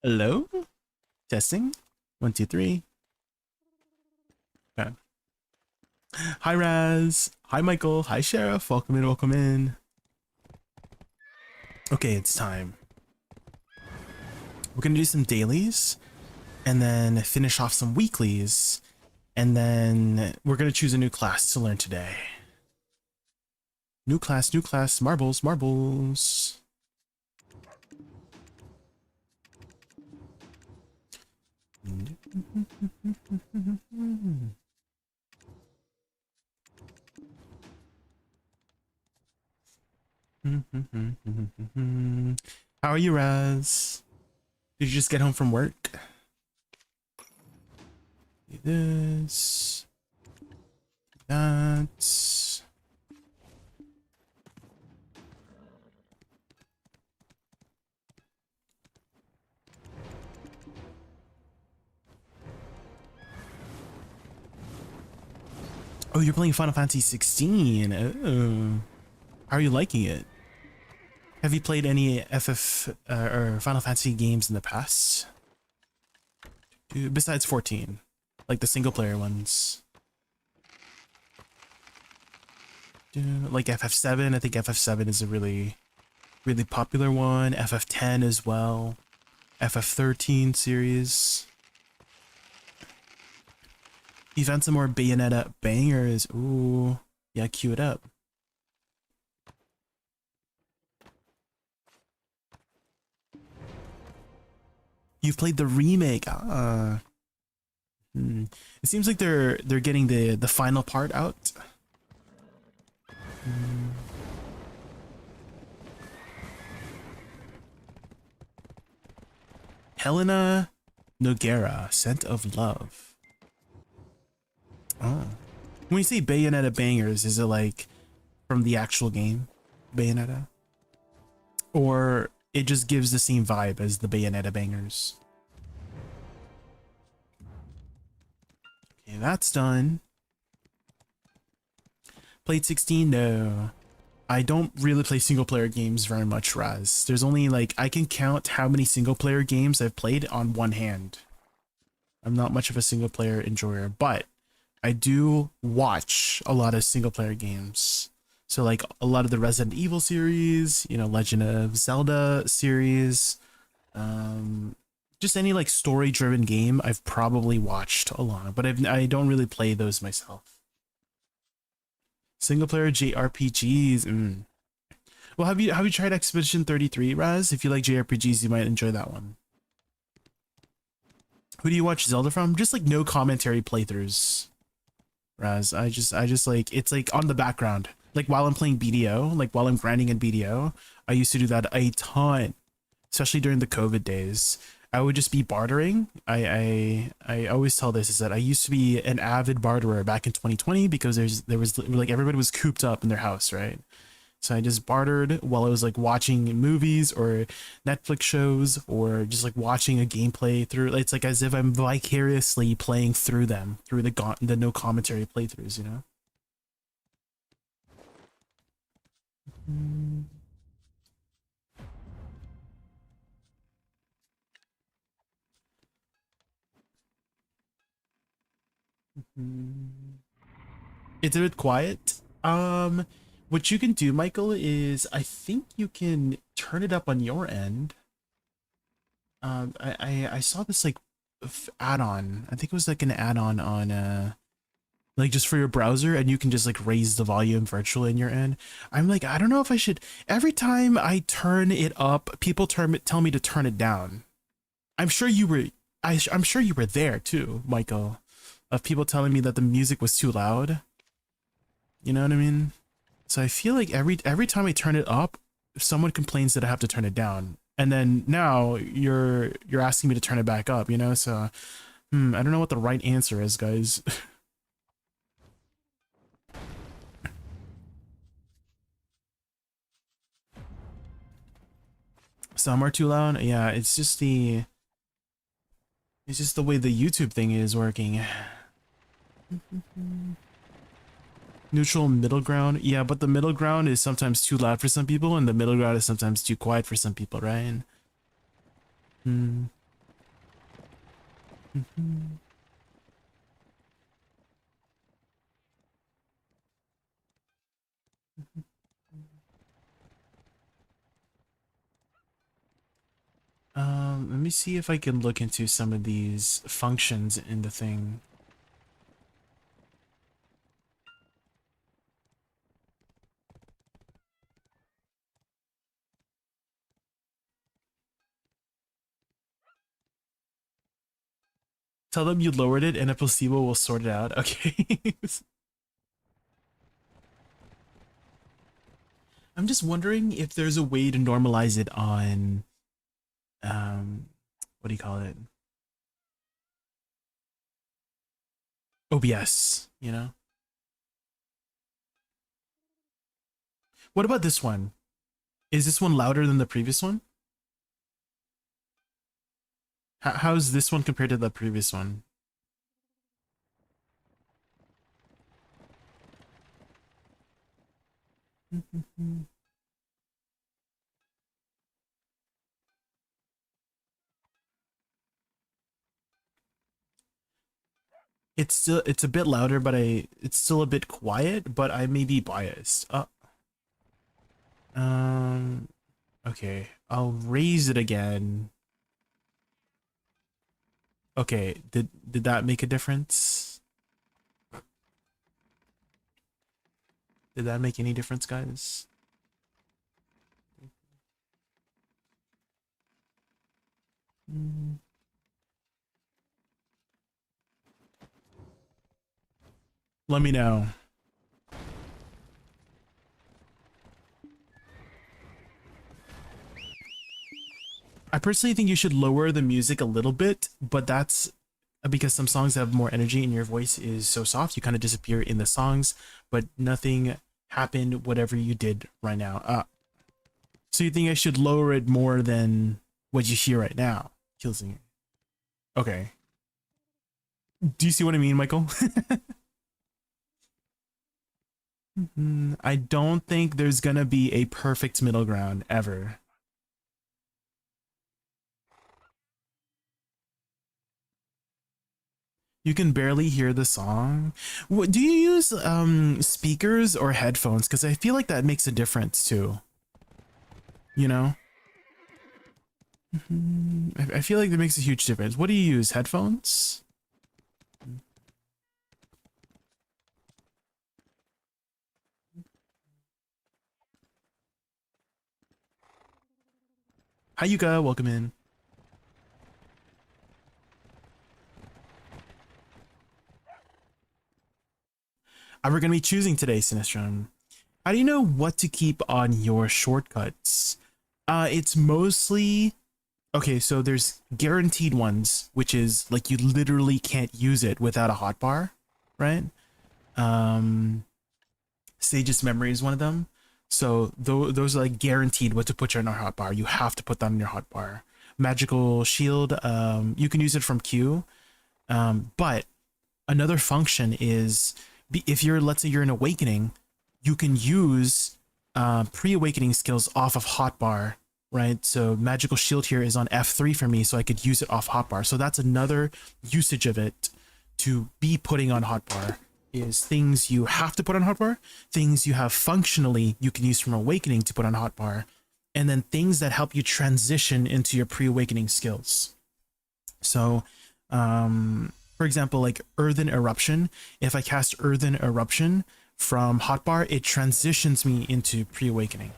Hello? Testing. 1, 2, 3. Okay. Hi, Raz. Hi, Michael. Hi, Sheriff. Welcome in, welcome in. Okay, it's time. We're gonna do some dailies and then finish off some weeklies. And then we're gonna choose a new class to learn today. New class, marbles, marbles. How are you, Raz? Did you just get home from work? Do this. Do that. Oh, you're playing Final Fantasy 16. Oh. How are you liking it? Have you played any FF or Final Fantasy games in the past? Besides 14, like the single player ones. Like FF7, I think FF7 is a really popular one. FF10 as well. FF13 series. You found some more Bayonetta bangers. Ooh, yeah, cue it up. You've played the remake. It seems like they're getting the final part out. Helena Noguera, Scent of Love. Oh. When you say Bayonetta bangers, is it like from the actual game, Bayonetta? Or it just gives the same vibe as the Bayonetta bangers? Okay, that's done. Played 16? No. I don't really play single player games very much, Raz. There's only like, I can count how many single player games I've played on one hand. I'm not much of a single player enjoyer, but I do watch a lot of single player games. So like a lot of the Resident Evil series, you know, Legend of Zelda series, just any like story driven game I've probably watched a lot, but I don't really play those myself. Single player JRPGs. Well, have you tried Expedition 33, Raz? If you like JRPGs, you might enjoy that one. Who do you watch Zelda from? Just like no commentary playthroughs, Raz. I just like, it's like on the background. Like while I'm playing BDO, like while I'm grinding in BDO, I used to do that a ton, especially during the COVID days. I would just be bartering. I always tell this is that I used to be an avid barterer back in 2020 because there was like everybody was cooped up in their house, right? So I just bartered while I was like watching movies or Netflix shows or just like watching a gameplay through. It's like as if I'm vicariously playing through them through the no commentary playthroughs, you know? It's a bit quiet. What you can do, Michael, is I think you can turn it up on your end. I saw this like add-on. I think it was like an add-on on like just for your browser, and you can just like raise the volume virtually in your end. I'm like, I don't know if I should. Every time I turn it up, people tell me to turn it down. I'm sure you were. I'm sure you were there too, Michael, of people telling me that the music was too loud. You know what I mean? So I feel like every time I turn it up, someone complains that I have to turn it down. And then now you're asking me to turn it back up, you know? So I don't know what the right answer is, guys. Some are too loud. Yeah, it's just the way the YouTube thing is working. Neutral middle ground. Yeah, but the middle ground is sometimes too loud for some people, and the middle ground is sometimes too quiet for some people, right? Let me see if I can look into some of these functions in the thing. Tell them you lowered it and a placebo will sort it out. Okay. I'm just wondering if there's a way to normalize it on, what do you call it? OBS, you know? What about this one? Is this one louder than the previous one? How's this one compared to the previous one? It's a bit louder, but it's still a bit quiet, but I may be biased. Okay, I'll raise it again. Okay, did that make a difference? Did that make any difference, guys? Let me know. I personally think you should lower the music a little bit, but that's because some songs have more energy and your voice is so soft, you kind of disappear in the songs, but nothing happened whatever you did right now. So you think I should lower it more than what you hear right now? Killing. Okay. Do you see what I mean, Michael? I don't think there's gonna be a perfect middle ground ever. You can barely hear the song. Do you use speakers or headphones? Because I feel like that makes a difference too. You know? I feel like that makes a huge difference. What do you use? Headphones? Hi, Yuka. Welcome in. We're going to be choosing today, Sinestrom. How do you know what to keep on your shortcuts? It's mostly... Okay, so there's guaranteed ones, which is like you literally can't use it without a hotbar, right? Sage's Memory is one of them. So those are like guaranteed what to put on your hotbar. You have to put that on your hotbar. Magical Shield, you can use it from Q. But another function is if you're, let's say you're in Awakening, you can use pre-awakening skills off of hotbar, right? So Magical Shield here is on F3 for me, so I could use it off hotbar. So that's another usage of it to be putting on hotbar, is things you have to put on hotbar, things you have functionally you can use from Awakening to put on hotbar, and then things that help you transition into your pre-awakening skills. So, for example, like Earthen Eruption, if I cast Earthen Eruption from hotbar, it transitions me into pre-awakening.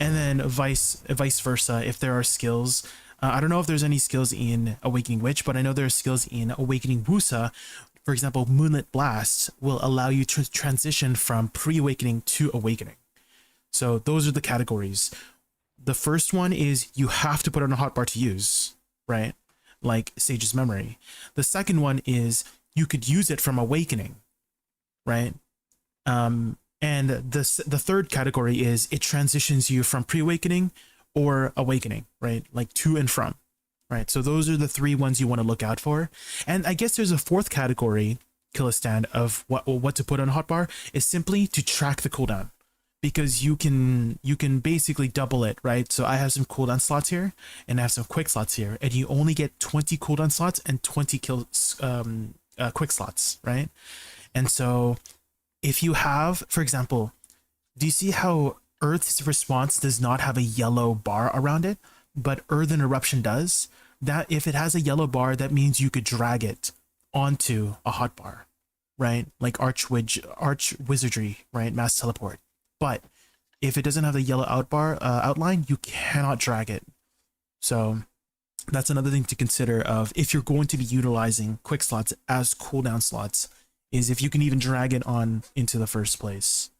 And then vice versa, if there are skills, I don't know if there's any skills in Awakening Witch, but I know there are skills in Awakening Wusa. For example, Moonlit Blast will allow you to transition from pre-awakening to awakening. So those are the categories. The first one is you have to put on a hotbar to use, right? Like Sage's Memory. The second one is you could use it from awakening, right? And the third category is it transitions you from pre-awakening or awakening, right? Like to and from, right? So those are the three ones you want to look out for. And I guess there's a fourth category, Killistan, of what to put on hotbar is simply to track the cooldown. because you can basically double it, right? So I have some cooldown slots here and I have some quick slots here, and you only get 20 cooldown slots and 20 quick slots, right? And so if you have, for example, do you see how Earth's response does not have a yellow bar around it, but Earthen Eruption does? That if it has a yellow bar, that means you could drag it onto a hotbar, right? Like Arch Wizardry, right? Mass Teleport. But if it doesn't have the yellow outline, you cannot drag it. So that's another thing to consider of if you're going to be utilizing quick slots as cooldown slots, is if you can even drag it on into the first place.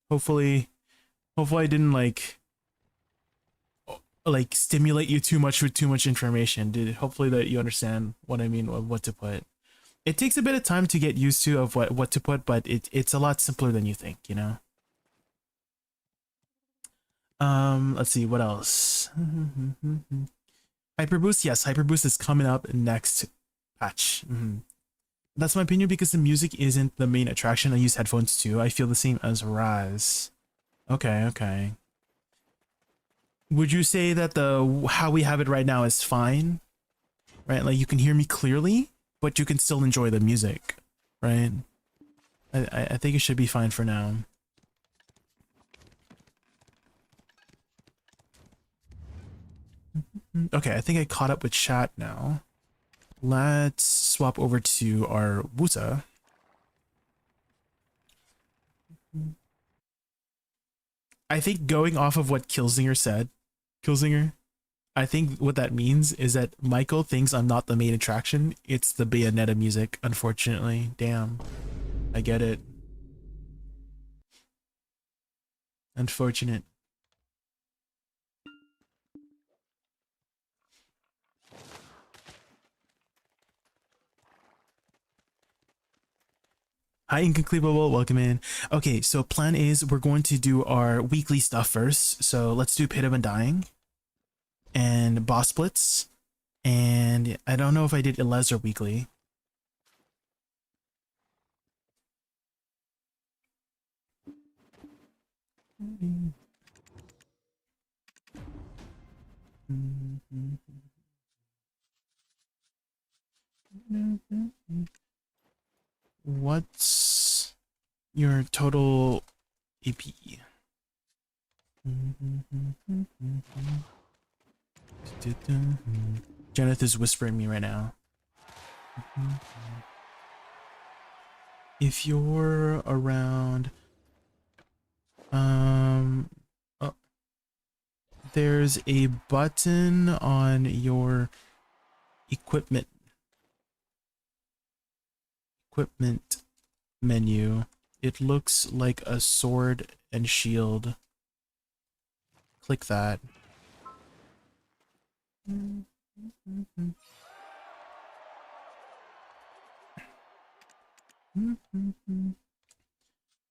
Hopefully I didn't like stimulate you too much with too much information. Hopefully that you understand what I mean of what to put. It takes a bit of time to get used to of what to put, but it's a lot simpler than you think, you know. Let's see what else. Hyperboost, yes, Hyperboost is coming up next patch. That's my opinion because the music isn't the main attraction. I use headphones too. I feel the same as Raz. Okay. Would you say that how we have it right now is fine? Right? Like you can hear me clearly, but you can still enjoy the music, right? I think it should be fine for now. Okay, I think I caught up with chat now. Let's swap over to our Wuta. I think going off of what Killzinger said, I think what that means is that Michael thinks I'm not the main attraction. It's the Bayonetta music, unfortunately. Damn. I get it. Unfortunate. Hi, Inconcludable, welcome in. Okay, so plan is we're going to do our weekly stuff first. So let's do Pit of Undying and Boss Splits. And I don't know if I did Elezer weekly. What's your total AP? Jeneth is whispering me right now. If you're around, oh, there's a button on your equipment menu. It looks like a sword and shield. Click that.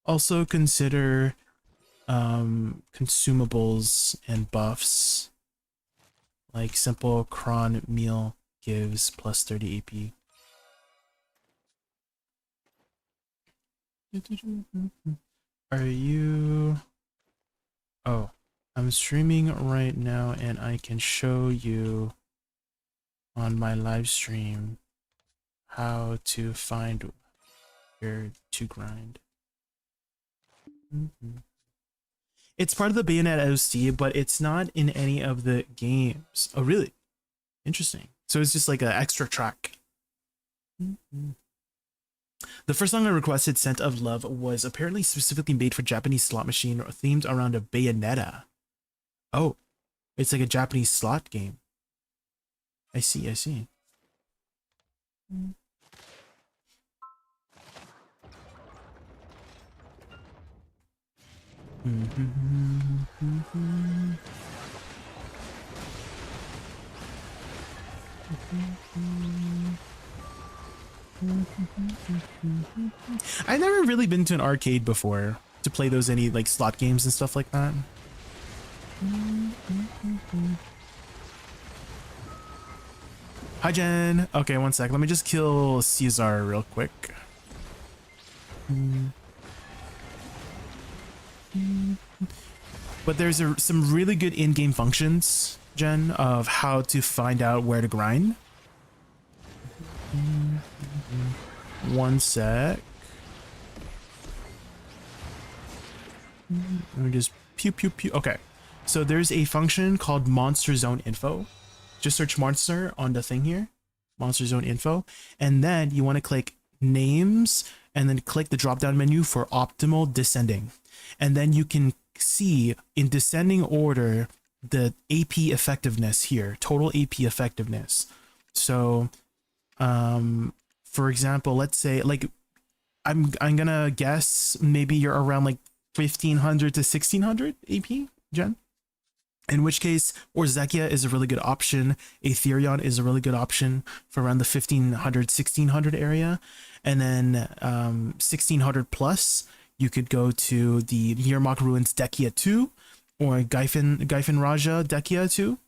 Also consider consumables and buffs, like simple cron meal gives plus 30 AP. Are you... Oh, I'm streaming right now and I can show you on my live stream how to find where to grind. It's part of the Bayonetta OST, but it's not in any of the games. Oh, really? Interesting. So it's just like an extra track. The first song I requested, Scent of Love, was apparently specifically made for Japanese slot machine themed around a Bayonetta. Oh, it's like a Japanese slot game. I see. I've never really been to an arcade before to play those any like slot games and stuff like that. Hi Jen. Okay, one sec. Let me just kill Caesar real quick. But there's some really good in-game functions, Jen, of how to find out where to grind. One sec. Let me just pew pew pew. Okay, so there's a function called monster zone info. Just search monster on the thing here, monster zone info, and then you want to click names and then click the drop down menu for optimal descending, and then you can see in descending order the AP effectiveness here, total AP effectiveness. So for example, let's say like I'm gonna guess maybe you're around like 1500 to 1600 AP, Jen. In which case, Orzekia is a really good option. Aetherion is a really good option for around the 1500, 1600 area. And then 1600 plus, you could go to the Yermak Ruins Dekia 2 or Gyfin Raja Dekia 2.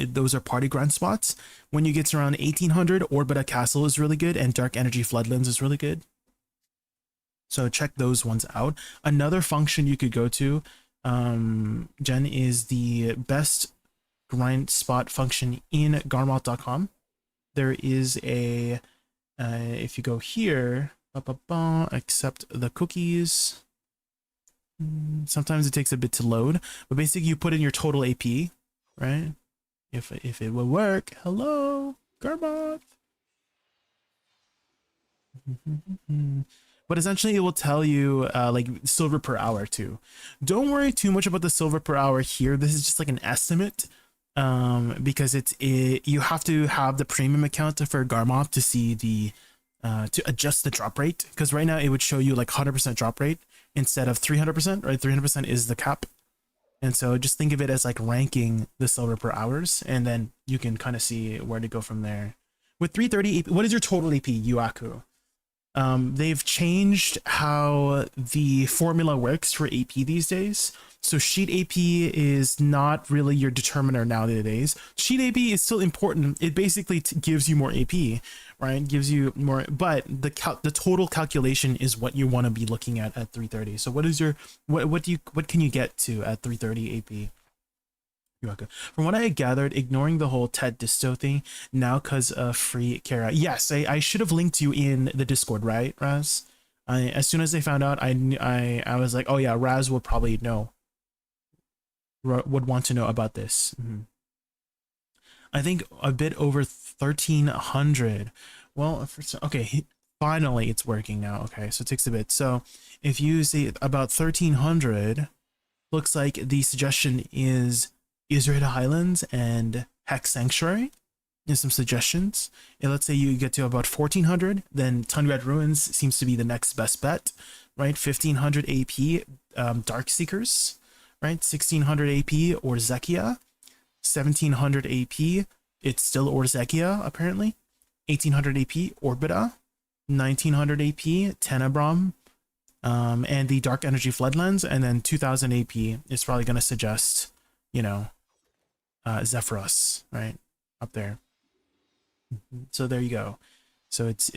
Those are party grind spots. When you get to around 1800, Orbita Castle is really good and Dark Energy Floodlands is really good. So check those ones out. Another function you could go to, Jen, is the best grind spot function in Garmoth.com. There is a, if you go here, accept the cookies. Sometimes it takes a bit to load, but basically you put in your total AP, right? If it will work, hello, Garmoth. But essentially it will tell you like silver per hour too. Don't worry too much about the silver per hour here. This is just like an estimate because you have to have the premium account for Garmoth to see the to adjust the drop rate, because right now it would show you like 100% drop rate instead of 300%, right? 300% is the cap. And so just think of it as like ranking the silver per hours, and then you can kind of see where to go from there. With 330 AP, what is your total AP, Yuaku? They've changed how the formula works for AP these days. So sheet AP is not really your determiner nowadays. Sheet AP is still important. It basically gives you more AP, right? Gives you more, but the total calculation is what you want to be looking at 330. So what is your what can you get to at 330 AP? From what I gathered, ignoring the whole Ted Disto thing now because of free Kara. Yes, I should have linked you in the Discord, right, Raz? As soon as they found out, I was like, oh yeah, Raz would probably know, would want to know about this. I think a bit over 1300. Well, okay, finally it's working now. Okay, so it takes a bit. So if you say about 1300, looks like the suggestion is Israel Highlands and Hex Sanctuary. There's some suggestions. And let's say you get to about 1400, then Tungrad Ruins seems to be the next best bet, right? 1500 AP, Dark Seekers, right? 1600 AP, Orzekia. 1700 AP, it's still Orzekia, apparently. 1800 AP, Orbita. 1900 AP, Tenebrum, and the Dark Energy Floodlands. And then 2000 AP is probably going to suggest, you know, Zephyros, right up there. So there you go. So it's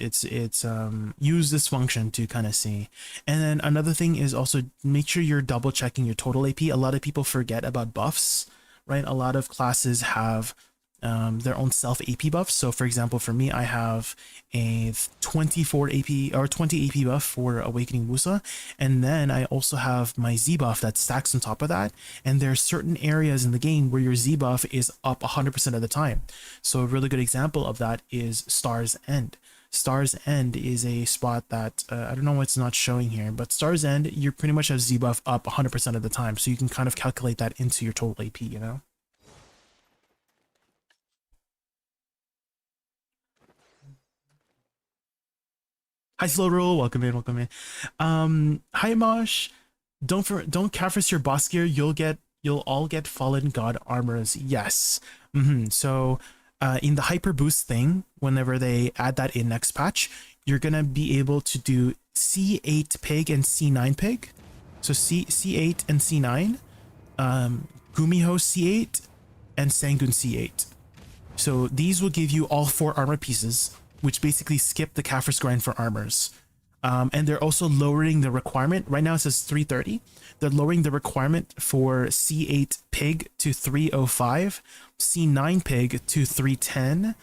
use this function to kind of see. And then another thing is also make sure you're double checking your total AP. A lot of people forget about buffs, right? A lot of classes have their own self AP buffs. So for example, for me, I have a 24 AP or 20 AP buff for Awakening Musa, and then I also have my Z buff that stacks on top of that. And there are certain areas in the game where your Z buff is up 100% of the time. So a really good example of that is Star's End. Star's End is a spot that I don't know why it's not showing here, but Star's End, you pretty much have Z buff up 100% of the time. So you can kind of calculate that into your total AP, you know? Hi Slow Roll, welcome in, welcome in. Hi Mosh. Don't Kafris your boss gear, you'll all get Fallen God armors. Yes. So in the hyper boost thing, whenever they add that in next patch, you're gonna be able to do C8 pig and C9 pig. So C8 and C9, Gumiho C8 and Sangun C8. So these will give you all 4 armor pieces, which basically skip the Kafris grind for armors. And they're also lowering the requirement. Right now it says 330. They're lowering the requirement for C8 pig to 305, C9 pig to 310,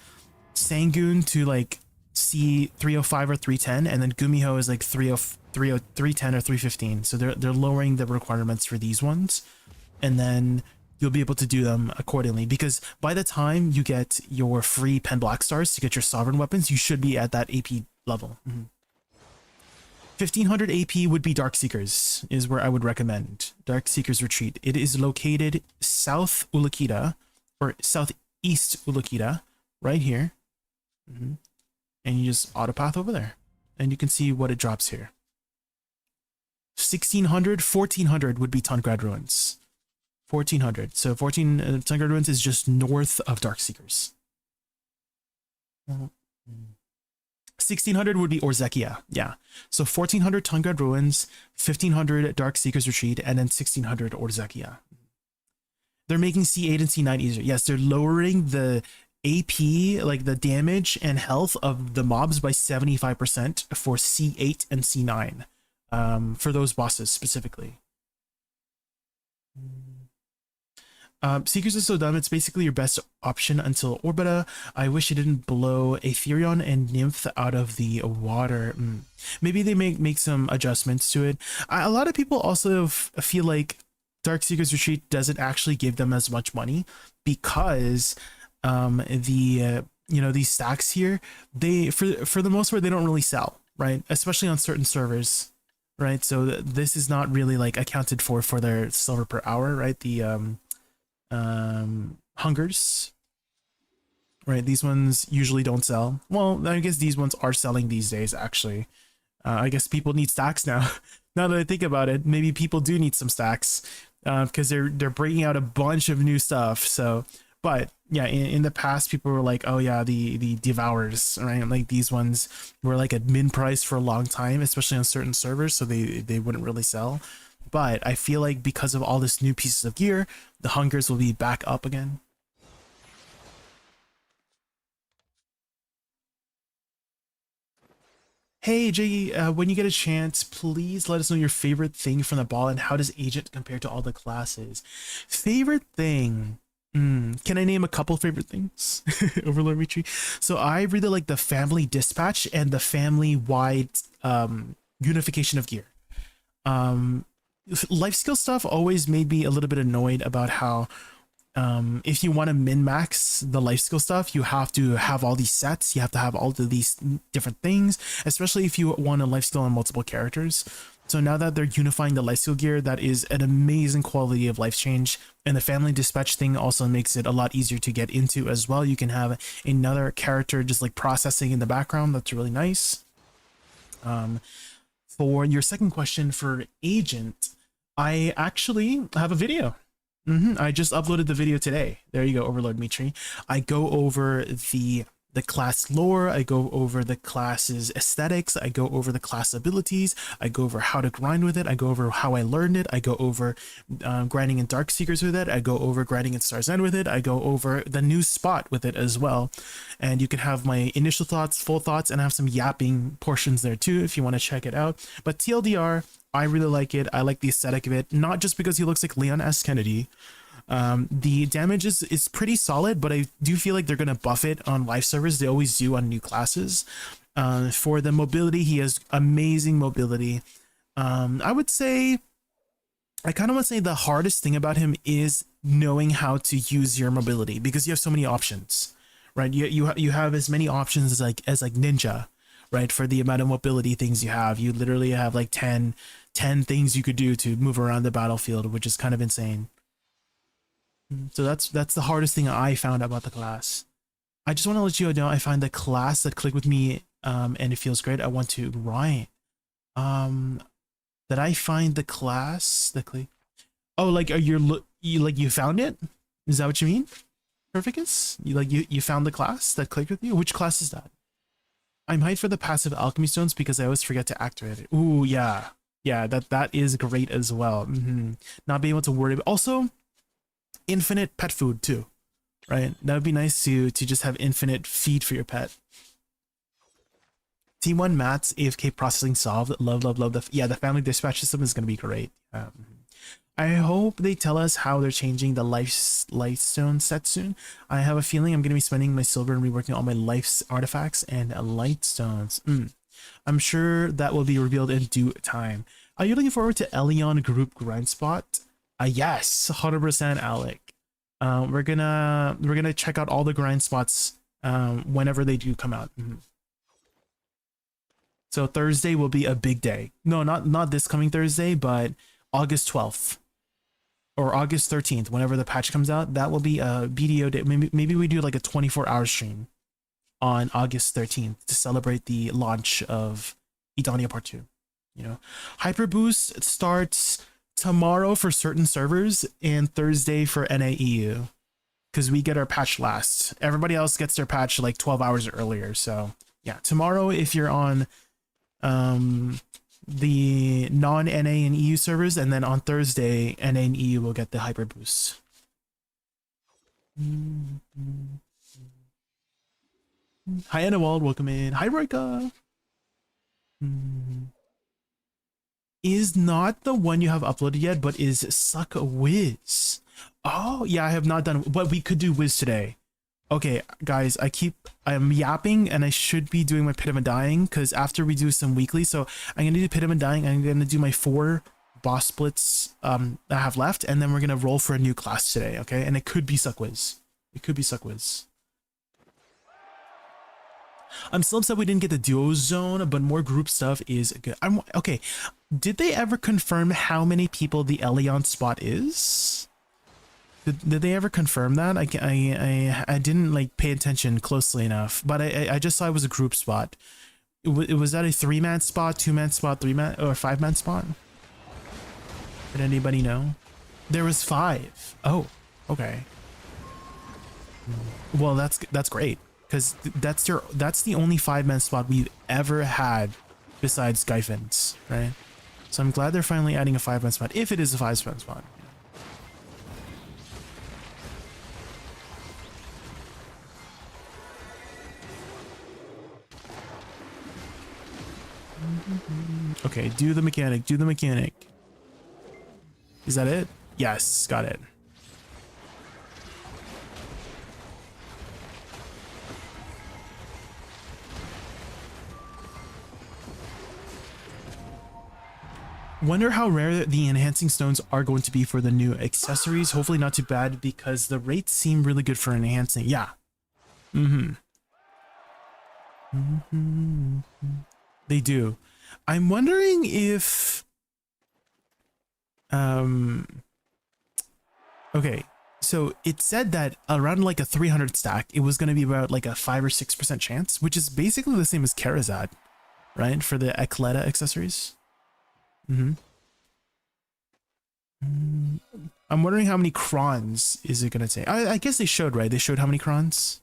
Sangoon to like C305 or 310, and then Gumiho is like 310 or 315. So they're lowering the requirements for these ones, and then you'll be able to do them accordingly, because by the time you get your free Pen Black Stars to get your sovereign weapons, you should be at that AP level. 1500 AP would be Darkseekers, is where I would recommend. Darkseekers Retreat. It is located south Ulukita, or southeast Ulukita, right here. And you just autopath over there, and you can see what it drops here. 1600, 1400 would be Tungrad Ruins. 1400. So 14 Tungrad Ruins is just north of Darkseekers. 1600 would be Orzekia, yeah. So 1400 Tungrad Ruins, 1500 Darkseekers Retreat, and then 1600 Orzekia. They're making C8 and C9 easier. Yes, they're lowering the AP, like the damage and health of the mobs by 75% for C8 and C9, for those bosses specifically. Seekers is so dumb, it's basically your best option until Orbita. I wish it didn't blow Aetherion and Nymph out of the water. Maybe they make some adjustments to it. A lot of people also feel like Darkseekers Retreat doesn't actually give them as much money, because these stacks here, they for the most part they don't really sell, right? Especially on certain servers, right? So this is not really like accounted for their silver per hour, right? The hungers, right? These ones usually don't sell. Well, I guess these ones are selling these days, actually. I guess people need stacks now. Now that I think about it, maybe people do need some stacks, because they're bringing out a bunch of new stuff. So, but yeah, in the past, people were like, oh yeah, the Devours, right? Like these ones were like at min price for a long time, especially on certain servers, so they wouldn't really sell. But I feel like because of all this new pieces of gear, the hungers will be back up again. Hey Jay, when you get a chance, please let us know your favorite thing from the ball, and how does Agent compare to all the classes? Favorite thing? Can I name a couple favorite things? Overlord Retreat. So I really like the family dispatch and the family-wide unification of gear. Life skill stuff always made me a little bit annoyed about how if you want to min-max the life skill stuff, you have to have all these sets, you have to have all of these different things, especially if you want a life skill on multiple characters. So now that they're unifying the life skill gear, that is an amazing quality of life change, and the family dispatch thing also makes it a lot easier to get into as well. You can have another character just like processing in the background. That's really nice. For your second question for Agent, I actually have a video. I just uploaded the video today. There you go, Overlord Mitri. I go over the class lore, I go over the class's aesthetics, I go over the class abilities, I go over how to grind with it, I go over how I learned it, I go over grinding in Darkseekers with it, I go over grinding in Star's End with it, I go over the new spot with it as well. And you can have my initial thoughts, full thoughts, and have some yapping portions there too if you want to check it out. But TLDR, I really like it. I like the aesthetic of it, not just because he looks like Leon S. Kennedy. The damage is pretty solid, but I do feel like they're going to buff it on live servers. They always do on new classes. For the mobility, he has amazing mobility. I would say, I kind of want to say the hardest thing about him is knowing how to use your mobility, because you have so many options, right? You have as many options as like Ninja, right? For the amount of mobility things you have, you literally have like 10 things you could do to move around the battlefield, which is kind of insane. So that's the hardest thing I found about the class. I just want to let you know I find the class that clicked with me, and it feels great. I want to write that I find the class that click. Oh, like you found it? Is that what you mean? Perfectus? You found the class that clicked with you? Which class is that? I'm hyped for the passive alchemy stones because I always forget to activate it. Ooh, yeah. Yeah, that is great as well. Not being able to worry about. Also, infinite pet food too, right? That would be nice to just have infinite feed for your pet. T1 Matt's AFK processing solved. Love, love, love. The family dispatch system is going to be great. I hope they tell us how they're changing the lightstone set soon. I have a feeling I'm going to be spending my silver and reworking all my life's artifacts and lightstones. I'm sure that will be revealed in due time. Are you looking forward to Elion group grind spot? Yes, 100% Alec. We're gonna check out all the grind spots whenever they do come out. So Thursday will be a big day. No, not this coming Thursday, but August 12th or August 13th, whenever the patch comes out. That will be a BDO day. Maybe we do like a 24-hour stream on August 13th to celebrate the launch of Edonia Part 2. You know, Hyper Boost starts tomorrow for certain servers and Thursday for NAEU, because we get our patch last. Everybody else gets their patch like 12 hours earlier. So yeah, tomorrow if you're on the non-NA and EU servers, and then on Thursday NA and EU will get the Hyper Boost. Hi Annawald, welcome in. Hi Roika. Is not the one you have uploaded yet, but is Suck Wiz. Oh yeah, I have not done, but we could do Wiz today. Okay guys, I'm yapping and I should be doing my Pit of Undying, because after we do some weekly, so I'm gonna do Pit of Undying. I'm gonna do my 4 boss splits that I have left, and then we're gonna roll for a new class today. Okay, and it could be Suck Wiz. It could be Suck Wiz. I'm still upset we didn't get the duo zone, but more group stuff is good. Okay. Did they ever confirm how many people the Elion spot is? Did they ever confirm that? I didn't like pay attention closely enough, but I just saw it was a group spot. Was that a 3-man spot, 2-man spot, 3-man or 5-man spot? Did anybody know? There was 5. Oh, okay. Well, that's great. Because that's the only 5-man spot we've ever had besides Skyfins, right? So I'm glad they're finally adding a 5-man spot, if it is a 5-man spot. Okay, do the mechanic, do the mechanic. Is that it? Yes, got it. Wonder how rare the enhancing stones are going to be for the new accessories. Hopefully not too bad, because the rates seem really good for enhancing. Yeah. They do. I'm wondering if okay, so it said that around like a 300 stack, it was going to be about like a 5 or 6% chance, which is basically the same as Karazad, right? For the Ecleta accessories. I'm wondering how many crons is it gonna take. I guess they showed, right? They showed how many crons.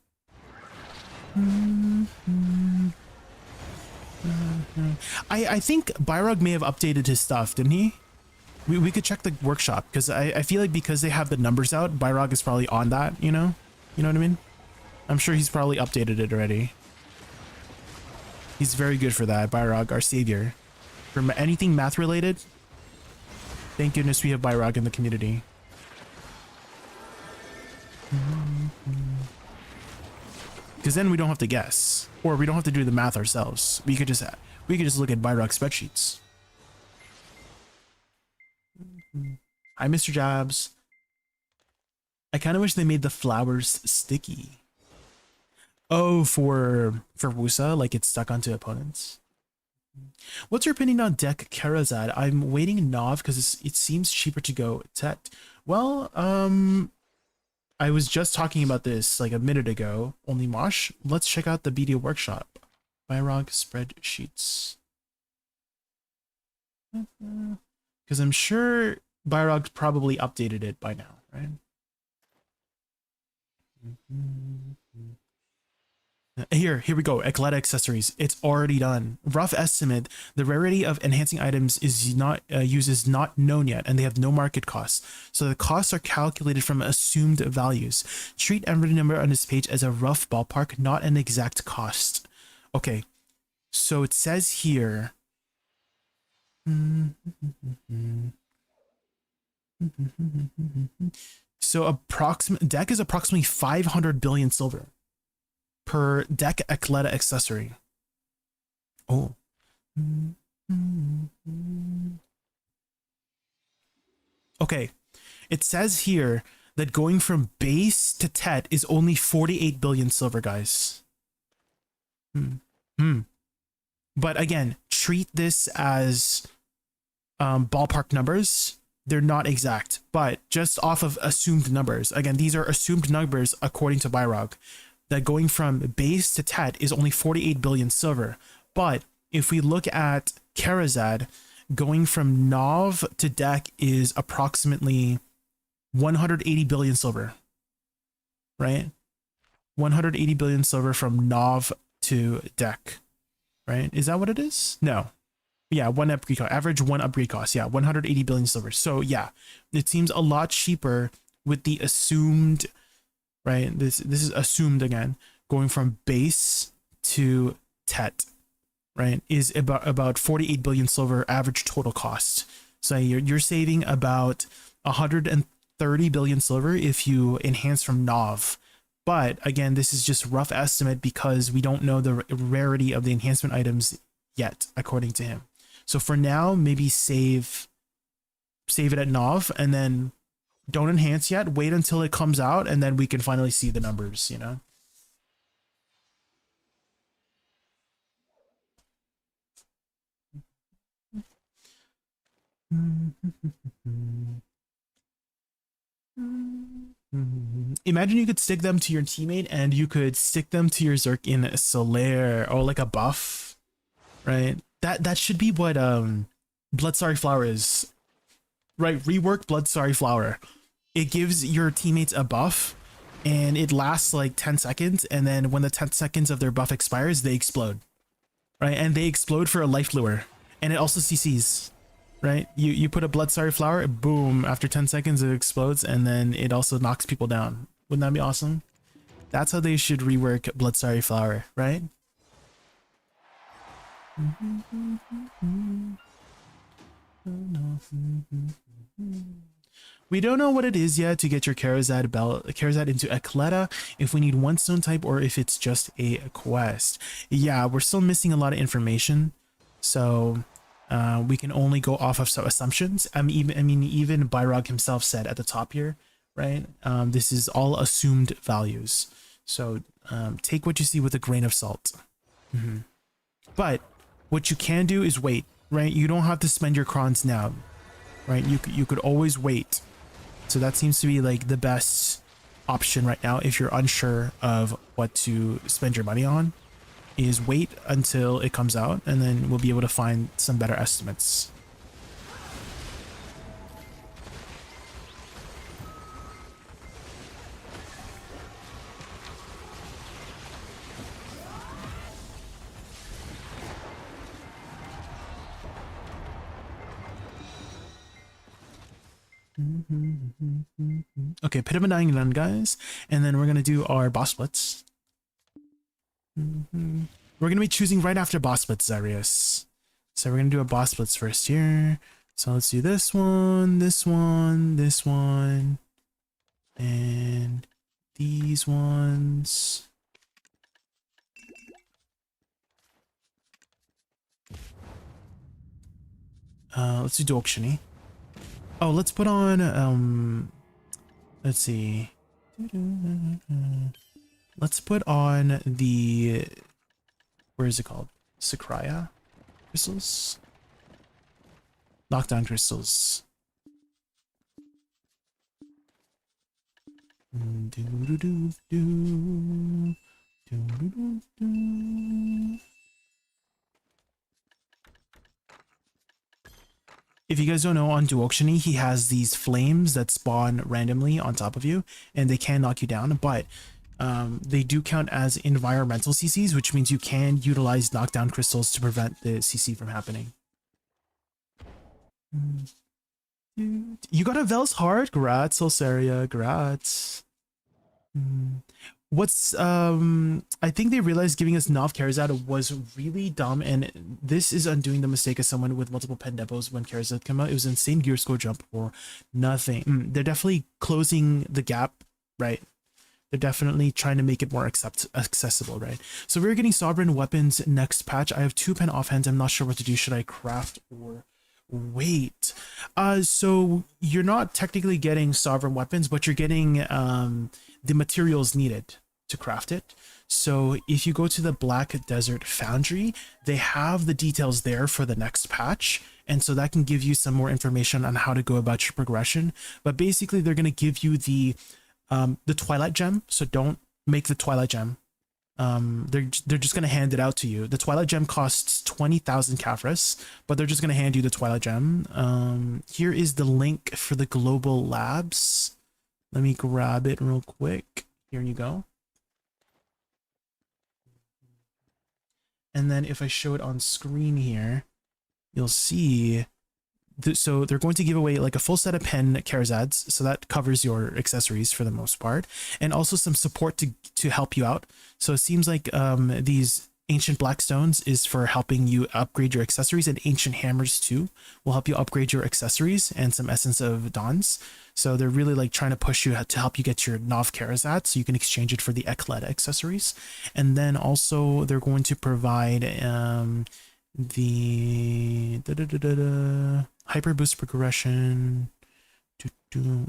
I think Byrog may have updated his stuff, didn't he? We could check the workshop, because I feel like because they have the numbers out, Byrog is probably on that, you know what I mean? I'm sure he's probably updated it already. He's very good for that, Byrog, our savior. For anything math related, thank goodness we have Byrog in the community. Because then we don't have to guess, or we don't have to do the math ourselves. We could just look at Byrog spreadsheets. Hi, Mr. Jobs. I kind of wish they made the flowers sticky. Oh, for Wusa, like it's stuck onto opponents. What's your opinion on deck Karazad? I'm waiting Nov because it seems cheaper to go Tet. Well, I was just talking about this like a minute ago. Only Mosh. Let's check out the BDO workshop. Byrog spreadsheets. Because I'm sure Byrog probably updated it by now, right? Here we go. Ecleta accessories. It's already done. Rough estimate: the rarity of enhancing items is not uses not known yet, and they have no market costs. So the costs are calculated from assumed values. Treat every number on this page as a rough ballpark, not an exact cost. Okay. So it says here. So approximate deck is approximately 500 billion silver per deck Ecletta accessory. Oh. Okay. It says here that going from base to Tet is only 48 billion silver, guys. But again, treat this as ballpark numbers. They're not exact, but just off of assumed numbers. Again, these are assumed numbers according to Byrog, that going from base to Tet is only 48 billion silver. But if we look at Karazad, going from Nov to deck is approximately 180 billion silver, right? 180 billion silver from Nov to deck, right? Is that what it is? No. Yeah, one upgrade cost, average one upgrade cost. Yeah, 180 billion silver. So yeah, it seems a lot cheaper with the assumed, right? This is assumed again, going from base to Tet, right? Is about 48 billion silver average total cost. So you're saving about 130 billion silver if you enhance from Nov. But again, this is just rough estimate because we don't know the rarity of the enhancement items yet, according to him. So for now, maybe save it at Nov and then don't enhance yet. Wait until it comes out and then we can finally see the numbers, you know? Imagine you could stick them to your teammate and you could stick them to your Zerk in Solaire or like a buff, right? That should be what Bloodsari Flower is, right? Rework Bloodsari Flower. It gives your teammates a buff and it lasts like 10 seconds, and then when the 10 seconds of their buff expires, they explode, right? And they explode for a life lure, and it also CCs, right? You put a Bloodsari Flower, boom, after 10 seconds it explodes, and then it also knocks people down. Wouldn't that be awesome? That's how they should rework Bloodsari Flower, right? We don't know what it is yet to get your Karazad into Ecletta, if we need one stone type or if it's just a quest. Yeah, we're still missing a lot of information, so we can only go off of some assumptions. I mean, even Byrog himself said at the top here, right? This is all assumed values, so take what you see with a grain of salt. But what you can do is wait, right? You don't have to spend your crons now, right? You could always wait. So that seems to be like the best option right now if you're unsure of what to spend your money on, is wait until it comes out and then we'll be able to find some better estimates. Okay, Pit of Undying done, guys, and then we're gonna do our boss splits. We're gonna be choosing right after boss splits, Zarius. So we're gonna do a boss splits first here. So let's do this one, this one, this one, and these ones. Let's do Dokshini. Oh, let's put on, let's see. Let's put on the, where is it called? Sakraya crystals? Knockdown crystals. If you guys don't know, on Duokshini, he has these flames that spawn randomly on top of you, and they can knock you down, but they do count as environmental CCs, which means you can utilize knockdown crystals to prevent the CC from happening. You got a Vel's Heart? Grats, Solsaria, grats. What's I think they realized giving us Nav Karazad was really dumb, and this is undoing the mistake of someone with multiple pen depots when Karazad came out. It was an insane gear score jump for nothing. They're definitely closing the gap, right? They're definitely trying to make it more accessible, right? So we're getting Sovereign Weapons next patch. I have 2 pen offhands. I'm not sure what to do. Should I craft or wait? So you're not technically getting Sovereign Weapons, but you're getting the materials needed to craft it. So if you go to the Black Desert Foundry, they have the details there for the next patch. And so that can give you some more information on how to go about your progression. But basically, they're going to give you the Twilight Gem. So don't make the Twilight Gem. They're just going to hand it out to you. The Twilight Gem costs 20,000 Kafras, but they're just going to hand you the Twilight Gem. Here is the link for the Global Labs. Let me grab it real quick. Here you go. And then if I show it on screen here, you'll see. So they're going to give away like a full set of pen Karazads, so that covers your accessories for the most part, and also some support to help you out. So it seems like these Ancient Blackstones is for helping you upgrade your accessories, and Ancient Hammers too will help you upgrade your accessories, and some Essence of Dawns. So they're really like trying to push you to help you get your Nav Karazad so you can exchange it for the Eklet accessories. And then also they're going to provide the hyper boost progression.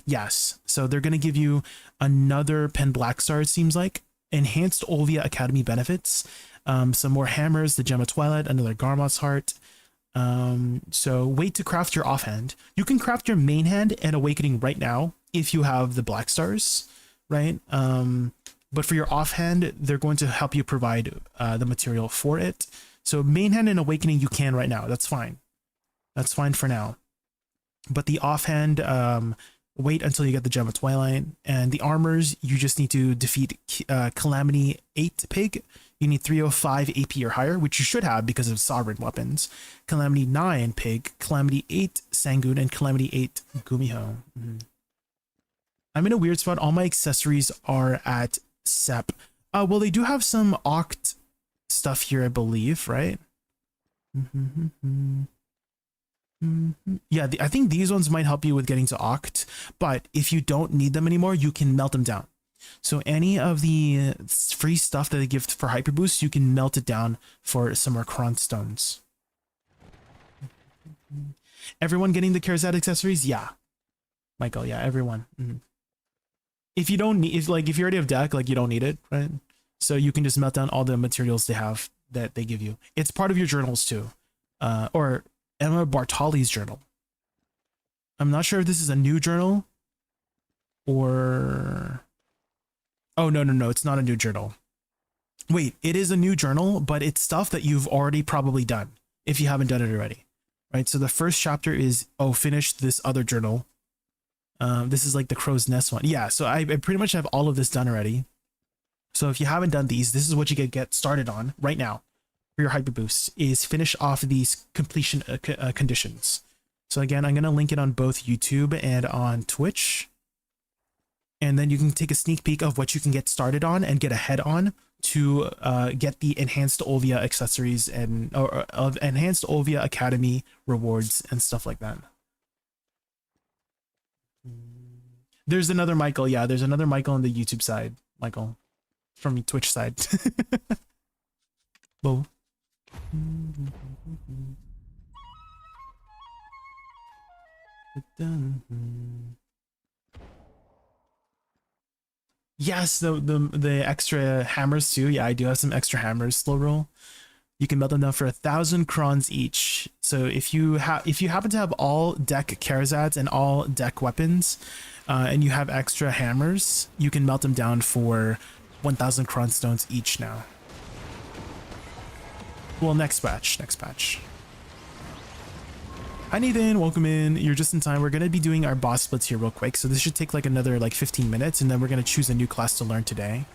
Yes, so they're going to give you another Pen Black Star, it seems like, enhanced Olvia Academy benefits, some more hammers, the Gem of Twilight, another Garmot's Heart. So wait to craft your offhand. You can craft your main hand and Awakening right now if you have the Black Stars, right? But for your offhand, they're going to help you provide the material for it. So main hand and Awakening you can right now. That's fine. That's fine for now. But the offhand, wait until you get the Gem of Twilight. And the armors, you just need to defeat Calamity 8 Pig. You need 305 AP or higher, which you should have because of Sovereign Weapons. Calamity 9 Pig, Calamity 8 Sangoon, and Calamity 8 Gumiho. I'm in a weird spot. All my accessories are at SEP. Well, they do have some Oct stuff here, I believe, right? Yeah, I think these ones might help you with getting to Oct, but if you don't need them anymore, you can melt them down. So any of the free stuff that they give for Hyper Boost, you can melt it down for some more Kron Stones. Everyone getting the Karazad accessories? Yeah. Michael, yeah, everyone. If you don't need, if you already have deck, like you don't need it, right? So you can just melt down all the materials they have that they give you. It's part of your journals too. Or Emma Bartoli's journal. I'm not sure if this is a new journal or... Oh, no, it's not a new journal. Wait, it is a new journal, but it's stuff that you've already probably done if you haven't done it already, right? So the first chapter is, finish this other journal. This is like the Crow's Nest one. Yeah, so I pretty much have all of this done already. So if you haven't done these, this is what you can get started on right now for your Hyper Boost, is finish off these completion conditions. So again, I'm going to link it on both YouTube and on Twitch. And then you can take a sneak peek of what you can get started on and get ahead on to get the enhanced Olvia accessories and of enhanced Olvia Academy rewards and stuff like that. There's another Michael. Yeah, there's another Michael on the YouTube side. Michael from the Twitch side. Whoa. Yes, the extra hammers too. Yeah, I do have some extra hammers. Slow roll. You can melt them down for 1,000 crons each. So if you happen to have all deck Karazads and all deck weapons, and you have extra hammers, you can melt them down for 1,000 cron stones each now. Well, next patch. Hi Nathan, welcome in. You're just in time. We're going to be doing our boss splits here real quick. So this should take like another 15 minutes, and then we're going to choose a new class to learn today.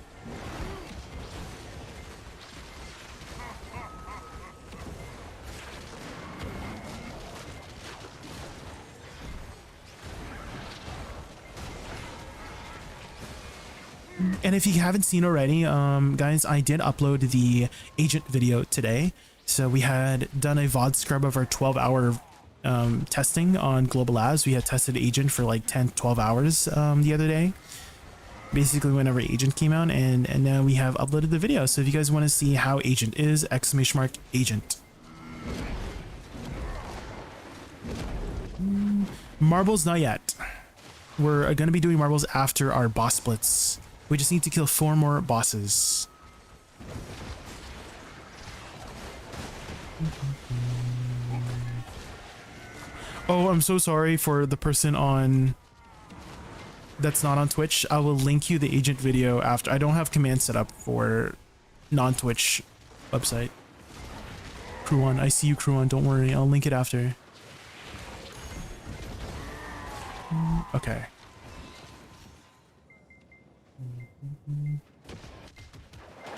And if you haven't seen already, guys, I did upload the agent video today. So we had done a VOD scrub of our 12-hour testing on Global Labs. We had tested agent for like 10-12 hours the other day, basically whenever agent came out, and now we have uploaded the video. So if you guys want to see how agent is, !agent. Marbles, not yet. We're going to be doing marbles after our boss splits. We just need to kill 4 more bosses. Oh, I'm so sorry for the person on that's not on Twitch. I will link you the agent video after. I don't have command set up for non-Twitch website. Crew1, I see you, Crew1. Don't worry, I'll link it after. Okay.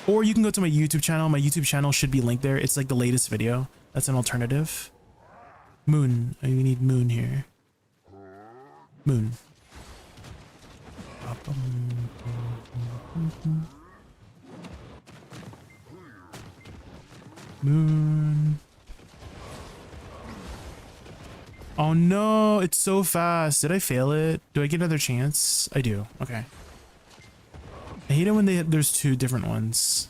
Or you can go to my YouTube channel. My YouTube channel should be linked there. It's like the latest video. That's an alternative. Moon. We need Moon here. Moon. Moon. Oh no, it's so fast. Did I fail it? Do I get another chance? I do. Okay. I hate it when there's 2 different ones.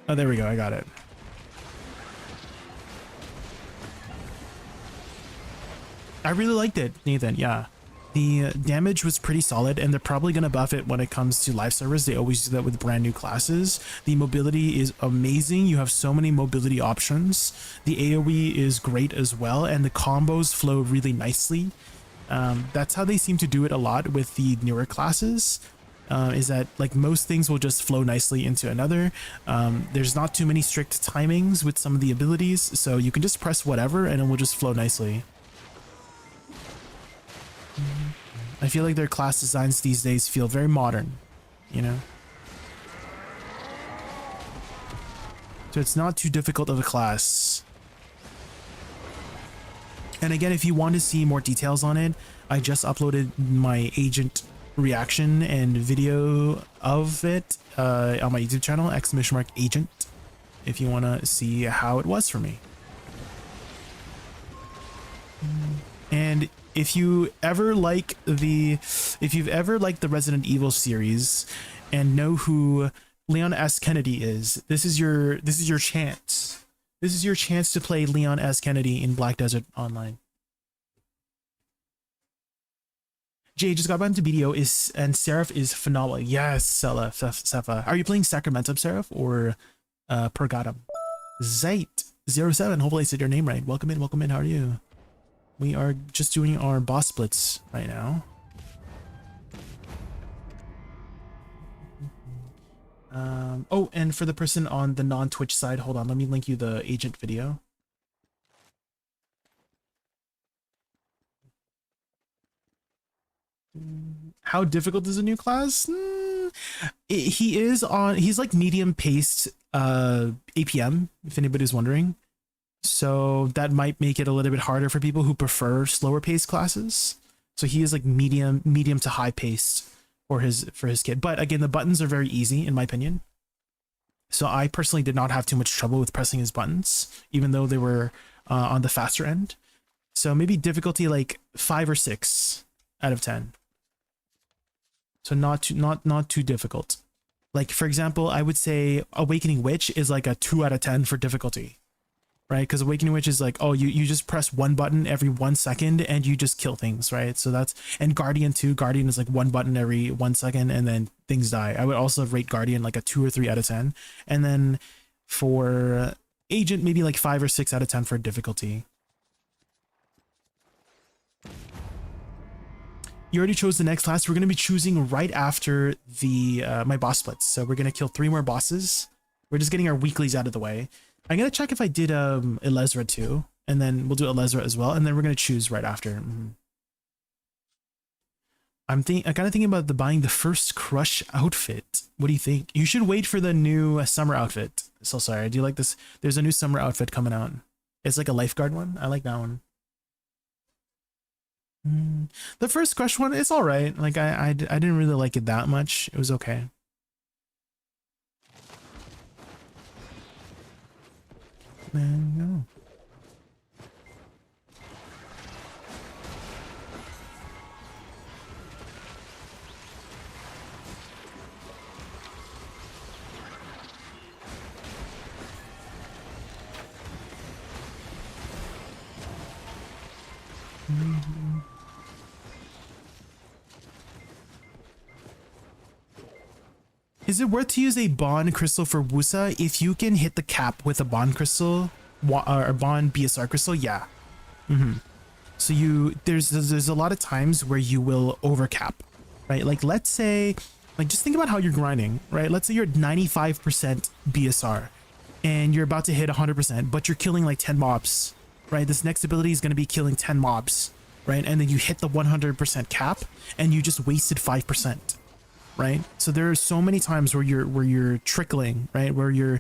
Oh, there we go. I got it. I really liked it, Nathan. Yeah. The damage was pretty solid, and they're probably going to buff it when it comes to live servers. They always do that with brand new classes. The mobility is amazing. You have so many mobility options. The AoE is great as well, and the combos flow really nicely. That's how they seem to do it a lot with the newer classes, is that like most things will just flow nicely into another. There's not too many strict timings with some of the abilities, so you can just press whatever and it will just flow nicely. I feel like their class designs these days feel very modern, you know? So it's not too difficult of a class. And again, if you want to see more details on it, I just uploaded my agent reaction and video of it on my YouTube channel, !agent, if you want to see how it was for me. And if you've ever liked the Resident Evil series and know who Leon S. Kennedy is, this is your chance. This is your chance to play Leon S. Kennedy in Black Desert Online. Jay just got back into BDO and Seraph is phenomenal. Yes, Sefa. Are you playing Sacramentum, Seraph, or Purgatum? Zait07. Hopefully I said your name right. Welcome in, welcome in. How are you? We are just doing our boss splits right now. Oh, and for the person on the non-Twitch side, hold on, let me link you the agent video. How difficult is a new class? He's like medium paced APM, if anybody's wondering. So that might make it a little bit harder for people who prefer slower paced classes. So he is like medium to high paced for his kit. But again, the buttons are very easy in my opinion. So I personally did not have too much trouble with pressing his buttons, even though they were on the faster end. So maybe difficulty like 5 or 6 out of 10. So not too difficult. Like for example, I would say Awakening Witch is like a 2 out of 10 for difficulty. Right, because Awakening Witch is like, oh, you just press one button every 1 second and you just kill things, right? So that's, and Guardian too. Guardian is like one button every 1 second and then things die. I would also rate Guardian like a 2 or 3 out of 10. And then for Agent, maybe like 5 or 6 out of 10 for difficulty. You already chose the next class. We're going to be choosing right after the my boss splits. So we're going to kill 3 more bosses. We're just getting our weeklies out of the way. I'm going to check if I did Elezra too, and then we'll do Elezra as well, and then we're going to choose right after. I'm kind of thinking about buying the first Crush outfit. What do you think? You should wait for the new summer outfit. So sorry, I do like this. There's a new summer outfit coming out. It's like a lifeguard one. I like that one. The first crush one, it's all right. Like I didn't really like it that much. It was okay. There you go. Is it worth to use a bond crystal for Wusa if you can hit the cap with a bond crystal or bond BSR crystal? Yeah. So there's a lot of times where you will overcap, right? Like let's say, like just think about how you're grinding, right? Let's say you're at 95% BSR and you're about to hit 100%, but you're killing like 10 mobs, right? This next ability is going to be killing 10 mobs, right? And then you hit the 100% cap and you just wasted 5%. Right, so there are so many times where you're trickling, right, where you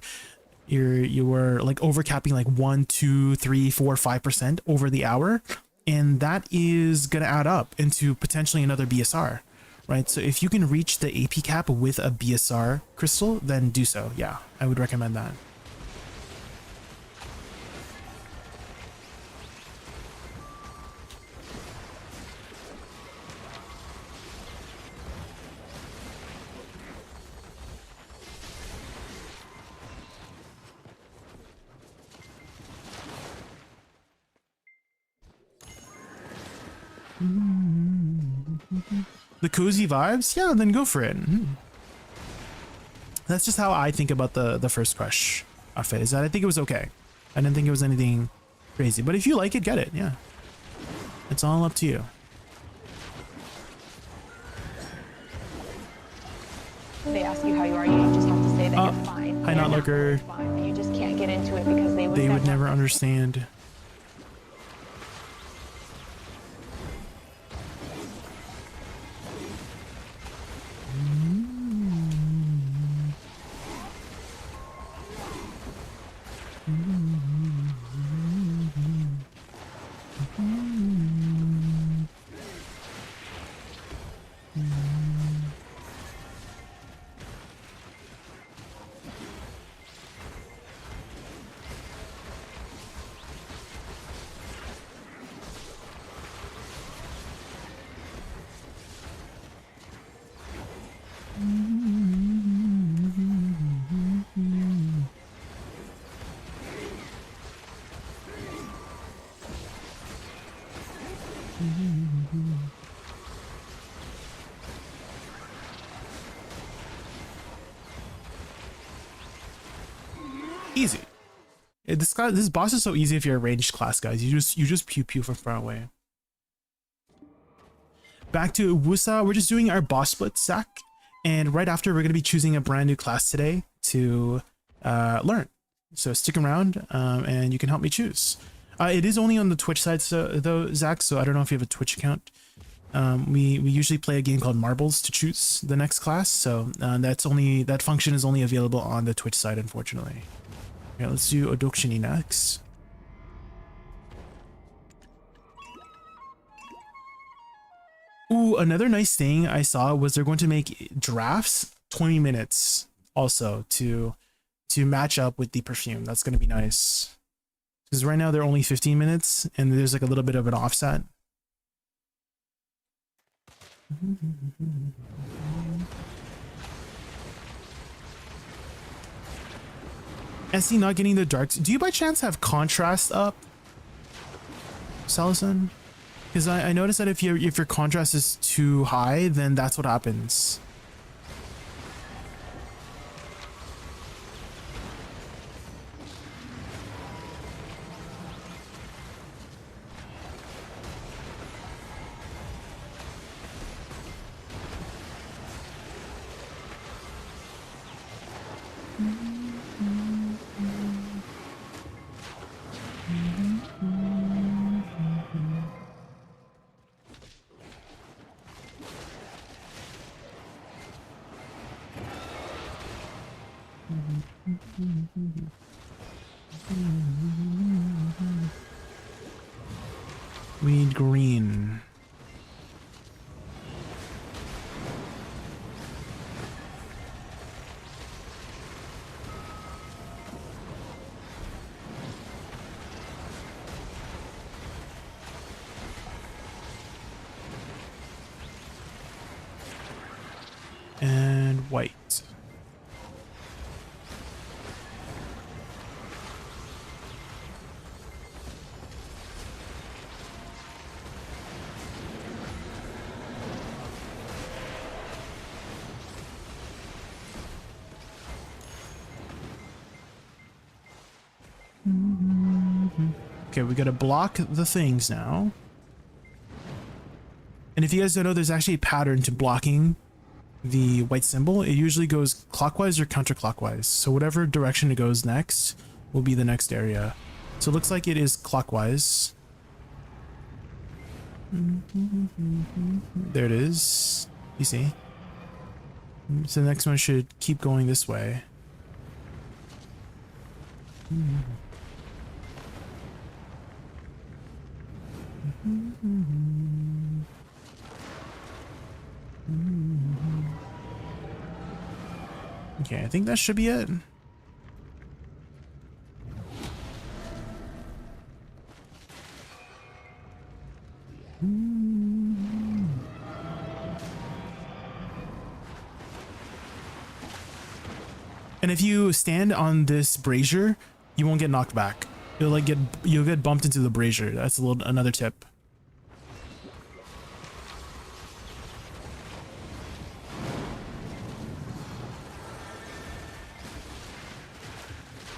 were like overcapping like 1, 2, 3, 4, 5% over the hour, and that is gonna add up into potentially another BSR, right? So if you can reach the AP cap with a BSR crystal, then do so. Yeah, I would recommend that. The cozy vibes? Yeah, then go for it. That's just how I think about the first crush outfit, is that I think it was okay. I didn't think it was anything crazy. But if you like it, get it. Yeah. It's all up to you. They ask you how you are, you just have to say that you're fine. Hi, Notlurker. You just can't get into it because they would never understand. Easy. This boss is so easy if you're a ranged class, guys. You just pew pew from far away. Back to Wusa, we're just doing our boss split stack, and right after we're gonna be choosing a brand new class today to learn. So stick around, and you can help me choose. It is only on the Twitch side, though, Zach. So I don't know if you have a Twitch account. We usually play a game called Marbles to choose the next class. So that function is only available on the Twitch side, unfortunately. Okay, let's do Odokshini next. Ooh, another nice thing I saw was they're going to make drafts 20 minutes also to match up with the perfume. That's going to be nice. Because right now they're only 15 minutes and there's like a little bit of an offset. SC not getting the darks. Do you by chance have contrast up, Salison? Because I noticed that if your contrast is too high, then that's what happens. We need green. and white. Okay, we gotta block the things now. And if you guys don't know, there's actually a pattern to blocking the white symbol. It usually goes clockwise or counterclockwise. So whatever direction it goes next will be the next area. So it looks like it is clockwise. There it is. You see? So the next one should keep going this way. Okay, I think that should be it. And if you stand on this brazier, you won't get knocked back. You'll get bumped into the brazier. That's another tip.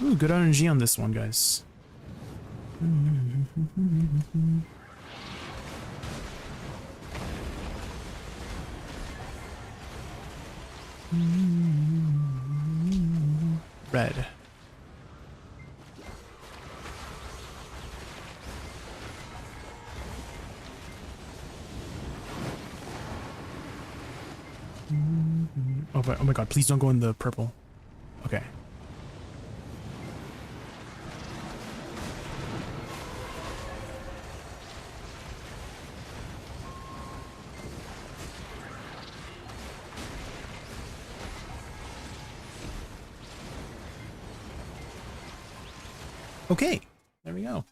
Ooh, good RNG on this one, guys. Red. Oh my god, please don't go in the purple. Okay. Okay, there we go.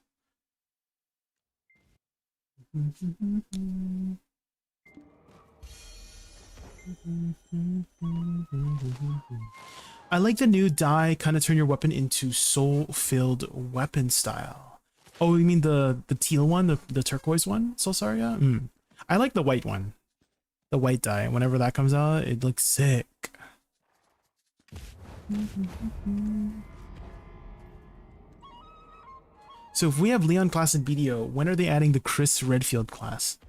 I like the new dye, kind of turn your weapon into soul-filled weapon style. Oh, you mean the teal one, the turquoise one? Soul Saria? I like the white one. The white dye. Whenever that comes out, it looks sick. So if we have Leon class in BDO, when are they adding the Chris Redfield class?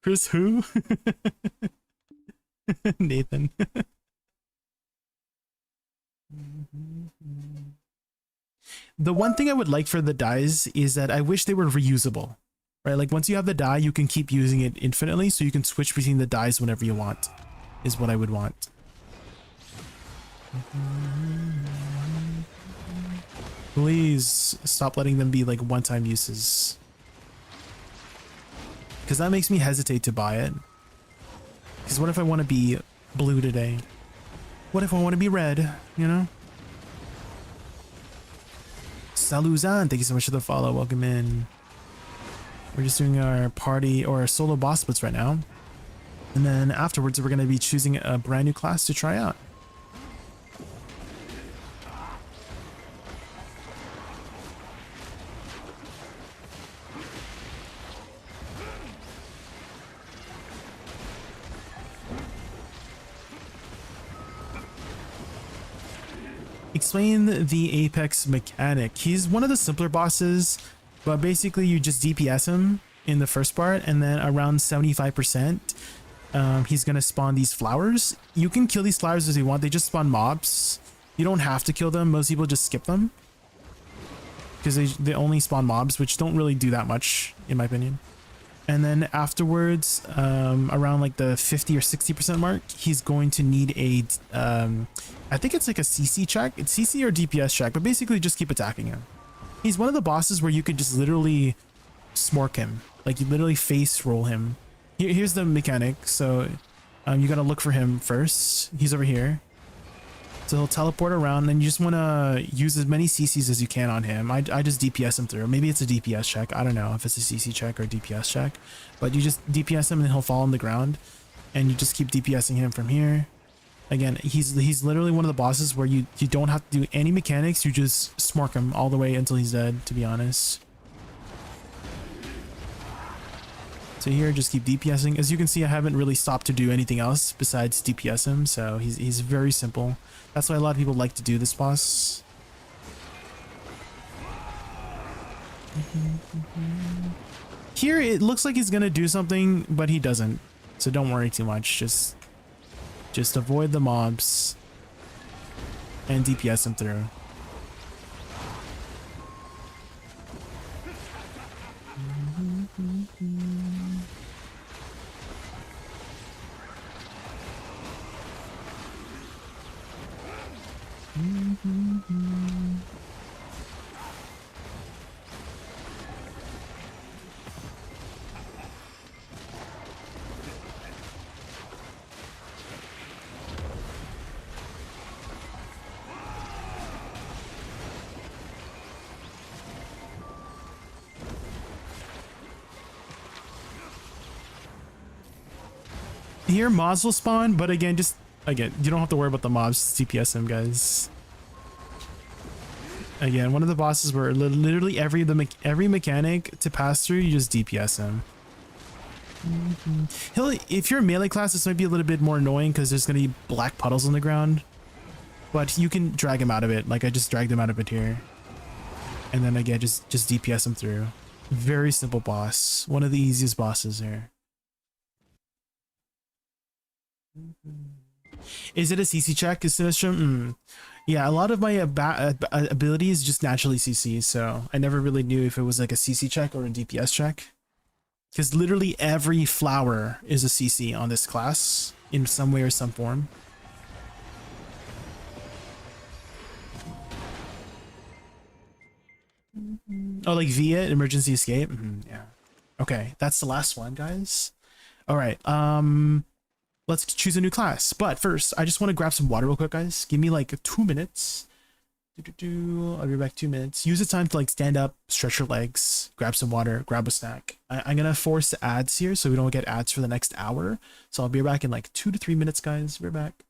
Chris who? Nathan. The one thing I would like for the dyes is that I wish they were reusable, right? Like once you have the dye, you can keep using it infinitely, so you can switch between the dyes whenever you want, is what I would want. Please stop letting them be like one-time uses. Because that makes me hesitate to buy it. Because what if I want to be blue today? What if I want to be red, you know? Saluzan, thank you so much for the follow. Welcome in. We're just doing our party or our solo boss splits right now. And then afterwards, we're going to be choosing a brand new class to try out. Explain the Apex mechanic. He's one of the simpler bosses, but basically you just DPS him in the first part, and then around 75%, he's gonna spawn these flowers. You can kill these flowers as you want. They just spawn mobs. You don't have to kill them. Most people just skip them because they only spawn mobs, which don't really do that much, in my opinion. And then afterwards, around like the 50 or 60% mark, he's going to need a, I think it's like a CC check. It's CC or DPS check, but basically just keep attacking him. He's one of the bosses where you could just literally smork him. Like you literally face roll him. Here's the mechanic. So you got to look for him first. He's over here. So he'll teleport around, and you just want to use as many CCs as you can on him. I just DPS him through. Maybe it's a DPS check. I don't know if it's a CC check or a DPS check, but you just DPS him and he'll fall on the ground. and you just keep DPSing him from here. Again, he's literally one of the bosses where you don't have to do any mechanics. You just smork him all the way until he's dead, to be honest. So here, just keep DPSing. As you can see, I haven't really stopped to do anything else besides DPS him, so he's very simple. That's why a lot of people like to do this boss. Here, it looks like he's gonna do something, but he doesn't. So don't worry too much. Just avoid the mobs and DPS him through. Here, mobs will spawn, but again, you don't have to worry about the mobs. DPS him, guys. Again, one of the bosses where literally every mechanic to pass through, you just DPS him. If you're a melee class, this might be a little bit more annoying because there's gonna be black puddles on the ground, but you can drag him out of it. Like I just dragged him out of it here, and then again, just DPS him through. Very simple boss. One of the easiest bosses here. Is it a CC check, Sinistrum? Yeah, a lot of my abilities just naturally CC, so I never really knew if it was like a CC check or a DPS check. Because literally every flower is a CC on this class in some way or some form. Oh, like via emergency escape? Yeah. Okay, that's the last one, guys. All right. Let's choose a new class. But first, I just want to grab some water real quick, guys. Give me like 2 minutes. I'll be back 2 minutes. Use the time to like stand up, stretch your legs, grab some water, grab a snack. I'm gonna force ads here so we don't get ads for the next hour. So I'll be back in like 2 to 3 minutes, guys. We're back.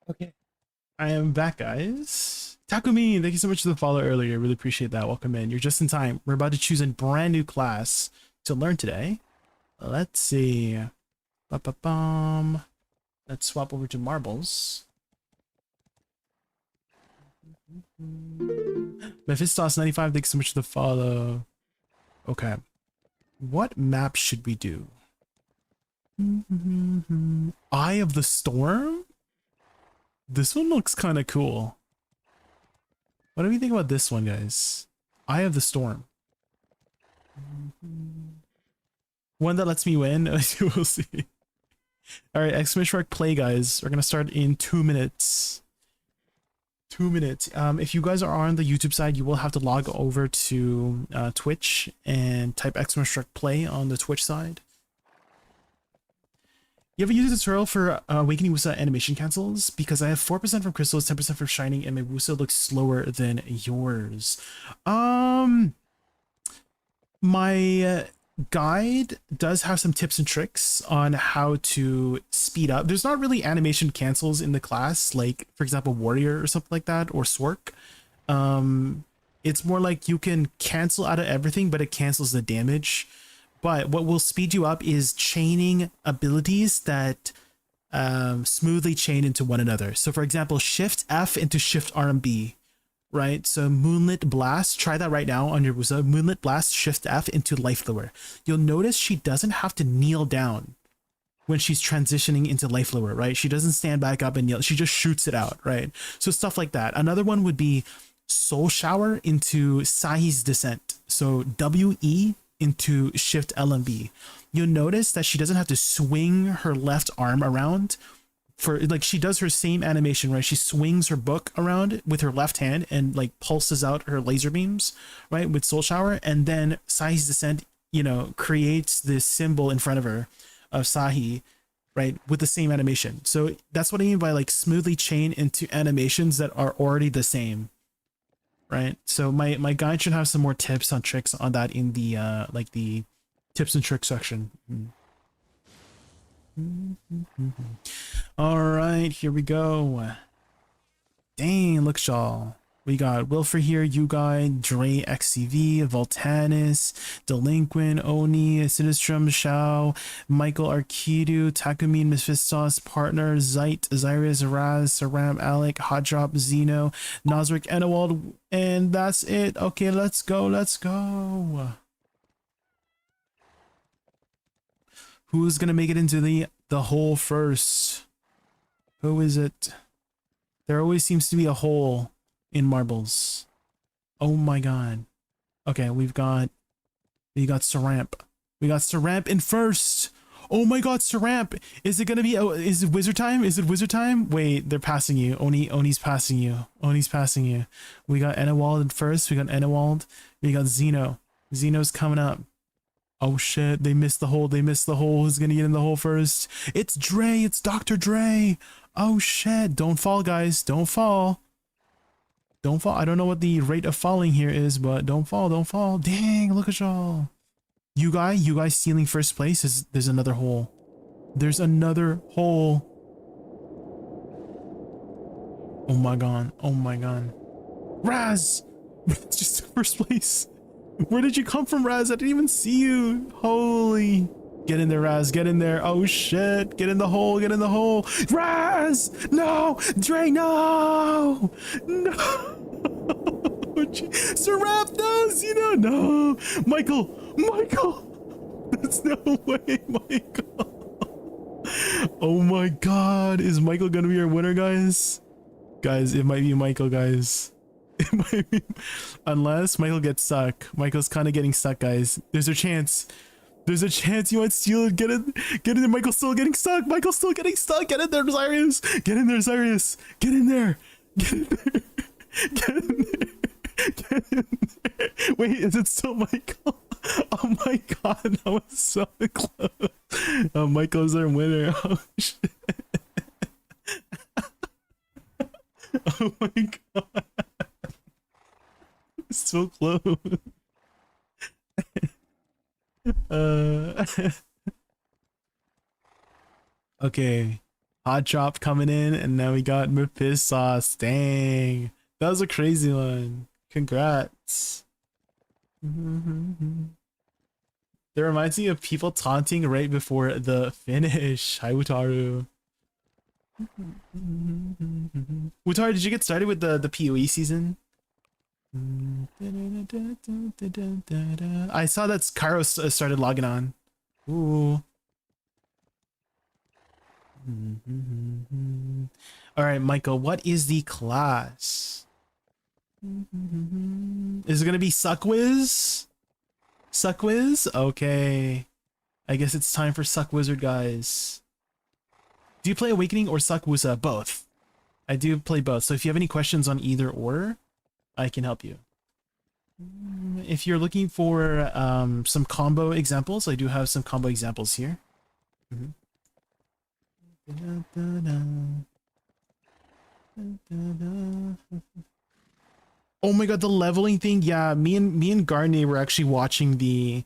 Okay. I am back, guys. Takumi, thank you so much for the follow earlier. Really appreciate that. Welcome in. You're just in time. We're about to choose a brand new class to learn today. Let's see. Ba-ba-bum. Let's swap over to marbles. Mephistos95, thanks so much for the follow. Okay. What map should we do? Eye of the Storm? This one looks kind of cool. What do we think about this one, guys? Eye of the Storm. One that lets me win? We'll see. Alright, exclamation mark play, guys. We're gonna start in 2 minutes. 2 minutes. If you guys are on the YouTube side, you will have to log over to Twitch and type exclamation mark play on the Twitch side. You have a YouTube tutorial for Awakening Wusa animation cancels? Because I have 4% from crystals, 10% from shining, and my Wusa looks slower than yours. My guide does have some tips and tricks on how to speed up. There's not really animation cancels in the class, like, for example, Warrior or something like that, or Swark. It's more like you can cancel out of everything, but it cancels the damage. But what will speed you up is chaining abilities that smoothly chain into one another. So for example, Shift F into Shift RMB, right? So Moonlit Blast, try that right now on your Wusa. Moonlit Blast, Shift F into Life Lower. You'll notice she doesn't have to kneel down when she's transitioning into Life Lower, right? She doesn't stand back up and kneel. She just shoots it out, right? So stuff like that. Another one would be Soul Shower into Sahi's Descent. So WE into Shift LMB. You'll notice that she doesn't have to swing her left arm around for, like, she does her same animation, right? She swings her book around with her left hand and like pulses out her laser beams, right, with Soul Shower, and then Sahi's Descent, you know, creates this symbol in front of her of Sahi, right, with the same animation. So that's what I mean by like smoothly chain into animations that are already the same. Right, so my guide should have some more tips on tricks on that in the like the tips and tricks section. All right, here we go. Dang, look, y'all. We got Wilfer here, you guy, Dre XCV, Voltanis, Delinquent, Oni, Sinistrum, Shao, Michael Arkidu, Takumi, Mephistos, Partner, Zite, Zyrus, Raz, Saram, Alec, Hot Drop, Zeno, Nosric, Enewald, and that's it. Okay, let's go, let's go. Who's gonna make it into the hole first? Who is it? There always seems to be a hole in marbles. Oh my god. Okay, we got Saramp. We got Saramp in first. Oh my god, Saramp. Is it gonna be, oh, is it wizard time? Is it wizard time? Wait, they're passing you. Oni's passing you. Oni's passing you. We got Enewald in first. We got Enewald. We got Zeno. Zeno's coming up. Oh shit, they missed the hole. They missed the hole. Who's gonna get in the hole first? It's Dre. It's Dr. Dre. Oh shit. Don't fall, guys. Don't fall. Don't fall. I don't know what the rate of falling here is, but don't fall. Don't fall. Dang, look at y'all. You guys stealing first place. There's another hole. There's another hole. Oh my god. Oh my god. Raz! It's just first place. Where did you come from, Raz? I didn't even see you. Holy. Get in there, Raz. Get in there. Oh shit. Get in the hole. Get in the hole. Raz! No! Dre, no! No! Sir Raptors, you know, no! Michael! Michael! There's no way, Michael! Oh my god. Is Michael gonna be our winner, guys? Guys, it might be Michael, guys. It might be, unless Michael gets stuck. Michael's kind of getting stuck, guys. There's a chance. There's a chance you might steal it. Get in there. Michael's still getting stuck. Michael's still getting stuck. Get in there, Zyrus. Get in there, Zyrus. Get in there. Get in there. Get in there. Get in there. Wait, is it still Michael? Oh my god, that was so close. Oh, Michael's our winner. Oh shit. Oh my god. So close. Okay. Hot Drop coming in, and now we got Mephistos. Dang. That was a crazy one. Congrats. That reminds me of people taunting right before the finish. Hi, Utaru. Utaru, did you get started with the PoE season? I saw that Kairos started logging on. Ooh. All right, Michael, what is the class? Is it gonna be Suckwiz? Suckwiz? Okay. I guess it's time for Suck Wizard, guys. Do you play Awakening or Suck Wusa? Both. I do play both. So if you have any questions on either or, I can help you. If you're looking for some combo examples, I do have some combo examples here. Oh my god, the leveling thing. Yeah, me and Garnet were actually watching the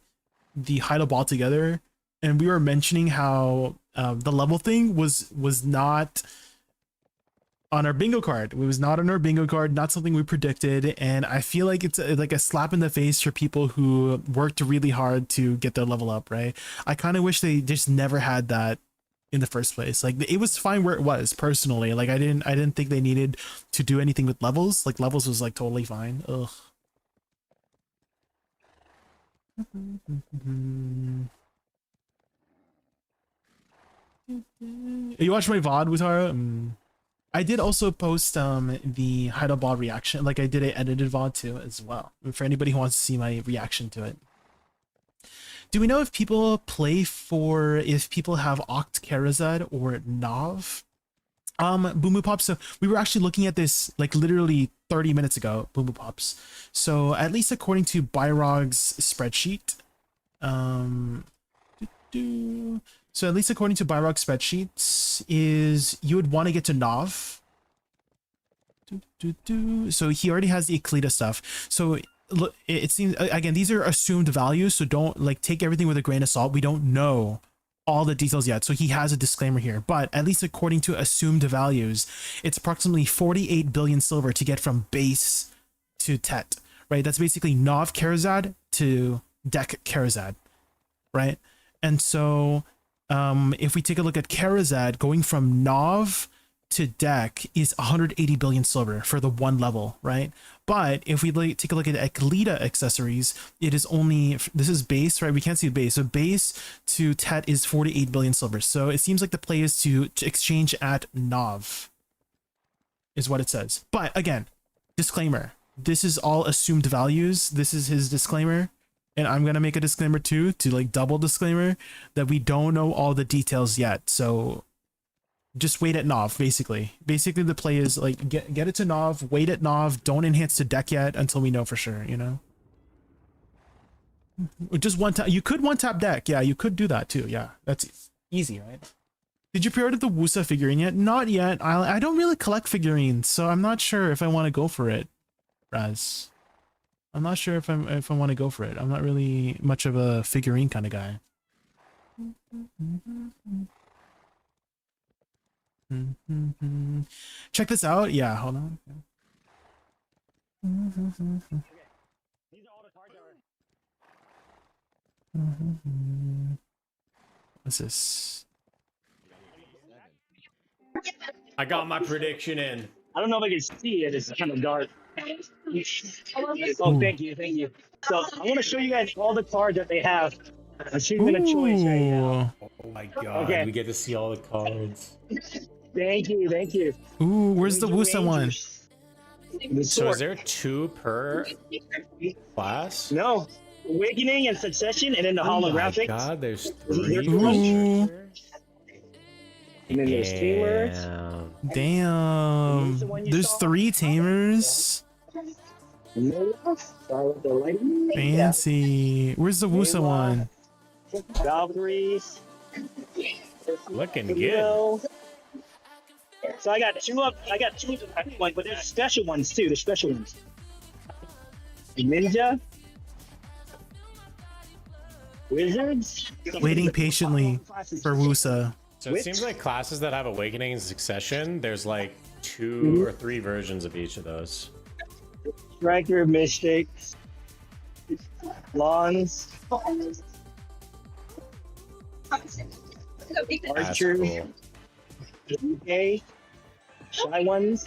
Hydo Ball together, and we were mentioning how the level thing was not on our bingo card. It was not on our bingo card, not something we predicted, and I feel like it's like a slap in the face for people who worked really hard to get their level up, right? I kind of wish they just never had that in the first place. Like, it was fine where it was, personally. Like, I didn't think they needed to do anything with levels. Like, levels was like totally fine. Ugh. You watched my VOD, Wutara? I did also post the Hydo Ball reaction. Like, I did an edited VOD too as well, for anybody who wants to see my reaction to it. Do we know if people play for, if people have Oct Karazad or Nav? Boomoo Pops, so we were actually looking at this like literally 30 minutes ago, Boomoo Pops. So at least according to Byrog's spreadsheet, so at least according to Byrog's spreadsheets, is you would want to get to Nav. So he already has the Eclita stuff. So look, it seems, again, these are assumed values, so don't like take everything with a grain of salt. We don't know all the details yet, so he has a disclaimer here, but at least according to assumed values, it's approximately 48 billion silver to get from base to Tet, right? That's basically Nav Karazad to Deck Karazad, right? And so if we take a look at Karazad, going from Nav to Deck is 180 billion silver for the one level, right? But if we take a look at Eclita accessories, it is only, this is base, right? We can't see the base. So base to Tet is 48 billion silver. So it seems like the play is to exchange at Nav, is what it says. But again, disclaimer, this is all assumed values. This is his disclaimer. And I'm going to make a disclaimer too, to like double disclaimer, that we don't know all the details yet. So just wait at Nav, basically. Basically, the play is like get it to Nav, wait at Nav, don't enhance to Deck yet until we know for sure, you know? Just one tap. You could one tap Deck. Yeah, you could do that too. Yeah, that's easy, right? Did you pre-order the Wusa figurine yet? Not yet. I don't really collect figurines, so I'm not sure if I want to go for it, Raz. I'm not sure if I want to go for it. I'm not really much of a figurine kind of guy. Check this out. Yeah, hold on. These are all the cards that are... What's this? I got my prediction in. I don't know if I can see it. It's kind of dark. Oh, thank you, thank you. So I want to show you guys all the cards that they have. Achievement of choice right now. Oh my god, Okay. we get to see all the cards. Thank you, thank you. Ooh, where's the Wusa one? The So sword. is there 2 per class? No. Awakening and Succession, and then the Oh my holographic. god, there's 3 Ooh. per And then there's Tamer. Damn. There's 3 tamers. Fancy. Where's the Wusa one? Valkyries. Looking good. So I got two of the ones, but there's special ones too. There's special ones. Ninja. Wizards. Waiting patiently for Wusa. So it seems like classes that have awakening in succession, there's like 2 or 3 versions of each of those. Striker, Mystic, Lawns, That's Archer, cool. UK, Shy Ones.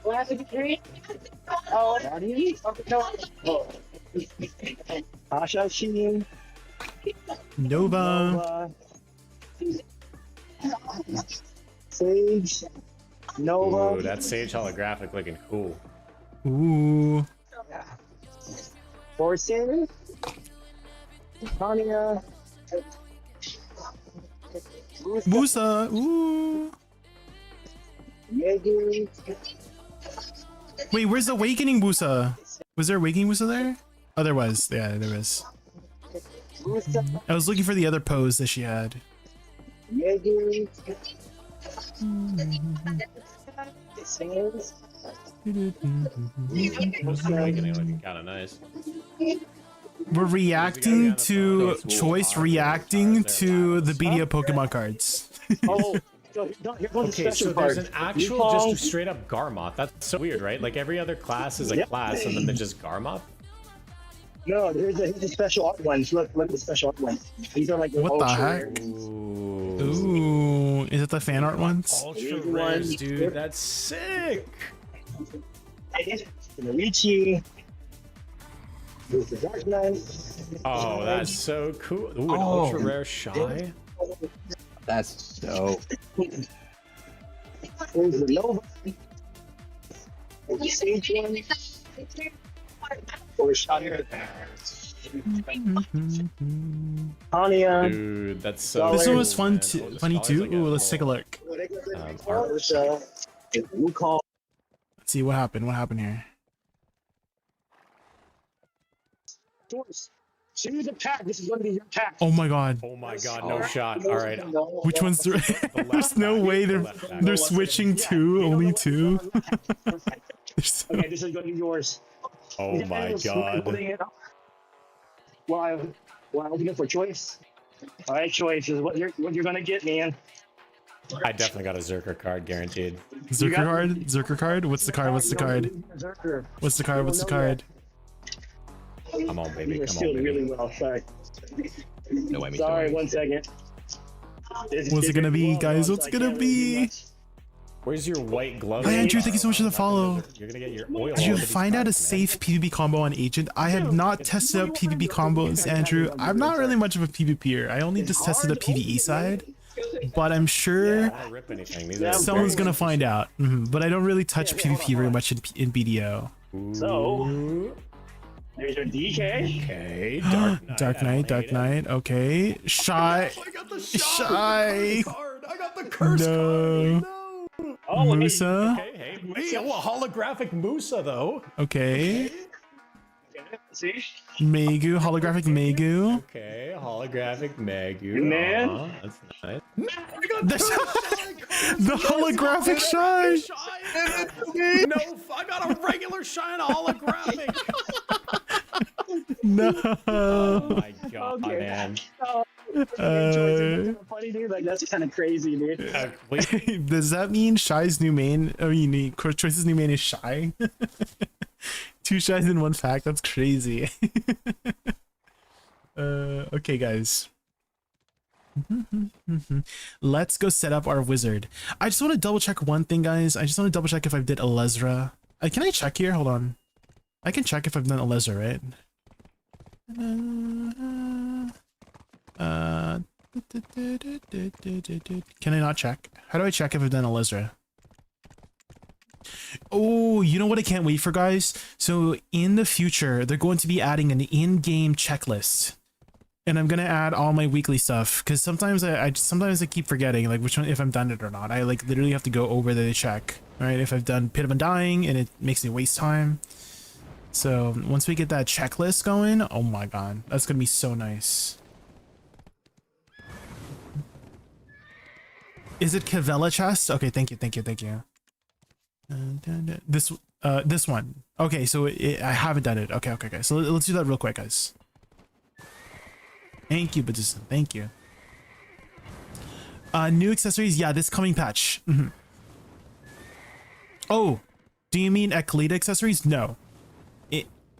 Oh, Guardians? Oh. Asha Sheen, Nova. Sage, Nova. Ooh, that Sage holographic looking cool. Ooh. Forsen, Tanya, Musa. Ooh. Megan, Wait, where's the Awakening Musa? Was there Awakening Musa there? Oh, there was. Yeah, there was. Musa, I was looking for the other pose that she had. Megan, Sands, Most awakening looking kind of nice. We're reacting to Choice reacting to the BDO Pokemon cards. Oh, here comes Okay, the so special there's card. an actual just straight up Garmoth. That's so weird, right? Like every other class is a Yep. class, and then there's just Garmoth. No, here's the special art ones. Look at the special art ones. These are like What the ultra heck? rare. Ooh. Ooh, is it the fan art ones? Ultra rares, dude. That's sick. Richie. There's the Dark Knight. Oh, that's so cool. Ooh, an ultra rare shy. That's dope. There's the Nova. There's the Sage one. Or Shire. Tanya. Dude, that's so. This one Dollar. was fun man. too. Oh, the Funny scholars, too. I guess, Ooh, let's take a will, look. art. Wukong. Let's see what happened. What happened here? Choose a pack. This is going to be your pack. Oh my god. Oh my god, no shot. All right. Which one's the? There's no way they're switching two. Only two. There's Okay, this is going to be yours. Oh my god. While looking for Choice. All right, Choice is what you're gonna get, man. I definitely got a Zerker card guaranteed. Zerker card. Zerker card. What's the card? What's the card? Zerker. What's the card? What's the card? Come on, baby. You're Come still on, baby. really well. Sorry. No whammies. Sorry, No whammies. 1 second. What's it gonna be, guys? What's it gonna be? Where's your white glove? Hi, Andrew. Thank you so much for the follow. You're gonna get your oil. Did you all over these find out a cards, man. safe PvP combo on Agent? I have not tested out PvP combos, Andrew. I'm not really much of a PvPer. I only just tested the PvE side, but I'm sure I don't rip anything. These are someone's very- gonna find out. But I don't really touch PvP very much in BDO. So, Ooh. there's your DK. Okay, Dark Knight. Dark I Knight, don't Dark hate it. Knight. Okay, shy. I got the Shy. card. I got the curse No. card. Oh, Musa. Okay, hey, oh, a holographic Musa though. Okay, See? Megu, holographic Megu. Okay, holographic Megu. Man. That's nice. The holographic shy. No, I got a regular shine holographic. No. Oh my god, Okay. man. Funny, dude. Like, that's kind of crazy, dude. Wait, Does that mean Shy's new main? I mean, Choice's new main is Shy. 2 Shys in 1 pack. That's crazy. Okay, guys. Let's go set up our wizard. I just want to double check one thing, guys. I just want to double check if I did Elezra. Can I check here? Hold on. I can check if I've done Elezra, right? Can I not check? How do I check if I've done Elezra? Oh, you know what I can't wait for, guys? So in the future, they're going to be adding an in-game checklist. And I'm gonna add all my weekly stuff because sometimes I keep forgetting like which one, if I'm done it or not. I like literally have to go over there to check. All right, if I've done Pit of Undying and it makes me waste time. So once we get that checklist going, oh my god, that's gonna be so nice. Is it Cavella chest? Okay, thank you. This one. Okay, so I haven't done it. Okay. So let's do that real quick, guys. Thank you, Badison. Thank you. New accessories, yeah, this coming patch. Oh, do you mean Eclita accessories? No.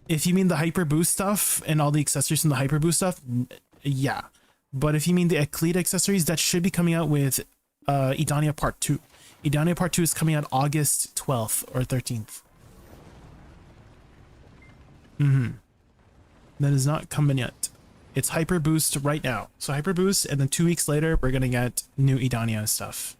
If you mean the Hyper Boost stuff and all the accessories from the Hyper Boost stuff, yeah. But if you mean the Eclita accessories, that should be coming out with Idania Part 2. Idania Part 2 is coming out August 12th or 13th. That is not coming yet. It's Hyper Boost right now. So Hyper Boost, and then 2 weeks later, we're gonna get new Idania stuff.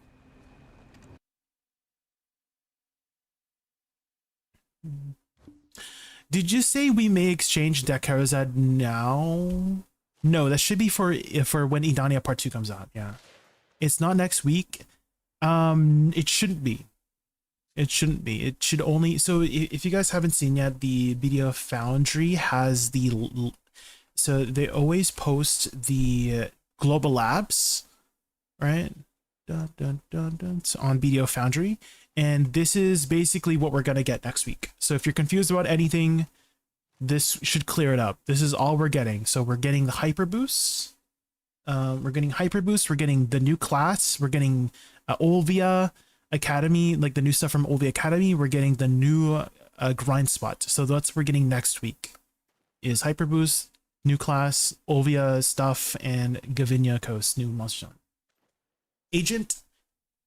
Did you say we may exchange Dekarazad now? No, that should be for when Idania Part 2 comes out. Yeah, it's not next week. It shouldn't be. It shouldn't be. It should only. So if you guys haven't seen yet, the Video Foundry has the. So they always post the global labs, right? It's on Video Foundry, and this is basically what we're gonna get next week. So if you're confused about anything, this should clear it up. This is all we're getting. So we're getting the Hyper Boosts. We're getting Hyper Boost. We're getting the new class. We're getting Olvia Academy, like the new stuff from Olvia Academy. We're getting the new grind spot. So that's what we're getting next week. Is Hyper Boost, new class, Olvia stuff, and Gavinia Coast, new monster zone.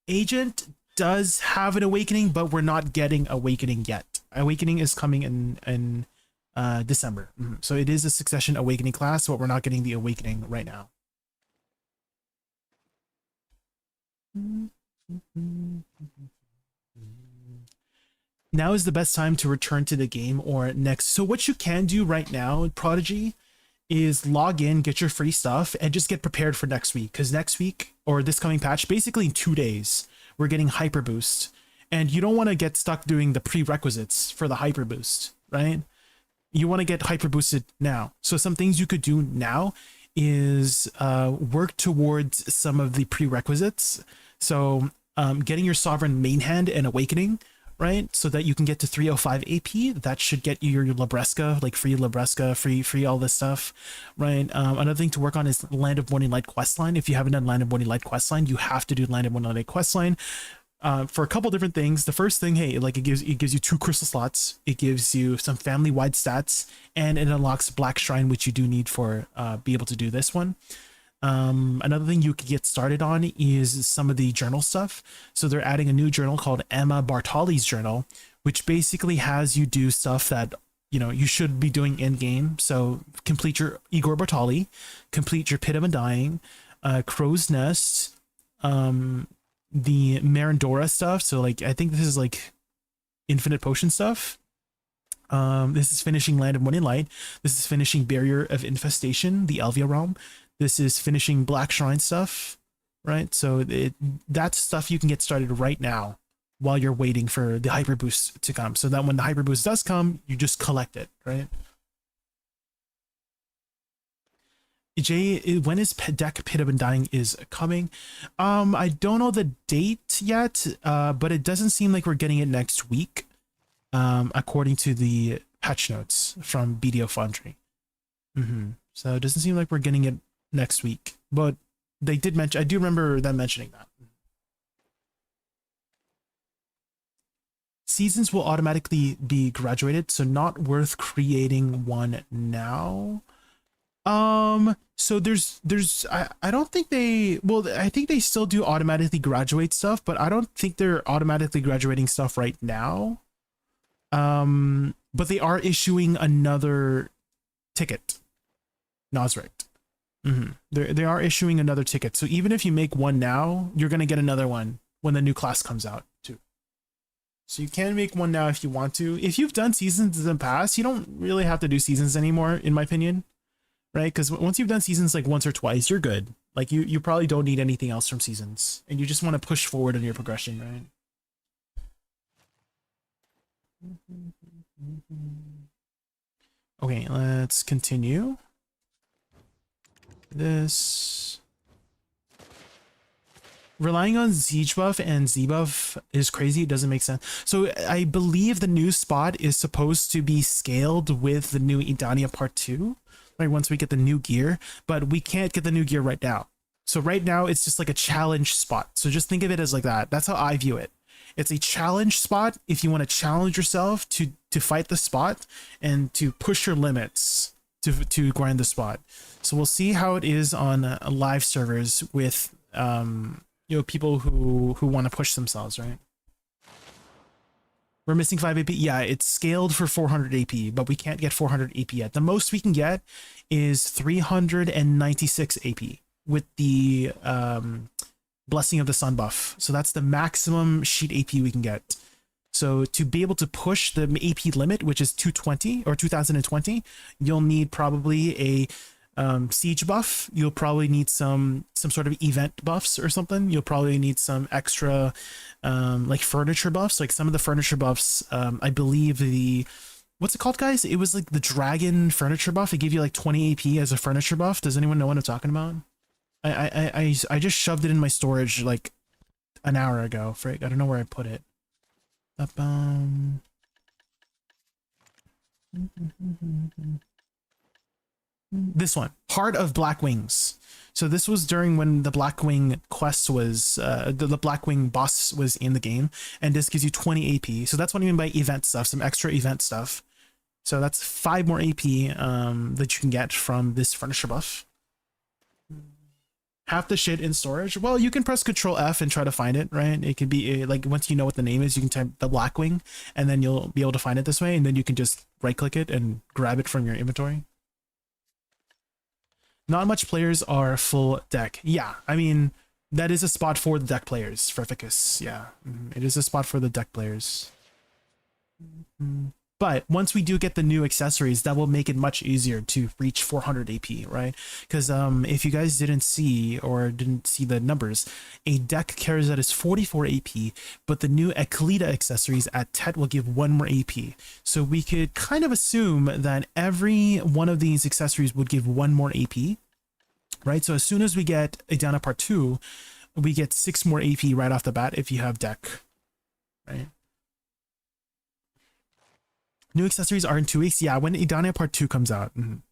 Agent does have an awakening, but we're not getting awakening yet. Awakening is coming in December. So it is a succession awakening class, but we're not getting the awakening right now. Now is the best time to return to the game or next. So what you can do right now, Prodigy, is log in, get your free stuff, and just get prepared for next week. Because next week, or this coming patch, basically in 2 days, we're getting Hyper Boost. And you don't want to get stuck doing the prerequisites for the Hyper Boost, right? You want to get Hyper Boosted now. So some things you could do now is work towards some of the prerequisites. So getting your Sovereign main hand and Awakening, right? So that you can get to 305 AP. That should get you your Labresca, like free Labresca, free all this stuff, right? Another thing to work on is Land of Morning Light questline. If you haven't done Land of Morning Light questline, you have to do Land of Morning Light questline. For a couple different things. The first thing, hey, like it gives you 2 crystal slots. It gives you some family-wide stats, and it unlocks Black Shrine, which you do need for be able to do this one. Another thing you could get started on is some of the journal stuff. So they're adding a new journal called Emma Bartoli's journal, which basically has you do stuff that you should be doing in game. So complete your Igor Bartoli, complete your Pit of Undying, Crow's Nest, the Marandora stuff. So like I think this is like infinite potion stuff. This is finishing Land of Morning Light. This is finishing Barrier of Infestation, the Elvia realm. This is finishing Black Shrine stuff, right? So that's stuff you can get started right now while you're waiting for the Hyper Boost to come. So that when the Hyper Boost does come, you just collect it, right? Jay, when is Deck Pit of Undying is coming? I don't know the date yet, but it doesn't seem like we're getting it next week, according to the patch notes from BDO Foundry. So it doesn't seem like we're getting it next week, but they did mention, I do remember them mentioning that. Seasons will automatically be graduated, so not worth creating one now. So I don't think I think they still do automatically graduate stuff, but I don't think they're automatically graduating stuff right now. But they are issuing another ticket. Nosric. They are issuing another ticket. So even if you make one now, you're going to get another one when the new class comes out too. So you can make one now if you want to. If you've done seasons in the past, you don't really have to do seasons anymore, in my opinion. Right? Because once you've done seasons like once or twice, you're good. Like you probably don't need anything else from seasons. And you just want to push forward in your progression, right? Okay, let's continue. This relying on Siege buff and Z buff is crazy. It doesn't make sense. So I believe the new spot is supposed to be scaled with the new Idania Part 2, right? Once we get the new gear, but we can't get the new gear right now. So right now it's just like a challenge spot. So just think of it as like that. That's how I view it. It's a challenge spot if you want to challenge yourself to fight the spot and to push your limits to grind the spot. So we'll see how it is on live servers with people who want to push themselves, right? We're missing 5 AP. Yeah, it's scaled for 400 AP, but we can't get 400 AP yet. The most we can get is 396 AP with the Blessing of the Sun buff. So that's the maximum sheet AP we can get. So to be able to push the AP limit, which is 220 or 2020, you'll need probably a siege buff. You'll probably need some sort of event buffs or something. You'll probably need some extra like furniture buffs. Like some of the furniture buffs, I believe what's it called, guys? It was like the dragon furniture buff. It gave you like 20 AP as a furniture buff. Does anyone know what I'm talking about? I just shoved it in my storage like an hour ago. Frick, I don't know where I put it. This one, Heart of Black Wings. So this was during when the Blackwing quest was the Blackwing boss was in the game, and this gives you 20 AP. So that's what I mean by event stuff, some extra event stuff. So that's 5 more AP that you can get from this furniture buff. Half the shit in storage. Well, you can press Control F and try to find it, right? It could be like once you know what the name is, you can type the Blackwing, and then you'll be able to find it this way, and then you can just right click it and grab it from your inventory. Not much players are full deck. Yeah, I mean, that is a spot for the deck players, for Ficus. Yeah, it is a spot for the deck players. But once we do get the new accessories, that will make it much easier to reach 400 AP, right? Because if you guys didn't see the numbers, a deck carries that is 44 AP, but the new Eclita accessories at TET will give 1 more AP. So we could kind of assume that every one of these accessories would give 1 more AP, right? So as soon as we get Adana Part 2, we get 6 more AP right off the bat if you have deck, right? New accessories are in 2 weeks. Yeah, when Idania Part 2 comes out. When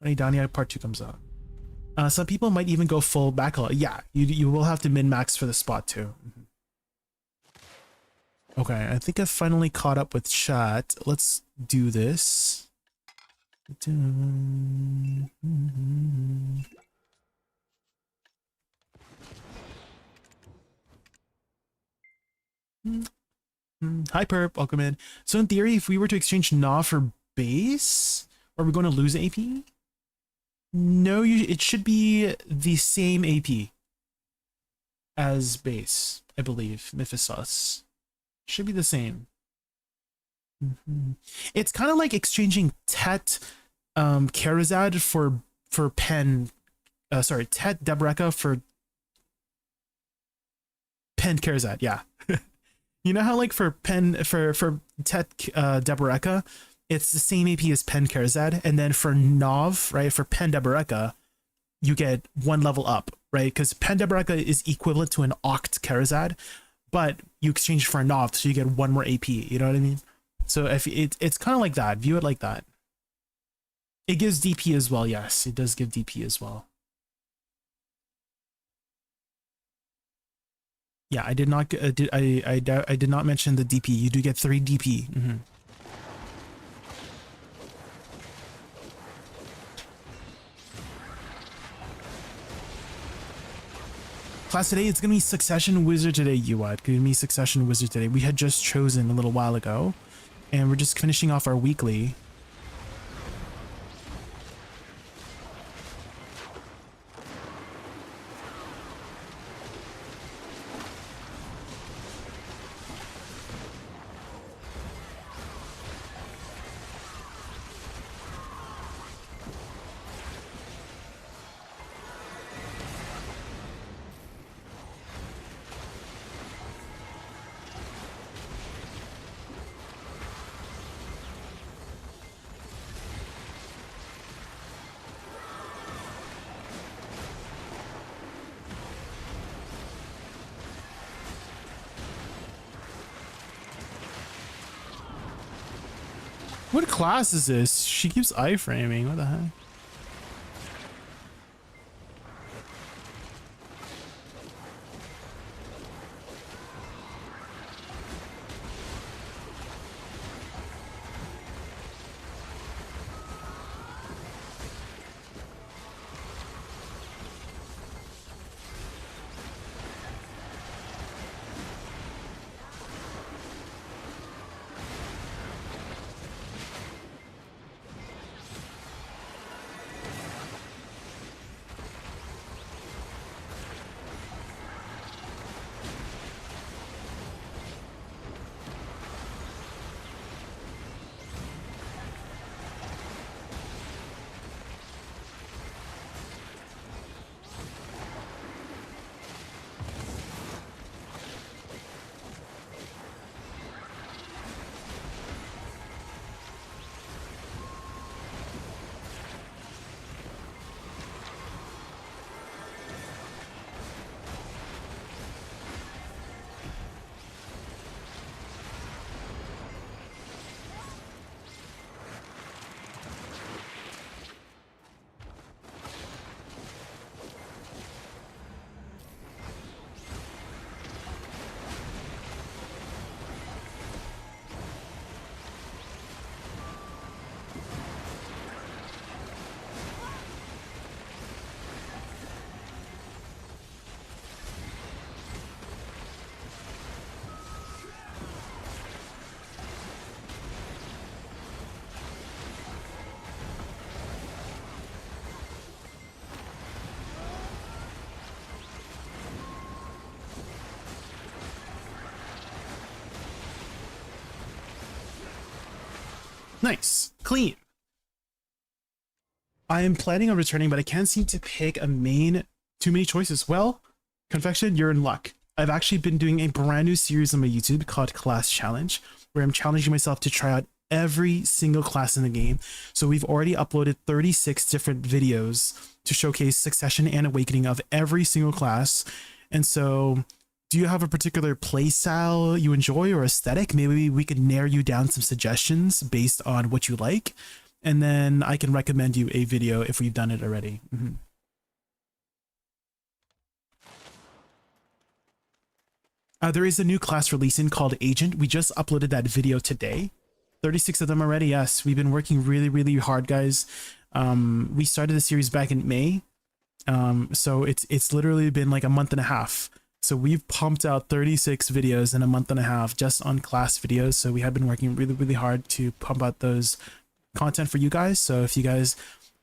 Idania Part 2 comes out. Some people might even go full backlog. Yeah, you will have to min-max for the spot too. Okay, I think I've finally caught up with chat. Let's do this. Hi Perp, welcome in. So in theory, if we were to exchange Gnaw for base, are we going to lose AP? No, it should be the same AP as base, I believe. Mephisos should be the same. It's kind of like exchanging Tet Karazad for Pen. Tet Debreka for Pen Karazad. Yeah. You know how like for Tet Deboreka, it's the same AP as Pen Karazad, and then for Nov, right, for Pen Deboreka, you get 1 level up, right? Because Pen Deboreka is equivalent to an Oct Karazad, but you exchange for a Nov, so you get 1 more AP. You know what I mean? So if it's kind of like that. View it like that. It gives DP as well. Yes, it does give DP as well. Yeah, I did not. I did not mention the DP. You do get 3 DP. Class today, it's gonna be Succession Wizard today. It's gonna be Succession Wizard today. We had just chosen a little while ago, and we're just finishing off our weekly. What class is this? She keeps iframing. What the heck? Nice. Clean. I am planning on returning, but I can't seem to pick a main. Too many choices. Well, Confection, you're in luck. I've actually been doing a brand new series on my YouTube called Class Challenge, where I'm challenging myself to try out every single class in the game. So we've already uploaded 36 different videos to showcase Succession and Awakening of every single class. And so, do you have a particular play style you enjoy or aesthetic? Maybe we could narrow you down some suggestions based on what you like, and then I can recommend you a video if we've done it already. There is a new class releasing called Agent. We just uploaded that video today. 36 of them already. Yes, we've been working really, really hard, guys. We started the series back in May. So it's literally been like a month and a half. So we've pumped out 36 videos in a month and a half just on class videos. So we have been working really, really hard to pump out those content for you guys. So if you guys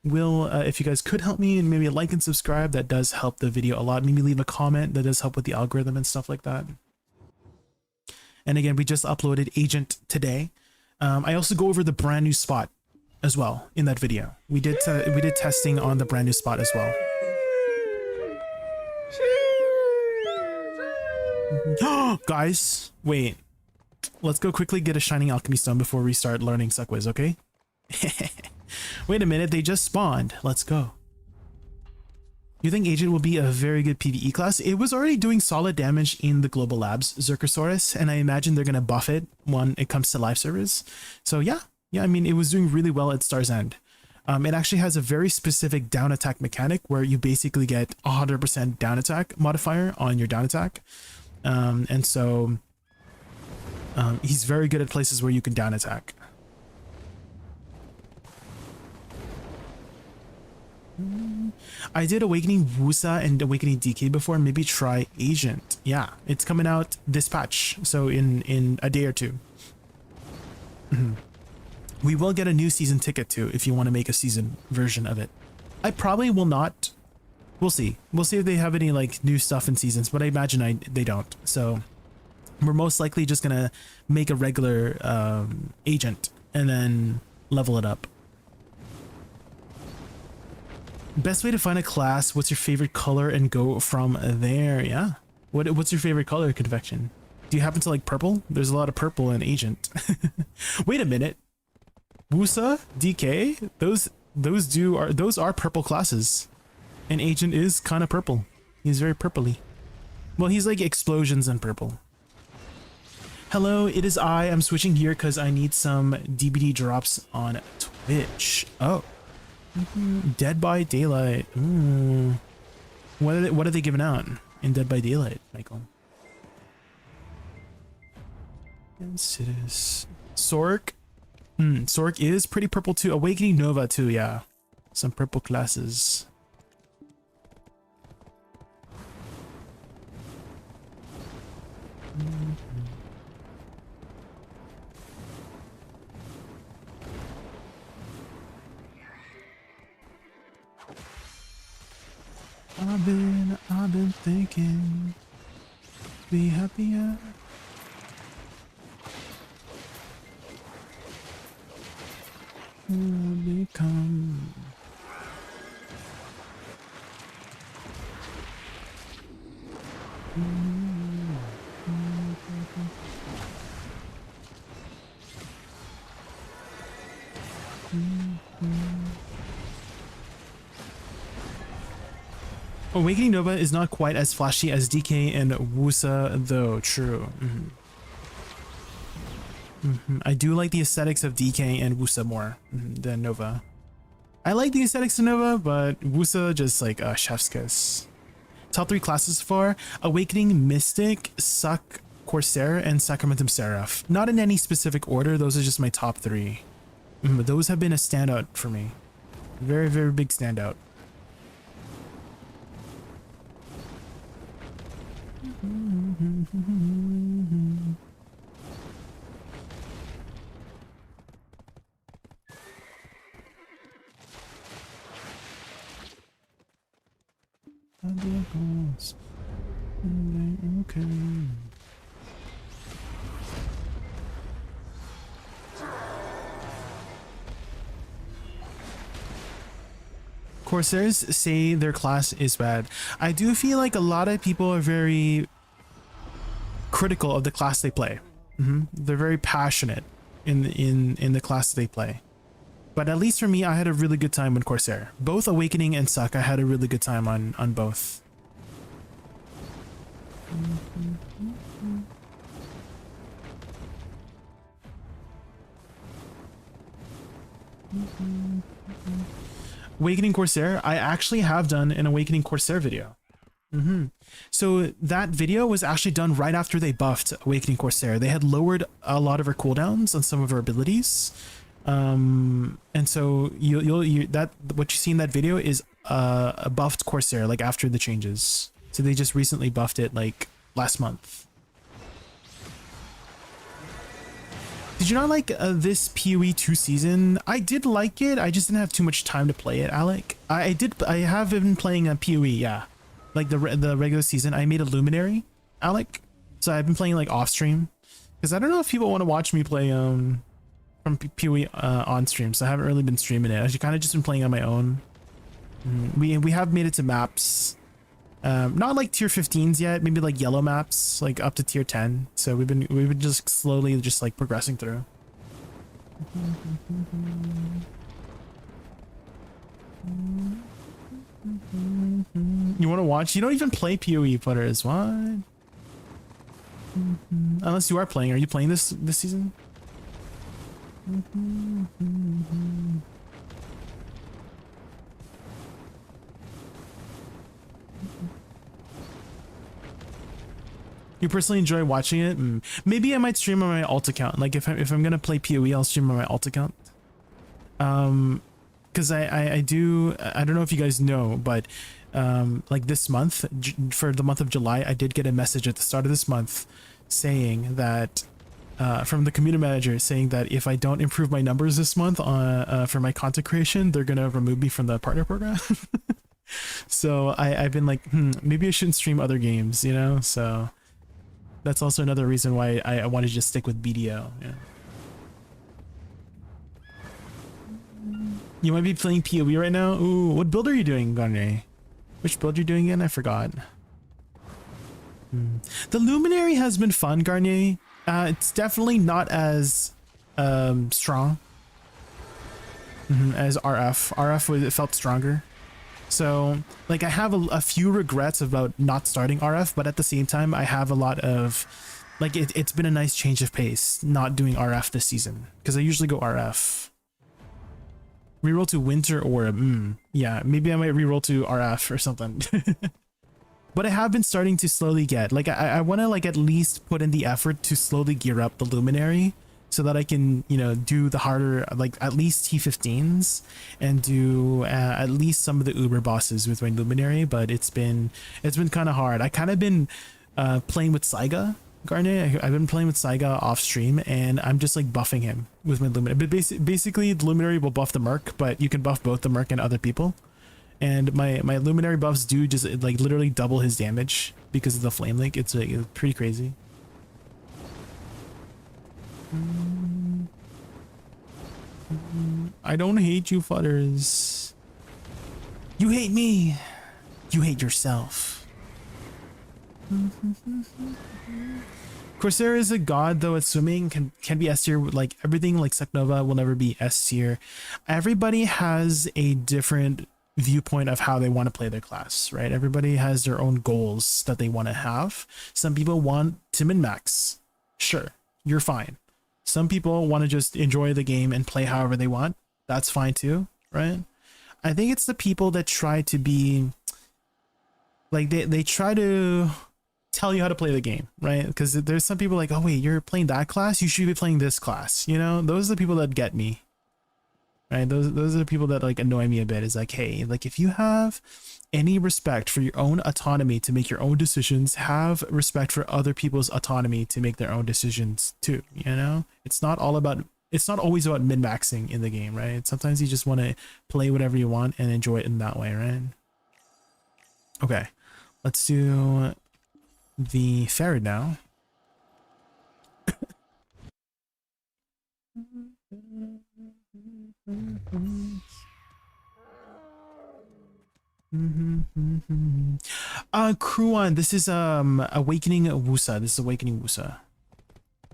if you guys could help me and maybe like and subscribe, that does help the video a lot. Maybe leave a comment, that does help with the algorithm and stuff like that. And again, we just uploaded Agent today. I also go over the brand new spot as well in that video. We did testing on the brand new spot as well. Guys, wait. Let's go quickly get a Shining Alchemy Stone before we start learning Suckways, okay? Wait a minute, they just spawned. Let's go. You think Agent will be a very good PvE class? It was already doing solid damage in the Global Labs Zerkosaurus, and I imagine they're going to buff it when it comes to live servers. So yeah, I mean, it was doing really well at Star's End. It actually has a very specific down attack mechanic where you basically get 100% down attack modifier on your down attack. And so he's very good at places where you can down attack. I did Awakening Wusa and Awakening DK before. Maybe try Agent. Yeah, it's coming out this patch, so in a day or two. We will get a new season ticket too if you want to make a season version of it. I probably will not. We'll see. We'll see if they have any like new stuff in seasons, but I imagine they don't. So we're most likely just gonna make a regular Agent and then level it up. Best way to find a class, what's your favorite color, and go from there. Yeah, what's your favorite color, Convection? Do you happen to like purple? There's a lot of purple in Agent. Wait a minute, Wusa, DK, those are purple classes, and Agent is kind of purple. He's very purpley. Well, he's like explosions and purple. Hello, it is I'm switching here because I need some DBD drops on Twitch. Oh. Dead by Daylight. What are they giving out in Dead by Daylight, Michael? Insidious. Sork. Sork is pretty purple too. Awakening Nova too, yeah. Some purple classes. I've been thinking, be happier. Become. Awakening Nova is not quite as flashy as DK and Wusa, though. True. I do like the aesthetics of DK and Wusa more than Nova. I like the aesthetics of Nova, but Wusa just like chef's kiss. Top 3 classes for Awakening Mystic, Suck Corsair, and Sacramentum Seraph. Not in any specific order, those are just my top 3. But those have been a standout for me. Very, very big standout. Okay. Corsairs say their class is bad. I do feel like a lot of people are very critical of the class they play. They're very passionate in the class they play. But at least for me, I had a really good time on Corsair. Both Awakening and Suck, I had a really good time on both. Awakening Corsair, I actually have done an Awakening Corsair video. So that video was actually done right after they buffed Awakening Corsair. They had lowered a lot of her cooldowns on some of her abilities. And so what you see in that video is a buffed Corsair, like after the changes. So they just recently buffed it like last month. Did you not like this PoE 2 season? I did like it. I just didn't have too much time to play it, Alec. I have been playing a PoE, yeah. Like the regular season. I made a Luminary, Alec. So I've been playing like off stream. Because I don't know if people want to watch me play from PoE on stream. So I haven't really been streaming it. I've kind of just been playing on my own. We have made it to maps. Not like tier 15s yet, maybe like yellow maps, like up to tier 10. So we've been just slowly just like progressing through. You want to watch? You don't even play PoE, Putters. What? Unless you are playing. Are you playing this season? You personally enjoy watching it? Maybe I might stream on my alt account. Like if I'm gonna play PoE, I'll stream on my alt account. Because I don't know if you guys know, but like this month, for the month of July, I did get a message at the start of this month saying that from the community manager saying that if I don't improve my numbers this month for my content creation, they're gonna remove me from the partner program. So I've been like, maybe I shouldn't stream other games, you know? So that's also another reason why I wanted to just stick with BDO. Yeah. You might be playing PoE right now. Ooh, what build are you doing, Garnier? Which build are you doing again? I forgot. The Luminary has been fun, Garnier. It's definitely not as strong as RF. It felt stronger. So, like, I have a few regrets about not starting RF, but at the same time, I have a lot of, like, it's been a nice change of pace not doing RF this season, because I usually go RF. Reroll to Winter Orb. Yeah, maybe I might reroll to RF or something. But I have been starting to slowly get, like, I want to, like, at least put in the effort to slowly gear up the Luminary so that I can, you know, do the harder, like, at least T15s and do at least some of the Uber bosses with my Luminary. But it's been kind of hard. I kind of been playing with Saiga, Garnet. I've been playing with Saiga off stream, and I'm just like buffing him with my Luminary. But basically, the Luminary will buff the Merc, but you can buff both the Merc and other people. And my Luminary buffs do just like literally double his damage because of the Flame Link. It's like pretty crazy. I don't hate you, Futters. You hate me. You hate yourself. Corsair is a god, though at swimming can be S tier. Like everything, like Seknova will never be S tier. Everybody has a different viewpoint of how they want to play their class, right? Everybody has their own goals that they want to have. Some people want to min-max. Sure, you're fine. Some people want to just enjoy the game and play however they want. That's fine too, right? I think it's the people that try to be like they try to tell you how to play the game, right? Because there's some people like, oh wait, you're playing that class, you should be playing this class, you know? Those are the people that get me, right? Those are the people that like annoy me a bit. Is like, hey, like if you have any respect for your own autonomy to make your own decisions, have respect for other people's autonomy to make their own decisions too, you know? It's not always about min-maxing in the game, right? Sometimes you just want to play whatever you want and enjoy it in that way, right? Okay, let's do the Ferret now. Kruan, this is Awakening Wusa. This is Awakening Wusa.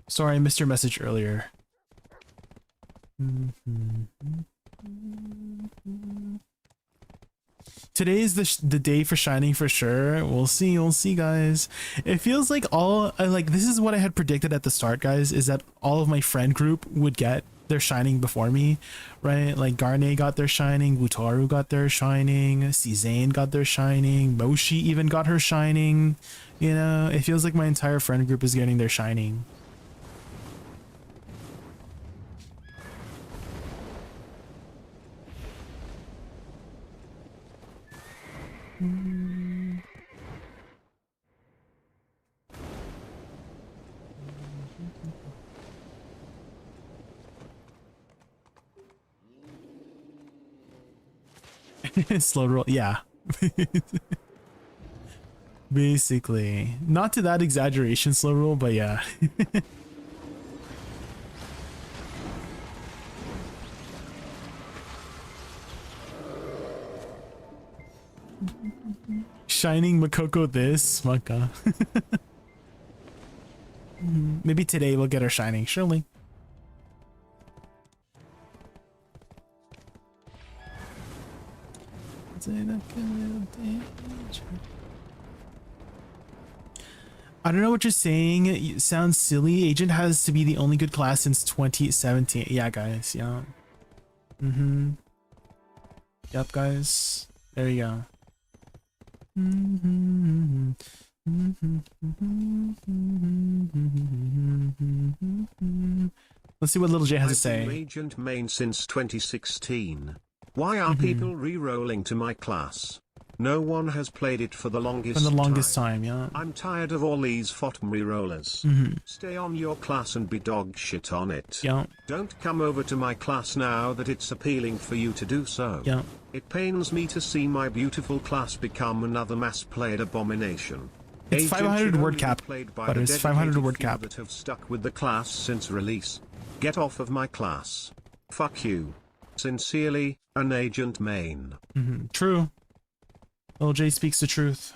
Sorry, I missed your message earlier. Today is the day for shining for sure. We'll see, guys. It feels like this is what I had predicted at the start, guys, is that all of my friend group would get their shining before me, right? Like Garne got their shining, Wutaru got their shining, Czane got their shining, Moshi even got her shining. You know, it feels like my entire friend group is getting their shining. Slow roll, yeah. Basically, not to that exaggeration slow roll, but yeah. Shining Makoko this, Maka. Maybe today we'll get our shining, surely. I don't know what you're saying. It sounds silly. Agent has to be the only good class since 2017. Yeah, guys. Yeah. Yep, guys. There you go. Let's see what Little J has to say. Agent main since 2016. Why are people re-rolling to my class? No one has played it for the longest time, yeah. I'm tired of all these FOTM re-rollers. Stay on your class and be dog shit on it. Yeah. Don't come over to my class now that it's appealing for you to do so. Yeah. It pains me to see my beautiful class become another mass-played abomination. It's 500 word cap, but it's 500 word cap. That have stuck with the class since release. Get off of my class. Fuck you. Sincerely, an Agent main. True. LJ speaks the truth.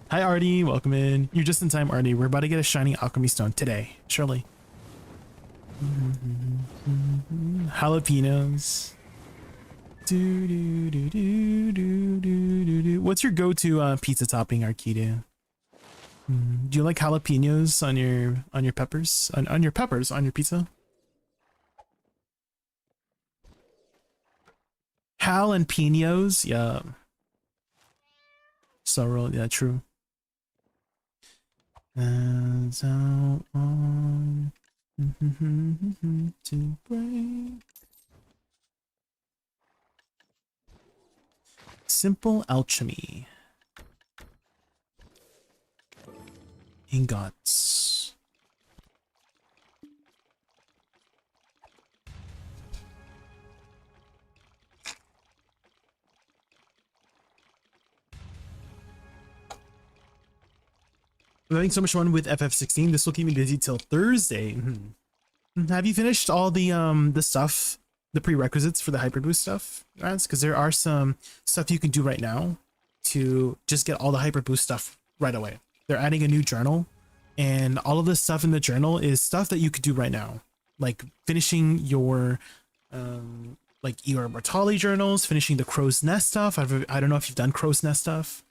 Hi Artie, welcome in. You're just in time, Artie. We're about to get a shiny alchemy stone today, surely. Jalapenos. What's your go-to pizza topping, Arkido? Do you like jalapenos on your peppers? On your peppers on your pizza? Hal and pinos, yeah. Sorrel, yeah, true. As out on to break. Simple alchemy. Ingots. I'm having so much fun with FF16. This will keep me busy till Thursday. Have you finished all the stuff, the prerequisites for the hyperboost stuff, Rans? Because there are some stuff you can do right now to just get all the hyperboost stuff right away. They're adding a new journal, and all of this stuff in the journal is stuff that you could do right now, like finishing your like your Mortali journals, finishing the Crow's Nest stuff. I don't know if you've done Crow's Nest stuff.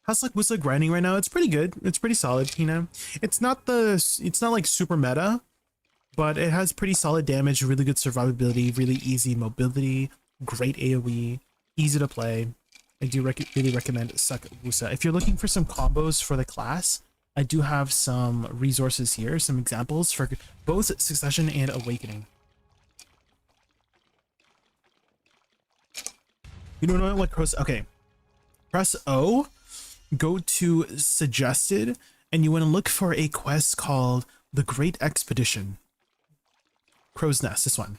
How's like Wusa grinding right now? It's pretty good. It's pretty solid, you know. It's not like super meta, but it has pretty solid damage, really good survivability, really easy mobility, great AoE, easy to play. I do really recommend Suck Wusa. If you're looking for some combos for the class, I do have some resources here, some examples for both Succession and Awakening. You don't know what cross? Okay, press O, go to Suggested, and you want to look for a quest called The Great Expedition. Crow's Nest, this one.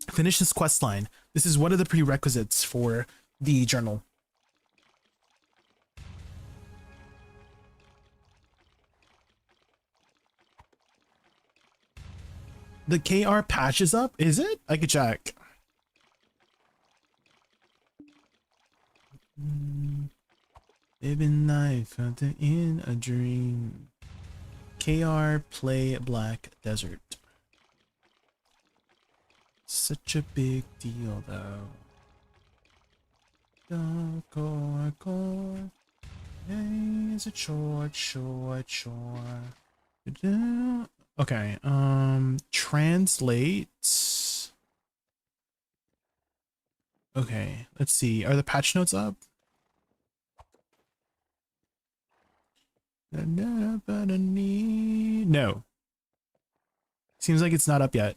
Finish this quest line. This is one of the prerequisites for the journal. The KR patch is up? Is it? I could check. Living life in a dream. KR play Black Desert. Such a big deal though. Hey, it's a short. Okay, translate. Okay, let's see. Are the patch notes up? No. Seems like it's not up yet.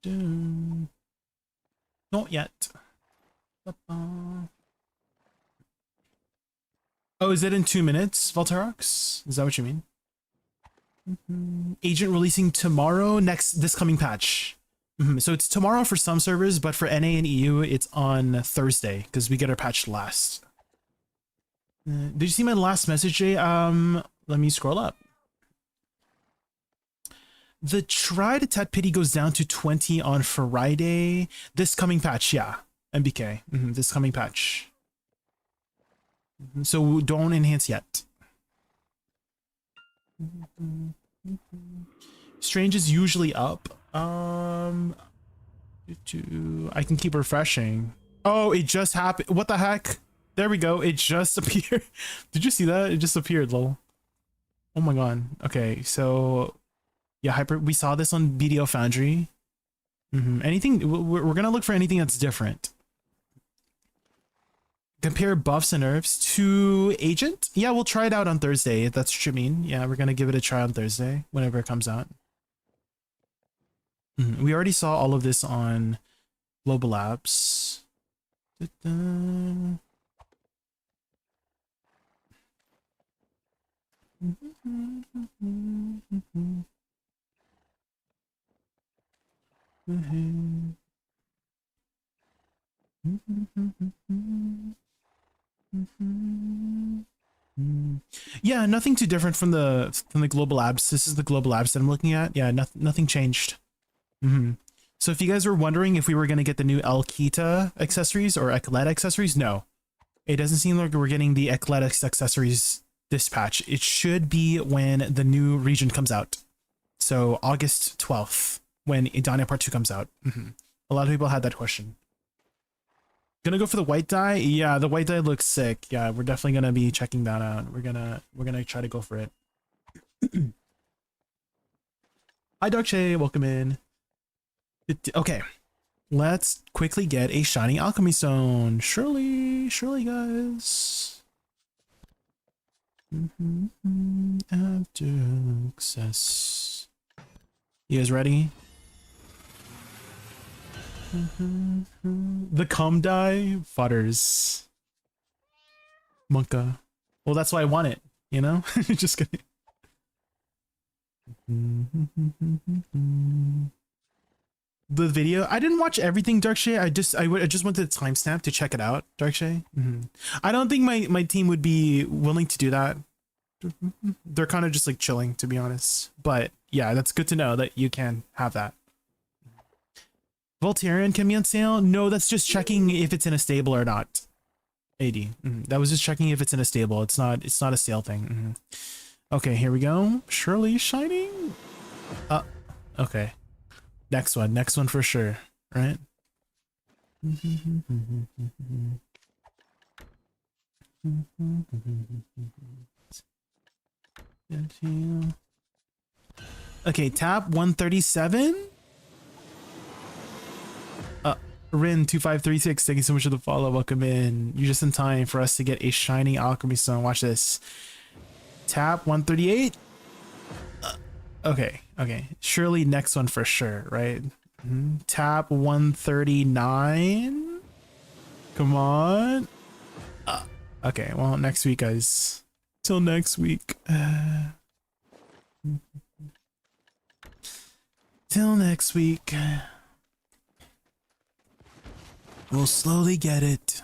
Not yet. Oh, is it in 2 minutes, Volterox? Is that what you mean? Agent releasing tomorrow, this coming patch. So it's tomorrow for some servers, but for NA and EU, it's on Thursday because we get our patch last. Did you see my last message, Jay? Let me scroll up. The try to tet pity goes down to 20 on Friday. This coming patch, yeah. MBK, this coming patch. So don't enhance yet. Strange is usually up. I can keep refreshing. Oh, it just happened. What the heck? There we go. It just appeared. Did you see that? It just appeared, lol. Oh my god. Okay, so yeah, we saw this on BDO Foundry. Anything, we're gonna look for anything that's different. Compare buffs and nerfs to Agent. Yeah, we'll try it out on Thursday, if that's what you mean. Yeah, we're gonna give it a try on Thursday, whenever it comes out. We already saw all of this on Global Labs. Yeah, nothing too different from the Global Labs. This is the Global Labs that I'm looking at. Yeah, nothing changed. So if you guys were wondering if we were going to get the new El Kita accessories or Eclat accessories, no. It doesn't seem like we're getting the Eclat accessories this patch. It should be when the new region comes out. So August 12th, when Idania Part 2 comes out. A lot of people had that question. Gonna go for the white dye? Yeah, the white dye looks sick. Yeah, we're definitely gonna be checking that out. We're gonna try to go for it. Hi Dark Shay, welcome in. Okay, let's quickly get a shiny alchemy stone. Surely guys. After success. You guys ready? The cum dye futters. Monka. Well, that's why I want it, you know? Just kidding. The video, I didn't watch everything, Darkshay. I just went to the timestamp to check it out, Darkshay. I don't think my team would be willing to do that. They're kind of just like chilling, to be honest. But yeah, that's good to know that you can have that. Voltarian can be on sale? No, that's just checking if it's in a stable or not. AD. That was just checking if it's in a stable. It's not a sale thing. Okay, here we go. Surely shining. Okay. Next one for sure, right? Okay, tap 137. Rin2536, thank you so much for the follow. Welcome in. You're just in time for us to get a shiny alchemy stone. Watch this. Tap 138. Okay. Surely next one for sure, right? Tap 139. Come on. Okay, well, next week, guys. Till next week. Till next week. We'll slowly get it.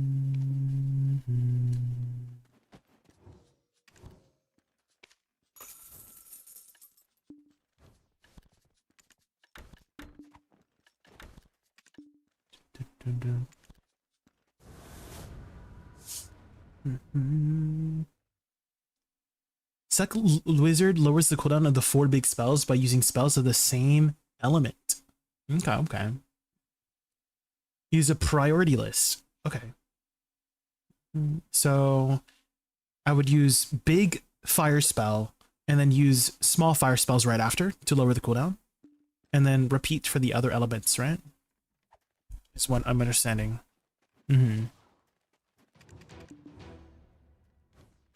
Suck Wizard lowers the cooldown of the 4 big spells by using spells of the same element. Okay, okay. Use a priority list. Okay. So I would use big fire spell and then use small fire spells right after to lower the cooldown. And then repeat for the other elements, right? Is what I'm understanding. Mm-hmm.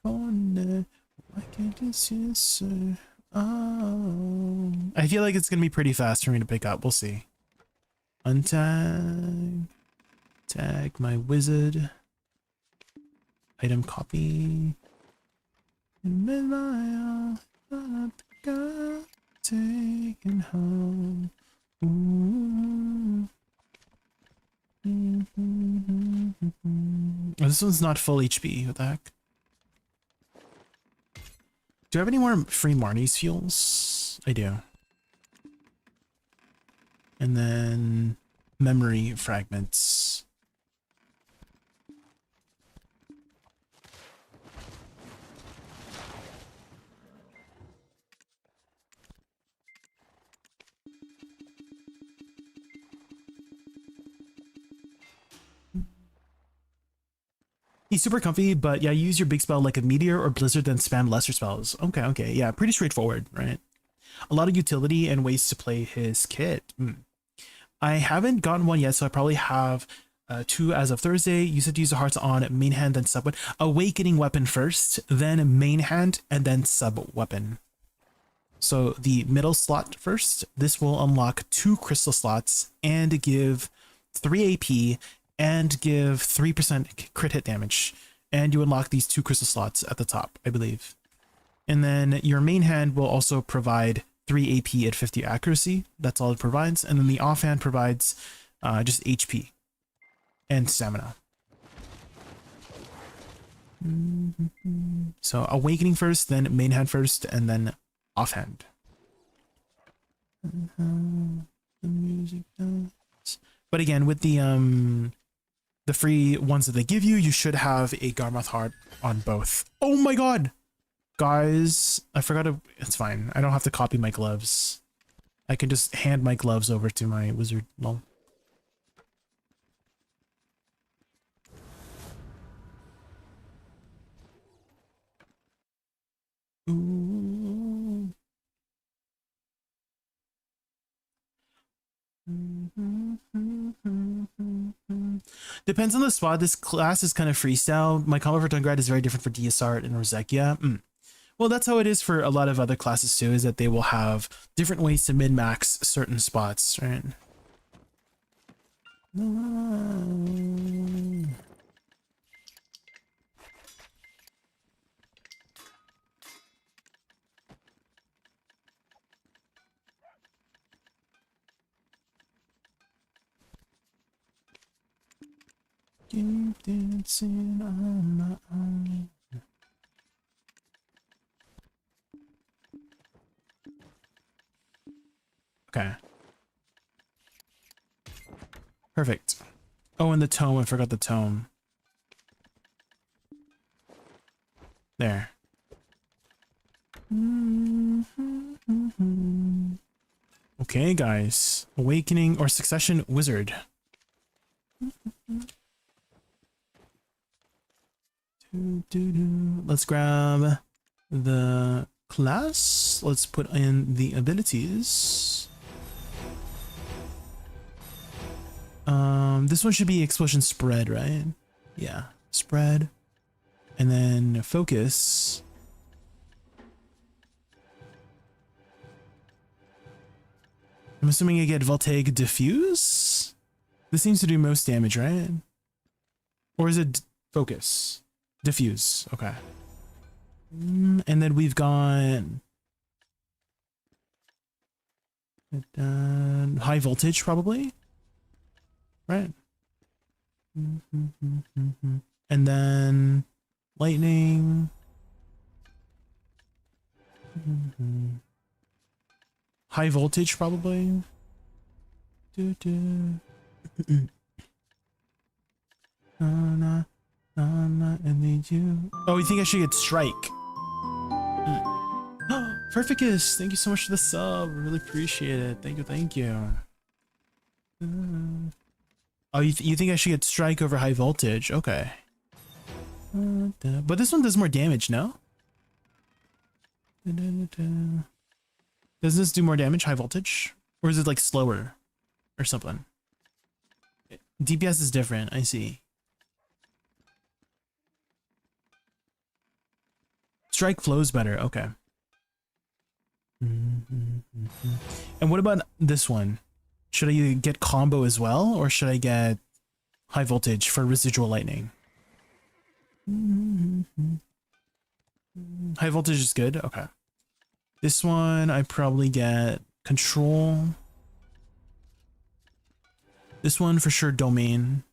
Why can't you see, sir? Oh. I feel like it's gonna be pretty fast for me to pick up. We'll see. Untag. Tag my wizard. Item copy. Taken home. Ooh. Oh, this one's not full HP. What the heck? Do I have any more free Marnie's fuels? I do. And then memory fragments. He's super comfy, but yeah, use your big spell like a meteor or blizzard, then spam lesser spells. Okay, okay, yeah, pretty straightforward, right? A lot of utility and ways to play his kit. I haven't gotten one yet, so I probably have 2 as of Thursday. Use it to use the hearts on main hand, then sub weapon. Awakening weapon first, then main hand, and then sub weapon. So the middle slot first. This will unlock 2 crystal slots and give 3 AP and give 3% crit hit damage. And you unlock these 2 crystal slots at the top, I believe. And then your main hand will also provide 3 AP at 50 accuracy. That's all it provides. And then the offhand provides just HP and stamina. So awakening first, then main hand first, and then offhand. But again, with the free ones that they give you, you should have a Garmoth heart on both. Oh my god! Guys, I forgot to... It's fine. I don't have to copy my gloves. I can just hand my gloves over to my wizard. Lol. Ooh. Depends on the spot. This class is kind of freestyle. My combo for Tungrad is very different for Deisart and Rosekia. Well, that's how it is for a lot of other classes too, is that they will have different ways to min-max certain spots, right? Keep dancing on my own. Okay. Perfect. Oh, and the tome. I forgot the tome. There. Okay, guys. Awakening or Succession Wizard. Let's grab the class. Let's put in the abilities. This one should be Explosion Spread, right? Yeah, Spread. And then Focus. I'm assuming I get Voltaic Diffuse? This seems to do most damage, right? Or is it Focus? Diffuse, okay. And then we've got high voltage, probably, right? And then lightning. High voltage, probably. And need you. Oh, you think I should get Strike? Perfectus, thank you so much for the sub. Really appreciate it. Thank you, thank you. Oh, you think I should get Strike over High Voltage? Okay. But this one does more damage, no? Does this do more damage, High Voltage? Or is it like slower or something? DPS is different, I see. Strike flows better, okay. And what about this one? Should I get combo as well, or should I get High Voltage for residual lightning? High Voltage is good, okay. This one I probably get control. This one for sure domain.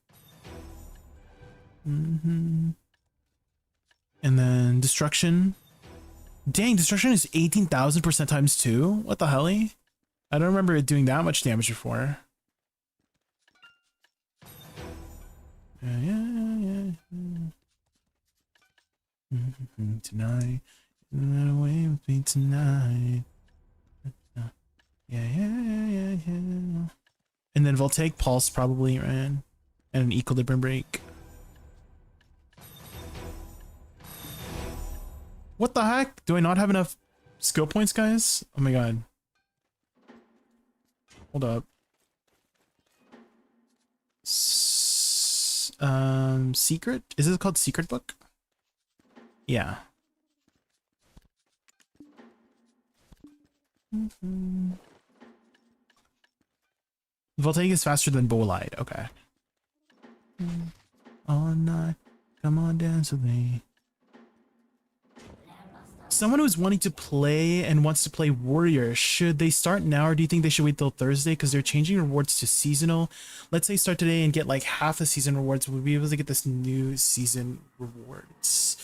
And then destruction. Dang, destruction is 18,000% times 2. What the hell? I don't remember it doing that much damage before. Yeah. Tonight, run away with me tonight. Yeah. And then Voltaic Pulse probably, right? And an Equilibrium Break. What the heck? Do I not have enough skill points, guys? Oh my god. Hold up. Secret? Is this called Secret Book? Yeah. Voltaic is faster than Bolide. Okay. All night, come on, dance with me. Someone who's wanting to play and wants to play Warrior, should they start now, or do you think they should wait till Thursday because they're changing rewards to seasonal? Let's say start today and get like half the season rewards. We'll be able to get this new season rewards.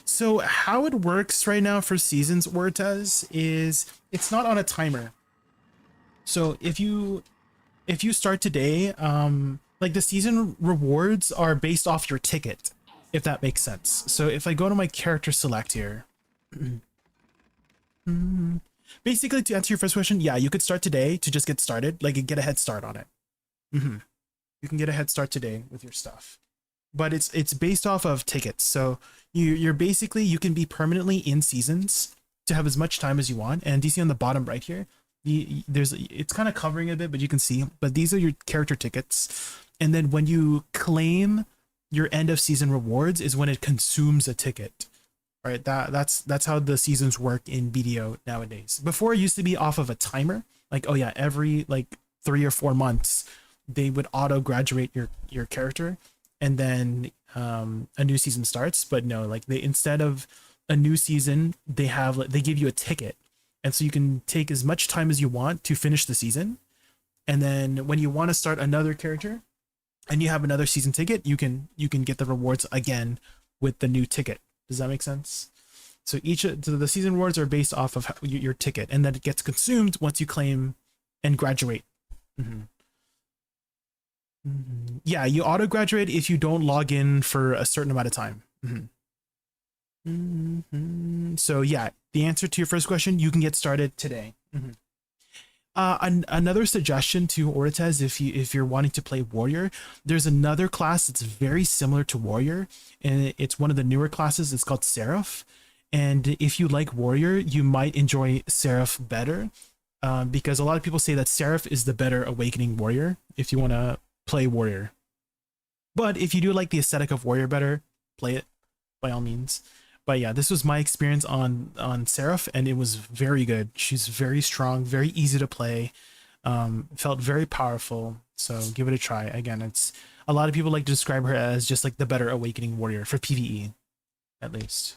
So how it works right now for seasons, Ortez, is it's not on a timer. So if you start today, like the season rewards are based off your ticket, if that makes sense. So if I go to my character select here, basically to answer your first question, yeah, you could start today to just get started, like get a head start on it. You can get a head start today with your stuff, but it's based off of tickets. So you're basically, you can be permanently in seasons to have as much time as you want. And do you see on the bottom right here, it's kind of covering a bit, but you can see, but these are your character tickets. And then when you claim your end of season rewards is when it consumes a ticket. Right, that's how the seasons work in BDO nowadays. Before it used to be off of a timer, like, oh yeah, every like 3 or 4 months they would auto graduate your character, and then a new season starts. But no, like they, instead of a new season, they give you a ticket, and so you can take as much time as you want to finish the season, and then when you want to start another character and you have another season ticket, you can get the rewards again with the new ticket. Does that make sense? So the season rewards are based off of your ticket, and then it gets consumed once you claim and graduate. Yeah, you auto graduate if you don't log in for a certain amount of time. So yeah, the answer to your first question, you can get started today. Another suggestion to Ortez, if you're wanting to play Warrior, there's another class that's very similar to Warrior, and it's one of the newer classes. It's called Seraph, and if you like Warrior, you might enjoy Seraph better, because a lot of people say that Seraph is the better Awakening Warrior if you want to play Warrior. But if you do like the aesthetic of Warrior better, play it by all means. But yeah, this was my experience on Seraph, and it was very good. She's very strong, very easy to play, felt very powerful. So give it a try. Again, it's a lot of people like to describe her as just like the better Awakening Warrior for PvE, at least.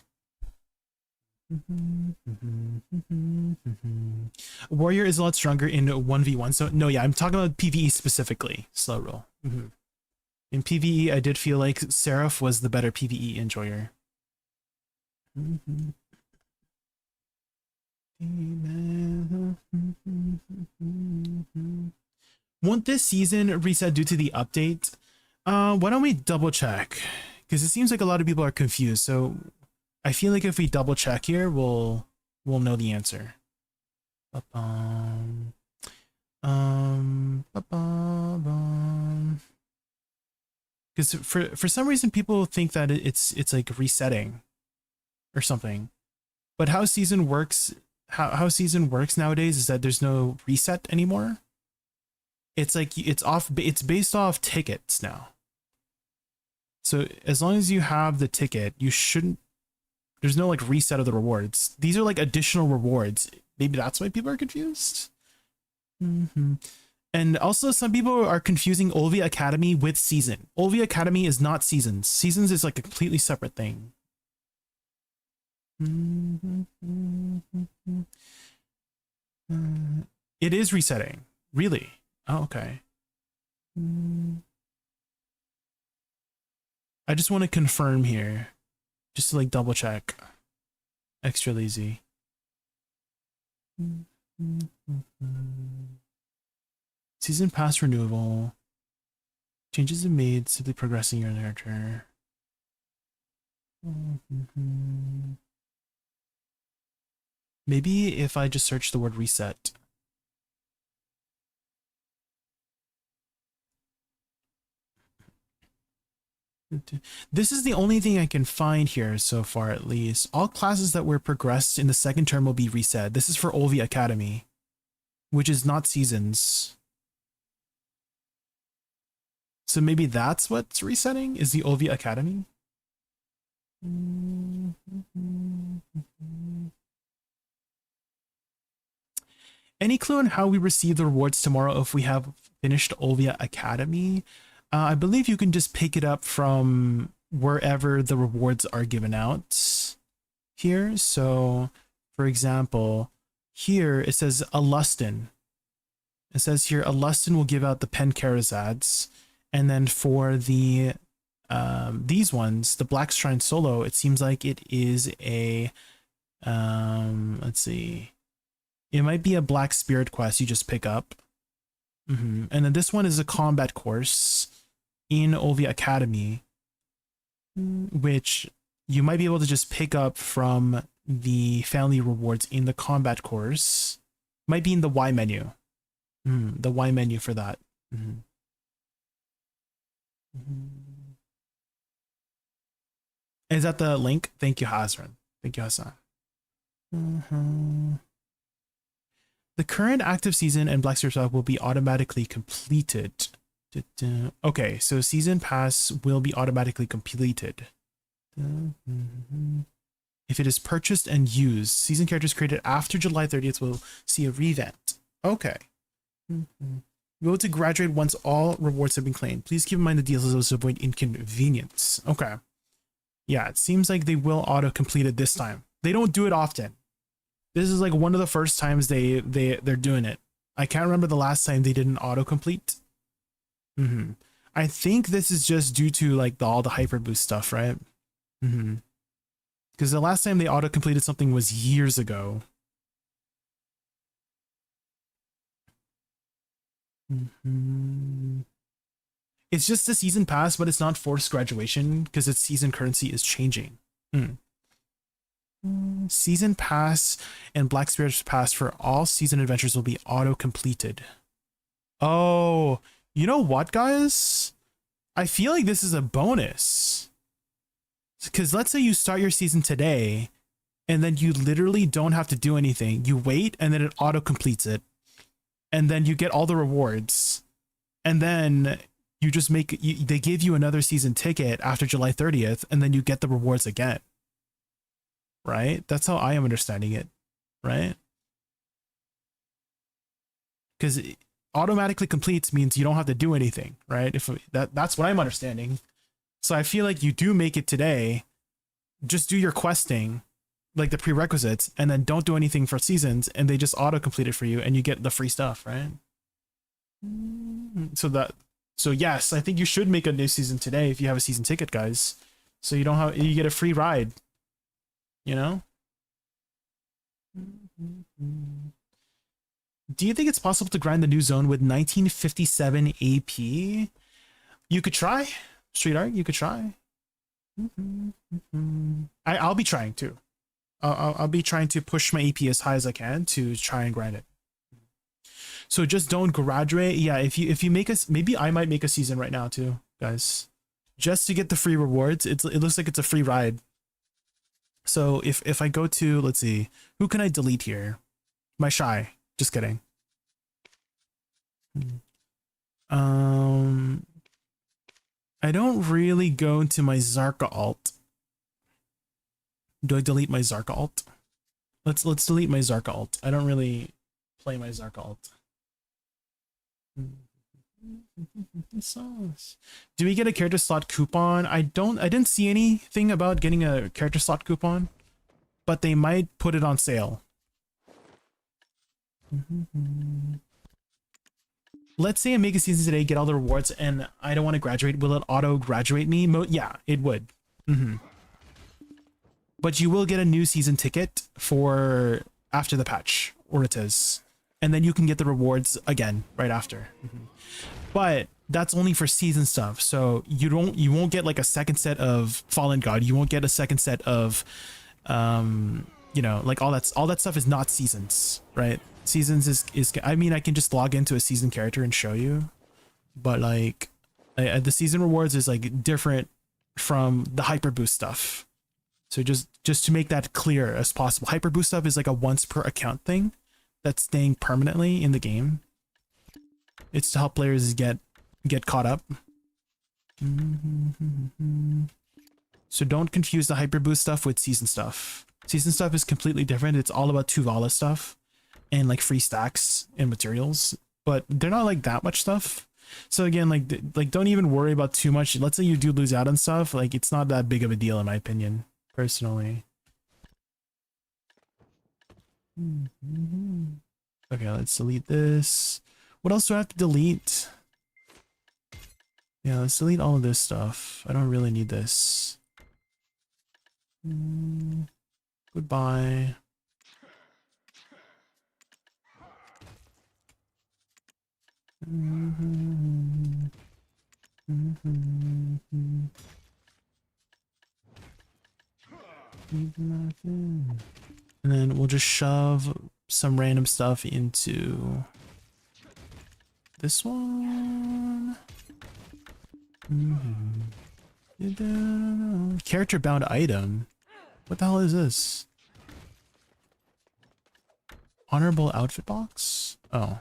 Warrior is a lot stronger in 1v1. So no, yeah, I'm talking about PvE specifically. Slow roll. In PvE, I did feel like Seraph was the better PvE enjoyer. Won't this season reset due to the update? Why don't we double check? Because it seems like a lot of people are confused. So I feel like if we double check here, we'll know the answer. Because for some reason people think that it's like resetting or something, but how season works nowadays is that there's no reset anymore. It's like it's based off tickets now. So as long as you have the ticket, you shouldn't, there's no like reset of the rewards. These are like additional rewards. Maybe that's why people are confused. And also some people are confusing Olvia Academy with Season. Olvia Academy is not Seasons. Seasons is like a completely separate thing. It is resetting. Really? Oh, okay. I just want to confirm here. Just to like double check. Extra lazy. Season pass renewal. Changes are made, simply progressing your character. Maybe if I just search the word reset. This is the only thing I can find here so far, at least. All classes that were progressed in the second term will be reset. This is for Olvia Academy, which is not Seasons. So maybe that's what's resetting, is the Olvia Academy? Any clue on how we receive the rewards tomorrow if we have finished Olvia Academy? I believe you can just pick it up from wherever the rewards are given out here. So, for example, here it says Alustin. It says here Alustin will give out the Pen Karazads. And then for the these ones, the Black Shrine Solo, it seems like it is a let's see. It might be a Black Spirit quest you just pick up. And then this one is a combat course in Olvia Academy, which you might be able to just pick up from the family rewards in the combat course. Might be in the Y menu. The Y menu for that. Is that the link? Thank you, Hazran. Thank you, Hassan. The current active season and Black Spirit Swap will be automatically completed. Okay, so season pass will be automatically completed. If it is purchased and used, season characters created after July 30th will see a revamp. Okay. Go to graduate once all rewards have been claimed. Please keep in mind the deals to avoid inconvenience. Okay. Yeah, it seems like they will auto-complete it this time. They don't do it often. This is like one of the first times they're doing it. I can't remember the last time they did an auto-complete. I think this is just due to like all the hyper boost stuff, right? Because the last time they auto-completed something was years ago. It's just the season pass, but it's not forced graduation because its season currency is changing. Season pass and Black Spirit pass for all season adventures will be auto-completed. Oh, you know what, guys? I feel like this is a bonus. Because let's say you start your season today and then you literally don't have to do anything. You wait and then it auto-completes it. And then you get all the rewards. And then you just they give you another season ticket after July 30th and then you get the rewards again. Right? That's how I am understanding it. Right? Because automatically completes means you don't have to do anything, right? If that's what I'm understanding. So I feel like you do make it today, just do your questing, like the prerequisites, and then don't do anything for seasons, and they just auto complete it for you, and you get the free stuff, right? So yes, I think you should make a new season today if you have a season ticket, guys. So you get a free ride, you know? Do you think it's possible to grind the new zone with 1957 AP? You could try, sweetheart. You could try. I'll be trying too. I'll be trying to push my AP as high as I can to try and grind it. So just don't graduate. Yeah, if you make us, maybe I might make a season right now too, guys, just to get the free rewards. It looks like it's a free ride. So if I go to, let's see, who can I delete here? My shy. Just kidding. I don't really go into my Zarka alt. Do I delete my Zarka alt? Let's delete my Zarka alt. I don't really play my Zarka alt. Do we get a character slot coupon? I didn't see anything about getting a character slot coupon, but they might put it on sale. Let's say I make a season today, get all the rewards, and I don't want to graduate. Will it auto graduate me? Yeah, it would. But you will get a new season ticket for after the patch, or it is, and then you can get the rewards again right after. But that's only for season stuff. So you won't get like a second set of Fallen God. You won't get a second set of, you know, like all that stuff is not seasons, right? Seasons is I mean, I can just log into a season character and show you, but like the season rewards is like different from the hyper boost stuff. So just to make that clear as possible, hyper boost stuff is like a once per account thing that's staying permanently in the game. It's to help players get caught up. So don't confuse the hyper boost stuff with season stuff. Season stuff is completely different. It's all about Tuvala stuff and like free stacks and materials, but they're not like that much stuff. So again, like don't even worry about too much. Let's say you do lose out on stuff, like it's not that big of a deal in my opinion, personally. Okay, let's delete this. What else do I have to delete? Yeah, let's delete all of this stuff. I don't really need this. Goodbye. And then we'll just shove some random stuff into this one. Character bound item. What the hell is this? Honorable outfit box? Oh.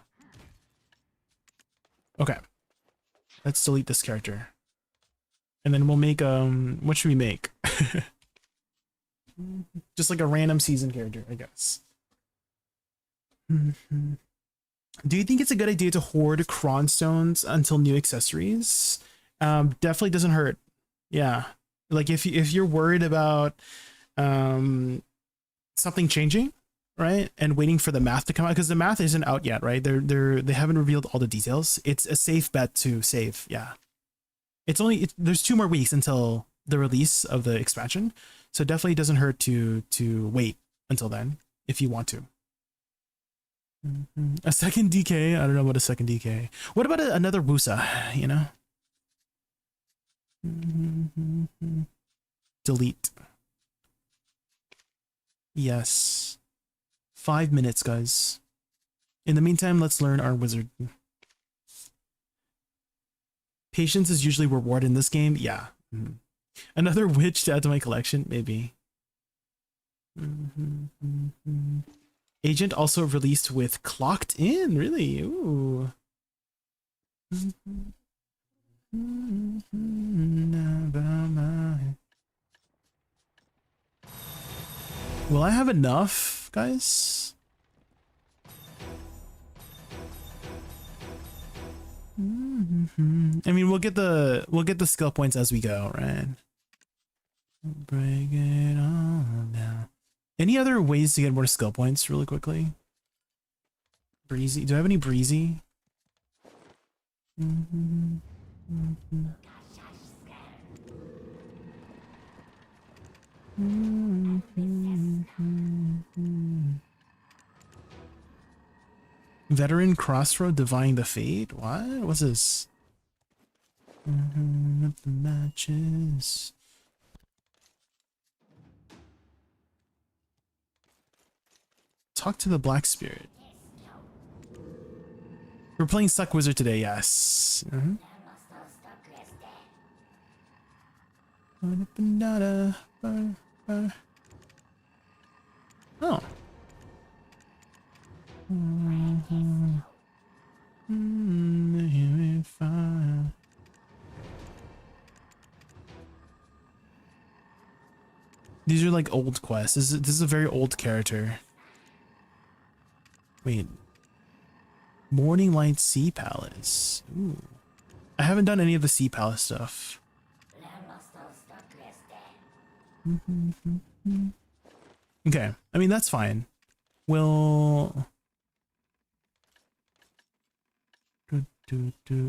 Okay. Let's delete this character. And then we'll make what should we make? Just like a random season character, I guess. Do you think it's a good idea to hoard cronstones until new accessories? Definitely doesn't hurt. Yeah. Like if you're worried about something changing, right? And waiting for the math to come out, because the math isn't out yet, right? They haven't revealed all the details. It's a safe bet to save. Yeah. There's 2 more weeks until the release of the expansion. So definitely doesn't hurt to wait until then if you want to. A second DK? I don't know what a second DK. What about another Wusa, you know? Delete. Yes. 5 minutes, guys. In the meantime, let's learn our wizard. Patience is usually rewarded in this game. Yeah. Another witch to add to my collection, maybe. Agent also released with Clocked In, really? Ooh. Will I have enough, guys? I mean, we'll get the skill points as we go, right? Break it all down. Any other ways to get more skill points really quickly? Breezy. Do I have any breezy? Veteran Crossroad Divine the Fate? What? What's this? The matches. Talk to the Black Spirit. We're playing Suck Wizard today, yes. Oh. These are like old quests. This is a very old character. Wait. Morning Light Sea Palace. Ooh. I haven't done any of the Sea Palace stuff. Okay. I mean, that's fine. We'll...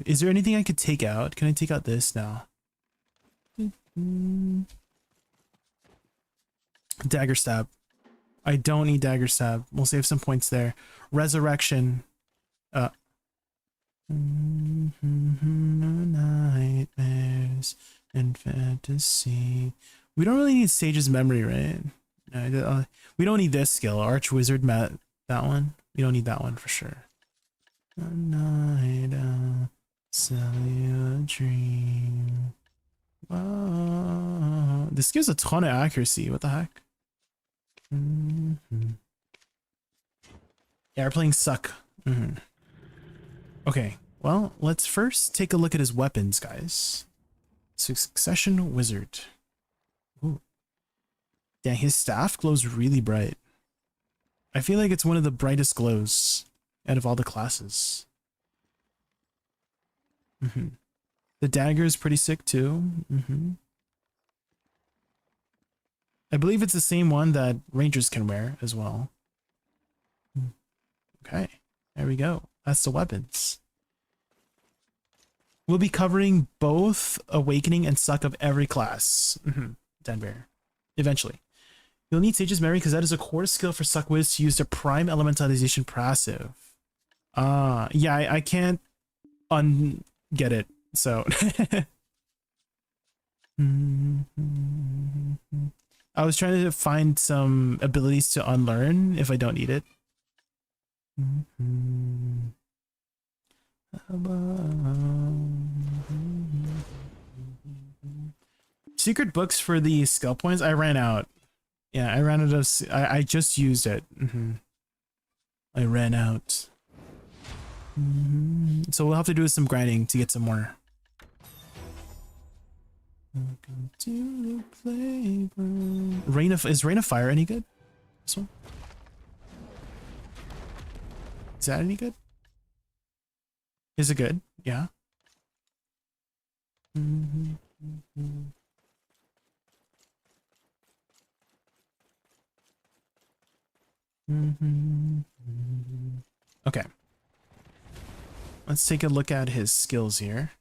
Is there anything I could take out? Can I take out this now? Dagger Stab. I don't need Dagger Stab. We'll save some points there. Resurrection. Nightmares and fantasy. We don't really need Sage's Memory, right? We don't need this skill. Arch Wizard, that one. We don't need that one for sure. A night I'll sell you a dream. Wow. This gives a ton of accuracy. What the heck? Yeah, we're playing Suck. Okay, well, let's first take a look at his weapons, guys. Succession Wizard. Ooh. Dang, his staff glows really bright. I feel like it's one of the brightest glows out of all the classes. The dagger is pretty sick too. I believe it's the same one that Rangers can wear as well. Okay, there we go. That's the weapons. We'll be covering both Awakening and Suck of every class. Denver. Eventually. You'll need Sage's Memory because that is a core skill for Suck Wiz to use the Prime Elementalization passive. Yeah, I can't get it, so. I was trying to find some abilities to unlearn if I don't need it. Secret books for the skill points. I ran out. Yeah, I ran out of. I just used it. I ran out. So we'll have to do some grinding to get some more. Welcome to the playground. Is Rain of Fire any good? This one? Is that any good? Is it good? Yeah. Okay. Let's take a look at his skills here.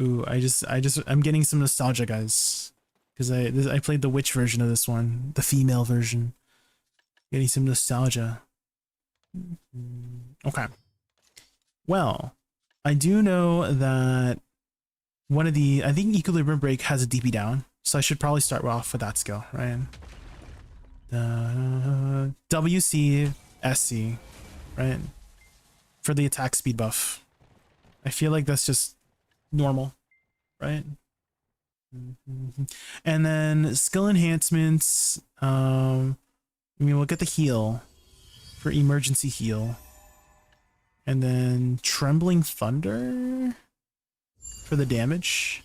Ooh, I'm getting some nostalgia, guys, because I played the witch version of this one, the female version. Getting some nostalgia. Okay. Well, I do know that I think Equilibrium Break has a DP down, so I should probably start off with that skill, right? WCSC, right? For the attack speed buff. I feel like that's just normal, right? And then skill enhancements. We'll get the heal for emergency heal, and then Trembling Thunder for the damage,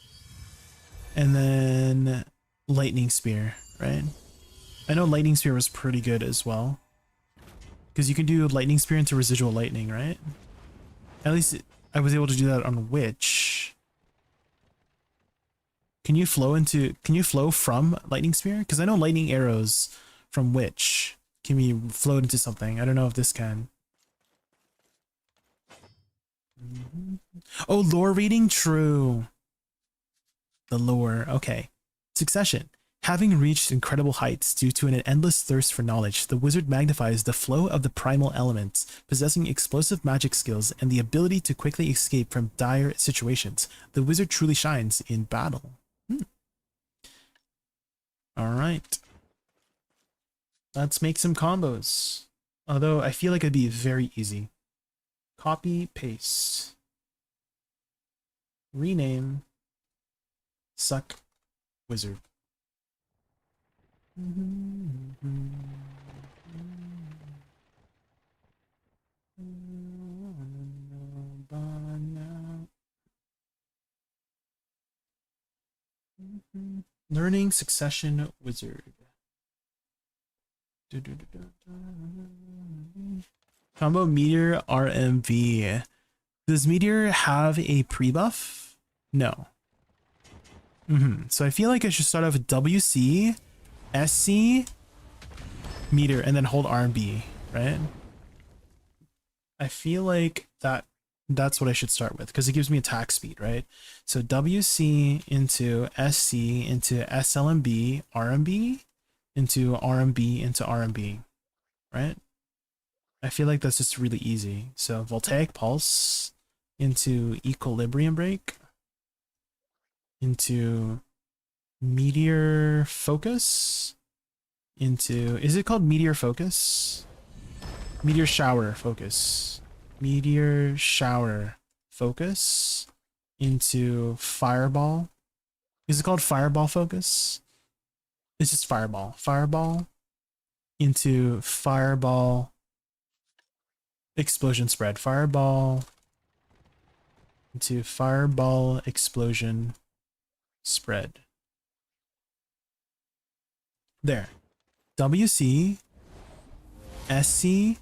and then Lightning Spear, right? I know Lightning Spear was pretty good as well, because you can do Lightning Spear into Residual Lightning, right? At least I was able to do that on Witch. Can you flow from Lightning Spear? Because I know Lightning Arrows from Witch can be flowed into something. I don't know if this can. Oh, lore reading? True. The lore. Okay. Succession. Having reached incredible heights due to an endless thirst for knowledge, the wizard magnifies the flow of the primal elements, possessing explosive magic skills and the ability to quickly escape from dire situations. The wizard truly shines in battle. All right. Let's make some combos. Although I feel like it'd be very easy. Copy, paste. Rename. Suck wizard. Learning succession wizard. Combo Meteor RMV. Does Meteor have a pre-buff? No. So I feel like I should start off with WC, SC, Meteor, and then hold RMB, right? I feel like that's what I should start with because it gives me attack speed, right? So WC into SC into SLMB, RMB, into RMB into RMB, right? I feel like that's just really easy. So Voltaic Pulse into Equilibrium Break into Meteor Focus into, is it called Meteor Focus? Meteor Shower Focus. Meteor Shower Focus into Fireball. Is it called Fireball Focus? It's just Fireball. Fireball into Fireball Explosion Spread. Fireball into Fireball Explosion Spread. There. WC, SC,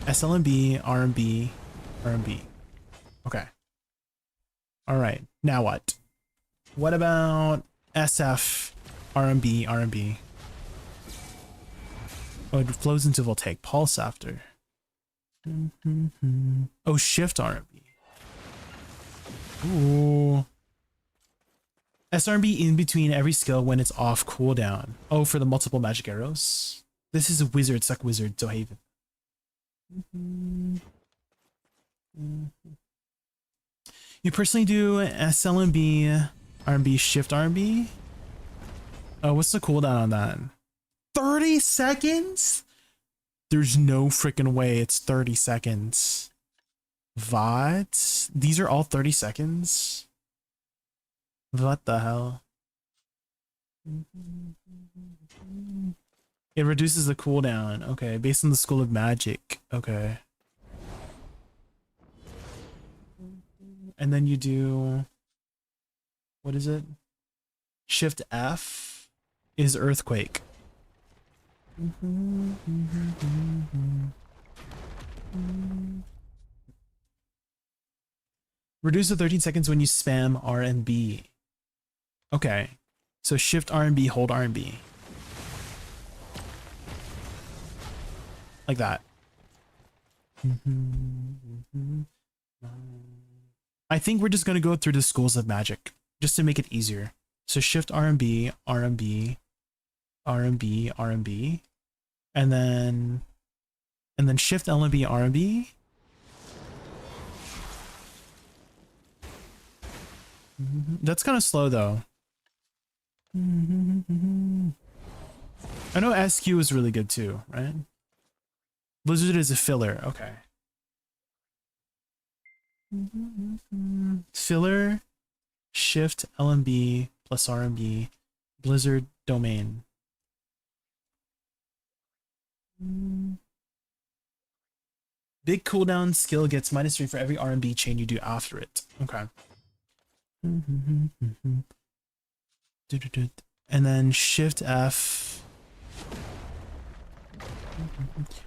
SLMB, RMB, RMB. Okay. All right. Now what? What about SF, RMB, RMB? Oh, it flows into Voltaic Pulse after. Oh, Shift RMB. Ooh. SRMB in between every skill when it's off cooldown. Oh, for the multiple magic arrows. This is a wizard, suck wizard, Zohaven. You personally do SLMB, RMB, Shift RMB? Oh, what's the cooldown on that? 30 seconds? There's no freaking way it's 30 seconds. What? These are all 30 seconds? What the hell? It reduces the cooldown. Okay, based on the School of Magic. Okay. And then you do... What is it? Shift F is Earthquake. Reduce to 13 seconds when you spam R and B. Okay, so Shift R and B, hold R and B. Like that. I think we're just going to go through the schools of magic just to make it easier. So Shift R and B, R and B, R and B, R and B, and then Shift L and B, R and B. That's kind of slow though. I know SQ is really good too, right? Blizzard is a filler. Okay. Filler, Shift LMB plus RMB, Blizzard domain. Big cooldown skill gets -3 for every RMB chain you do after it. Okay. And then Shift F.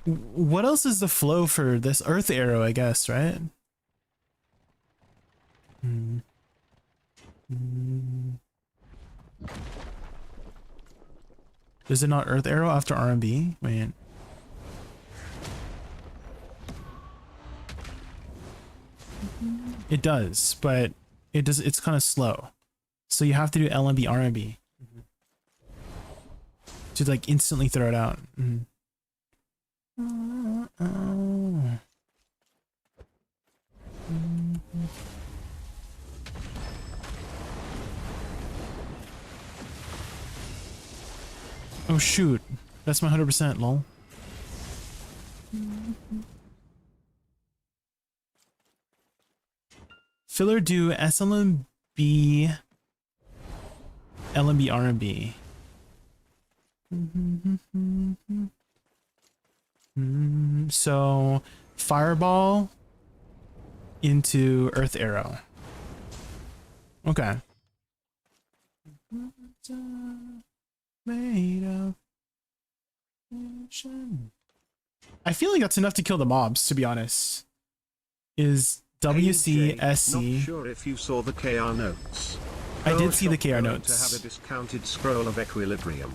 What else is the flow for this Earth arrow, I guess, right? Is it not Earth arrow after RMB? Wait. It does, but it's kind of slow. So you have to do LMB, RMB. to like instantly throw it out. Oh shoot, that's my 100%, lol. Filler do SLMB, LMB, RMB. So fireball into earth arrow. Okay. Made of I feel like that's enough to kill the mobs, to be honest. Is WCSC. Not sure if you saw the KR notes. I did see the KR KR To notes. have a discounted scroll of equilibrium.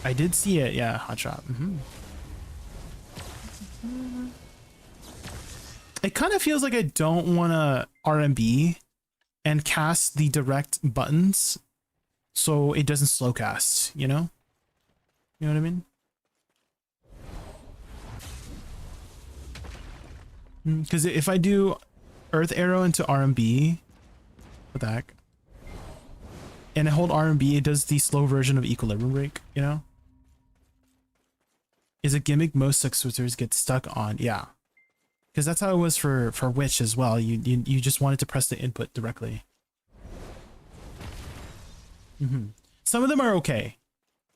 I did see it, yeah, hotshot. It kind of feels like I don't want to RMB and cast the direct buttons so it doesn't slow cast, you know? You know what I mean? Because if I do Earth Arrow into RMB, what the heck? And I hold RMB, it does the slow version of Equilibrium Break, you know? Is a gimmick most successors get stuck on, yeah. Because that's how it was for Witch as well. You just wanted to press the input directly. Some of them are okay.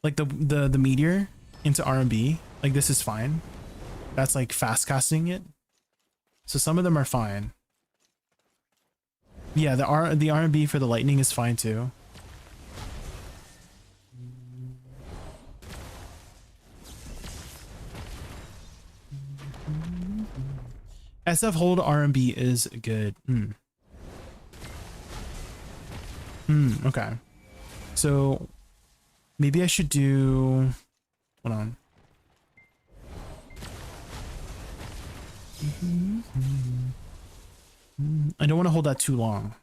Like the meteor into RMB, like this is fine. That's like fast casting it. So some of them are fine. Yeah, the RMB for the lightning is fine too. SF hold RMB is good. Okay. So maybe I should do, hold on. I don't want to hold that too long.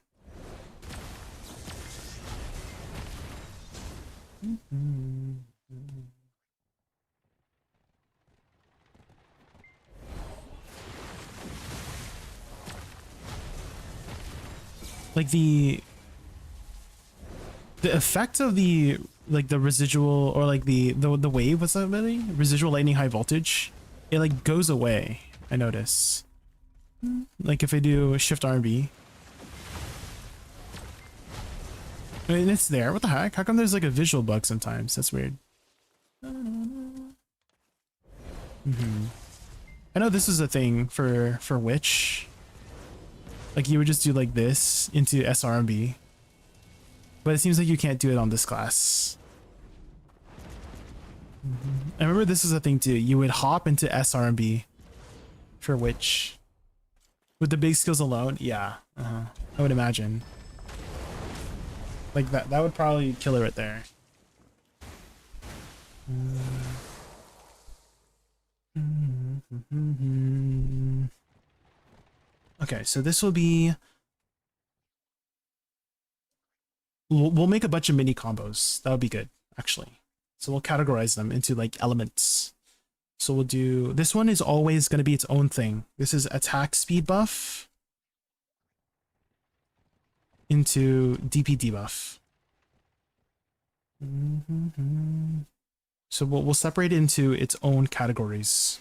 Like the effect of the like the residual or like the wave, what's that ability? Residual lightning high voltage. It like goes away, I notice. Like if I do shift RB. I mean, it's there. What the heck? How come there's like a visual bug sometimes? That's weird. I know this is a thing for Witch. Like you would just do like this into SRMB. But it seems like you can't do it on this class. I remember this is a thing too. You would hop into SRMB for Witch. With the big skills alone, yeah. I would imagine. Like that would probably kill it right there. Okay, so this will be... We'll make a bunch of mini combos. That would be good, actually. So we'll categorize them into like elements. So we'll do... This one is always going to be its own thing. This is attack speed buff into DP debuff. So we'll separate it into its own categories.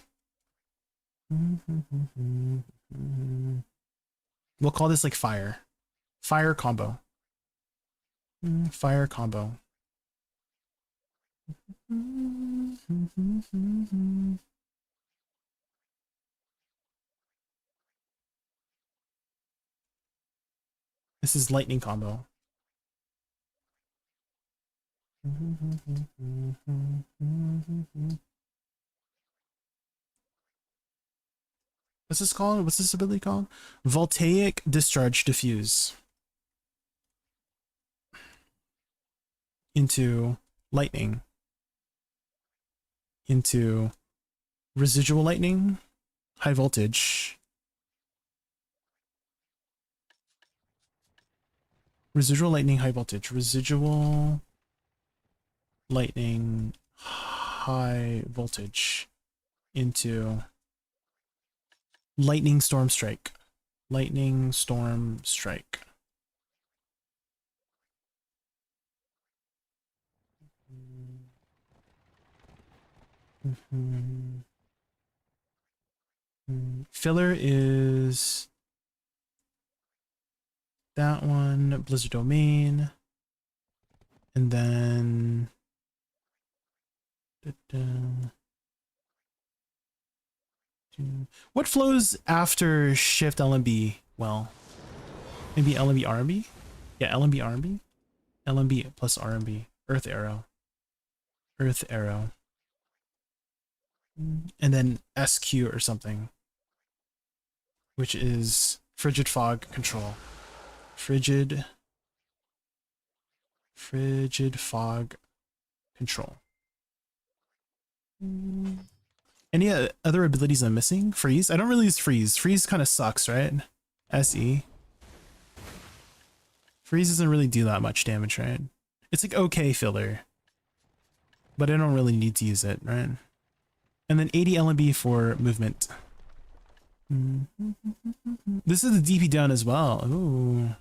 We'll call this like fire. Fire combo. Fire combo. This is lightning combo. What's this called? What's this ability called? Voltaic Discharge Diffuse. Into lightning. Into residual lightning. High voltage. Residual lightning, high voltage. Residual lightning, high voltage into lightning storm strike. Lightning storm strike. Filler is that one, Blizzard Domain, and then what flows after Shift LMB? Well, maybe LMB RMB? Yeah, LMB RMB? LMB plus RMB. Earth Arrow. Earth Arrow. And then SQ or something, which is Frigid Fog Control. Frigid Fog Control. Any other abilities I'm missing? Freeze? I don't really use Freeze. Freeze kind of sucks, right? SE. Freeze doesn't really do that much damage, right? It's like okay filler, but I don't really need to use it, right? And then 80 LMB for movement. This is the DP down as well. Ooh.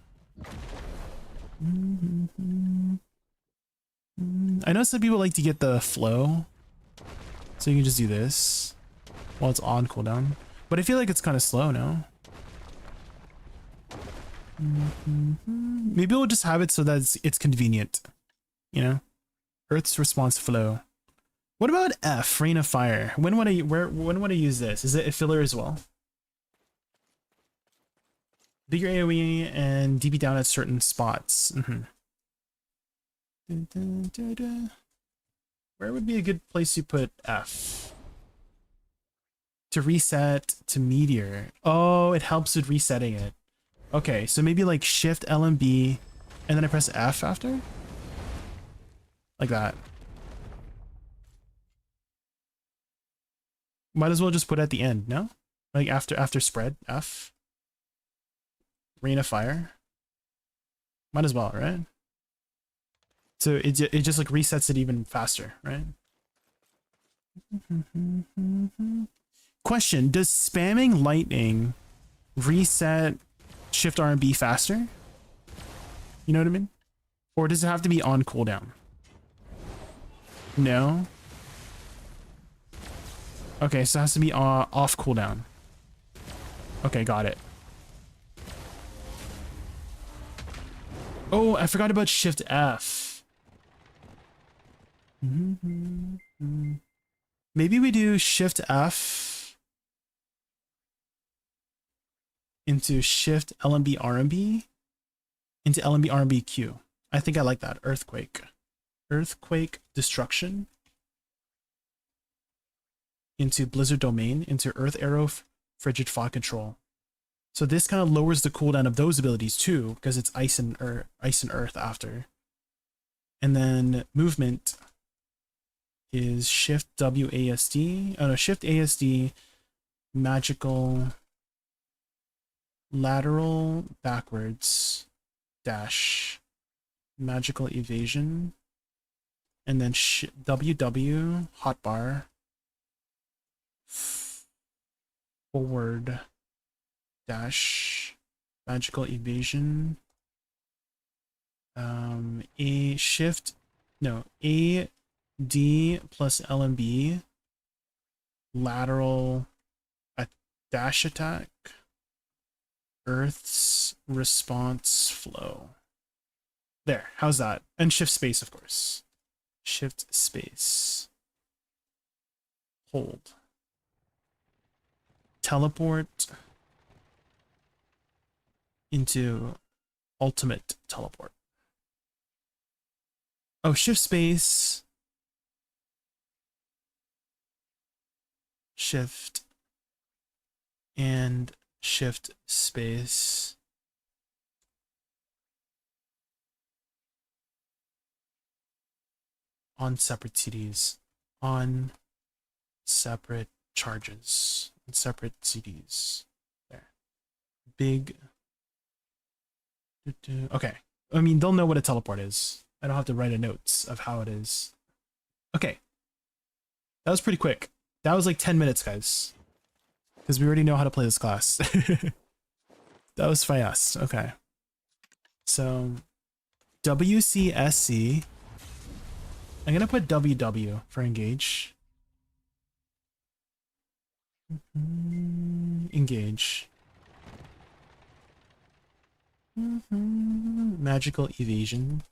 I know some people like to get the flow, so you can just do this while it's on cooldown. But I feel like it's kind of slow now. Maybe we'll just have it so that it's convenient, you know? Earth's response flow. What about F, Rain of Fire? When would I use this? Is it a filler as well? Bigger AoE and DP down at certain spots. Where would be a good place to put F? To reset to Meteor. Oh, it helps with resetting it. Okay, so maybe like Shift LMB and then I press F after? Like that. Might as well just put it at the end, no? Like after spread, F. Rain of Fire. Might as well, right? So it just like resets it even faster, right? Question, does spamming lightning reset Shift RMB faster? You know what I mean? Or does it have to be on cooldown? No? Okay, so it has to be off cooldown. Okay, got it. Oh, I forgot about Shift F. Maybe we do Shift F into Shift LMB RMB into LMB RMB Q. I think I like that. Earthquake. Earthquake Destruction into Blizzard Domain into Earth Arrow Frigid Fog Control. So this kind of lowers the cooldown of those abilities too, because it's ice and earth after. And then movement is Shift WASD. Oh no, Shift ASD, magical, lateral, backwards, dash, magical evasion, and then WW, hotbar, forward, dash, magical evasion, A shift, no, A D plus LMB, lateral, a dash attack, Earth's response flow. There, how's that? And shift space, of course. Shift space. Hold. Teleport into ultimate teleport. Oh, shift space. Shift and shift space. On separate CDs. On separate charges. On separate CDs. There. Big. Okay. I mean, they'll know what a teleport is. I don't have to write a notes of how it is. Okay. That was pretty quick. That was like 10 minutes, guys. Because we already know how to play this class. That was fast. Okay. So, WCSC. I'm going to put WW for engage. Engage. Magical evasion.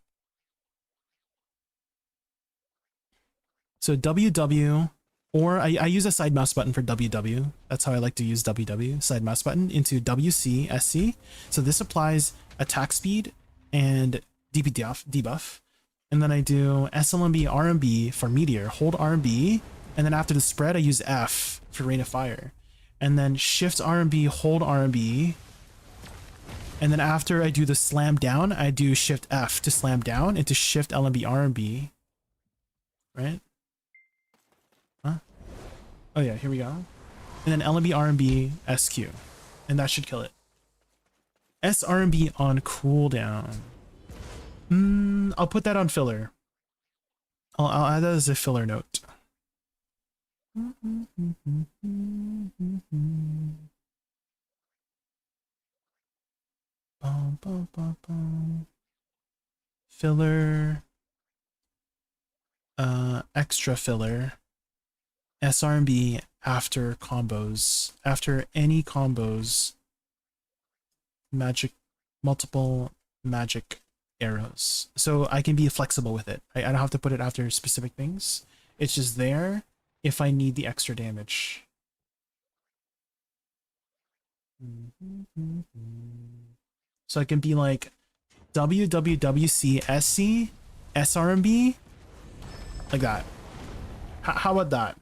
So WW, or I use a side mouse button for WW. That's how I like to use WW, side mouse button, into WCSC. So this applies attack speed and DP debuff. And then I do SLMB RMB for meteor, hold RMB. And then after the spread, I use F for rain of fire. And then shift RMB, hold RMB. And then after I do the slam down, I do shift F to slam down into shift LMB RMB. Right? Huh? Oh yeah, here we go. And then LMB RMB SQ. And that should kill it. SRMB on cooldown. I'll put that on filler. I'll add that as a filler note. Filler, extra filler, SRMB after combos, after any combos, multiple magic arrows. So I can be flexible with it. I don't have to put it after specific things. It's just there if I need the extra damage. So I can be like WWWC SRMB, like that. How about that?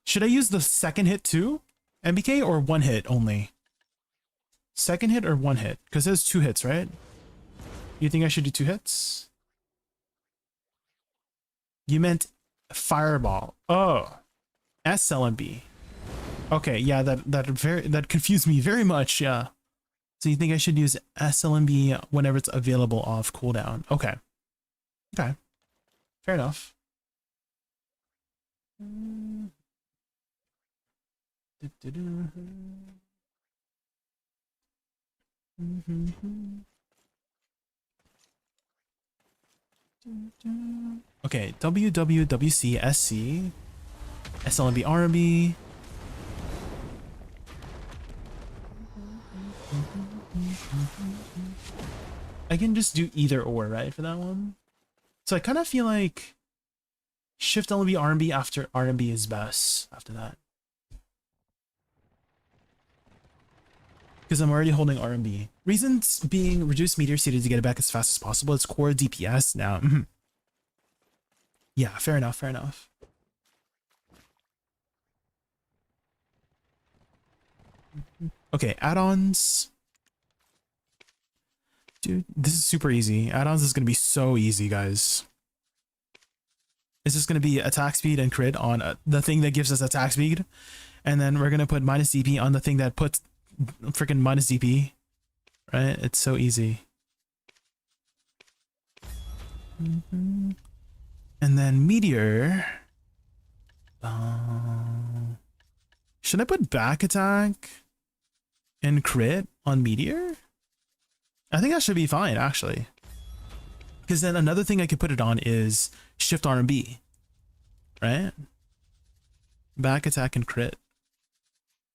Should I use the second hit too, MBK, or one hit only? Second hit or one hit? Because there's 2 hits, right? You think I should do 2 hits? You meant fireball. Oh, SLMB. Okay, yeah, that confused me very much. Yeah. So you think I should use SLMB whenever it's available off cooldown? Okay. Okay. Fair enough. Okay, WWWCSC, SLMB RMB. I can just do either or, right, for that one? So I kind of feel like shift LMB RMB after RMB is best after that. Because I'm already holding RMB. Reasons being reduce meteor seeded to get it back as fast as possible. It's core DPS now. Yeah, fair enough, fair enough. Okay, add-ons. Dude, this is super easy. Add-ons is going to be so easy, guys. It's just going to be attack speed and crit on the thing that gives us attack speed. And then we're going to put minus DP on the thing that puts freaking minus DP. Right? It's so easy. And then meteor. Should I put back attack and crit on meteor? I think that should be fine, actually. Because then another thing I could put it on is shift RMB. Right? Back attack and crit.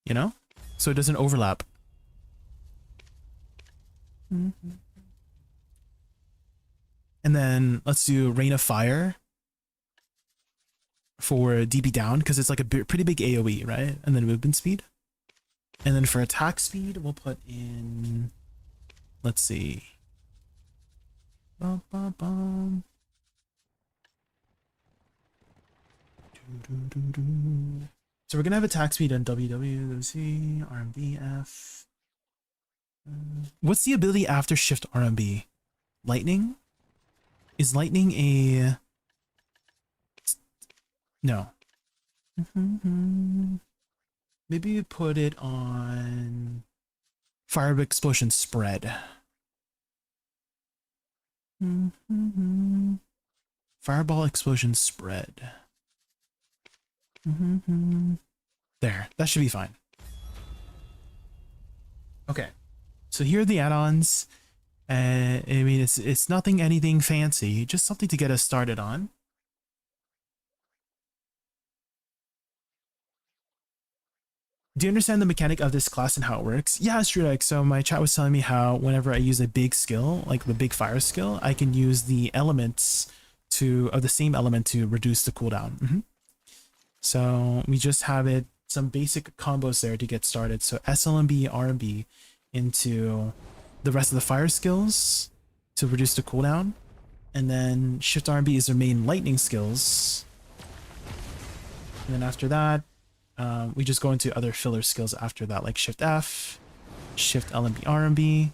You know? So it doesn't overlap. And then let's do Rain of Fire for DP down, because it's like a pretty big AoE, right? And then movement speed. And then for attack speed, we'll put in, let's see. Bum, bum, bum. So we're gonna have attack speed on WWC, RMBF. What's the ability after shift RMB? Lightning? Is lightning a... No. Maybe we put it on fire explosion spread. Fireball explosion spread. There, that should be fine. Okay, so here are the add-ons. I mean, it's nothing anything fancy, just something to get us started on. Do you understand the mechanic of this class and how it works? Yeah, Strudek. So my chat was telling me how whenever I use a big skill, like the big fire skill, I can use the elements of the same element to reduce the cooldown. So we just have it, some basic combos there to get started. So SLMB, RMB into the rest of the fire skills to reduce the cooldown. And then Shift RMB is their main lightning skills. And then after that, we just go into other filler skills after that, like Shift F, Shift LMB, RMB.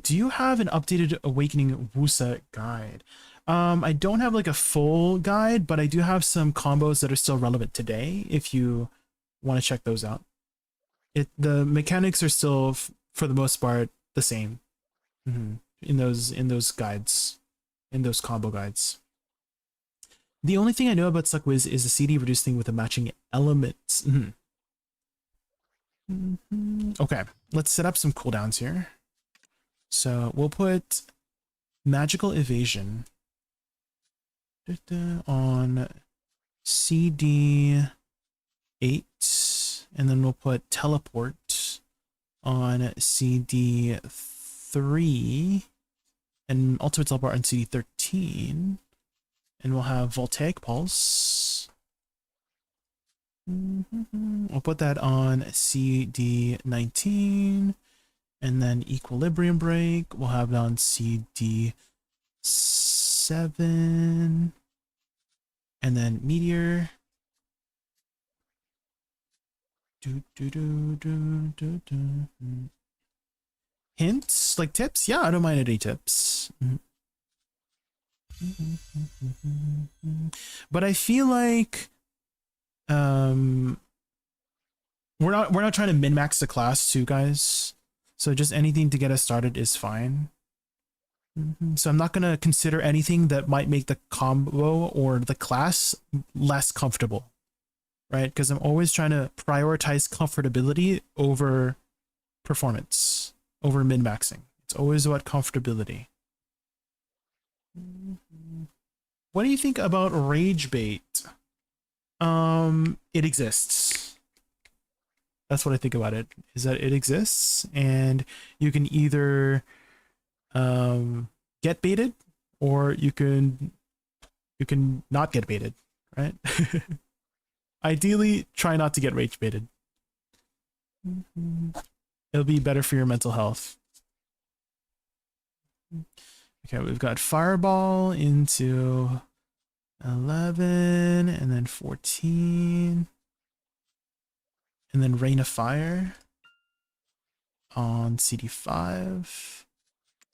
Do you have an updated Awakening Wusa guide? I don't have like a full guide, but I do have some combos that are still relevant today if you want to check those out. The mechanics are still, for the most part, the same in those guides, in those combo guides. The only thing I know about Suckwiz is the CD reducing with the matching elements. Okay, let's set up some cooldowns here. So we'll put Magical Evasion on CD 8, and then we'll put Teleport on CD 3, and Ultimate Teleport on CD 13. And we'll have Voltaic Pulse. We'll put that on CD 19. And then Equilibrium Break, we'll have it on CD 7. And then Meteor. Hints? Like tips? Yeah, I don't mind any tips. But I feel like we're not trying to min-max the class too, guys. So just anything to get us started is fine. So I'm not gonna consider anything that might make the combo or the class less comfortable, right? Because I'm always trying to prioritize comfortability over performance, over min-maxing. It's always about comfortability. What do you think about Rage Bait? It exists. That's what I think about it, is that it exists, and you can either get baited, or you can not get baited, right? Ideally, try not to get rage baited. It'll be better for your mental health. Okay, we've got Fireball into 11, and then 14, and then Rain of Fire on CD5,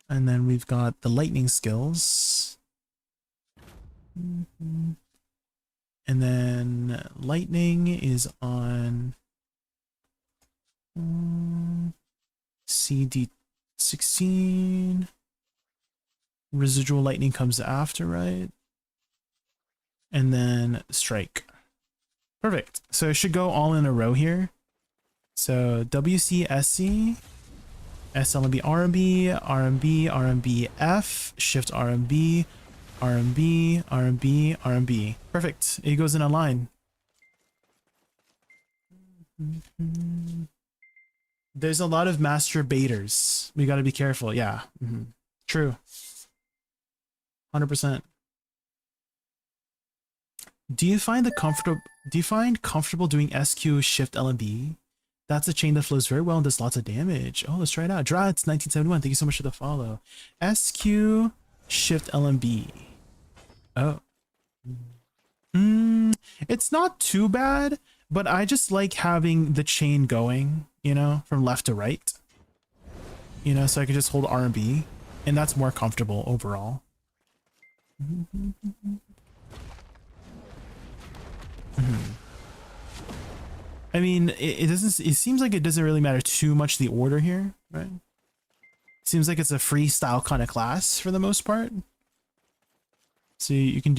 and then we've got the lightning skills, and then lightning is on CD16. Residual lightning comes after, right? And then strike. Perfect. So it should go all in a row here. So WCSC, SLMB, RMB, RMB, RMB, F, Shift RMB, RMB, RMB, RMB. Perfect. It goes in a line. There's a lot of master baiters. We got to be careful. Yeah. True. 100%. Do you find comfortable doing SQ Shift LMB? That's a chain that flows very well and does lots of damage. Oh, let's try it out. Drats 1971, thank you so much for the follow. SQ Shift LMB. Oh. It's not too bad, but I just like having the chain going, you know, from left to right. You know, so I can just hold R&B, and that's more comfortable overall. I mean, it seems like it doesn't really matter too much the order here, right? Seems like it's a freestyle kind of class for the most part. So you can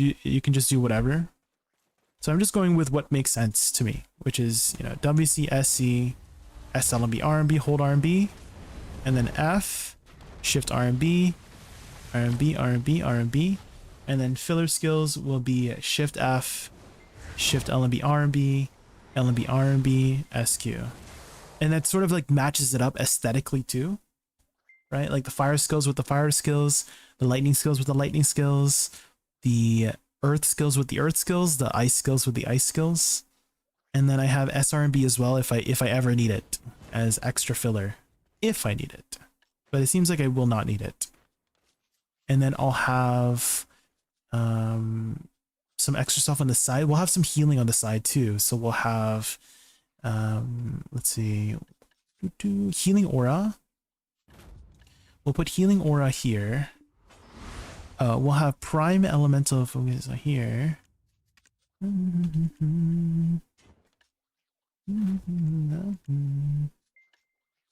just do whatever. So I'm just going with what makes sense to me, which is, you know, WC, SC, SLMB, RMB, hold RMB, and then F, shift RMB, RMB, RMB, RMB, and then filler skills will be shift F, shift LMB, RMB, LMB, RMB, SQ. And that sort of like matches it up aesthetically too, right? Like the fire skills with the fire skills, the lightning skills with the lightning skills, the earth skills with the earth skills, the ice skills with the ice skills. And then I have SRMB as well if I ever need it as extra filler, if I need it. But it seems like I will not need it. And then I'll have some extra stuff on the side. We'll have some healing on the side too. So we'll have, let's see, healing aura. We'll put healing aura here. We'll have prime elemental focus here.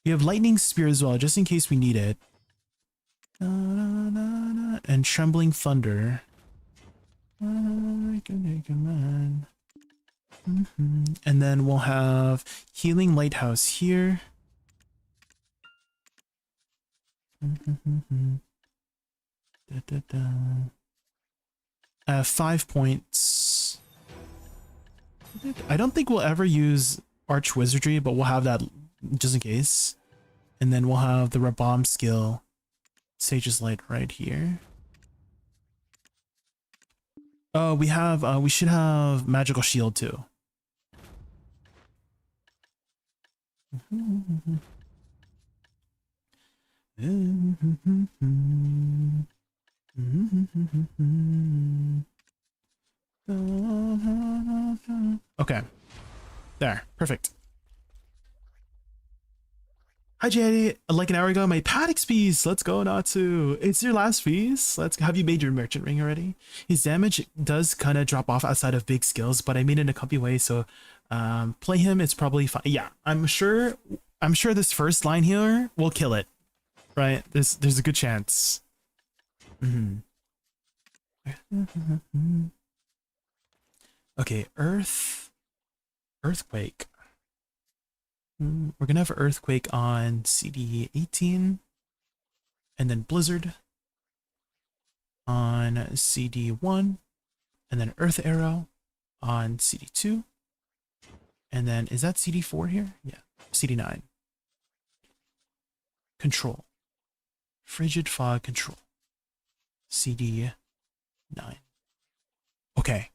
We have lightning spear as well, just in case we need it. And trembling thunder. And then we'll have healing lighthouse here. 5 points. I don't think we'll ever use arch wizardry, but we'll have that just in case. And then we'll have the Rabam skill, Sage's Light, right here. We should have magical shield too. Okay. There. Perfect. Hi Jay, like an hour ago, my Paddock's piece. Let's go, Natsu. It's your last piece. Have you made your merchant ring already? His damage does kind of drop off outside of big skills, but I made it in a comfy way, so play him, it's probably fine. Yeah, I'm sure this first line here will kill it. Right? There's a good chance. Okay, earthquake. We're gonna have earthquake on CD 18, and then blizzard on CD 1, and then earth arrow on CD 2, and then is that CD 4 here? Yeah, CD 9. Control. Frigid fog control. CD 9. Okay.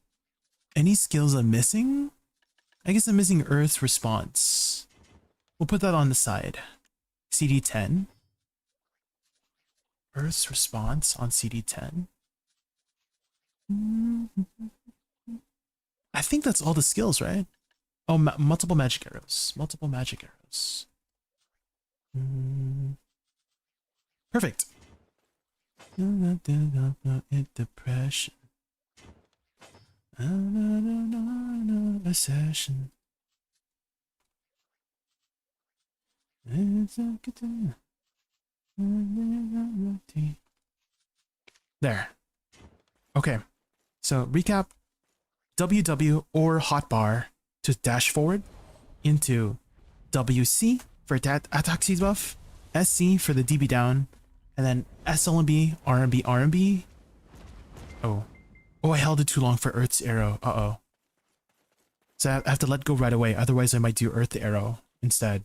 Any skills I'm missing? I guess I'm missing Earth's response. We'll put that on the side. CD 10. Earth's response on CD 10. I think that's all the skills, right? Oh, multiple magic arrows. Multiple magic arrows. Perfect. Depression. A session. There. Okay. So recap. WW or hotbar to dash forward into WC for attack speed buff, SC for the DB down, and then SLMB, RMB, RMB. Oh, I held it too long for Earth's arrow. Uh-oh. So I have to let go right away. Otherwise, I might do Earth arrow instead.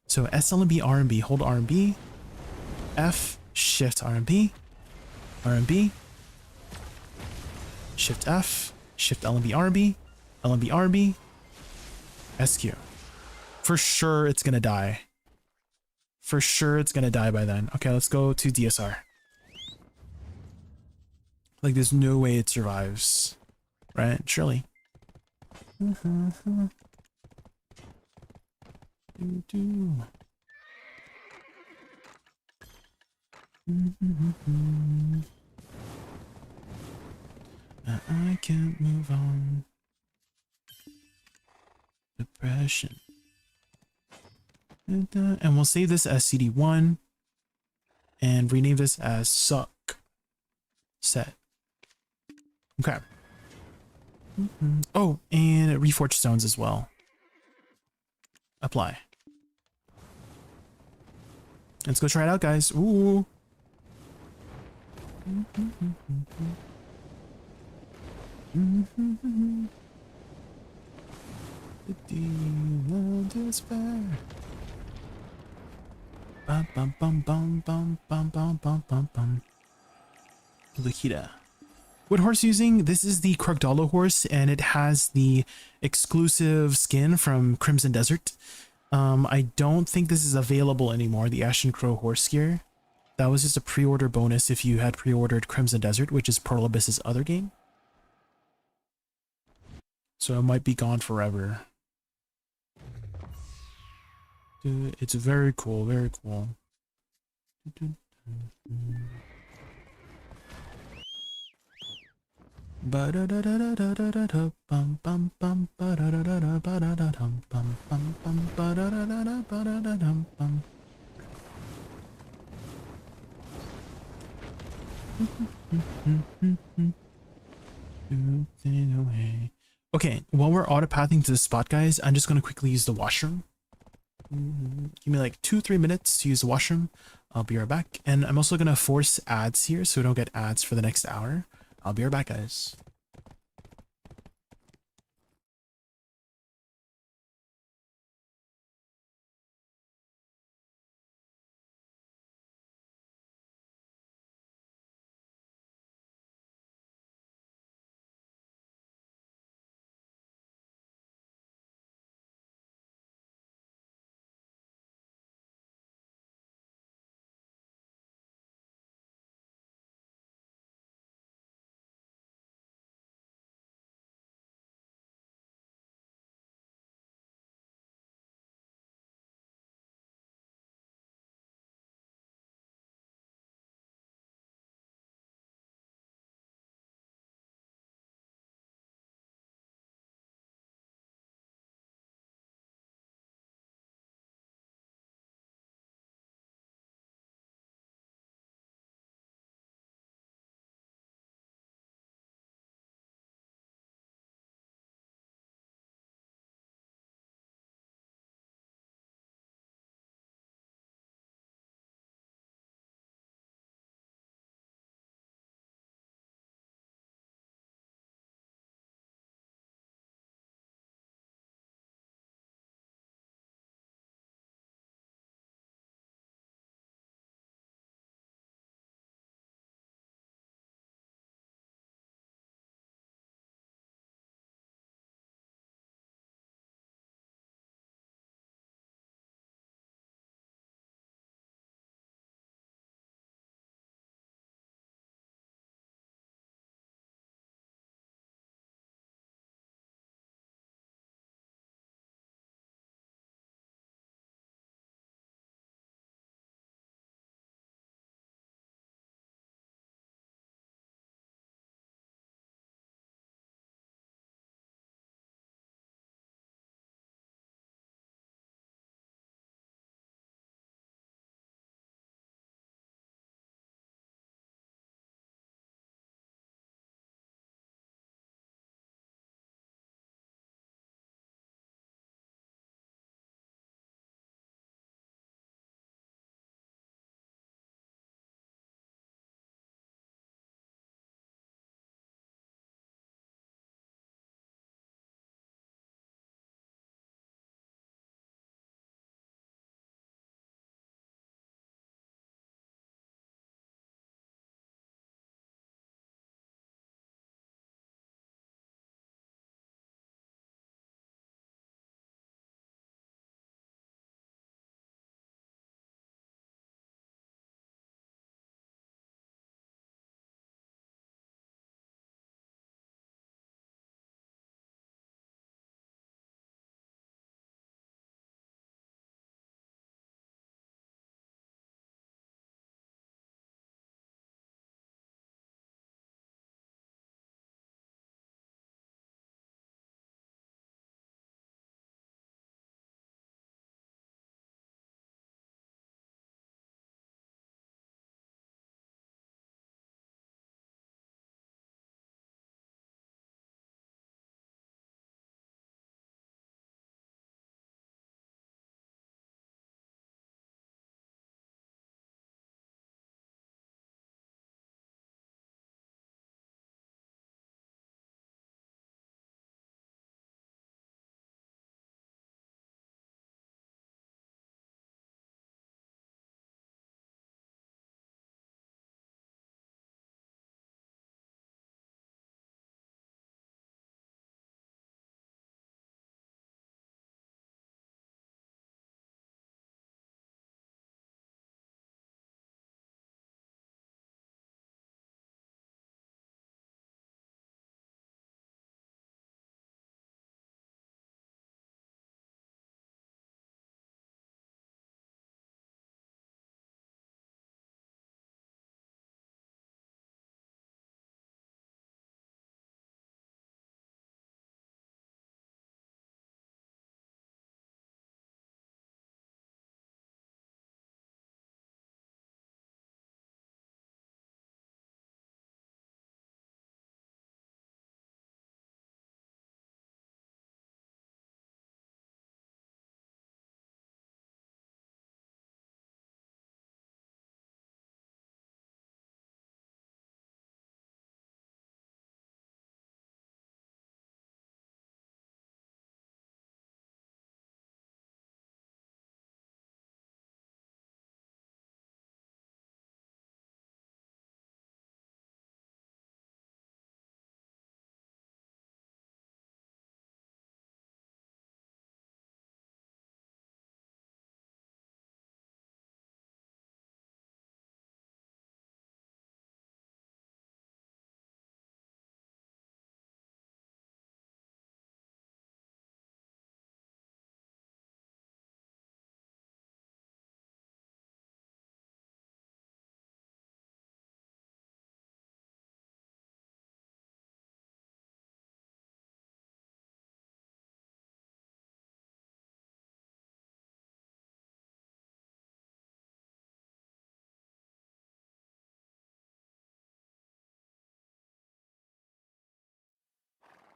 So SLMB, RMB, hold RMB. F, shift RMB. RMB. Shift F, shift LMB, RMB. LMB, RMB. SQ. For sure it's gonna die. For sure it's gonna die by then. Okay, let's go to DSR. Like there's no way it survives. Right? Surely. I can't move on. Depression. And we'll save this as CD1 and rename this as suck set. Okay. Oh, and reforge stones as well. Apply. Let's go try it out, guys. Ooh. The demon despair. Bum bum bum bum bum bum bum bum bum bum. Lukita. What horse using? This is the Krugdalo horse, and it has the exclusive skin from Crimson Desert. I don't think this is available anymore, the Ashen Crow horse gear. That was just a pre-order bonus if you had pre-ordered Crimson Desert, which is Pearl Abyss's other game. So it might be gone forever. It's very cool, very cool. Okay, while we're autopathing to the spot, guys, I'm just going to quickly use the washroom. Give me like 2-3 minutes to use the washroom. I'll be right back. And I'm also going to force ads here so we don't get ads for the next hour. I'll be right back, guys.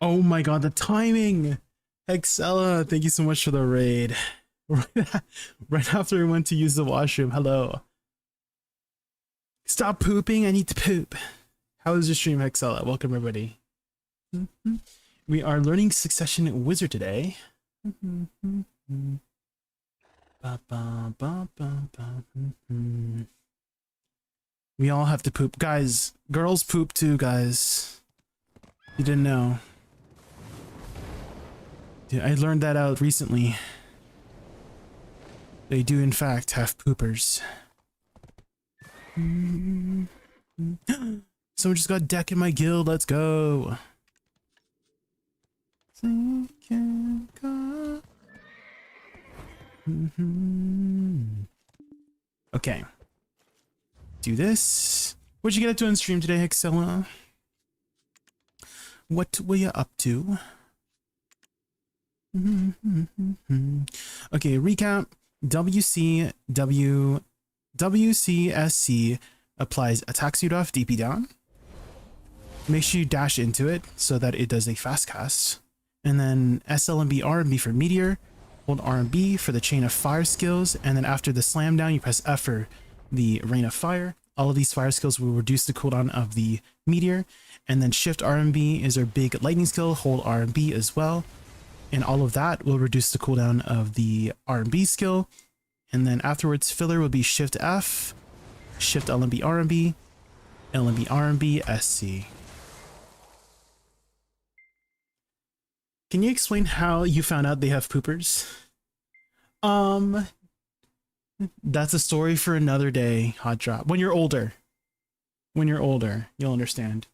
Oh my god, the timing! Hexella, thank you so much for the raid. Right after we went to use the washroom. Hello. Stop pooping, I need to poop. How is your stream, Hexella? Welcome everybody. We are learning Succession Wizard today. We all have to poop. Guys, girls poop too, guys. You didn't know. Dude, I learned that out recently. They do in fact have poopers. Someone just got deck in my guild, let's go. Okay. Do this. What'd you get up to on stream today, Hexella? What were you up to? Okay, recap. WCSC applies attack suit off, DP down. Make sure you dash into it so that it does a fast cast. And then SLMB RMB for meteor. Hold RMB for the chain of fire skills. And then after the slam down, you press F for the rain of fire. All of these fire skills will reduce the cooldown of the meteor. And then shift RMB is our big lightning skill. Hold RMB as well. And all of that will reduce the cooldown of the RMB skill. And then afterwards, filler will be shift F, shift LMB RMB, LMB RMB SC. Can you explain how you found out they have poopers? That's a story for another day, Hot Drop. When you're older, you'll understand.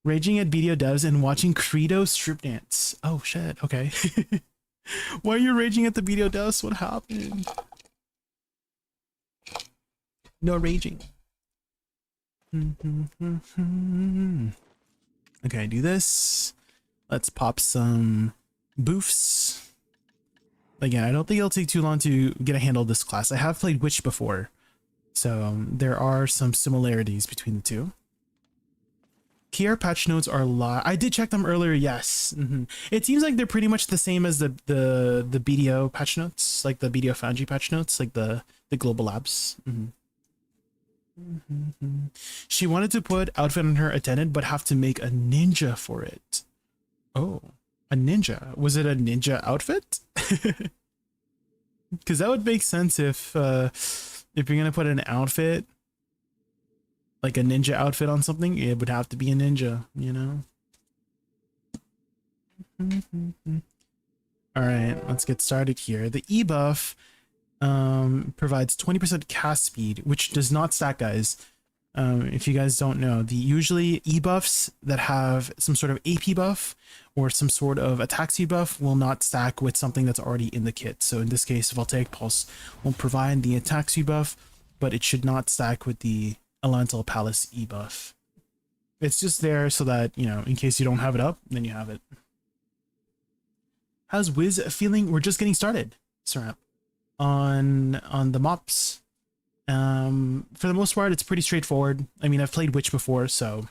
Raging at BDO devs and watching Credo strip dance. Oh shit, okay. Why are you raging at the BDO devs? What happened? No raging. Okay, do this. Let's pop some boofs. Again, I don't think it'll take too long to get a handle of this class. I have played Witch before, so there are some similarities between the two. Kier patch notes are live. I did check them earlier, yes. It seems like they're pretty much the same as the BDO patch notes, like the BDO Foundry patch notes, like the global labs. She wanted to put outfit on her attendant, but have to make a ninja for it. Oh, a ninja. Was it a ninja outfit? Because that would make sense if you're gonna put an outfit, like a ninja outfit on something, it would have to be a ninja, you know? All right, let's get started here. The E buff provides 20% cast speed, which does not stack, guys. If you guys don't know, usually E buffs that have some sort of AP buff or some sort of attack speed buff will not stack with something that's already in the kit. So in this case, Voltaic Pulse will provide the attack speed buff, but it should not stack with the Elemental Palace E buff. It's just there so that, you know, in case you don't have it up, then you have it. How's Wiz feeling? We're just getting started, Sarap, on the mops. For the most part, it's pretty straightforward. I mean, I've played Witch before, so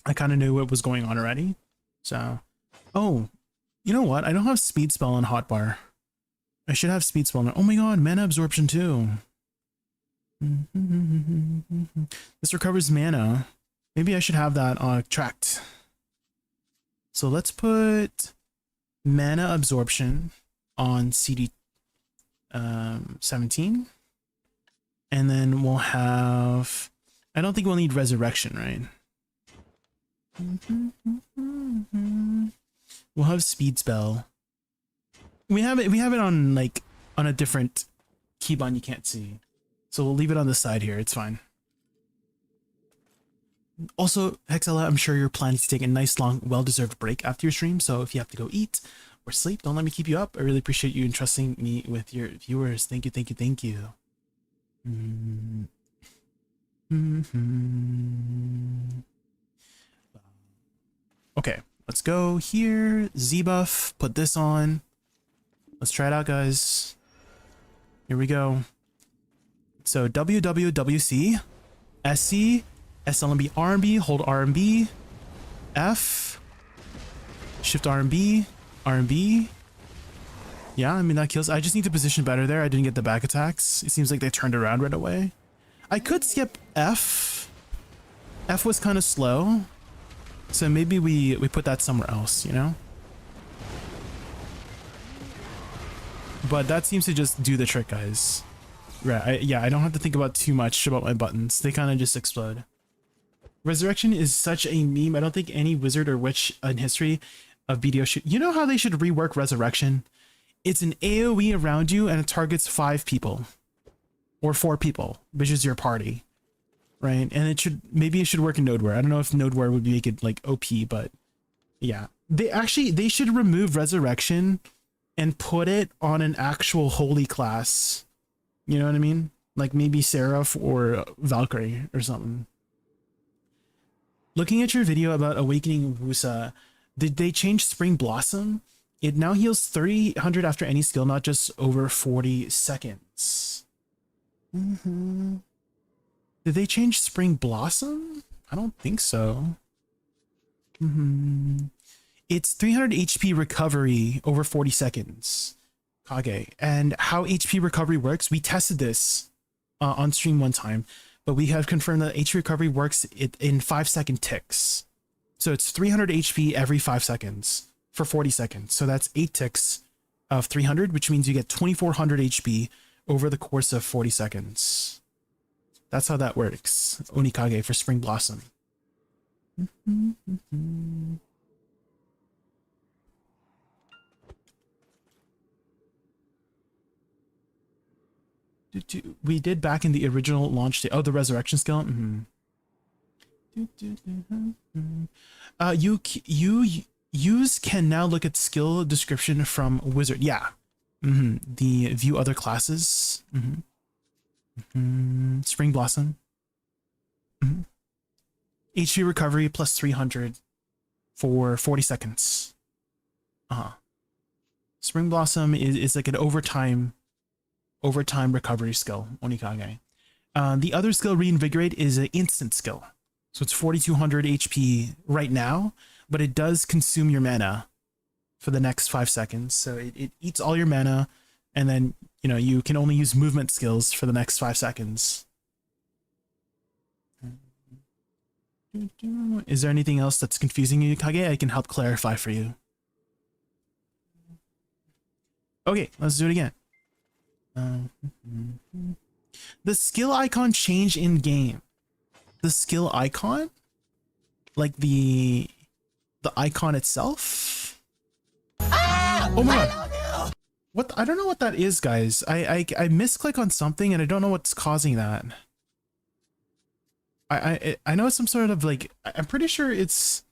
I kind of knew what was going on already. So, oh, you know what? I don't have speed spell on hotbar. I should have speed spell on. Oh my god, mana absorption too. This recovers mana. Maybe I should have that tracked. So let's put mana absorption on CD 17. And then we'll have, I don't think we'll need resurrection, right? We'll have speed spell. We have it on like on a different keybind you can't see. So we'll leave it on the side here. It's fine. Also, Hexella, I'm sure you're planning to take a nice long, well-deserved break after your stream. So if you have to go eat or sleep, don't let me keep you up. I really appreciate you entrusting me with your viewers. Thank you, thank you, thank you. Okay, let's go here. Z buff, put this on. Let's try it out, guys. Here we go. So WWWC, SC, SLMB RMB, hold RMB, F, Shift RMB, RMB. Yeah, I mean, that kills. I just need to position better there. I didn't get the back attacks. It seems like they turned around right away. I could skip F. F was kind of slow. So maybe we put that somewhere else, you know? But that seems to just do the trick, guys. Right, yeah, I don't have to think about too much about my buttons. They kind of just explode. Resurrection is such a meme. I don't think any wizard or witch in history of BDO should... You know how they should rework Resurrection? It's an AoE around you and it targets 5 people. Or 4 people, which is your party. Right? And it should... Maybe it should work in Nodeware. I don't know if Nodeware would make it like OP, but... Yeah. They should remove Resurrection and put it on an actual holy class. You know what I mean? Like maybe Seraph or Valkyrie or something. Looking at your video about Awakening Wusa, did they change Spring Blossom? It now heals 300 after any skill, not just over 40 seconds. Did they change Spring Blossom? I don't think so. It's 300 HP recovery over 40 seconds. Kage. And how HP recovery works, we tested this on stream one time, but we have confirmed that HP recovery works in 5-second ticks. So it's 300 HP every 5 seconds for 40 seconds. So that's 8 ticks of 300, which means you get 2400 HP over the course of 40 seconds. That's how that works. Onikage for Spring Blossom. We did back in the original launch day. Oh, the resurrection skill. Use can now look at skill description from wizard. Yeah. The view other classes. Spring Blossom. HP recovery plus 300 for 40 seconds. Spring Blossom is like an overtime recovery skill, Onikage. The other skill, Reinvigorate, is an instant skill. So it's 4200 HP right now, but it does consume your mana for the next 5 seconds. So it eats all your mana, and then, you know, you can only use movement skills for the next 5 seconds. Is there anything else that's confusing you, Kage? I can help clarify for you. Okay, let's do it again. The skill icon change in game. The skill icon, like the icon itself. Oh my god! What? I don't know what that is, guys. I misclick on something and I don't know what's causing that. I know it's some sort of like, I'm pretty sure it's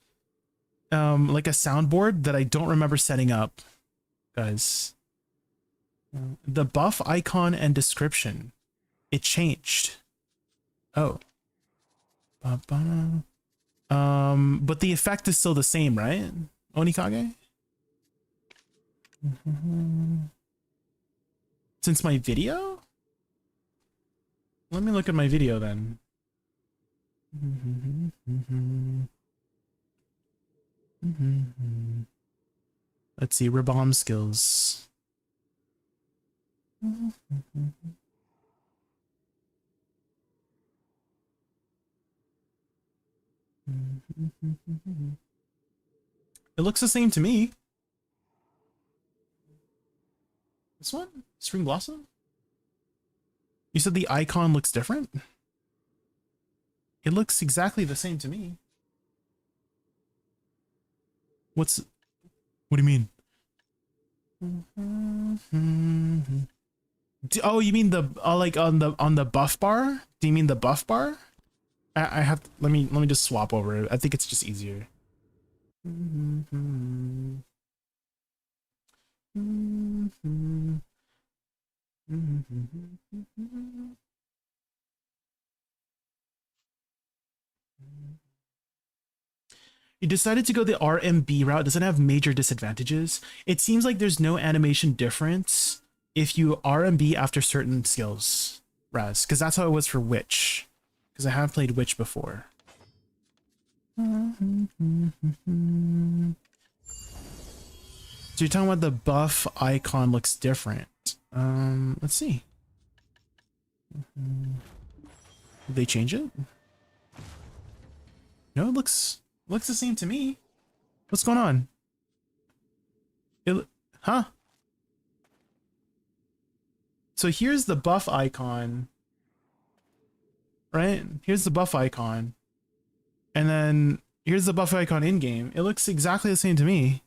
like a soundboard that I don't remember setting up, guys. The buff icon and description, it changed. Oh. But the effect is still the same, right? Onikage? Since my video? Let me look at my video then. Let's see, Rabom skills. It looks the same to me. This one? Spring Blossom? You said the icon looks different? It looks exactly the same to me. What do you mean? Oh, you mean the like on the buff bar? Do you mean the buff bar? I have to, let me just swap over. I think it's just easier. You decided to go the RMB route. Does it have major disadvantages? It seems like there's no animation difference if you RMB after certain skills, Raz, because that's how it was for Witch. Because I have played Witch before. So you're talking about the buff icon looks different. Let's see. Did they change it? No, it looks the same to me. What's going on? Huh? So here's the buff icon. Right? Here's the buff icon. And then here's the buff icon in game. It looks exactly the same to me.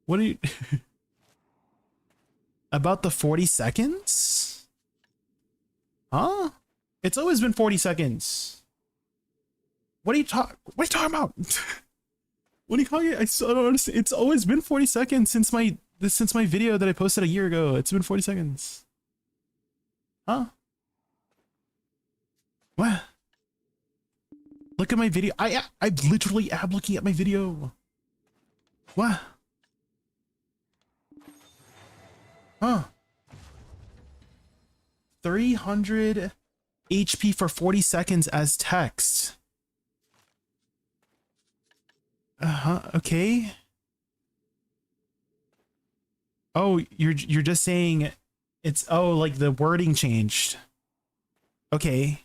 What are you about the 40 seconds? Huh? It's always been 40 seconds. What are you talking about? What are you calling it? I still don't understand. It's always been 40 seconds since my video that I posted a year ago. It's been 40 seconds. Huh? What? Look at my video. I literally am looking at my video. What? Huh? 300 HP for 40 seconds as text. Okay. Oh, you're just saying it's, oh, like the wording changed. Okay.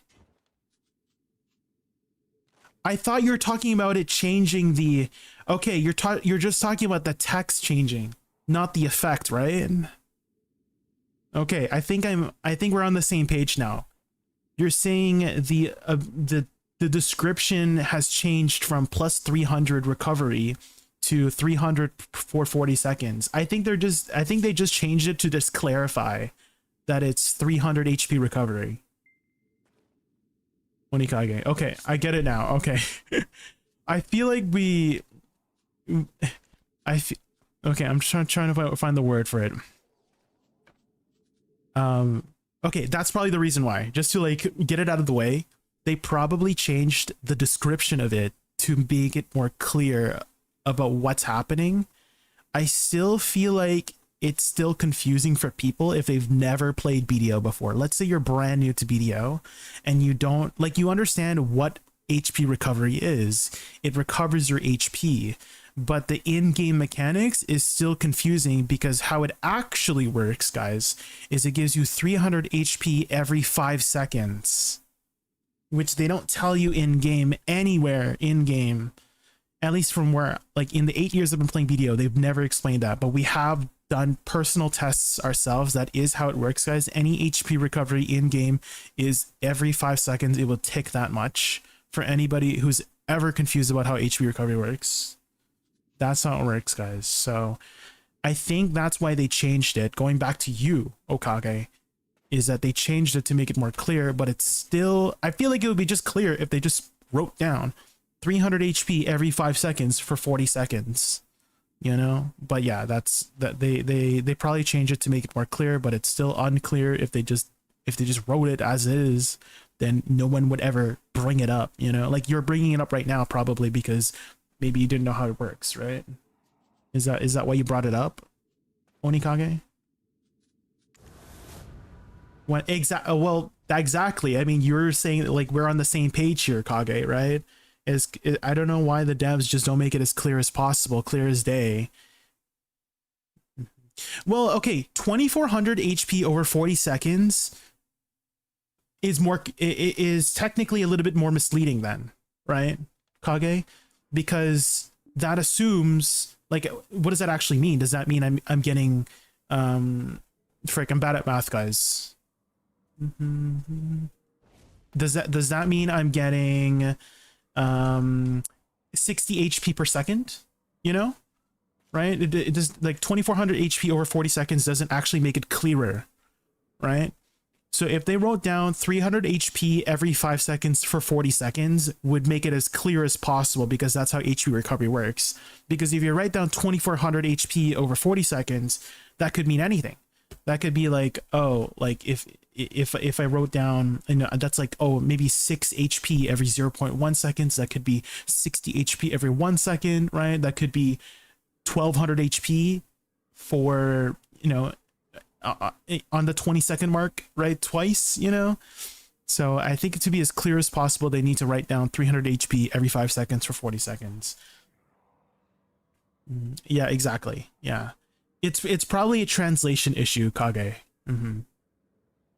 I thought you were talking about it changing the, okay, you're just talking about the text changing, not the effect, right? Okay, I think we're on the same page now. You're saying the description has changed from plus 300 recovery to 300 for 40 seconds. I think they just changed it to just clarify that it's 300 HP recovery. Onikage. Okay, I get it now. Okay. I feel like okay, I'm trying to find the word for it. Okay, that's probably the reason why. Just to like get it out of the way, they probably changed the description of it to make it more clear about what's happening. I still feel like it's still confusing for people if they've never played BDO before. Let's say you're brand new to BDO and you don't, like, you understand what HP recovery is. It recovers your HP, but the in-game mechanics is still confusing because how it actually works, guys, is it gives you 300 HP every 5 seconds, which they don't tell you in-game anywhere in-game, at least from where, like, in the 8 years I've been playing BDO, they've never explained that, but we have done personal tests ourselves. That is how it works, guys. Any HP recovery in-game is every 5 seconds. It will tick that much. For anybody who's ever confused about how HP recovery works, that's how it works, guys. So I think that's why they changed it. Going back to you, Okage, is that they changed it to make it more clear, but it's still, I feel like it would be just clear if they just wrote down 300 HP every 5 seconds for 40 seconds, you know? But yeah, they probably changed it to make it more clear, but it's still unclear if they just wrote it as is, then no one would ever bring it up, you know? Like, you're bringing it up right now probably because maybe you didn't know how it works, right? Is that why you brought it up, Onikage? Well, exactly. I mean, you're saying, like, we're on the same page here, Kage, right? I don't know why the devs just don't make it as clear as possible, clear as day. Well, okay, 2400 HP over 40 seconds is technically a little bit more misleading then, right, Kage? Because that assumes, like, what does that actually mean? Does that mean I'm getting frick, I'm bad at math, guys. Does that mean I'm getting 60 HP per second, you know? Right? It does, like, 2400 HP over 40 seconds doesn't actually make it clearer, right? So if they wrote down 300 HP every 5 seconds for 40 seconds would make it as clear as possible, because that's how HP recovery works. Because if you write down 2400 HP over 40 seconds, that could mean anything. That could be like, oh, like if I wrote down, you know, that's like, oh, maybe 6 HP every 0.1 seconds. That could be 60 HP every 1 second, right? That could be 1200 HP for, you know, on the 20-second mark, right? Twice, you know? So I think to be as clear as possible, they need to write down 300 HP every 5 seconds for 40 seconds. Yeah, exactly. Yeah. It's probably a translation issue, Kage.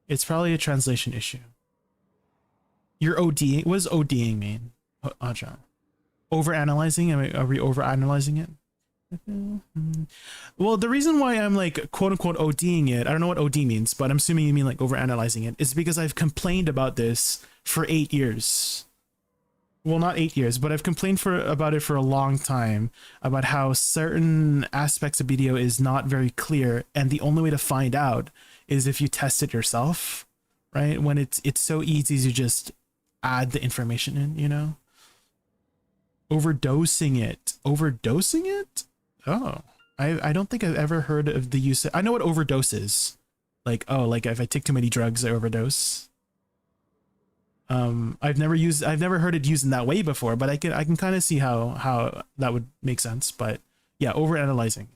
It's probably a translation issue. You're ODing. What does ODing mean? John. Overanalyzing? Are we overanalyzing it? Well, the reason why I'm like quote unquote ODing it, I don't know what OD means, but I'm assuming you mean like overanalyzing it, is because I've complained about this for 8 years. Well, not 8 years, but I've complained about it for a long time, about how certain aspects of video is not very clear, and the only way to find out is if you test it yourself, right? When it's so easy to just add the information in, you know? Overdosing it. Oh, I don't think I've ever heard of the use. I know what overdose is. Like, oh, like if I take too many drugs, I overdose. I've never heard it used in that way before, but I can kind of see how that would make sense. But yeah, overanalyzing.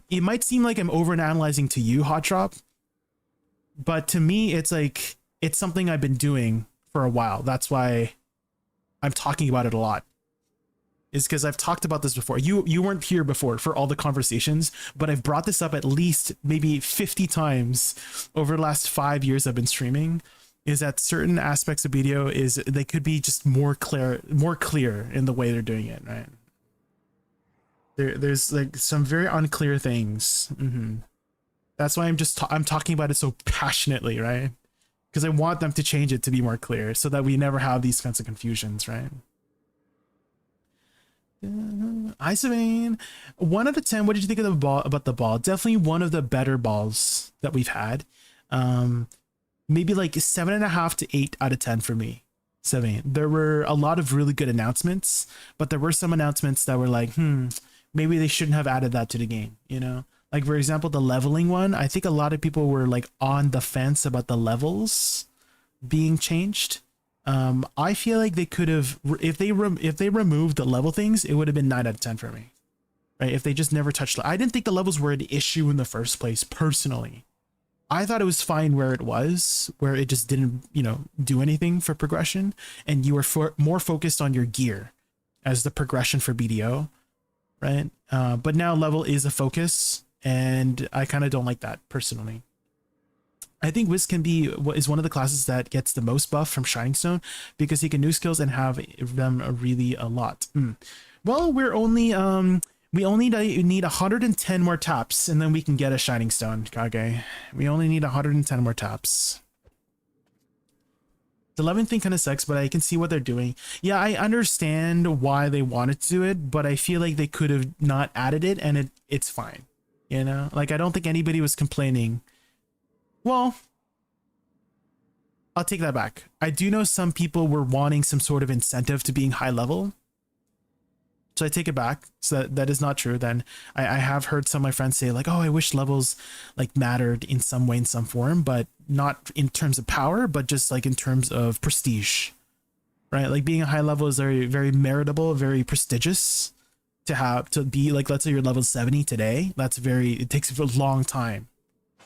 It might seem like I'm overanalyzing to you, Hot Drop, but to me, it's like, it's something I've been doing for a while. That's why I'm talking about it a lot. Is because I've talked about this before. You weren't here before for all the conversations, but I've brought this up at least maybe 50 times over the last 5 years I've been streaming. Is that certain aspects of video they could be just more clear in the way they're doing it, right? There's like some very unclear things. That's why I'm talking about it so passionately, right? Because I want them to change it to be more clear so that we never have these kinds of confusions, right? Isavane, 1 out of 10. What did you think of the ball? About the ball? Definitely one of the better balls that we've had. Maybe like 7.5 to 8 out of 10 for me. 7. There were a lot of really good announcements, but there were some announcements that were like, maybe they shouldn't have added that to the game. You know, like for example, the leveling one. I think a lot of people were like on the fence about the levels being changed. I feel like they could have, if they removed the level things, it would have been 9 out of 10 for me, right? If they just never touched, I didn't think the levels were an issue in the first place. Personally, I thought it was fine where it was, where it just didn't, you know, do anything for progression, and you were more focused on your gear as the progression for BDO, right? But now level is a focus, and I kind of don't like that personally. I think Wiz is one of the classes that gets the most buff from Shining Stone because he can new skills and have them really a lot. Well, we only need 110 more taps and then we can get a Shining Stone, Kage. We only need 110 more taps. The 11 thing kind of sucks, but I can see what they're doing. Yeah, I understand why they wanted to do it, but I feel like they could have not added it and it's fine. You know, like I don't think anybody was complaining. Well, I'll take that back. I do know some people were wanting some sort of incentive to being high level. So I take it back. So that is not true. Then I have heard some of my friends say like, oh, I wish levels like mattered in some way, in some form, but not in terms of power, but just like in terms of prestige, right? Like being a high level is very, very meritable, very prestigious to be like, let's say you're level 70 today. It takes a long time.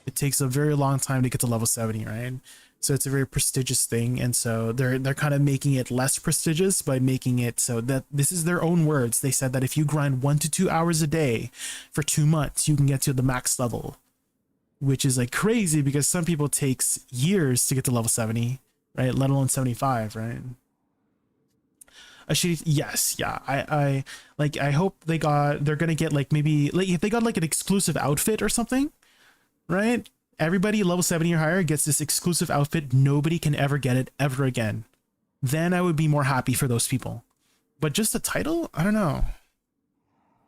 It takes a very long time to get to level 70, right? So it's a very prestigious thing, and so they're kind of making it less prestigious by making it so that this is their own words. They said that if you grind 1 to 2 hours a day for 2 months, you can get to the max level, which is like crazy because some people takes years to get to level 70, right? Let alone 75, right? Yes, yeah. I hope they're gonna get like maybe like if they got like an exclusive outfit or something. Right? Everybody level 70 or higher gets this exclusive outfit. Nobody can ever get it ever again. Then I would be more happy for those people. But just a title? I don't know.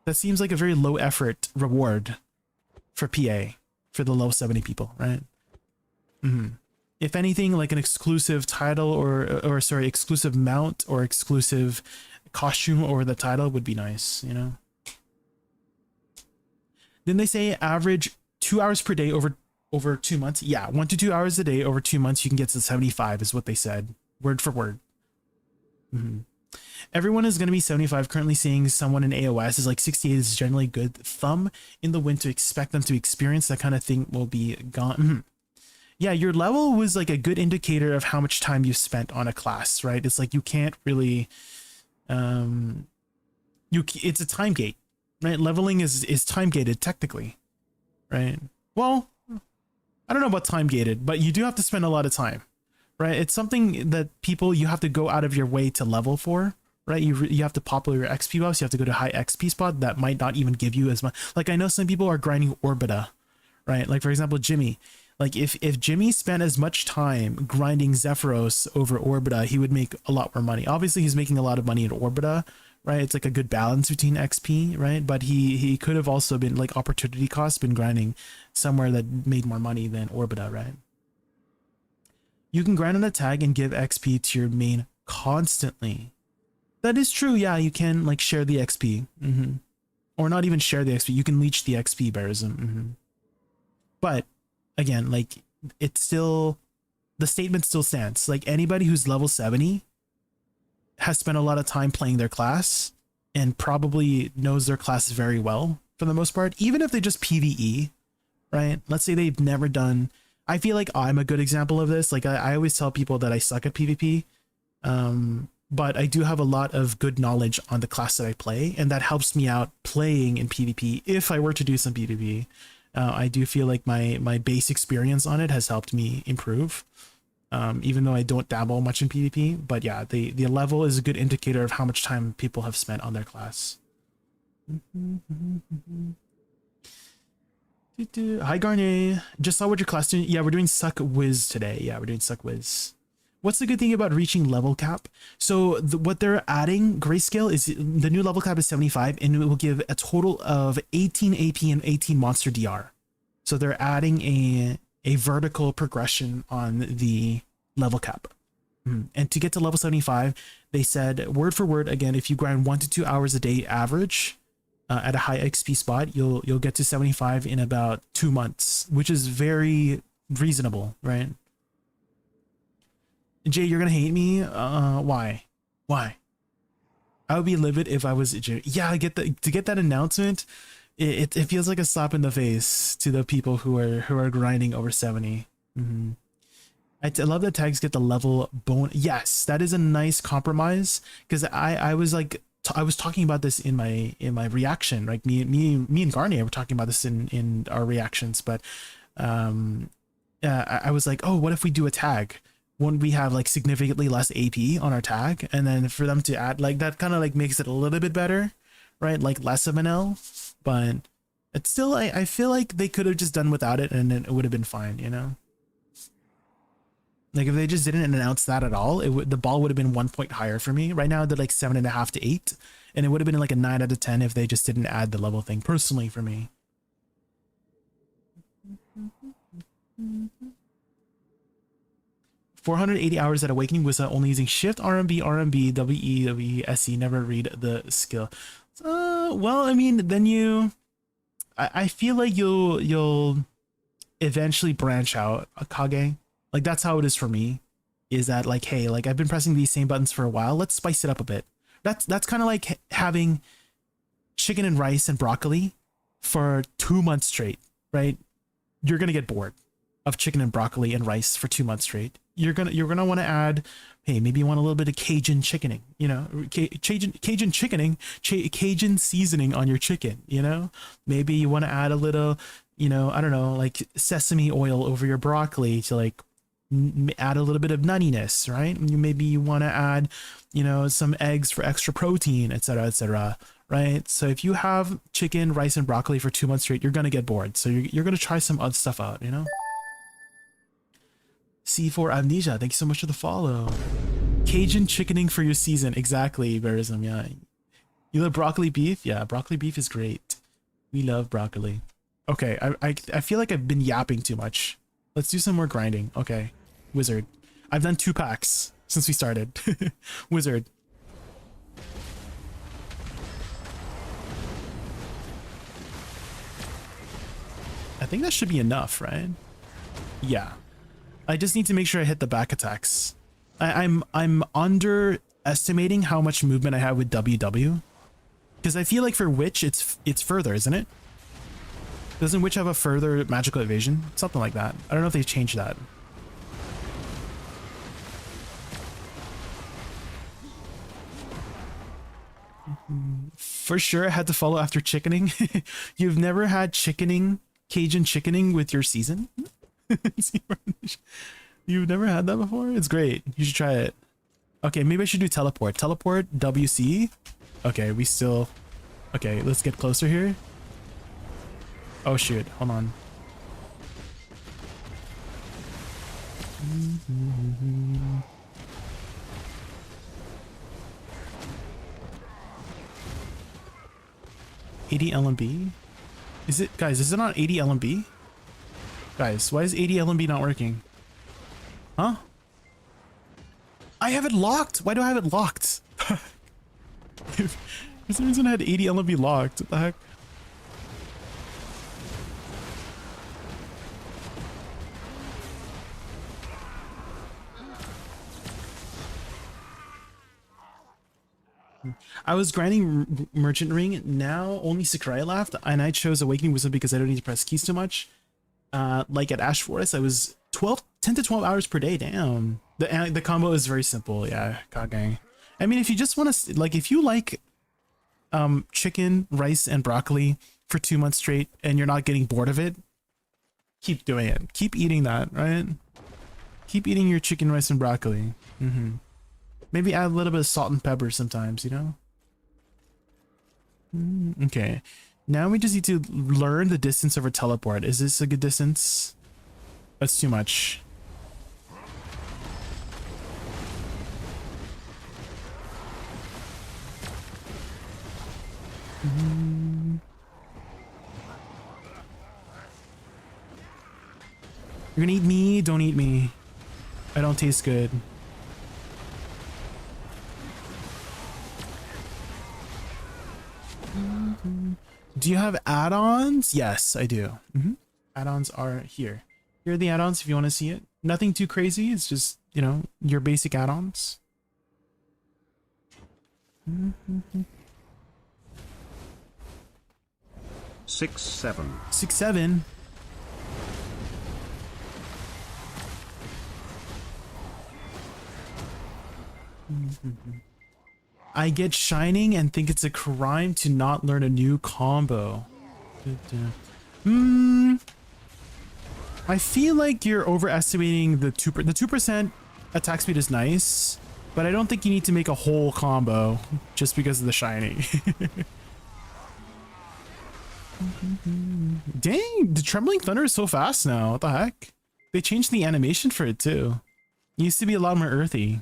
That seems like a very low effort reward for PA, for the level 70 people, right? If anything, like an exclusive title or sorry, exclusive mount or exclusive costume over the title would be nice, you know? Didn't they say average 2 hours per day over 2 months? Yeah, 1 to 2 hours a day over 2 months, you can get to 75 is what they said, word for word. Everyone is going to be 75. Currently seeing someone in AOS is like 68 is generally good. Thumb in the wind to expect them to experience that kind of thing will be gone. Yeah, your level was like a good indicator of how much time you spent on a class, right? It's like you can't really it's a time gate. right? Leveling is time gated technically, right? Well, I don't know about time gated, but you do have to spend a lot of time, right? It's something that you have to go out of your way to level for, right? You have to pop your XP buffs. You have to go to high XP spot that might not even give you as much. Like I know some people are grinding Orbita, right? Like for example, Jimmy. Like if Jimmy spent as much time grinding Zephyros over Orbita, he would make a lot more money. Obviously, he's making a lot of money in Orbita, right? It's like a good balance between XP, right? But he could have also been like opportunity cost, been grinding somewhere that made more money than Orbita, right? You can grind on a tag and give XP to your main constantly. That is true. Yeah, you can like share the XP, or not even share the XP. You can leech the XP, Bearism. But again, like it's still, the statement still stands. Like anybody who's level 70 has spent a lot of time playing their class and probably knows their class very well for the most part, even if they just PvE, right? Let's say they've never done, I feel like I'm a good example of this. Like I always tell people that I suck at PvP, but I do have a lot of good knowledge on the class that I play, and that helps me out playing in PvP. If I were to do some PvP, I do feel like my base experience on it has helped me improve. Even though I don't dabble much in PvP, but yeah, the level is a good indicator of how much time people have spent on their class. Hi Garnier, just saw what your class doing. Yeah, we're doing Suck Wiz today. Yeah, we're doing Suck Wiz. What's the good thing about reaching level cap? So what they're adding, grayscale, is the new level cap is 75, and it will give a total of 18 AP and 18 monster DR. So they're adding a vertical progression on the level cap. And to get to level 75, they said, word for word, again, if you grind 1 to 2 hours a day average at a high XP spot, you'll get to 75 in about 2 months, which is very reasonable, right? Jay, you're gonna hate me. Why? I would be livid if I was Jay. Yeah, I get to get that announcement. It feels like a slap in the face to the people who are grinding over 70. I love that tags get the level bonus. Yes, that is a nice compromise, because I was like I was talking about this in my reaction. Like me and Garnier were talking about this in our reactions, but I was like, oh, what if we do a tag? Wouldn't we have like significantly less AP on our tag? And then for them to add like that, kind of like makes it a little bit better, right? Like less of an L, but it's still, I feel like they could have just done without it and it would have been fine, you know? Like if they just didn't announce that at all, the ball would have been 1 point higher for me. Right now they're like 7.5 to 8, and it would have been like a 9 out of 10 if they just didn't add the level thing, personally for me. 480 hours at Awakening was only using Shift, RMB, WE, SE, never read the skill. Well, I mean, then I feel like you'll eventually branch out, Kage. Like that's how it is for me, is that like, hey, like I've been pressing these same buttons for a while. Let's spice it up a bit. That's kind of like having chicken and rice and broccoli for 2 months straight, right? You're going to get bored of chicken and broccoli and rice for 2 months straight. You're gonna want to add, hey, maybe you want a little bit of Cajun chickening, you know, Cajun chickening, Cajun seasoning on your chicken, you know. Maybe you want to add a little, you know, I don't know, like sesame oil over your broccoli to like add a little bit of nuttiness, right? Maybe you want to add, you know, some eggs for extra protein, etc., right? So if you have chicken, rice, and broccoli for 2 months straight, you're gonna get bored. So you're gonna try some other stuff out, you know. C4 Amnesia, thank you so much for the follow. Cajun chickening for your season, exactly, Verism, yeah. You love broccoli beef? Yeah, broccoli beef is great. We love broccoli. Okay, I feel like I've been yapping too much. Let's do some more grinding. Okay, Wizard. I've done 2 packs since we started. Wizard. I think that should be enough, right? Yeah. I just need to make sure I hit the back attacks. I'm underestimating how much movement I have with WW, because I feel like for Witch it's further, isn't it? Doesn't Witch have a further magical evasion? Something like that. I don't know if they've changed that. For sure, I had to follow after chickening. You've never had chickening, Cajun chickening with your season? You've never had that before? It's great. You should try it. Okay, maybe I should do teleport. Teleport, WC. Okay, we still... Okay, let's get closer here. Oh shoot, hold on. ADLMB? Is it, guys, is it on ADLMB? Guys, why is ADLMB not working? Huh? I have it locked! Why do I have it locked? For some reason I had ADLMB locked. What the heck? I was grinding Merchant Ring, now only Sakurai left, and I chose Awakening Wisdom because I don't need to press keys too much. Like at Ash Forest, I was 10 to 12 hours per day, damn. The combo is very simple, yeah, god dang. I mean, if you just want to, like, if you like chicken, rice, and broccoli for 2 months straight, and you're not getting bored of it, keep doing it. Keep eating that, right? Keep eating your chicken, rice, and broccoli. Maybe add a little bit of salt and pepper sometimes, you know? Okay. Now we just need to learn the distance of our teleport. Is this a good distance? That's too much. You're gonna eat me? Don't eat me. I don't taste good. Do you have add-ons? Yes, I do. Add-ons are here. Here are the add-ons if you want to see it. Nothing too crazy. It's just, you know, your basic add-ons. 6-7. 6-7. I get Shining and think it's a crime to not learn a new combo. I feel like you're overestimating the 2% attack speed is nice, but I don't think you need to make a whole combo just because of the Shining. Dang, the Trembling Thunder is so fast now. What the heck? They changed the animation for it too. It used to be a lot more earthy.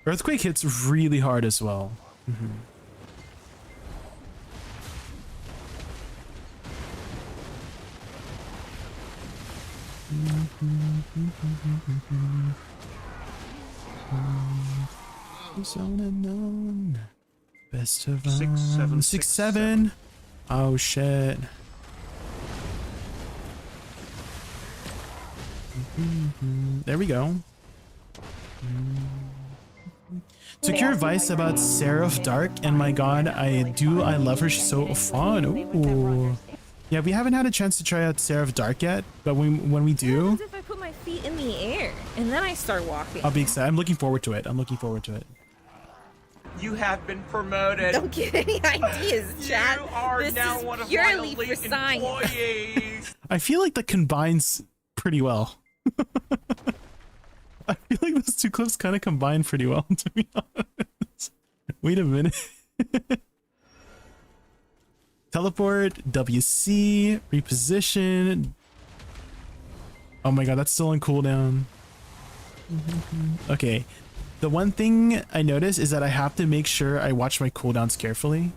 Earthquake hits really hard as well. Zone unknown. Best of 6-7. 6-7. Oh shit. There we go. Took your advice about Seraph Dark, and my god, I love her. She's so fun. Ooh. Yeah, we haven't had a chance to try out Seraph Dark yet, but when we do, What if I put my feet in the air and then I start walking? I'll be excited. I'm looking forward to it. You have been promoted. Don't get any ideas, Chad. You are This now is one of my purely elite for science. employees. I feel like that combines pretty well. I feel like those two clips kind of combine pretty well, to be honest. Wait a minute. Teleport, WC, reposition. Oh my god, that's still on cooldown. Okay. The one thing I notice is that I have to make sure I watch my cooldowns carefully.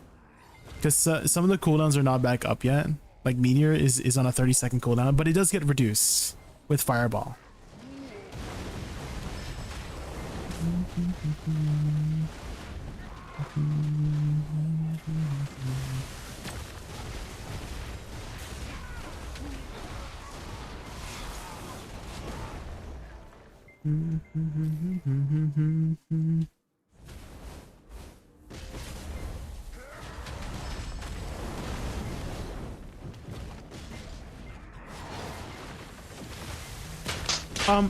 Because some of the cooldowns are not back up yet. Like Meteor is on a 30-second cooldown, but it does get reduced with Fireball. You're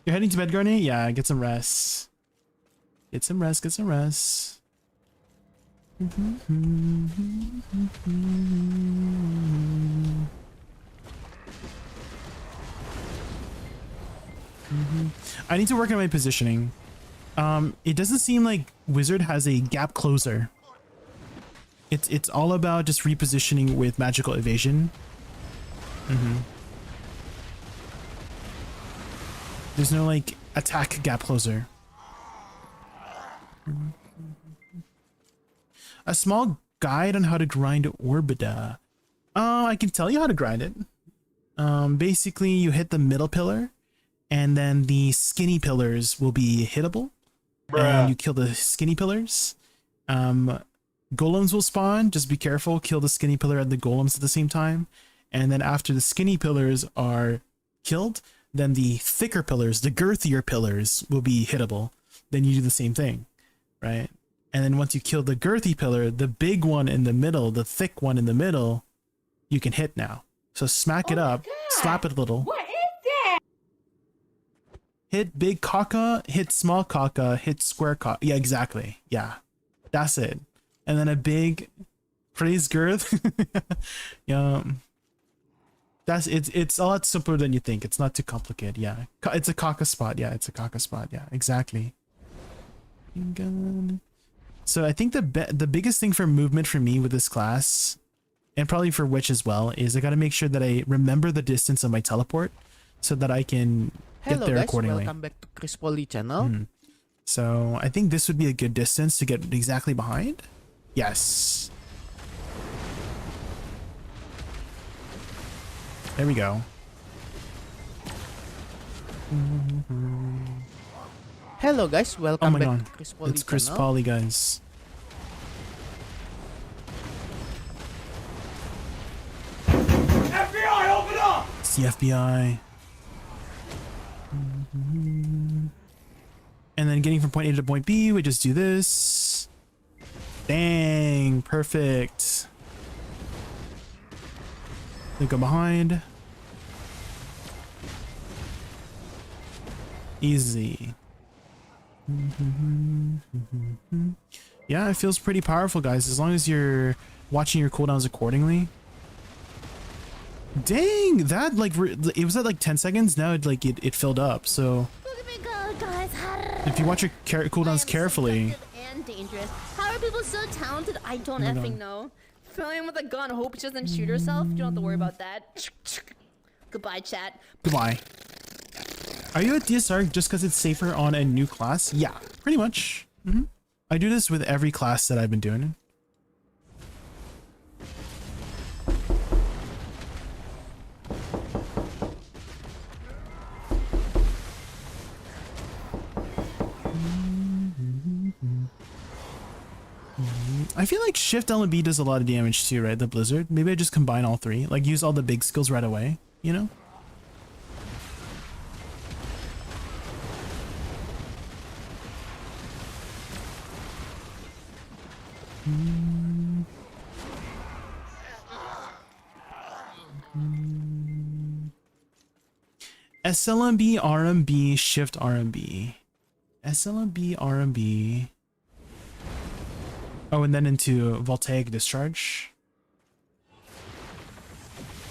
heading to bed, Garnet? Yeah, get some rest. Get some rest, get some rest. I need to work on my positioning. It doesn't seem like Wizard has a gap closer. It's all about just repositioning with magical evasion. There's no like attack gap closer. A small guide on how to grind Orbita. I can tell you how to grind it. Basically you hit the middle pillar and then the skinny pillars will be hittable. And you kill the skinny pillars. Golems will spawn, just be careful, kill the skinny pillar and the golems at the same time. And then after the skinny pillars are killed, then the thicker pillars, the girthier pillars will be hittable. Then you do the same thing, right? And then once you kill the girthy pillar, the big one in the middle, the thick one in the middle, you can hit now. So smack it up, slap it a little. What is that? Hit big caca, hit small caca, hit square caca. Yeah, exactly. Yeah, that's it. And then a big praise girth. Yeah. It's a lot simpler than you think. It's not too complicated. Yeah, it's a caca spot. Yeah, it's a caca spot. Yeah, exactly. So I think the biggest thing for movement for me with this class, and probably for Witch as well, is I got to make sure that I remember the distance of my teleport so that I can get there accordingly. Welcome back to Chris Polly channel. So I think this would be a good distance to get exactly behind. Yes. There we go. Hello guys, Oh welcome my back god. to Chris Polly It's Chris channel. Polly, guys. FBI, open up! It's the FBI. And then getting from point A to point B, we just do this. Dang, perfect. Then go behind. Easy. Yeah, it feels pretty powerful, guys, as long as you're watching your cooldowns accordingly. Dang, that like it was at like 10 seconds. Now it filled up. So if you watch your cooldowns carefully. And dangerous. How are people so talented? I don't effing know. Filling with a gun, hope she doesn't shoot herself. You don't have to worry about that. Goodbye, chat. Goodbye. Are you at DSR just because it's safer on a new class? Yeah, pretty much. I do this with every class that I've been doing. I feel like Shift L and B does a lot of damage too, right? The Blizzard. Maybe I just combine all three. Like use all the big skills right away, you know? SLMB, RMB, Shift RMB. SLMB, RMB. Oh, and then into Voltaic Discharge.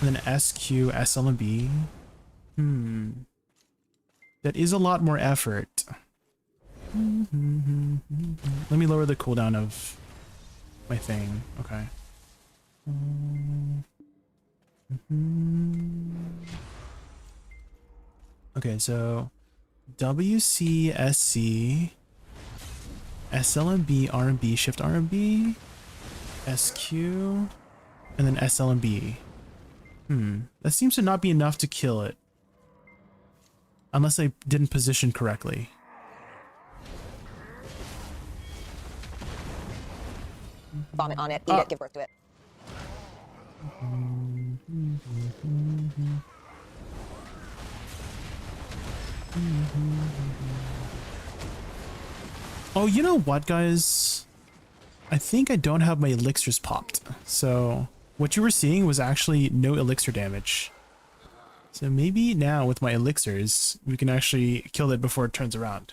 And then SQ, SLMB. That is a lot more effort. Let me lower the cooldown of my thing. Okay. Okay, so WCSC, SLMB, RMB, Shift RMB, SQ, and then SLMB. That seems to not be enough to kill it. Unless I didn't position correctly. Vomit on it, eat it, give birth to it. Oh, you know what, guys? I think I don't have my elixirs popped. So what you were seeing was actually no elixir damage. So maybe now with my elixirs, we can actually kill it before it turns around.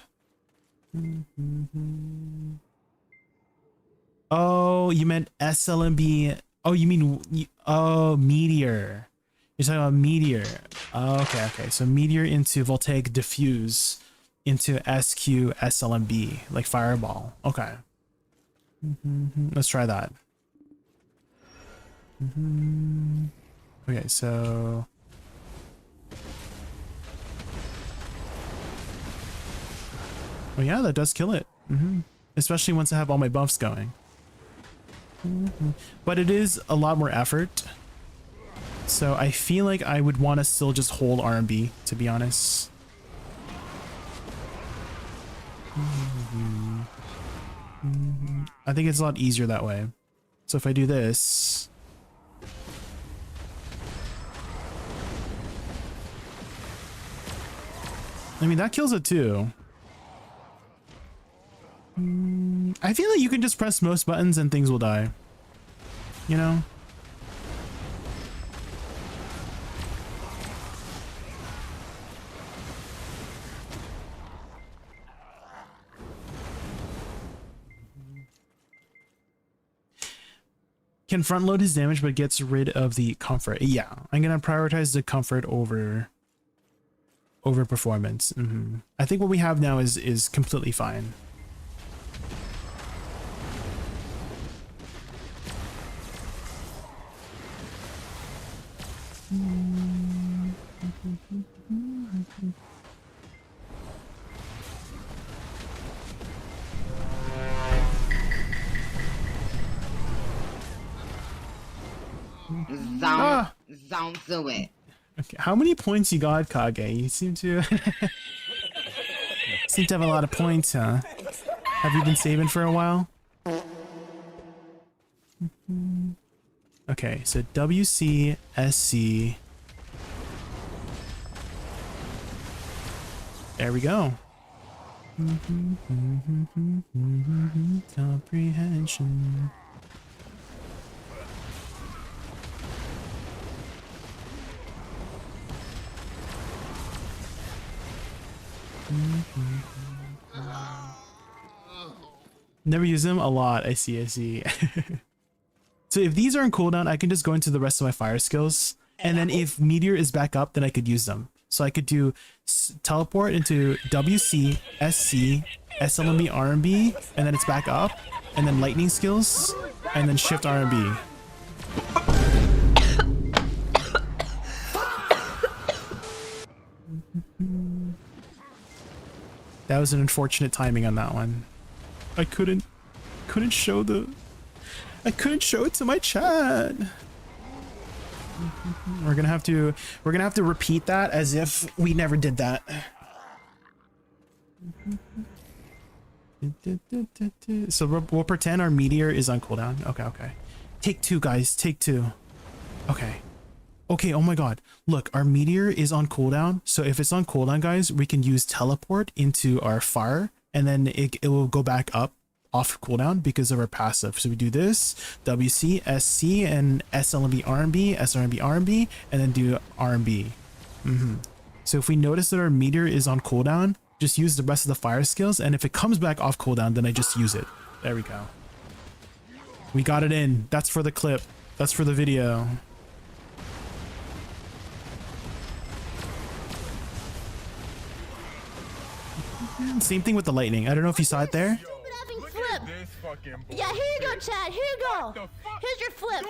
Oh, you meant SLMB. Oh, you mean, oh, Meteor. You're talking about Meteor. Oh, okay, okay. So Meteor into Voltaic Diffuse into SQ SLMB, like Fireball. Okay. Let's try that. Okay, so... Oh yeah, that does kill it. Especially once I have all my buffs going. But it is a lot more effort. So I feel like I would want to still just hold RMB, to be honest. I think it's a lot easier that way. So if I do this... I mean, that kills it too. I feel like you can just press most buttons and things will die. You know? Can front load his damage but gets rid of the comfort. Yeah, I'm gonna prioritize the comfort over performance. I think what we have now is completely fine. Don't do it. Okay, how many points you got, Kage? You seem to seem to have a lot of points, huh? Have you been saving for a while? Okay, so WCSC. There we go. Comprehension. Never use them a lot. I see. So if these are in cooldown, I can just go into the rest of my fire skills, and then if Meteor is back up, then I could use them. So I could do teleport into WC, SC, SLMB, RMB, and then it's back up, and then lightning skills, and then shift RMB. That was an unfortunate timing on that one. I couldn't show it to my chat. We're gonna have to repeat that as if we never did that. So we'll pretend our meteor is on cooldown. Okay. Take two, guys. Take two. Okay. Oh my god. Look, our meteor is on cooldown. So if it's on cooldown, guys, we can use teleport into our fire, and then it will go back up off cooldown because of our passive. So we do this, WC, SC, and SLMB, RMB, SRMB, RMB, and then do RMB. So if we notice that our meteor is on cooldown, just use the rest of the fire skills, and if it comes back off cooldown, then I just use it. There we go. We got it in. That's for the clip. That's for the video. Same thing with the lightning. I don't know if you saw it there. Yeah, here you go, Chad. Here you go. Here's your flip.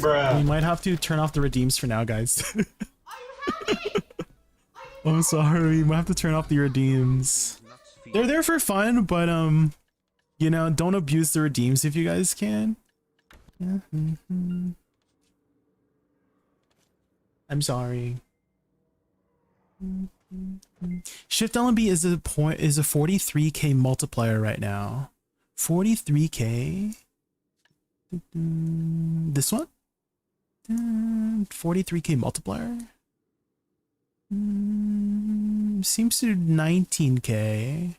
Bruh. We might have to turn off the redeems for now, guys. I'm sorry. We might have to turn off the redeems. They're there for fun, but you know, don't abuse the redeems if you guys can. I'm sorry. Shift LMB is a 43k multiplier right now. 43k. This one? 43k multiplier. Seems to 19k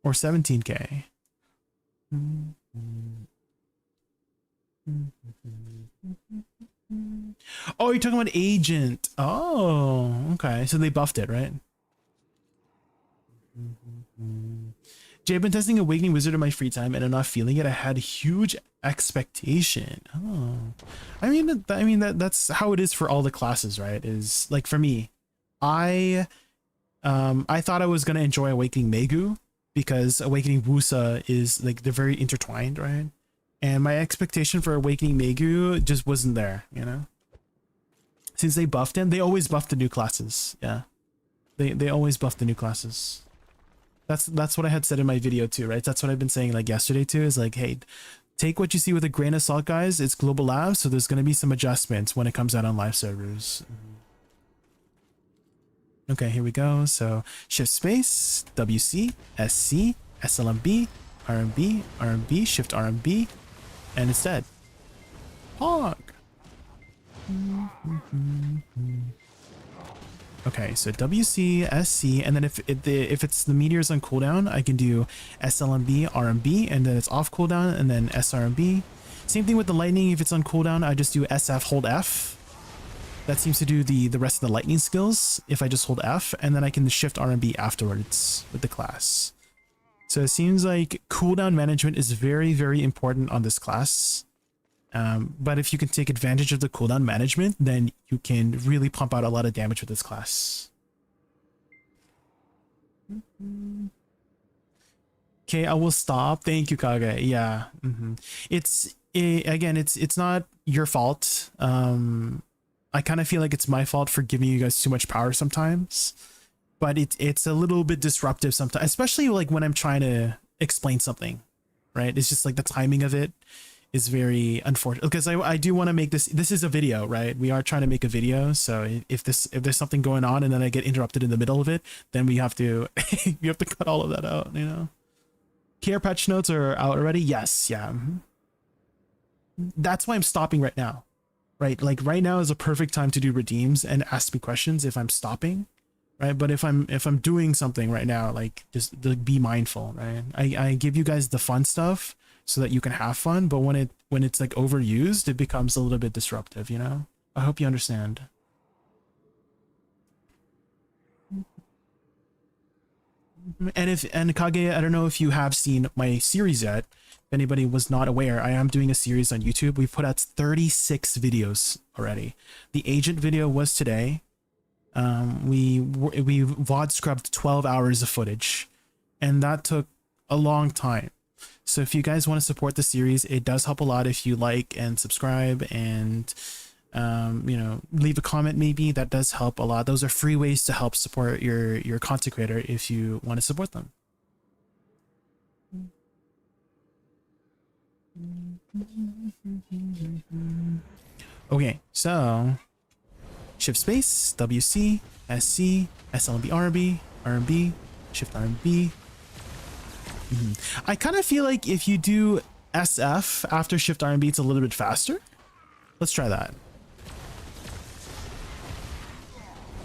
or 17k. Oh, you're talking about agent. Oh, okay. So they buffed it, right? Jay, I've been testing Awakening Wizard in my free time and I'm not feeling it. I had huge expectation. Oh, that's how it is for all the classes, right? Is like for me, I thought I was gonna enjoy Awakening Megu because Awakening Wusa is like they're very intertwined, right? And my expectation for Awakening Megu just wasn't there, you know. Since they buffed him, they always buff the new classes. Yeah, they always buff the new classes. That's what I had said in my video too, right? That's what I've been saying like yesterday too, is like, hey, take what you see with a grain of salt, guys. It's global labs, so there's going to be some adjustments when it comes out on live servers. Okay, here we go. So shift space, WC, SC, SLMB, RMB, RMB, shift RMB, and it's dead. Hog. Okay, so WC, SC, and then if it's the meteors on cooldown, I can do SLMB, RMB, and then it's off cooldown, and then SRMB. Same thing with the lightning. If it's on cooldown, I just do SF, hold F. That seems to do the rest of the lightning skills if I just hold F, and then I can shift RMB afterwards with the class. So it seems like cooldown management is very, very important on this class. But if you can take advantage of the cooldown management, then you can really pump out a lot of damage with this class. Okay, I will stop. Thank you, Kage. Yeah. It's not your fault. I kind of feel like it's my fault for giving you guys too much power sometimes, but it's a little bit disruptive sometimes, especially like when I'm trying to explain something, right? It's just like the timing of it is very unfortunate because I do want to make this is a video, right? We are trying to make a video, so if there's something going on and then I get interrupted in the middle of it, then we have to you have to cut all of that out, you know. Care patch notes are out already. Yes, yeah. That's why I'm stopping right now, right? Like right now is a perfect time to do redeems and ask me questions if I'm stopping, right? But if I'm doing something right now, like just be mindful, right? I give you guys the fun stuff so that you can have fun, but when it's like overused, it becomes a little bit disruptive, you know? I hope you understand. And Kage, I don't know if you have seen my series yet. If anybody was not aware, I am doing a series on YouTube. We put out 36 videos already. The agent video was today. We VOD scrubbed 12 hours of footage, and that took a long time. So if you guys want to support the series, it does help a lot if you like and subscribe and you know, leave a comment maybe. That does help a lot. Those are free ways to help support your content creator if you want to support them. Okay, so shift space, WC, SC, SLB, RB, RB, shift RB. I kind of feel like if you do SF after shift RB, it's a little bit faster. Let's try that.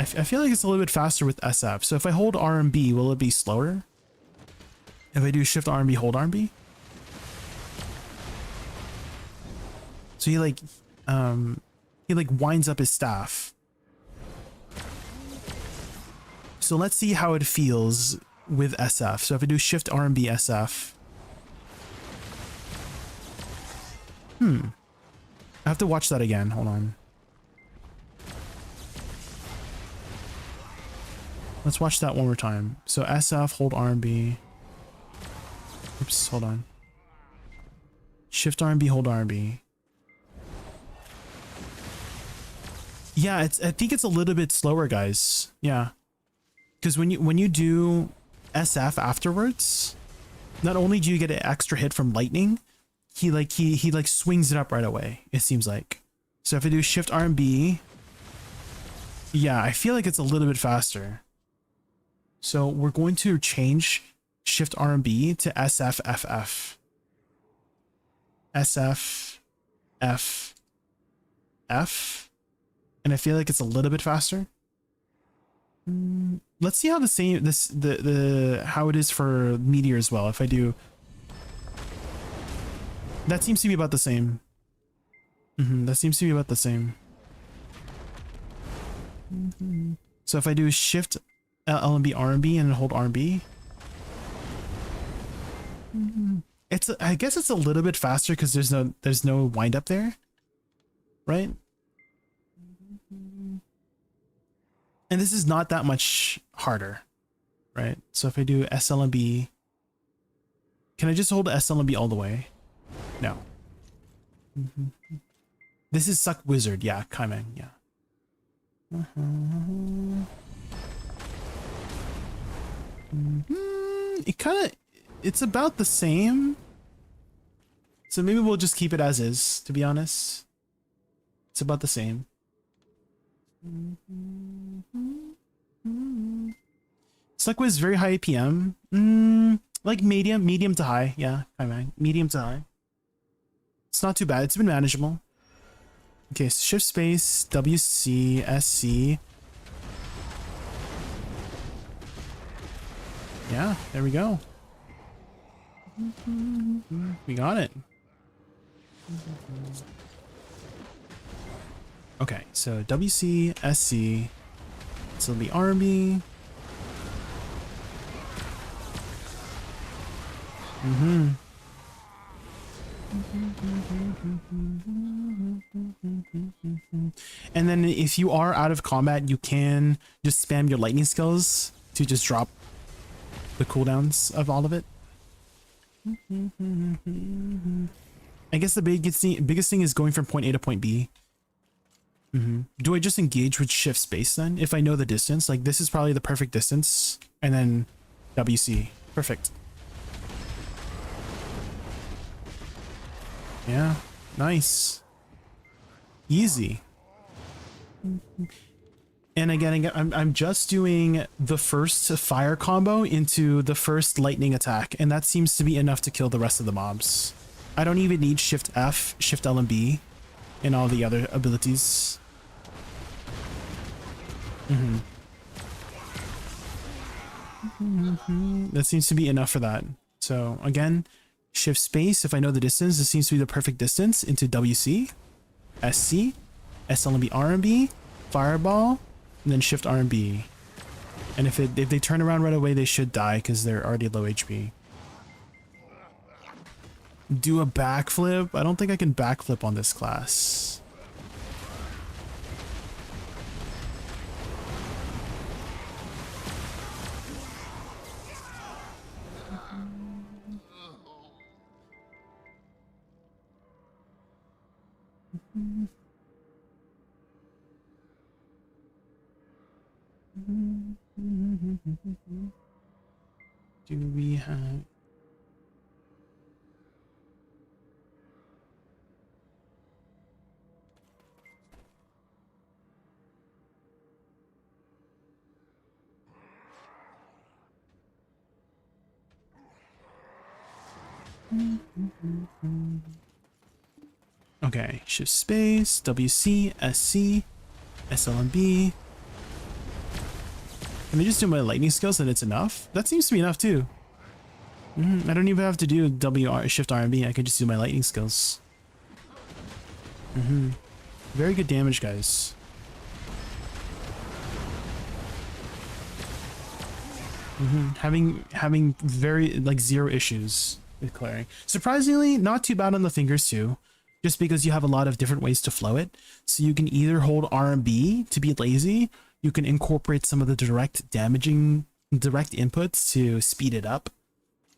I feel like it's a little bit faster with SF. So if I hold RB, will it be slower? If I do shift RB, hold RB? So he like winds up his staff. So let's see how it feels with SF. So if I do shift RB SF. I have to watch that again. Hold on. Let's watch that one more time. So SF, hold RB. Oops, hold on. Shift RB, hold RB. Yeah, I think it's a little bit slower, guys. Yeah. Because when you do SF afterwards, not only do you get an extra hit from lightning, he swings it up right away, it seems like. So if I do shift RB, yeah, I feel like it's a little bit faster. So we're going to change shift RB to SFFF. SFFF. F, and I feel like it's a little bit faster. Let's see how how it is for meteor as well. If I do, that seems to be about the same. That seems to be about the same. So if I do shift L and B, R and B, and hold R and B, I guess it's a little bit faster because there's no wind up there, right? And this is not that much harder, right? So if I do SL and B, can I just hold SL and B all the way? No. This is Suck Wizard, yeah, Kaimeng, yeah. It's about the same. So maybe we'll just keep it as is, to be honest. It's about the same. Suckwiz is very high APM. Like medium to high. Yeah, medium to high. It's not too bad. It's been manageable. Okay, shift space, WC, SC. Yeah, there we go. We got it. Okay, so WC, SC. So the RB. And then if you are out of combat, you can just spam your lightning skills to just drop the cooldowns of all of it. I guess the biggest thing is going from point A to point B. Do I just engage with shift space then? If I know the distance, like this is probably the perfect distance, and then WC. Perfect. Yeah, nice. Easy. And again, I'm just doing the first fire combo into the first lightning attack, and that seems to be enough to kill the rest of the mobs. I don't even need Shift F, Shift L and B, and all the other abilities. That seems to be enough for that. So again, shift space, if I know the distance, this seems to be the perfect distance into WC, SC, SL and B, R and B, fireball, and then shift R and B. And if they turn around right away, they should die because they're already low HP. Do a backflip? I don't think I can backflip on this class. Do we have... Okay, shift space, WC, SC, SLMB. Can I just do my lightning skills and it's enough? That seems to be enough too. I don't even have to do shift RMB. I can just do my lightning skills. Very good damage, guys. Having very like zero issues with clearing. Surprisingly, not too bad on the fingers too. Just because you have a lot of different ways to flow it. So you can either hold R and B to be lazy. You can incorporate some of the direct inputs to speed it up.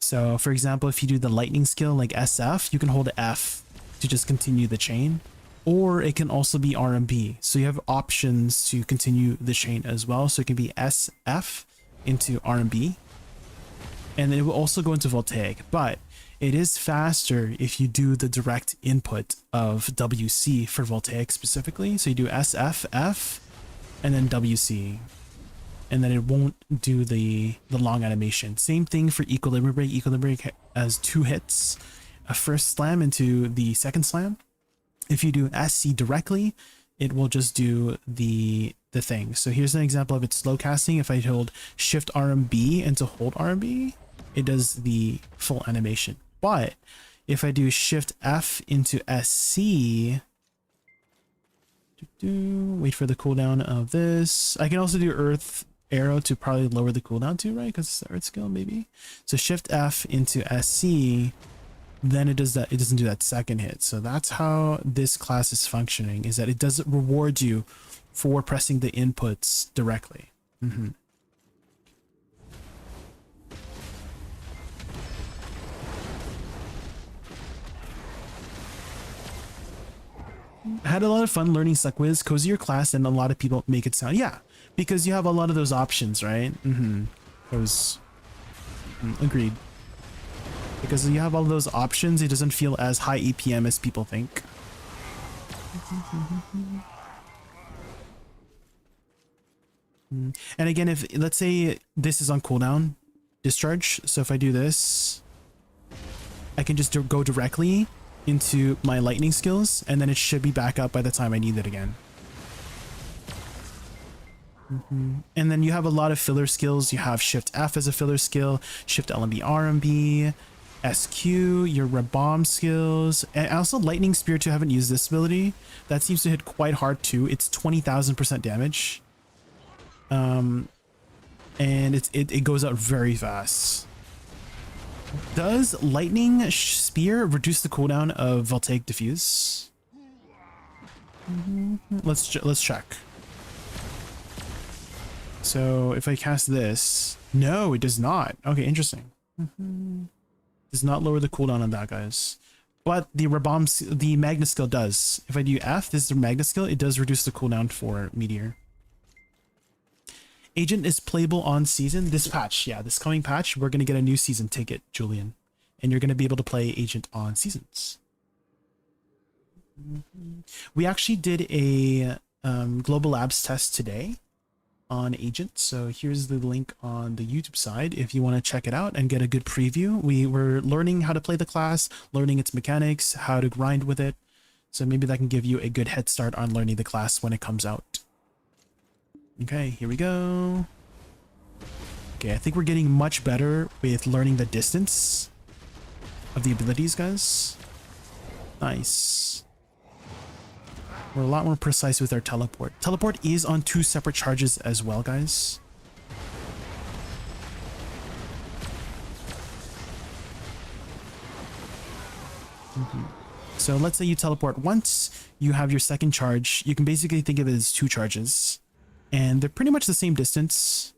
So for example, if you do the lightning skill like SF, you can hold F to just continue the chain. Or it can also be R and B. So you have options to continue the chain as well. So it can be SF into R and B. And then it will also go into Voltaic. But it is faster if you do the direct input of WC for Voltaic specifically. So you do SF, F, and then WC. And then it won't do the long animation. Same thing for Equilibrium Break. Equilibrium Break has 2 hits. A first slam into the second slam. If you do SC directly, it will just do the thing. So here's an example of it slow casting. If I hold Shift RMB and to hold RMB, it does the full animation. But if I do Shift F into SC, wait for the cooldown of this. I can also do Earth Arrow to probably lower the cooldown too, right? Because it's the Earth skill, maybe. So Shift F into SC, then it does that. It doesn't do that second hit. So that's how this class is functioning, is that it doesn't reward you for pressing the inputs directly. Had a lot of fun learning Suckwiz, cozier class, and a lot of people make it sound, yeah, because you have a lot of those options, right? Agreed. Because you have all those options, it doesn't feel as high EPM as people think. And again, if let's say this is on cooldown, discharge. So if I do this, I can just go directly into my lightning skills, and then it should be back up by the time I need it again. And then you have a lot of filler skills. You have Shift F as a filler skill, Shift LMB RMB, SQ, your bomb skills, and also Lightning Spear too. I haven't used this ability. That seems to hit quite hard too. It's 20,000% damage. And it goes out very fast. Does Lightning Spear reduce the cooldown of Voltaic Diffuse? Let's check. So if I cast this, no, it does not. Okay, interesting. Does not lower the cooldown on that, guys. But the Magna skill does. If I do F, this is the Magna skill, it does reduce the cooldown for Meteor. Agent is playable on season. This patch, yeah, this coming patch, we're going to get a new season ticket, Julian. And you're going to be able to play Agent on seasons. We actually did a Global Labs test today on Agent. So here's the link on the YouTube side if you want to check it out and get a good preview. We were learning how to play the class, learning its mechanics, how to grind with it. So maybe that can give you a good head start on learning the class when it comes out. Okay, here we go. Okay, I think we're getting much better with learning the distance of the abilities, guys. Nice. We're a lot more precise with our teleport. Teleport is on 2 separate charges as well, guys. So let's say you teleport once, you have your second charge. You can basically think of it as 2 charges. And they're pretty much the same distance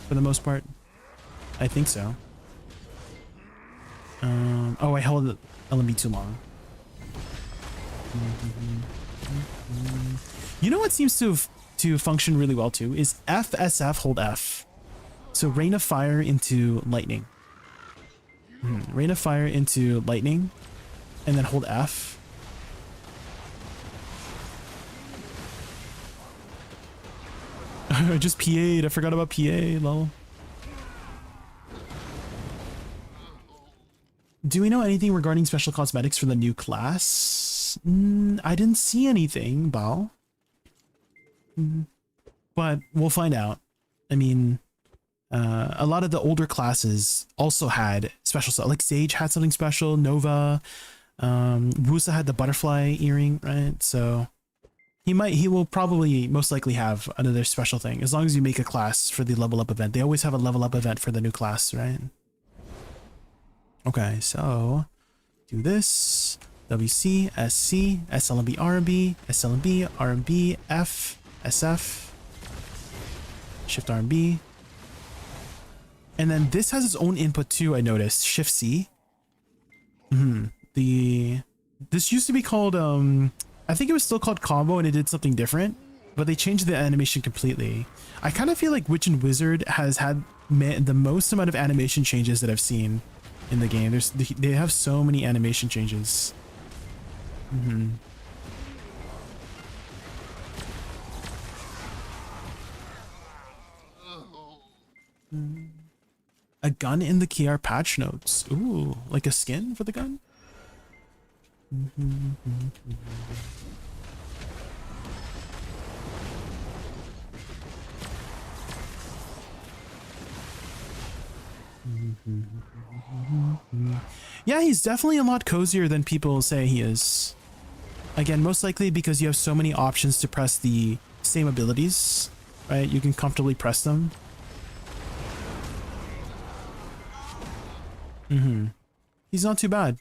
for the most part. I think so. Oh, I held LMB too long. You know what seems to function really well too is FSF hold F. So Rain of Fire into Lightning. Rain of Fire into Lightning, and then hold F. I just PA'd. I forgot about PA, lol. Do we know anything regarding special cosmetics for the new class? I didn't see anything, Bao. But we'll find out. I mean, a lot of the older classes also had special stuff. Like Sage had something special, Nova. Rusa had the butterfly earring, right? So he will probably most likely have another special thing as long as you make a class for the level up event. They always have a level up event for the new class, right? Okay, so do this. WC, SC, SLMB, RMB, SLMB, RMB, F, SF, Shift RMB. And then this has its own input too, I noticed. Shift C. This used to be called I think it was still called combo and it did something different, but they changed the animation completely. I kind of feel like Witch and Wizard has had the most amount of animation changes that I've seen in the game. They have so many animation changes. A gun in the KR patch notes. Ooh, like a skin for the gun? Yeah, he's definitely a lot cozier than people say he is. Again, most likely because you have so many options to press the same abilities, right? You can comfortably press them. He's not too bad.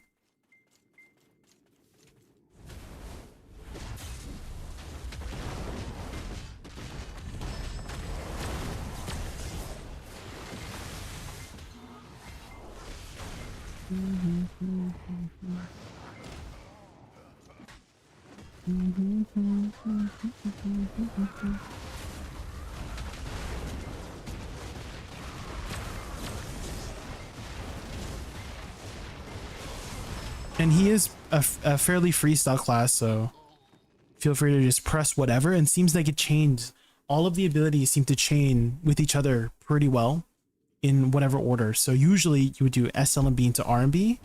And he is a fairly freestyle class, so feel free to just press whatever. And seems like it chains. All of the abilities seem to chain with each other pretty well in whatever order. So usually you would do S, L, and B into R and B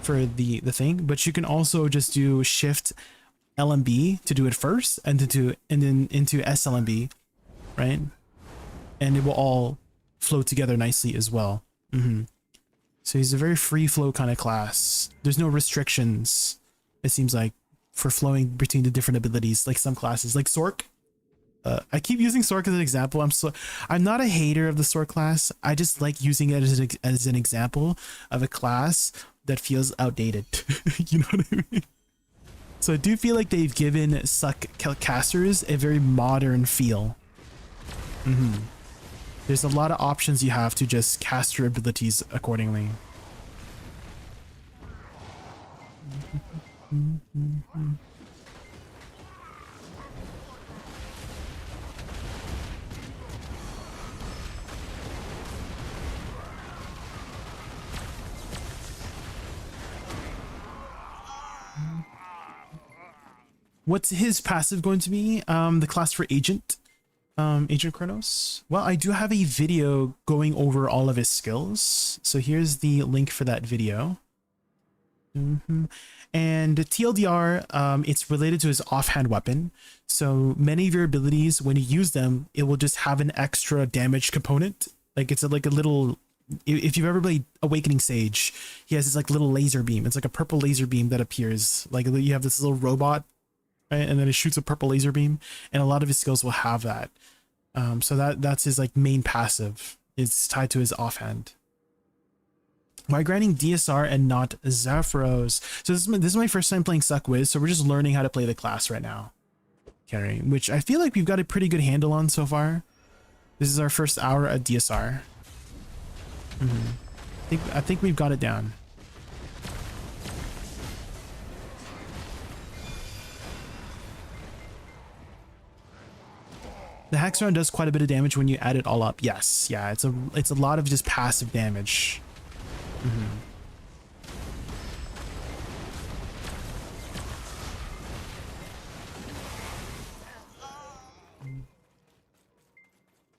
for the thing, but you can also just do Shift L and B to do it first, and then into S, L, and B, right? And it will all flow together nicely as well. So he's a very free flow kind of class. There's no restrictions, it seems like, for flowing between the different abilities, like some classes, like Sork. I keep using Sork as an example. I'm not a hater of the Sork class. I just like using it as an example of a class that feels outdated. You know what I mean? So I do feel like they've given Suck casters a very modern feel. There's a lot of options you have to just cast your abilities accordingly. What's his passive going to be? The class for Agent. Agent Kronos. Well, I do have a video going over all of his skills. So here's the link for that video. And TLDR, it's related to his offhand weapon. So many of your abilities, when you use them, it will just have an extra damage component. Like it's like a little, if you've ever played Awakening Sage, he has this like little laser beam. It's like a purple laser beam that appears. Like you have this little robot, right? And then it shoots a purple laser beam, and a lot of his skills will have that. So that's his like main passive. It's tied to his offhand. Why granting DSR and not Zephyros? So this is my first time playing Suckwiz, so we're just learning how to play the class right now. Carrying, which I feel like we've got a pretty good handle on so far. This is our first hour at DSR. I think we've got it down. The Hex round does quite a bit of damage when you add it all up. Yes, yeah, it's a lot of just passive damage.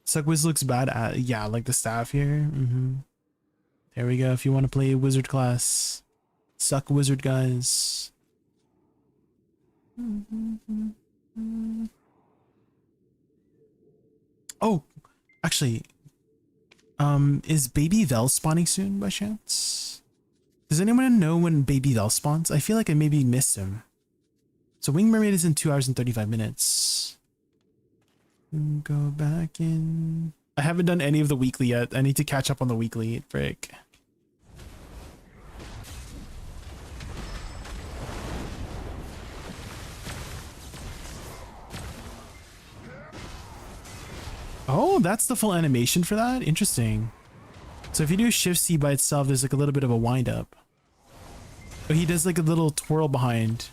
Suckwiz looks bad at, yeah, like the staff here. There we go. If you want to play a wizard class, Suck Wizard, guys. Oh, actually, is Baby Vel spawning soon by chance? Does anyone know when Baby Vel spawns? I feel like I maybe missed him. So Wing Mermaid is in 2 hours and 35 minutes. Go back in. I haven't done any of the weekly yet. I need to catch up on the weekly. Frick. Oh, that's the full animation for that? Interesting. So if you do Shift C by itself, there's like a little bit of a wind up. But he does like a little twirl behind.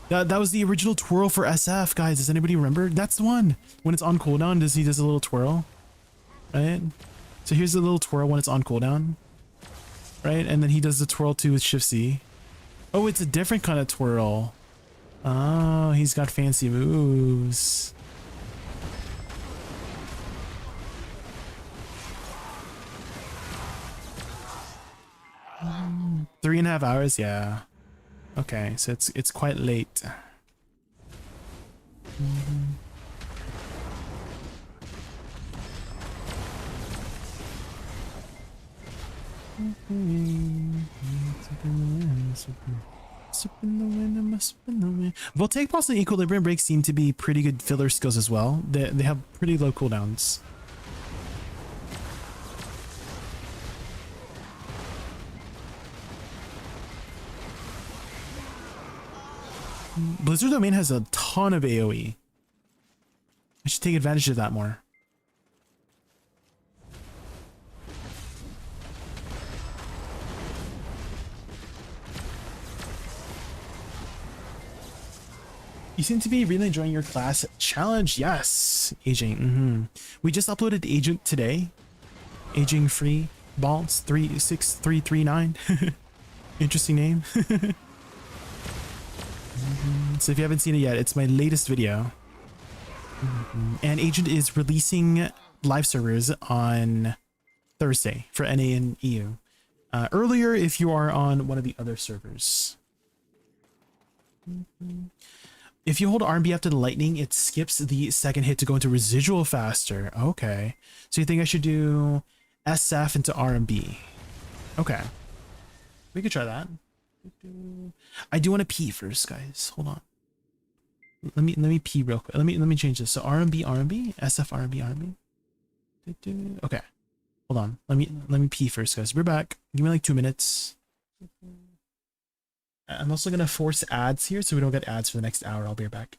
That was the original twirl for SF, guys. Does anybody remember? That's the one. When it's on cooldown, he does a little twirl. Right? So here's the little twirl when it's on cooldown. Right? And then he does the twirl too with Shift C. Oh, it's a different kind of twirl. Oh, he's got fancy moves. 3.5 hours, yeah. Okay, so it's quite late. Voltaic Pulse and Equilibrium Break seem to be pretty good filler skills as well. They have pretty low cooldowns. Blizzard Domain has a ton of AoE. I should take advantage of that more. You seem to be really enjoying your class challenge. Yes, aging. We just uploaded Agent today. Aging free balls 36339. Interesting name. So if you haven't seen it yet, it's my latest video. And Agent is releasing live servers on Thursday for NA and EU. Earlier if you are on one of the other servers. If you hold RB after the lightning, it skips the second hit to go into residual faster. Okay. So you think I should do SF into RB? Okay. We could try that. I do want to pee first, guys. Hold on. Let me pee real quick. Let me change this. So RB, SF, RB. Okay. Hold on. Let me pee first, guys. We're back. Give me like 2 minutes. I'm also gonna force ads here so we don't get ads for the next hour. I'll be right back.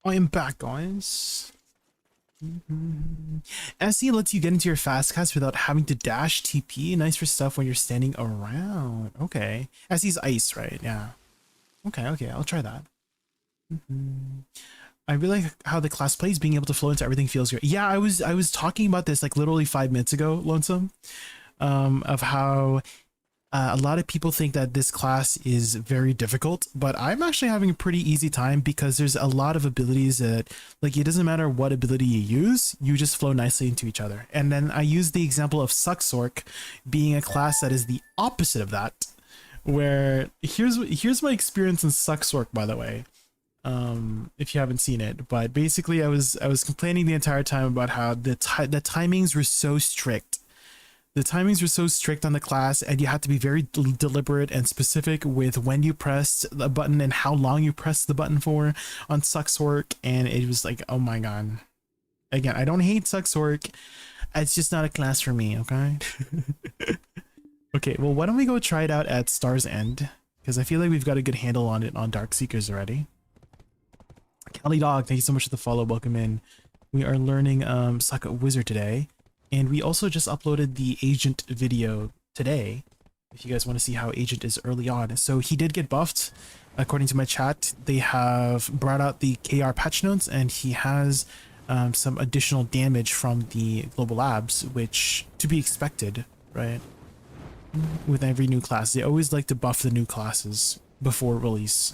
I am back, guys. SE lets you get into your fast cast without having to dash TP. Nice for stuff when you're standing around. Okay. SE's ice, right? Yeah. Okay, I'll try that. I really like how the class plays. Being able to flow into everything feels great. Yeah, I was talking about this like literally 5 minutes ago, Lonesome, of how a lot of people think that this class is very difficult, but I'm actually having a pretty easy time because there's a lot of abilities that, like, it doesn't matter what ability you use, you just flow nicely into each other. And then I use the example of Sucksork being a class that is the opposite of that, where here's my experience in Sucksork, by the way. If you haven't seen it, but basically I was complaining the entire time about how the timings were so strict. The timings were so strict on the class, and you had to be very deliberate and specific with when you pressed the button and how long you pressed the button for on Sucksork, and it was like, oh my god. Again, I don't hate Sucksork, it's just not a class for me, okay? Okay, well, why don't we go try it out at Star's End, because I feel like we've got a good handle on it on Dark Seekers already. Kelly Dog, thank you so much for the follow, welcome in. We are learning Suck Wizard today. And we also just uploaded the Agent video today, if you guys want to see how Agent is early on. So he did get buffed. According to my chat, they have brought out the KR patch notes, and he has some additional damage from the global labs, which to be expected, right? With every new class. They always like to buff the new classes before release.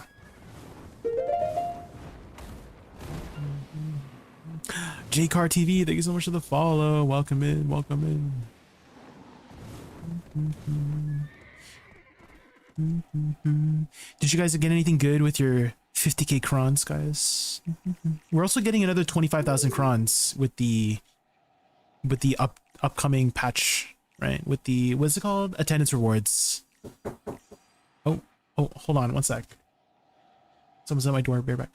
JayKar TV, thank you so much for the follow. Welcome in, welcome in. Did you guys get anything good with your 50k crons, guys? We're also getting another 25,000 crons with the upcoming patch, right? With the, what's it called? Attendance rewards. Oh, hold on one sec. Someone's at my door, bear back.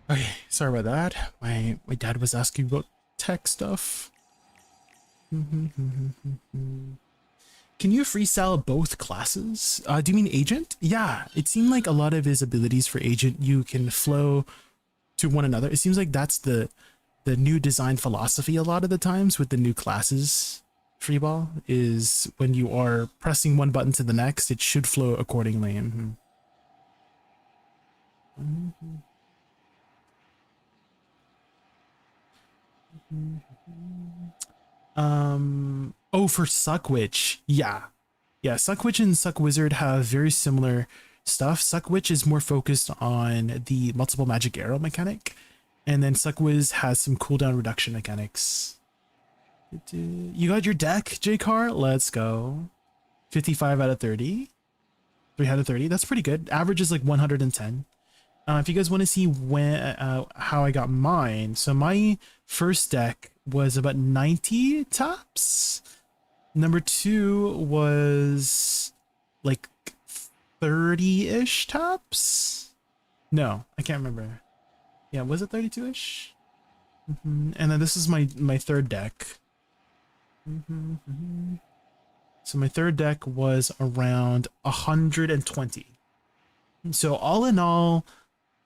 Okay, sorry about that. My dad was asking about tech stuff. Can you freestyle both classes? Do you mean Agent? Yeah, it seemed like a lot of his abilities for Agent, you can flow to one another. It seems like that's the new design philosophy a lot of the times with the new classes. Freeball is when you are pressing one button to the next, it should flow accordingly. Oh, for Suckwitch, yeah, Suckwitch and Suckwizard have very similar stuff. Suckwitch is more focused on the multiple magic arrow mechanic, and then Suckwiz has some cooldown reduction mechanics. You got your deck, JayKar? Let's go. 55 out of 30. 3 out of 30. That's pretty good. Average is like 110. If you guys want to see when how I got mine, so my first deck was about 90 tops. Number 2 was like 30-ish tops. No, I can't remember. Yeah, was it 32-ish? And then this is my third deck. So my third deck was around 120. So all in all,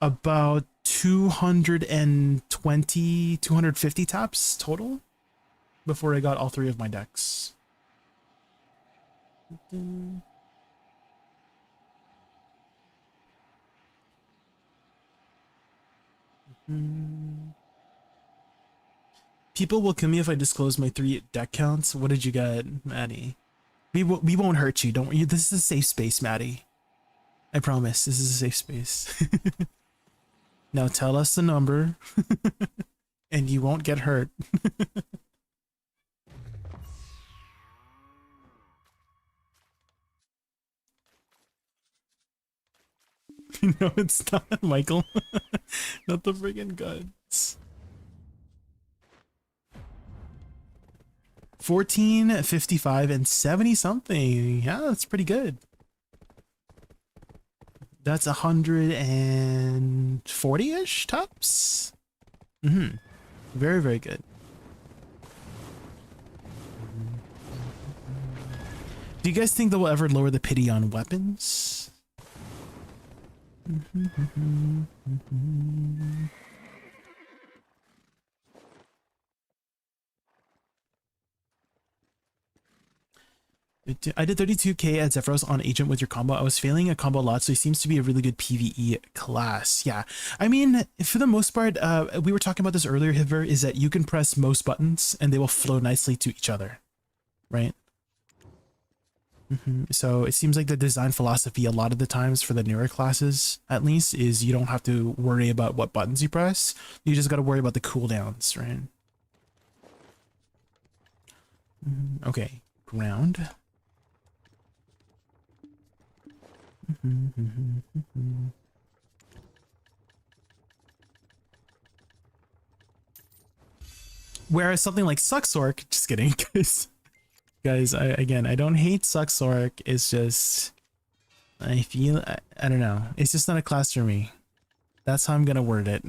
about 220, 250 taps total before I got all three of my decks. People will kill me if I disclose my 3 deck counts. What did you get, Maddie? We won't hurt you. Don't worry. This is a safe space, Maddie. I promise. This is a safe space. Now tell us the number, and you won't get hurt. No, it's not, Michael. Not the friggin' guns. 14, 55, and 70 something. Yeah, that's pretty good. That's 140-ish tops. Very, very good. Do you guys think they'll ever lower the pity on weapons? I did 32k at Zephyros on Agent with your combo. I was failing a combo a lot, so he seems to be a really good PvE class. Yeah, I mean, for the most part, we were talking about this earlier, Hiver, is that you can press most buttons and they will flow nicely to each other, right? So it seems like the design philosophy a lot of the times for the newer classes, at least, is you don't have to worry about what buttons you press. You just got to worry about the cooldowns, right? Okay, ground. Whereas something like Suxork, just kidding, guys, I don't hate Suxork. It's just, I feel, I don't know. It's just not a class for me. That's how I'm gonna word it.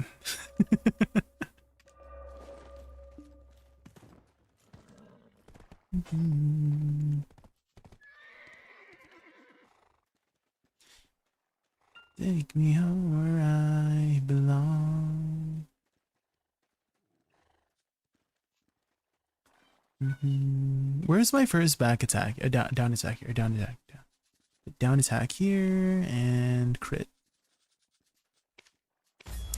Take me home where I belong. Where's my first back attack? Down attack here. Down attack. Down attack here and crit.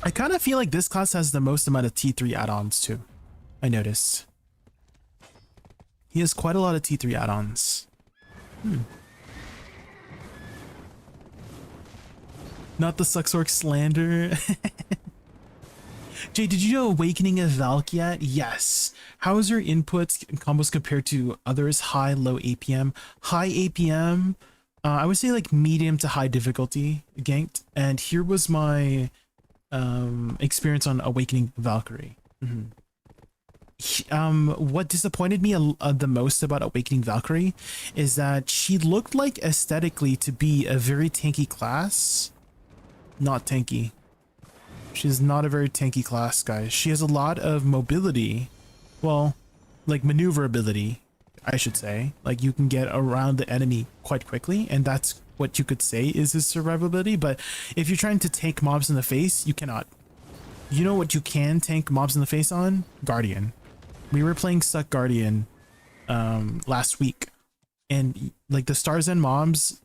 I kind of feel like this class has the most amount of T3 add-ons too. I noticed. He has quite a lot of T3 add-ons. Not the Suxork slander. Jay, did you know Awakening of Valk yet? Yes. How is your inputs and combos compared to others? High, low APM? High APM, I would say like medium to high difficulty ganked. And here was my experience on Awakening Valkyrie. What disappointed me the most about Awakening Valkyrie is that she looked like aesthetically to be a very tanky class. Not tanky. She's not a very tanky class, guys. She has a lot of mobility. Well, like maneuverability, I should say. Like you can get around the enemy quite quickly, and that's what you could say is his survivability. But if you're trying to tank mobs in the face, you cannot. You know what you can tank mobs in the face on? Guardian. We were playing Suck Guardian last week, and like the Stars and mobs,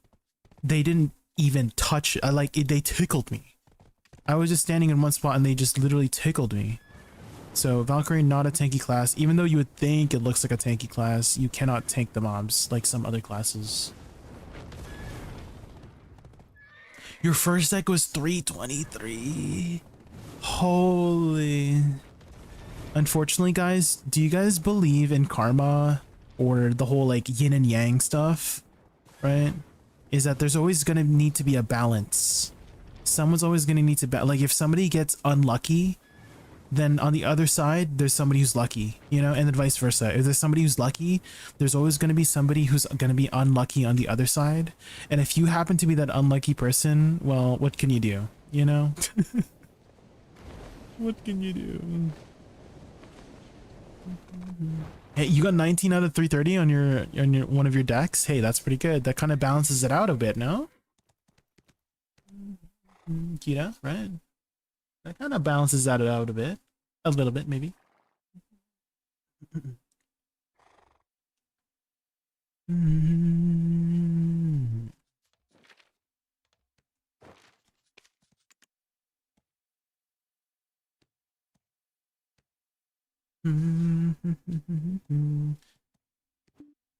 they didn't even touch. They tickled me. I was just standing in one spot and they just literally tickled me. So Valkyrie, not a tanky class. Even though you would think it looks like a tanky class, you cannot tank the mobs like some other classes. Your first deck was 323. Holy. Unfortunately, guys, do you guys believe in karma or the whole like yin and yang stuff? Right? Is that there's always going to need to be a balance. Someone's always going to need to like if somebody gets unlucky, then on the other side there's somebody who's lucky, you know, and then vice versa. If there's somebody who's lucky, there's always going to be somebody who's going to be unlucky on the other side. And if you happen to be that unlucky person, well, what can you do, you know? What can you do? Hey, you got 19 out of 330 on your one of your decks. Hey, that's pretty good. That kind of balances it out a bit, no? Kita, right? That kind of balances that out a bit. A little bit, maybe.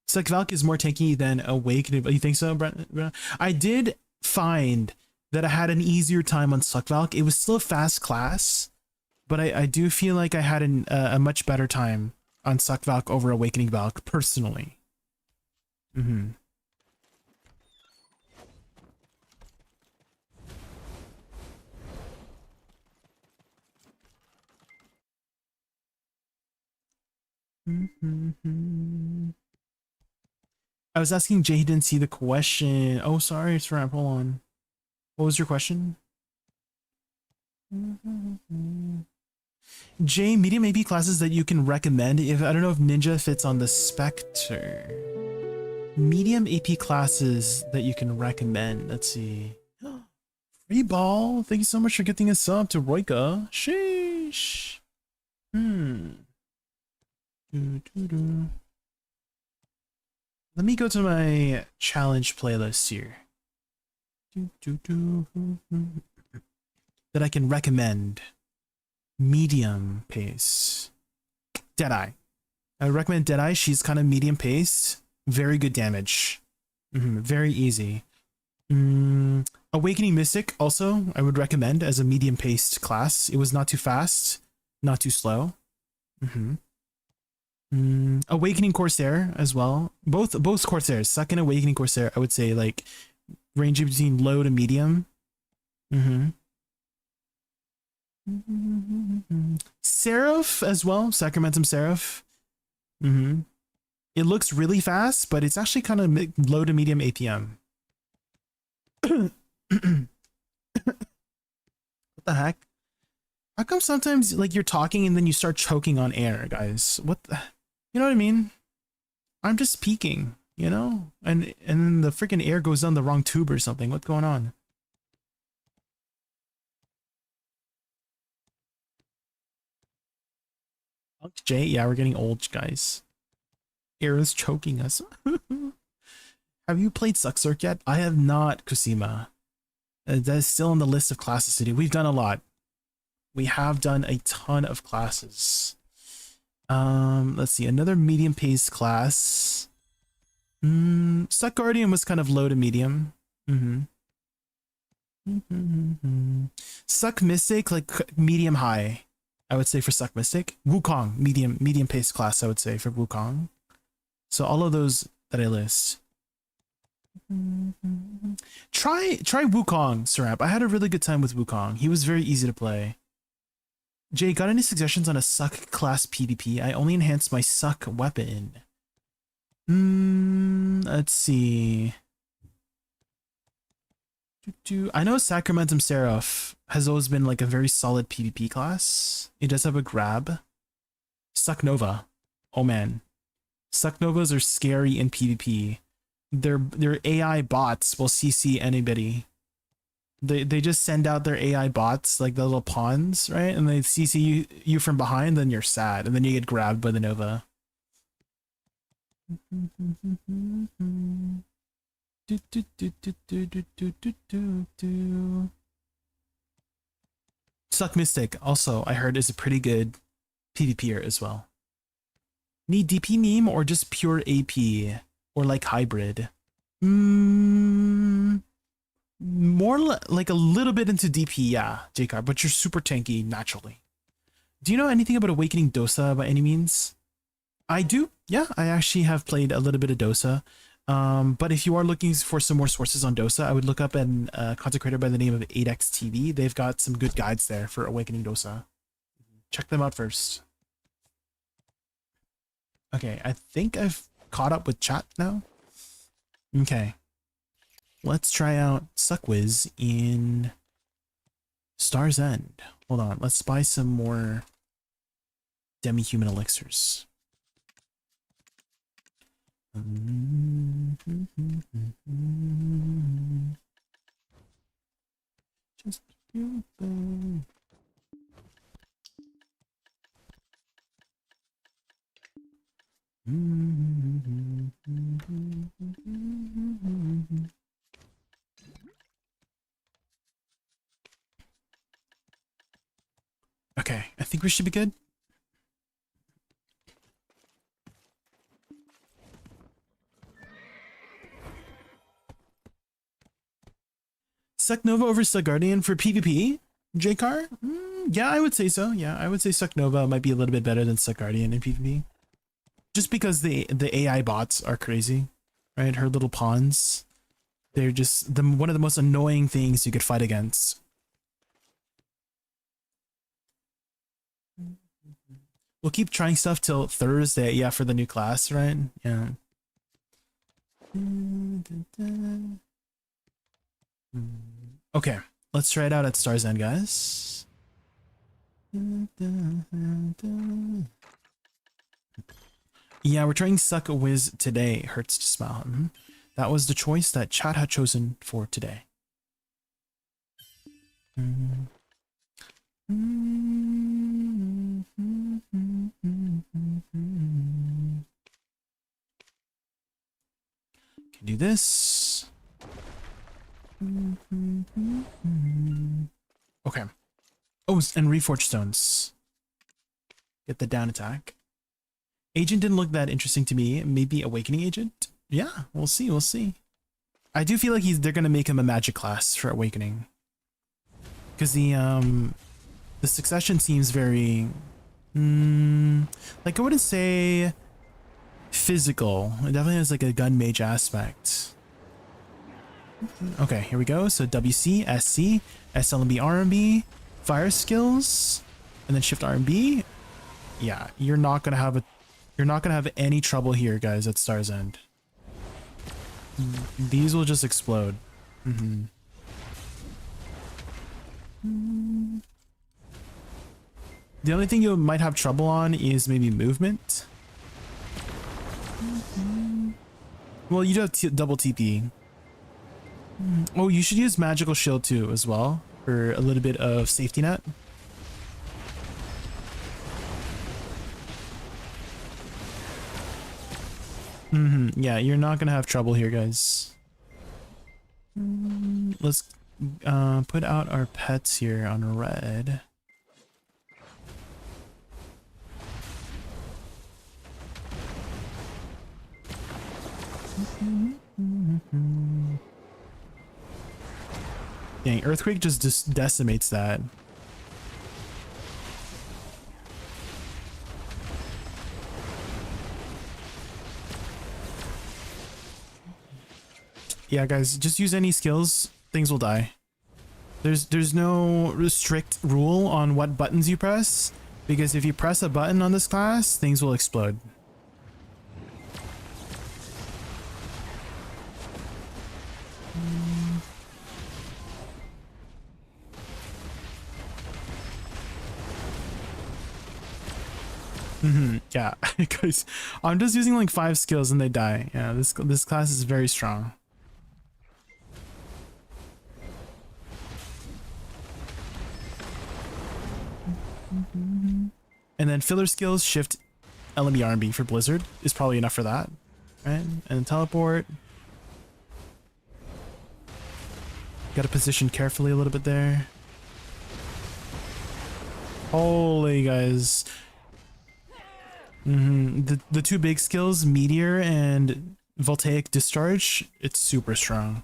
Suck Valk is more tanky than Awakening. You think so, Brent? I did find that I had an easier time on Suck Valk. It was still a fast class, but I do feel like I had a much better time on Suck Valk over Awakening Valk, personally. I was asking Jay, he didn't see the question. Oh, sorry, Hold on. What was your question? Jay, medium AP classes that you can recommend. I don't know if Ninja fits on the Spectre. Medium AP classes that you can recommend. Let's see. Free ball. Thank you so much for getting a sub to Roika. Sheesh. Let me go to my challenge playlist here. That I can recommend. Medium pace. Deadeye. I would recommend Deadeye. She's kind of medium pace. Very good damage. Very easy. Awakening Mystic also I would recommend as a medium paced class. It was not too fast, not too slow. Awakening Corsair as well. Both Corsairs, Suck and Awakening Corsair, I would say like ranging between low to medium. Seraph as well, Sacramentum Seraph. It looks really fast, but it's actually kind of low to medium APM. What the heck? How come sometimes like you're talking and then you start choking on air, guys? What the, you know what I mean? I'm just speaking, you know? And then the freaking air goes down the wrong tube or something. What's going on? Jay, yeah, we're getting old, guys. Air is choking us. Have you played Suckcirc yet? I have not, Kusima. That is still on the list of classes to do. We've done a lot. We have done a ton of classes. Let's see, another medium paced class. Suck Guardian was kind of low to medium. Suck Mystic, like medium high, I would say for Suck Mystic. Wukong, medium paced class, I would say for Wukong. So all of those that I list. Try Wukong, Sarap. I had a really good time with Wukong. He was very easy to play. Jay, got any suggestions on a Suck class PvP? I only enhanced my Suck weapon. Let's see. I know Sacramentum Seraph has always been like a very solid PvP class. It does have a grab. Suck Nova. Oh man. Suck Novas are scary in PvP. Their AI bots will CC anybody. They just send out their AI bots, like the little pawns, right? And they CC you from behind, then you're sad, and then you get grabbed by the Nova. Suck Mystic also, I heard, is a pretty good PvPer as well. Need DP meme or just pure AP? Or like hybrid? More like a little bit into DP, yeah, J-Car, but you're super tanky naturally. Do you know anything about Awakening Dosa by any means? I do, yeah, I actually have played a little bit of Dosa. But if you are looking for some more sources on Dosa, I would look up an content creator by the name of ADVgg. They've got some good guides there for Awakening Dosa. Check them out first. Okay, I think I've caught up with chat now. Okay. Let's try out Suckwiz in Star's End. Hold on, let's buy some more demi-human elixirs. Just okay, I think we should be good. Suck Nova over Suck Guardian for PvP? JCar? Yeah, I would say so. Yeah, I would say Suck Nova might be a little bit better than Suck Guardian in PvP. Just because the AI bots are crazy, right? Her little pawns. They're just one of the most annoying things you could fight against. We'll keep trying stuff till Thursday, yeah, for the new class, right? Yeah. Okay, let's try it out at Star's End, guys. Yeah, we're trying Suck a Wiz today. Hurts to smile. That was the choice that chat had chosen for today. Can do this. Okay. Oh, and Reforged Stones. Get the down attack. Agent didn't look that interesting to me. Maybe Awakening Agent? Yeah, we'll see, we'll see. I do feel like they're gonna make him a magic class for Awakening. Because the succession seems very like I wouldn't say physical. It definitely has like a gun mage aspect. Okay, here we go. So WC, SC, SLB, RMB, fire skills, and then shift RMB. Yeah, you're not gonna have any trouble here, guys, at Star's End. These will just explode. The only thing you might have trouble on is maybe movement. Well, you do have double TP. Oh, you should use Magical Shield too as well for a little bit of safety net. Yeah, you're not gonna have trouble here, guys. Let's put out our pets here on red. Dang, Earthquake just decimates that. Yeah, guys, just use any skills. Things will die. There's no strict rule on what buttons you press, because if you press a button on this class, things will explode. Yeah, guys, I'm just using like 5 skills and they die. Yeah, this class is very strong. And then filler skills, shift LME RMB for Blizzard is probably enough for that, right? And then teleport. Got to position carefully a little bit there. Holy guys. The two big skills, Meteor and Voltaic Discharge, it's super strong.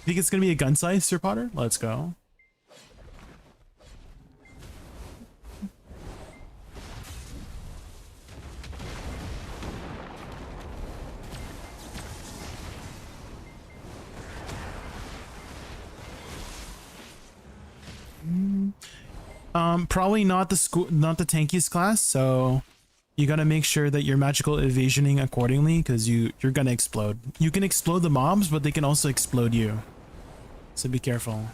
Think it's gonna be a gun size, Sir Potter? Let's go. Probably not the tankiest class, so you gotta make sure that you're magical evasioning accordingly, because you're gonna explode. You can explode the mobs, but they can also explode you. So be careful.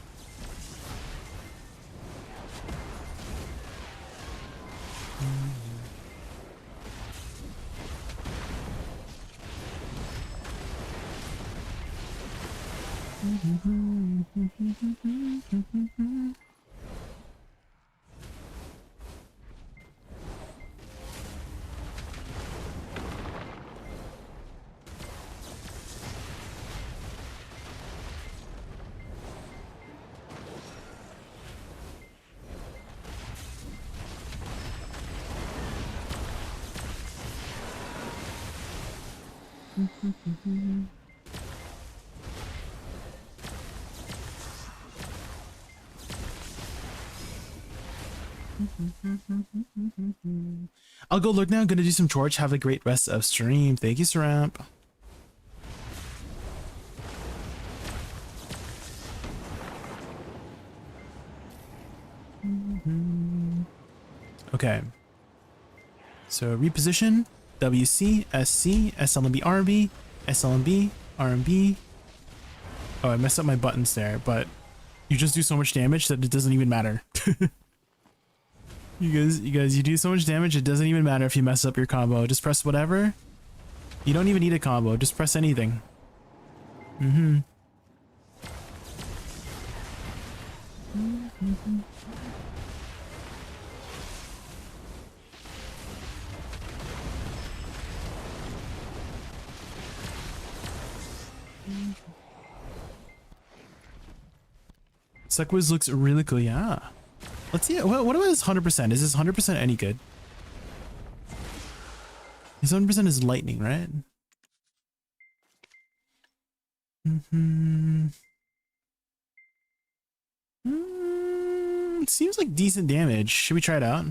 I'll go look now. I'm gonna do some torch. Have a great rest of stream. Thank you, Saramp. Okay. So reposition. WC, SC, SLMB, RMB, SLMB, RMB. Oh, I messed up my buttons there, but you just do so much damage that it doesn't even matter. You guys, you do so much damage, it doesn't even matter if you mess up your combo. Just press whatever. You don't even need a combo, just press anything. Suckwiz looks really cool, yeah. Let's see, what about this 100%? Is this 100% any good? This 100% is lightning, right? Seems like decent damage. Should we try it out?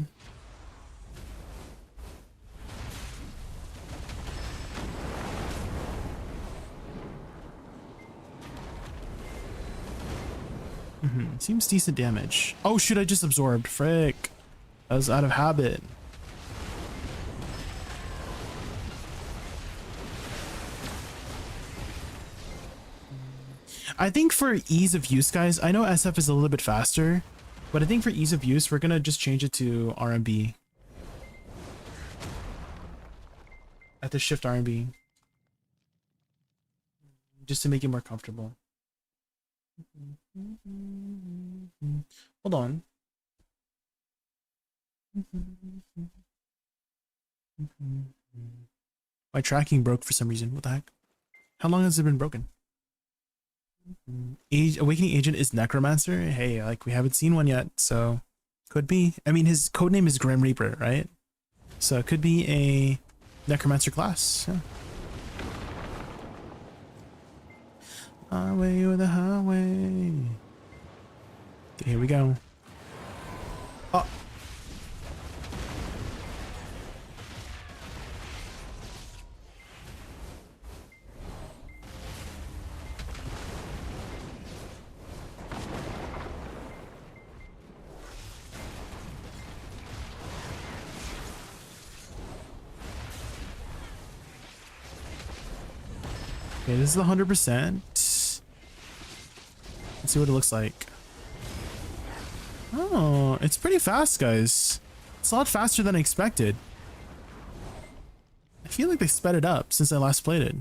Seems decent damage. Oh shoot, I just absorbed. Frick. I was out of habit. I think for ease of use, guys, I know SF is a little bit faster, but I think for ease of use, we're gonna just change it to RMB. At the shift RMB. Just to make it more comfortable. Hold on. My tracking broke for some reason. What the heck? How long has it been broken? Awakening agent is Necromancer. Hey, like we haven't seen one yet, so could be. I mean, his codename is Grim Reaper, right? So it could be a Necromancer class. Yeah. Highway or the highway. Okay, here we go. Oh. Okay, this is the 100%. Let's see what it looks like. Oh, it's pretty fast, guys. It's a lot faster than I expected. I feel like they sped it up since I last played it.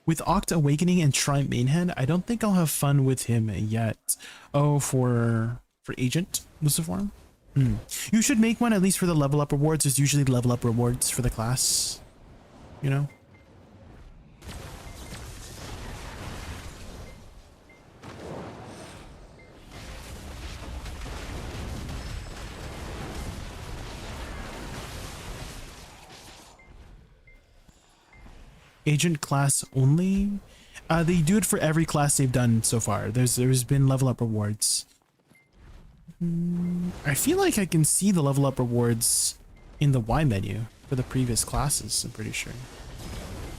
With Oct Awakening and Triumph Mainhand, I don't think I'll have fun with him yet. Oh, for Agent Luciform? You should make one at least for the level up rewards. There's usually level up rewards for the class, you know? Agent class only. They do it for every class they've done so far. There's been level up rewards. I feel like I can see the level up rewards in the Y menu for the previous classes, I'm pretty sure.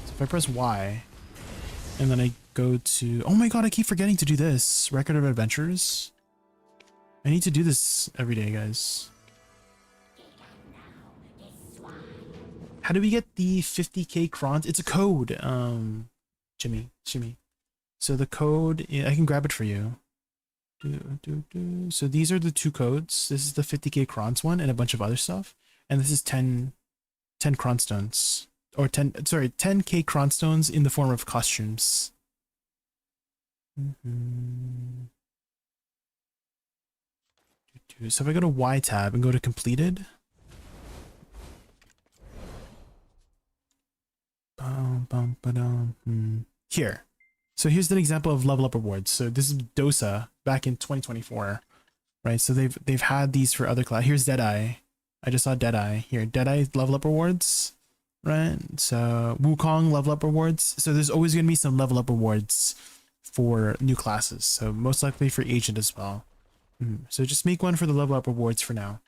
So if I press Y and then I go to, oh my god, I keep forgetting to do this. Record of adventures. I need to do this every day, guys. How do we get the 50k crons? It's a code. Jimmy. So the code, I can grab it for you. So these are the two codes. This is the 50k crons one and a bunch of other stuff. And this is 10 cronstones. Or 10k cronstones in the form of costumes. So if I go to Y tab and go to completed. Here. So here's an example of level up rewards. So this is Dosa back in 2024, right? So they've had these for other class. Here's Deadeye. I just saw Deadeye here. Deadeye level up rewards, right? So Wukong level up rewards. So there's always going to be some level up rewards for new classes. So most likely for Agent as well. So just make one for the level up rewards for now.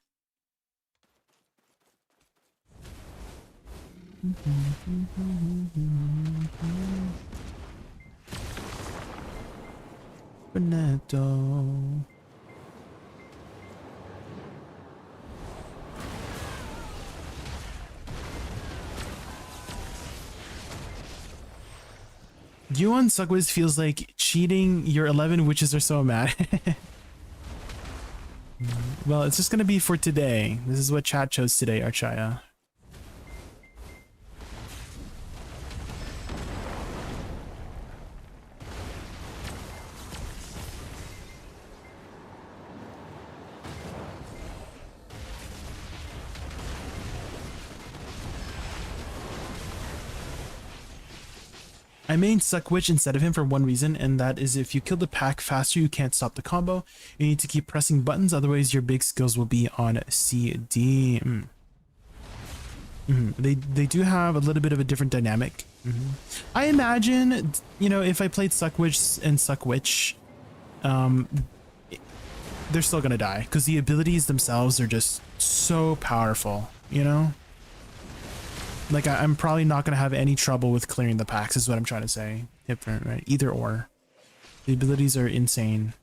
Benetto. You on Suckwiz feels like cheating. Your 11 witches are so mad. Well, it's just gonna be for today. This is what chat chose today, Archaya. I main Suckwitch instead of him for one reason, and that is if you kill the pack faster, you can't stop the combo. You need to keep pressing buttons, otherwise your big skills will be on CD. They do have a little bit of a different dynamic. I imagine, you know, if I played Suckwitch and Suckwitch, they're still gonna die because the abilities themselves are just so powerful, you know? Like, I'm probably not going to have any trouble with clearing the packs, is what I'm trying to say. Different, right? Either or. The abilities are insane.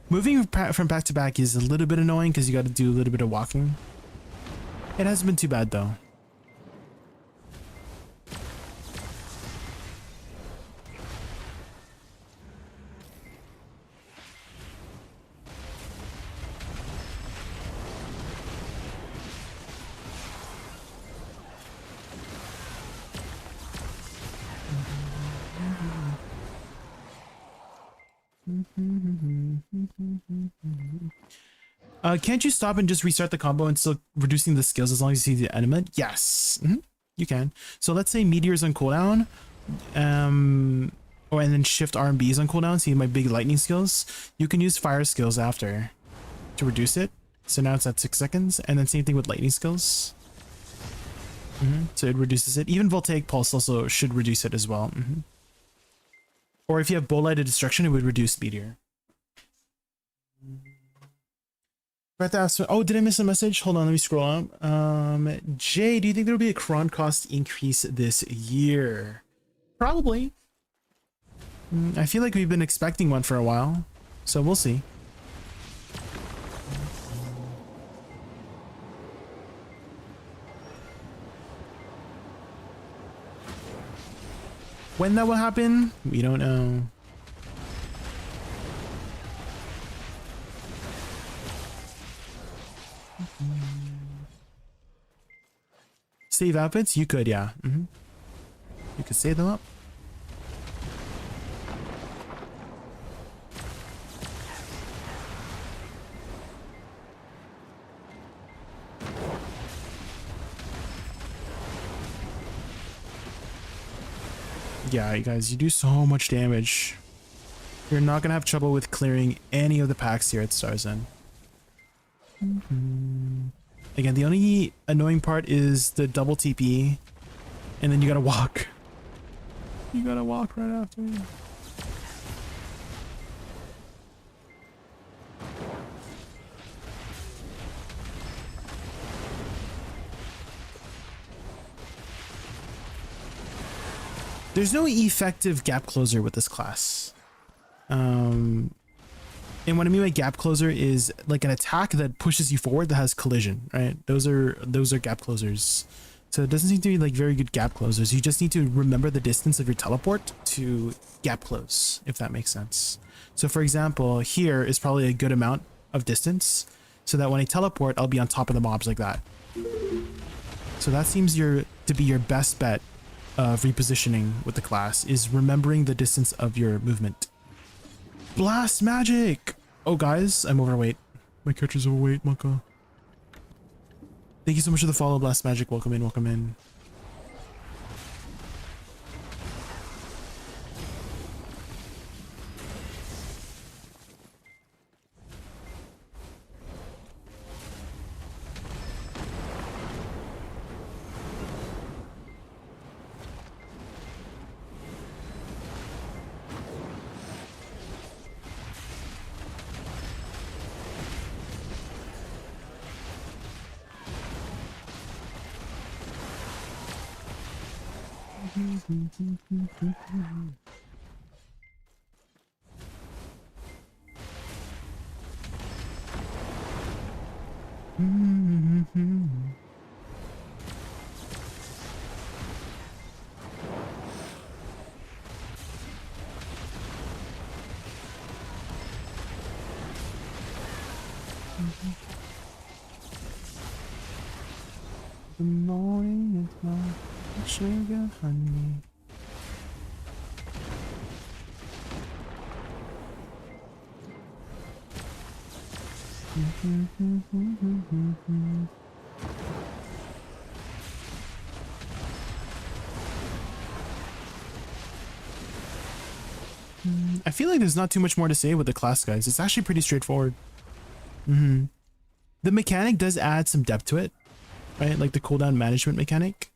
Moving from back to back is a little bit annoying because you got to do a little bit of walking. It hasn't been too bad though. Can't you stop and just restart the combo and still reducing the skills as long as you see the element? Yes, you can. So let's say Meteor's on cooldown, and then Shift R and B is on cooldown. See my big lightning skills? You can use fire skills after to reduce it. So now it's at 6 seconds, and then same thing with lightning skills. So it reduces it. Even Voltaic Pulse also should reduce it as well. Or if you have Bolide Destruction, it would reduce Meteor. Oh, did I miss a message? Hold on, let me scroll up. Jay, do you think there will be a cron cost increase this year? Probably. I feel like we've been expecting one for a while, so we'll see. When that will happen, we don't know. Save outfits? You could, yeah. You could save them up. Yeah, you guys, you do so much damage. You're not gonna have trouble with clearing any of the packs here at Starzen. Again, the only annoying part is the double TP, and then you gotta walk. You gotta walk right after. There's no effective gap closer with this class. And what I mean by gap closer is like an attack that pushes you forward that has collision, right? Those are gap closers. So it doesn't seem to be like very good gap closers. You just need to remember the distance of your teleport to gap close, if that makes sense. So for example, here is probably a good amount of distance so that when I teleport, I'll be on top of the mobs like that. So that seems to be your best bet of repositioning with the class, is remembering the distance of your movement. Blast magic! Oh guys, I'm overweight. My character's overweight, Maka. Thank you so much for the follow, Blast Magic. Welcome in, welcome in. The morning is my sugar honey. I feel like there's not too much more to say with the class, guys. It's actually pretty straightforward. The mechanic does add some depth to it, right? Like the cooldown management mechanic.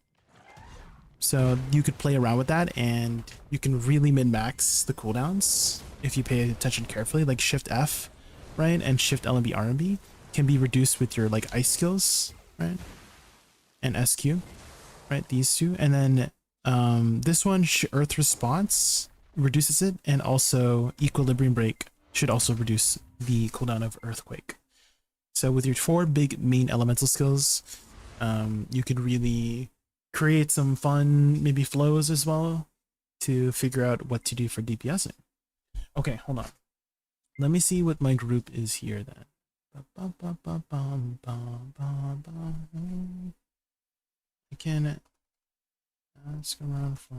So you could play around with that and you can really min-max the cooldowns if you pay attention carefully. Like Shift F, right? And Shift LMB RMB can be reduced with your like ice skills, right? And SQ, right? These two. And then this one, Earth Response, reduces it, and also Equilibrium Break should also reduce the cooldown of Earthquake. So with your 4 big main elemental skills, you could really create some fun maybe flows as well to figure out what to do for DPSing. Okay, hold on. Let me see what my group is here then. I can ask around for.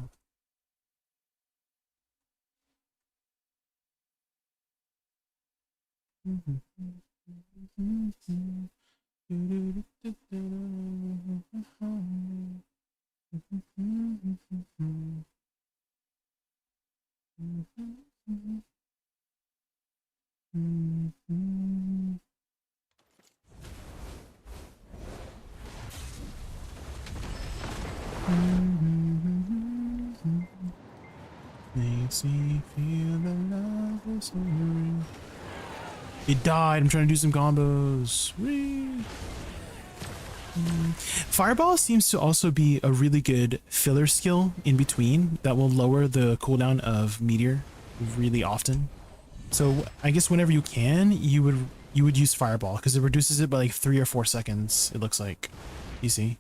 Makes me feel the love is ring. It died. I'm trying to do some combos. Whee! Fireball seems to also be a really good filler skill in between that will lower the cooldown of Meteor really often. So I guess whenever you can, you would use Fireball because it reduces it by like 3 or 4 seconds. It looks like. You see.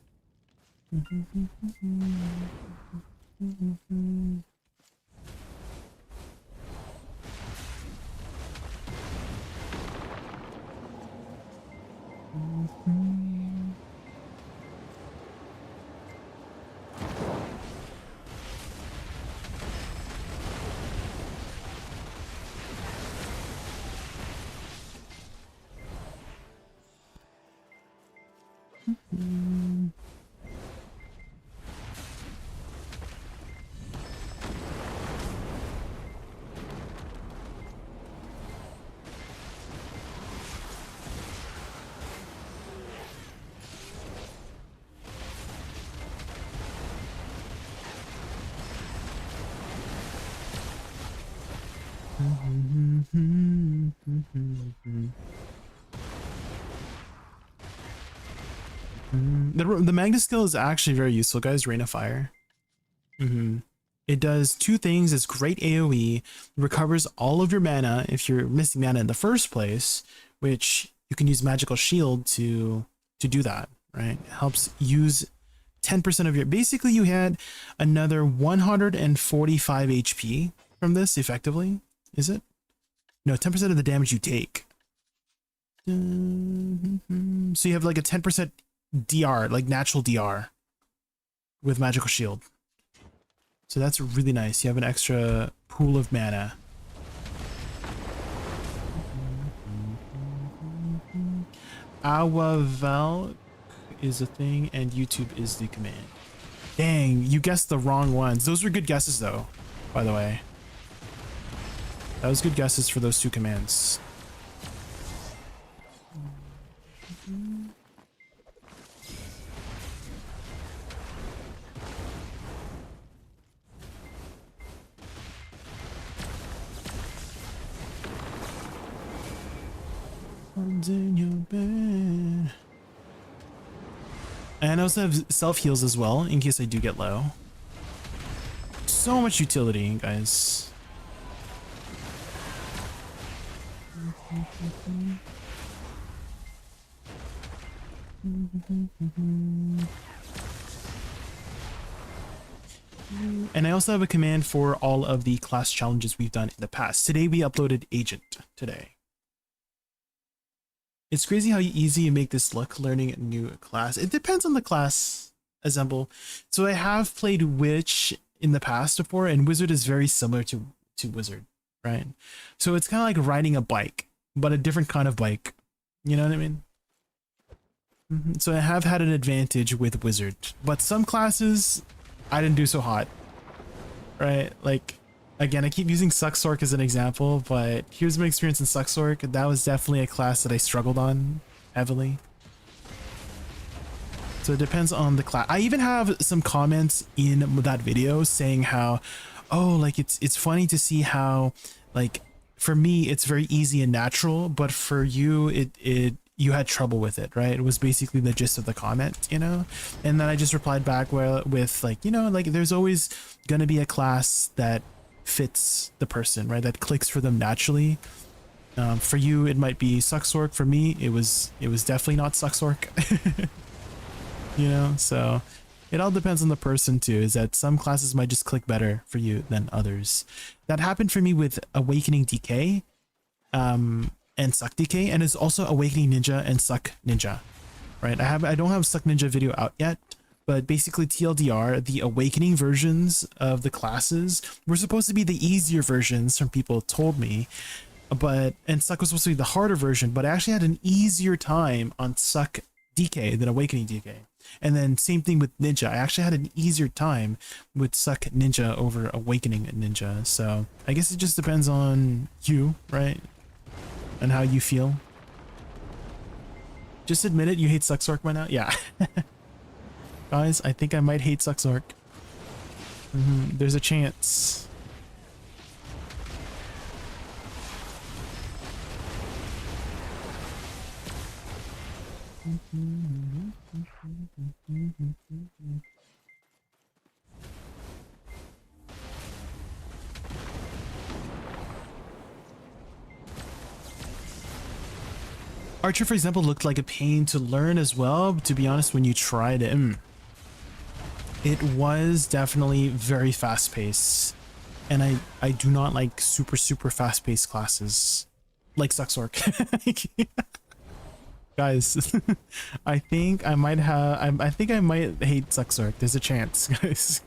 The Magna skill is actually very useful, guys. Rain of Fire. It does two things. It's great AoE, recovers all of your mana if you're missing mana in the first place, which you can use Magical Shield to do that, right? It helps use 10% of your... Basically, you had another 145 HP from this, effectively. Is it? No, 10% of the damage you take. So you have like a 10% DR, like natural DR with Magical Shield. So that's really nice. You have an extra pool of mana. ADVgg is a thing and YouTube is the command. Dang, you guessed the wrong ones. Those were good guesses though, by the way. That was good guesses for those two commands. In your bed. And I also have self heals as well in case I do get low. So much utility, guys. And I also have a command for all of the class challenges we've done in the past. Today we uploaded Agent today. It's crazy how easy you make this look learning a new class. It depends on the class, Assemble. So I have played Witch in the past before, and Wizard is very similar to Wizard, right? So it's kind of like riding a bike, but a different kind of bike. You know what I mean? So I have had an advantage with Wizard, but some classes I didn't do so hot, right? Like, again, I keep using Sucksork as an example, but here's my experience in Sucksork. That was definitely a class that I struggled on heavily. So it depends on the class. I even have some comments in that video saying how, oh, like it's funny to see how, like, for me it's very easy and natural, but for you you had trouble with it, right? It was basically the gist of the comment, you know? And then I just replied back with like, you know, like there's always gonna be a class that fits the person, right? That clicks for them naturally. For you it might be Sucksork. For me it was definitely not Sucksork. You know, so it all depends on the person too. Is that some classes might just click better for you than others. That happened for me with Awakening DK and Suck DK, and it's also Awakening Ninja and Suck Ninja, right? I don't have Suck Ninja video out yet, but basically TLDR, the Awakening versions of the classes were supposed to be the easier versions, some people told me, and Suck was supposed to be the harder version, but I actually had an easier time on Suck DK than Awakening DK. And then same thing with Ninja. I actually had an easier time with Suck Ninja over Awakening Ninja. So I guess it just depends on you, right? And how you feel. Just admit it, you hate Sucksork by now? Yeah. Guys, I think I might hate Sucksork. There's a chance. Archer, for example, looked like a pain to learn as well, to be honest, when you tried it. It was definitely very fast-paced, and I do not like super fast-paced classes like Sucksork. Guys, I think I might hate Sucksork. There's a chance, guys.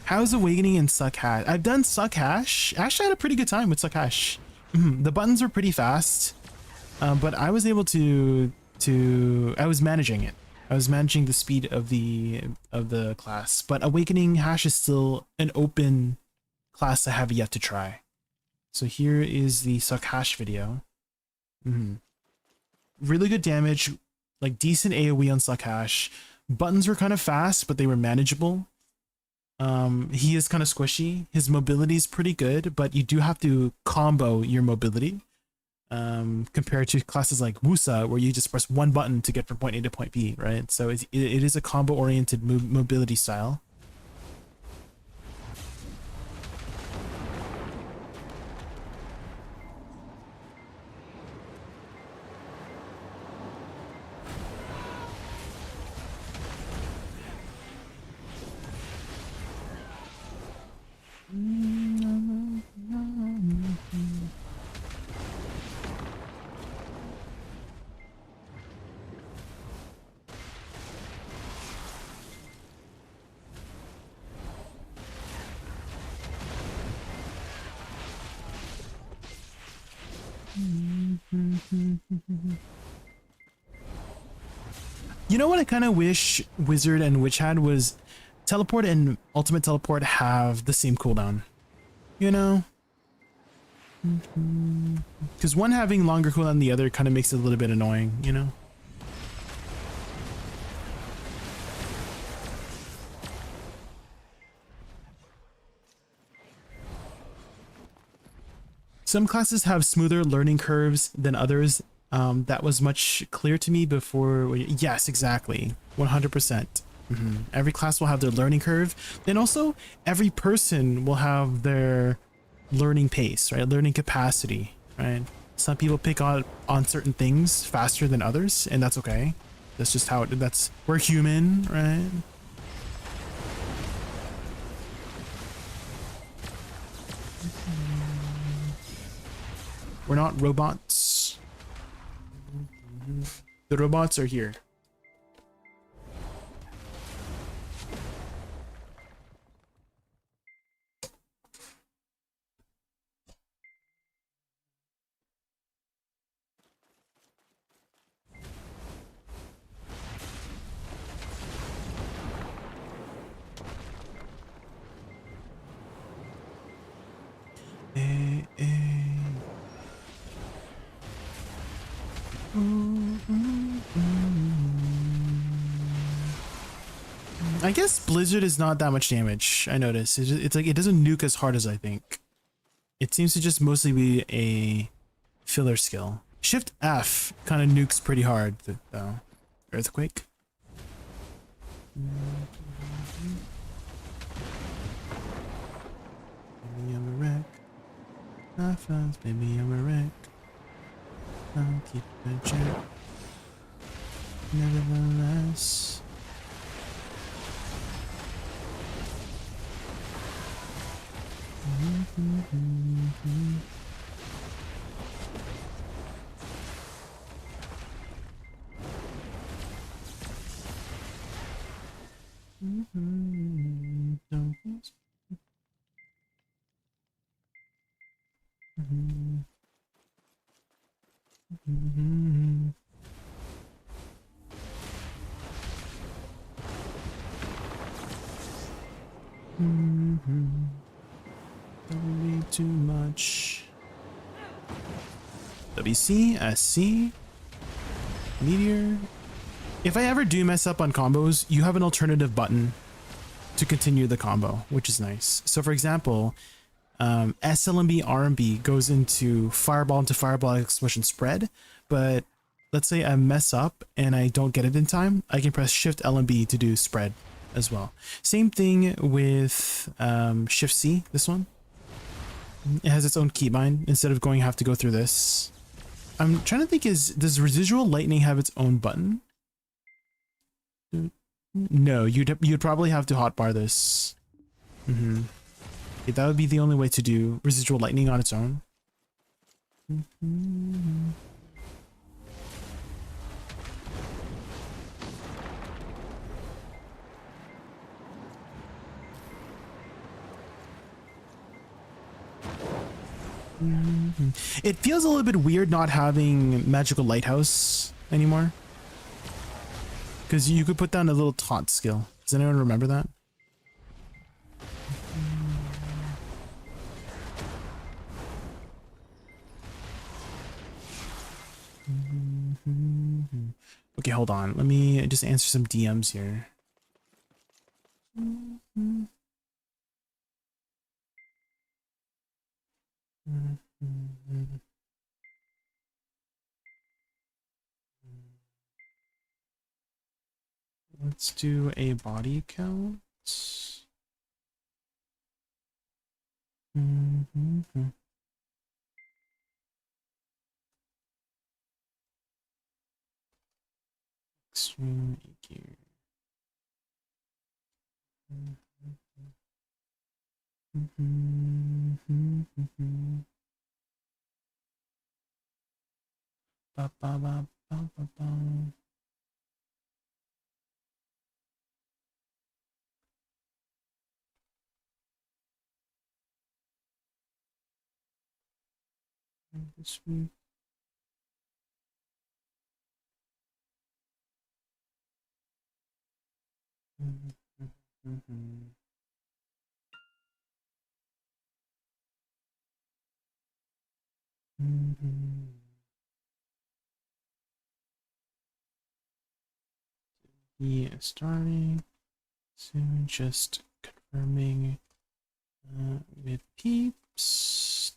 How's Awakening and Suck Hash? I've done Suck Hash. Actually, I had a pretty good time with Suck Hash. The buttons were pretty fast, but I was able to I was managing it. I was managing the speed of the class. But Awakening Hash is still an open class I have yet to try. So here is the suck hash video. Really good damage, like decent AoE on suck hash. Buttons were kind of fast, but they were manageable. He is kind of squishy. His mobility is pretty good, but you do have to combo your mobility. Compared to classes like Wusa, where you just press one button to get from point A to point B, right? So it is a combo-oriented mobility style. You know what I kind of wish Wizard and Witch had was Teleport and Ultimate Teleport have the same cooldown. You know? Because one having longer cooldown than the other kind of makes it a little bit annoying, you know? Some classes have smoother learning curves than others. That was much clear to me before. Yes, exactly. 100%. Every class will have their learning curve. And also, every person will have their learning pace, right? Learning capacity, right? Some people pick on certain things faster than others, and that's okay. That's just how we're human, right? We're not robots. The robots are here. I guess Blizzard is not that much damage. I noticed it's like it doesn't nuke as hard as I think. It seems to just mostly be a filler skill. Shift F kind of nukes pretty hard though. Earthquake. Baby, I'm a wreck. Baby, I'm a wreck. I'll keep it in check. Nevertheless. Don't be too much. WC, SC, Meteor. If I ever do mess up on combos, you have an alternative button to continue the combo, which is nice. So for example, SLMB RMB goes into fireball explosion spread, but let's say I mess up and I don't get it in time, I can press Shift LMB to do spread as well. Same thing with Shift C, this one. It has its own keybind instead of have to go through this. I'm trying to think, does residual lightning have its own button? No, you'd probably have to hotbar this. Okay, that would be the only way to do residual lightning on its own. It feels a little bit weird not having magical lighthouse anymore, because you could put down a little taunt skill. Does anyone remember that? Okay, hold on. Let me just answer some DMs here. Let's do a body count. Extreme EQ. Ba, ba, ba, ba, ba, ba. This week. Yeah, starting soon. Just confirming with peeps.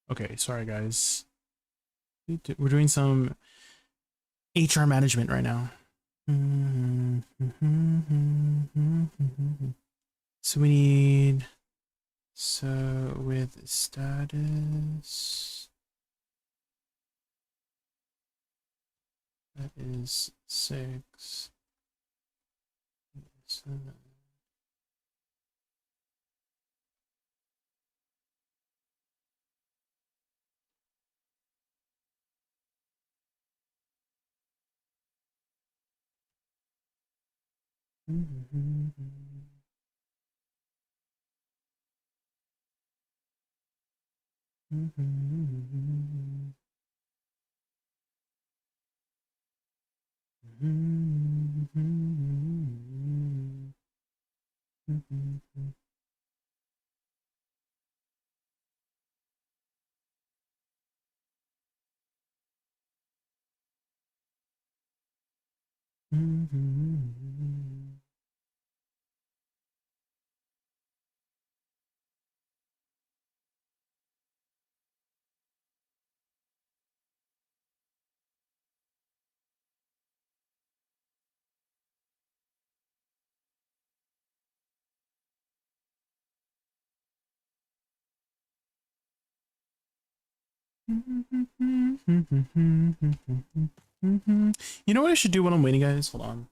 Okay, sorry guys. We're doing some HR management right now. So we need, so with status, that is 6, 7. You know what I should do when I'm waiting, guys? Hold on.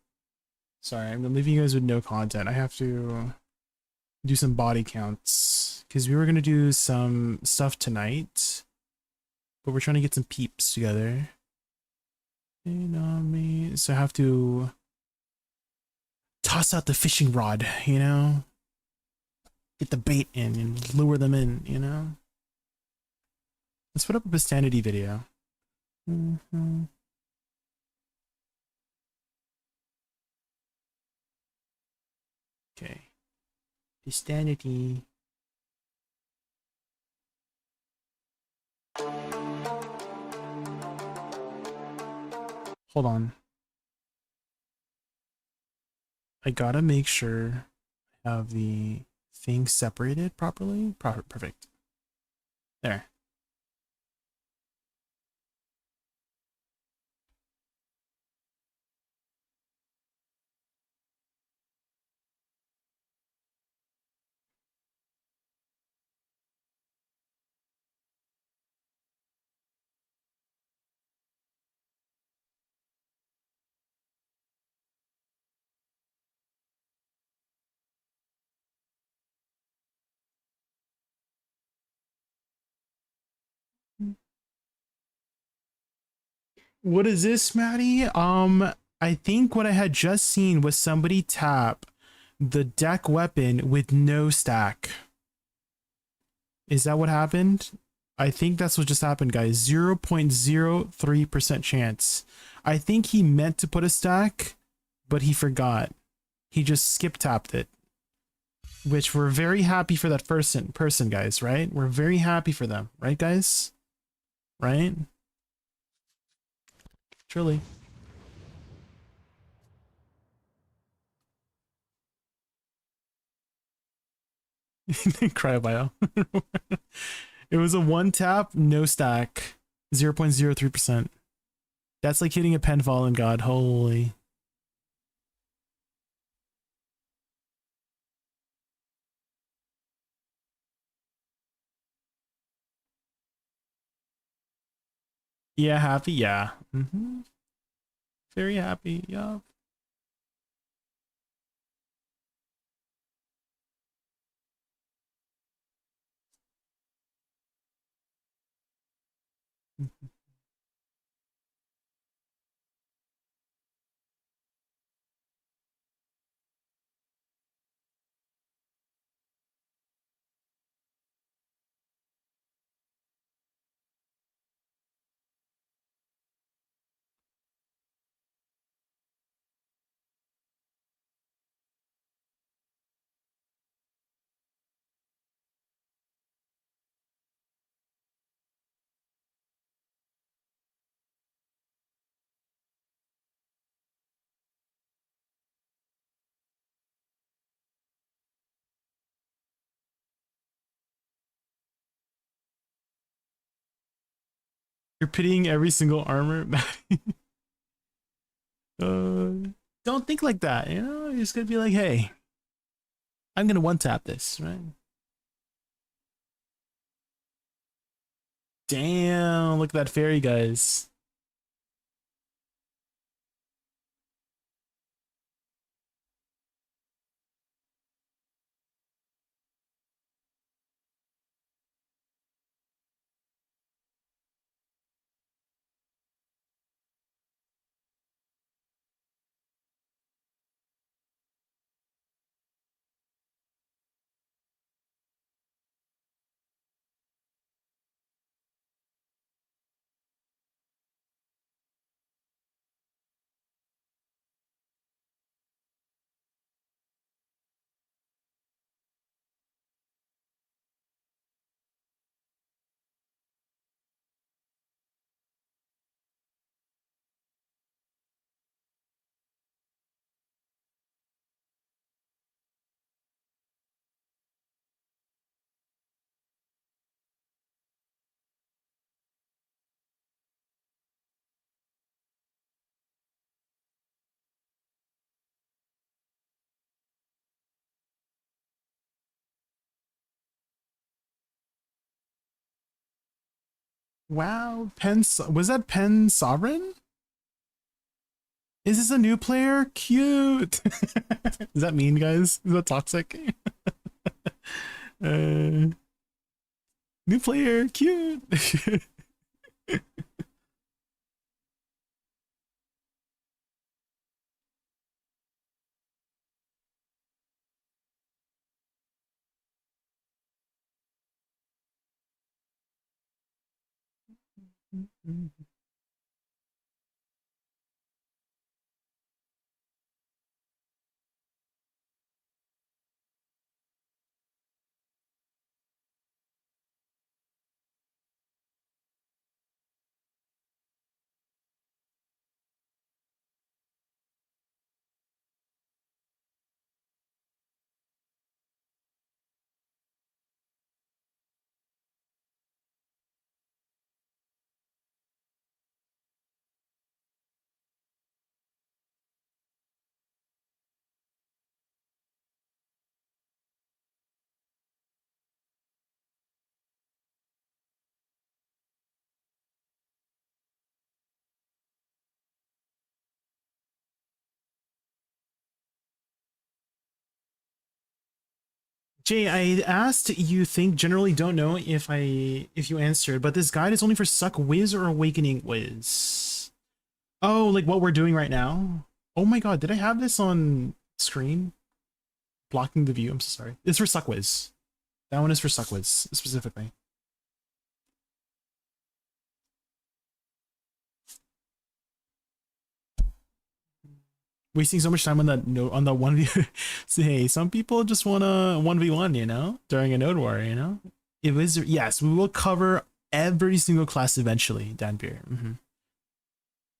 Sorry, I'm leaving you guys with no content. I have to do some body counts because we were gonna do some stuff tonight, but we're trying to get some peeps together. So I have to toss out the fishing rod, you know, get the bait in and lure them in, you know. Let's put up a Bestanity video. Okay. Bestanity. Hold on. I gotta make sure I have the thing separated properly. Perfect. There. What is this, Maddie? I think what I had just seen was somebody tap the deck weapon with no stack. Is that what happened? I think that's what just happened, guys. 0.03% chance. I think he meant to put a stack, but he forgot. He just skip tapped it. Which we're very happy for that person, guys, right? We're very happy for them, right, guys? Right? Truly. Cryobio. It was a one tap, no stack, 0.03%. That's like hitting a penfall in God. Holy. Yeah, happy. Yeah. Very happy. Yeah. You're pitying every single armor. Don't think like that, you know? You're just gonna be like, hey, I'm gonna one tap this, right? Damn, look at that fairy, guys. Wow, was that Pen Sovereign? Is this a new player? Cute. Does that mean, guys? Is that toxic? New player, cute. Jay, I asked you think generally don't know if you answered, but this guide is only for Suck Wiz or Awakening Wiz. Oh, like what we're doing right now? Oh my god, did I have this on screen? Blocking the view, I'm so sorry. It's for Suckwiz. That one is for Suckwiz, specifically. Wasting so much time on that note, on the 1v. So, hey, some people just want to 1v1, you know, during a node war, you know? It was, yes, we will cover every single class eventually, Dan Beer.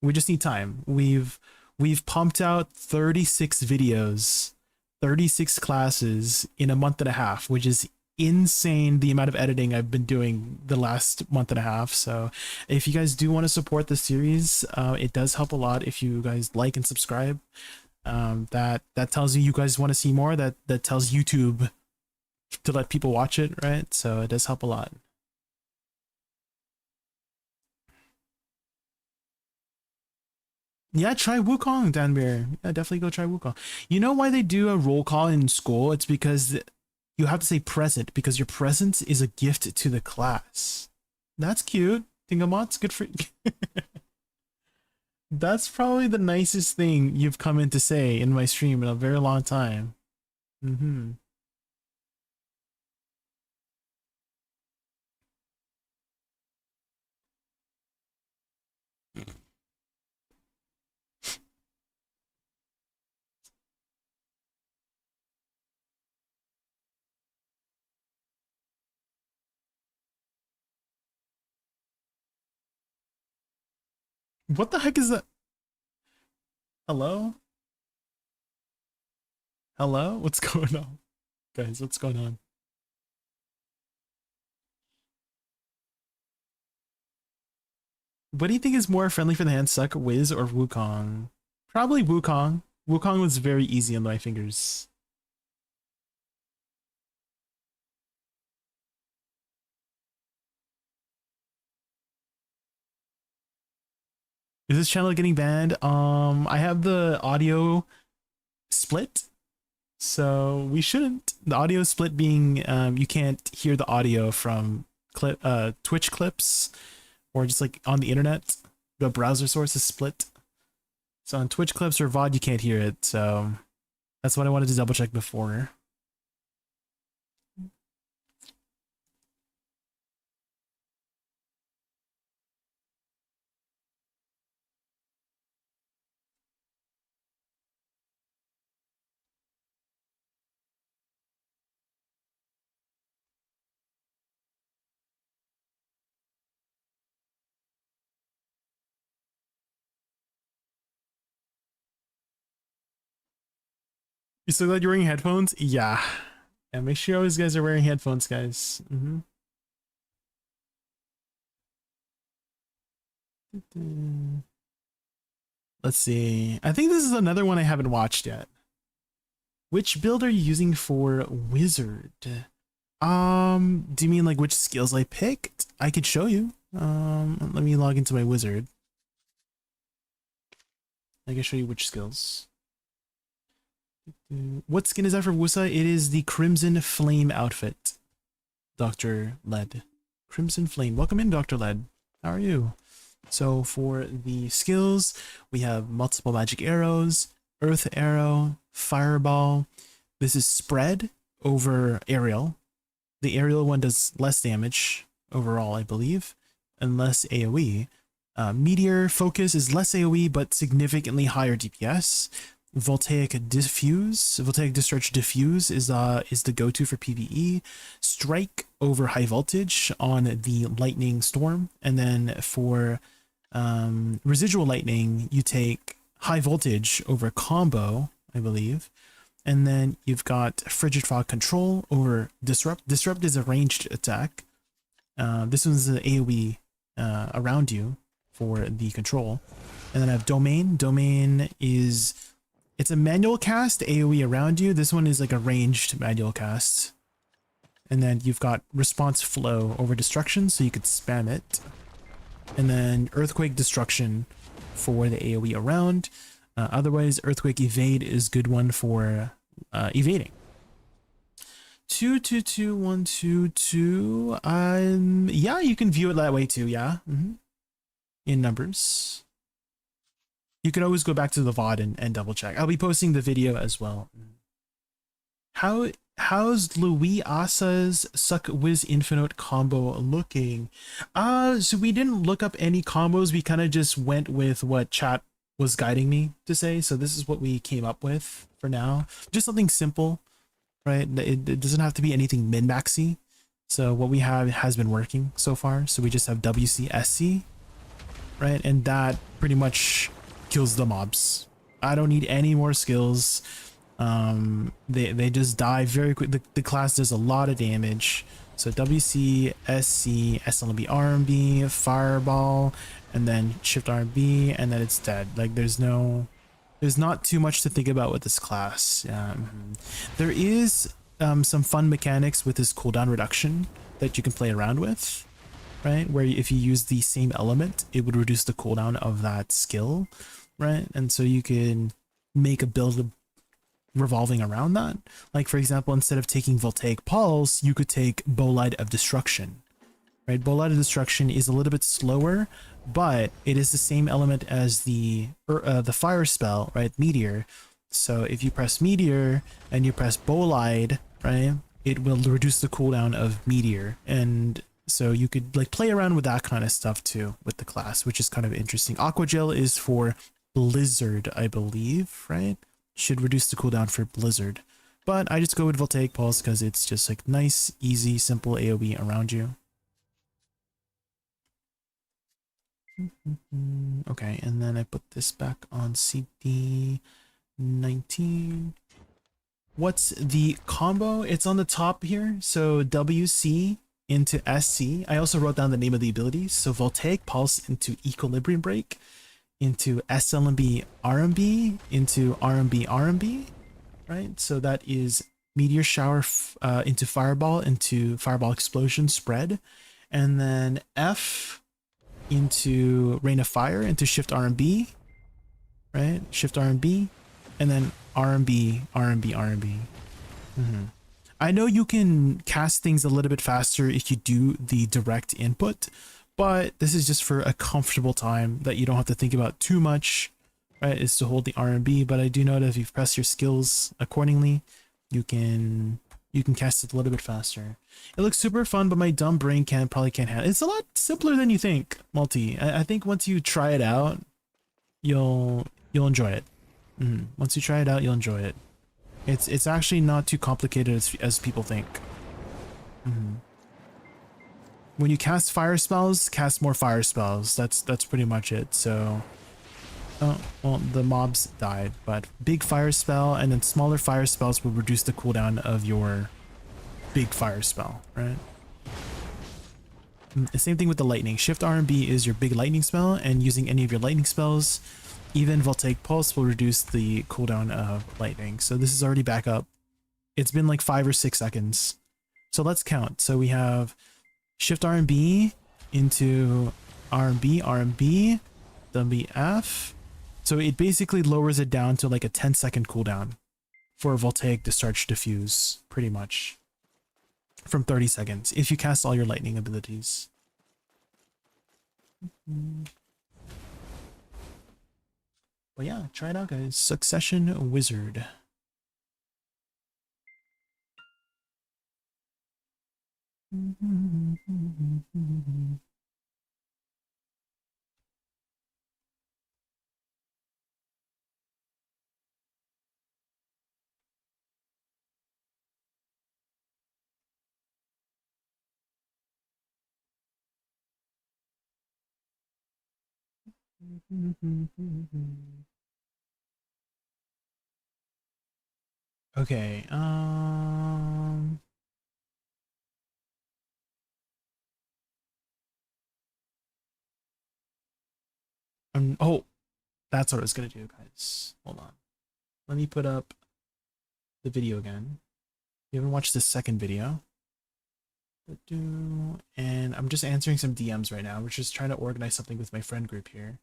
We just need time. We've pumped out 36 videos, 36 classes in a month and a half, which is insane, the amount of editing I've been doing the last month and a half. So if you guys do want to support the series, it does help a lot if you guys like and subscribe. That tells you guys want to see more. That tells YouTube to let people watch it, right? So it does help a lot. Yeah, try Wukong, Danbeer. Yeah, definitely go try Wukong. You know why they do a roll call in school? It's because you have to say present, because your presence is a gift to the class. That's cute. Tingamots, good for you. That's probably the nicest thing you've come in to say in my stream in a very long time. What the heck is that? Hello? Hello? What's going on? Guys, what's going on? What do you think is more friendly for the hand, Suck, Wiz, or Wukong? Probably Wukong. Wukong was very easy on my fingers. Is this channel getting banned? I have the audio split, so we shouldn't. The audio split being you can't hear the audio from Twitch clips or just like on the internet. The browser source is split. So on Twitch clips or VOD you can't hear it, so that's what I wanted to double check before. You so glad you're wearing headphones? Yeah. And make sure you guys are wearing headphones, guys. Let's see. I think this is another one I haven't watched yet. Which build are you using for Wizard? Do you mean like which skills I picked? I could show you. Let me log into my Wizard. I can show you which skills. What skin is that for Wusa? It is the Crimson Flame outfit. Dr. Led. Crimson Flame. Welcome in, Dr. Led. How are you? So for the skills, we have multiple magic arrows, earth arrow, fireball. This is spread over aerial. The aerial one does less damage overall, I believe, and less AoE. Meteor focus is less AoE, but significantly higher DPS. Voltaic Discharge Diffuse is the go-to for PvE. Strike over high voltage on the lightning storm, and then for residual lightning you take high voltage over combo, I believe, and then you've got frigid fog control over disrupt. Disrupt is a ranged attack. This one's the AoE around you for the control, and then I have domain. Domain is it's a manual cast, AoE around you. This one is like a ranged manual cast. And then you've got response flow over destruction, so you could spam it. And then earthquake destruction for the AoE around. Otherwise, earthquake evade is good one for evading. 222122. Yeah, you can view it that way too. Yeah, in numbers. You can always go back to the VOD and double check. I'll be posting the video as well. How's Louis Asa's Suck Wiz Infinite combo looking? So we didn't look up any combos. We kind of just went with what chat was guiding me to say. So this is what we came up with for now. Just something simple, right? It doesn't have to be anything min-maxy. So what we have has been working so far. So we just have WCSC, right? And that pretty much kills the mobs. I don't need any more skills. They just die very quick. The class does a lot of damage. So WC, SC, SLB, RMB, Fireball, and then Shift RMB, and then it's dead. Like there's not too much to think about with this class. There is some fun mechanics with this cooldown reduction that you can play around with, right? Where if you use the same element, it would reduce the cooldown of that skill, right? And so you can make a build revolving around that. Like for example, instead of taking Voltaic Pulse, you could take Bolide of Destruction, right? Bolide of Destruction is a little bit slower, but it is the same element as the fire spell, right? Meteor. So if you press Meteor and you press Bolide, right, it will reduce the cooldown of Meteor. And so you could like play around with that kind of stuff too with the class, which is kind of interesting. Aqua Gel is for Blizzard, I believe, right? Should reduce the cooldown for Blizzard. But I just go with Voltaic Pulse because it's just like nice, easy, simple AoE around you. Okay, and then I put this back on CD 19. What's the combo? It's on the top here. So WC into SC. I also wrote down the name of the abilities. So Voltaic Pulse into Equilibrium Break, into SLMB RMB, into RMB RMB, right? So that is Meteor Shower into Fireball Explosion Spread, and then F into Rain of Fire into Shift RMB, right? Shift RMB, and then RMB, RMB, RMB. I know you can cast things a little bit faster if you do the direct input, but this is just for a comfortable time that you don't have to think about too much, right? Is to hold the RMB, but I do know that if you press your skills accordingly, you can cast it a little bit faster. It looks super fun, but my dumb brain probably can't handle it. It's a lot simpler than you think, Multi. I think once you try it out, you'll enjoy it. Once you try it out, you'll enjoy it. It's actually not too complicated as people think. When you cast fire spells, cast more fire spells. That's pretty much it. So, oh well, the mobs died, but big fire spell and then smaller fire spells will reduce the cooldown of your big fire spell, right? The same thing with the lightning. Shift RMB is your big lightning spell, and using any of your lightning spells, even Voltaic Pulse will reduce the cooldown of lightning. So this is already back up. It's been like 5 or 6 seconds. So let's count. So we have Shift RMB into RMB, RMB, WF. So it basically lowers it down to like a 10-second cooldown for Voltaic Discharge Diffuse, pretty much. From 30 seconds, if you cast all your lightning abilities. But yeah, try it out, guys. Succession Wizard. Okay, oh, that's what I was gonna do, guys. Hold on. Let me put up the video again. You haven't watched the second video. And I'm just answering some DMs right now. We're just trying to organize something with my friend group here.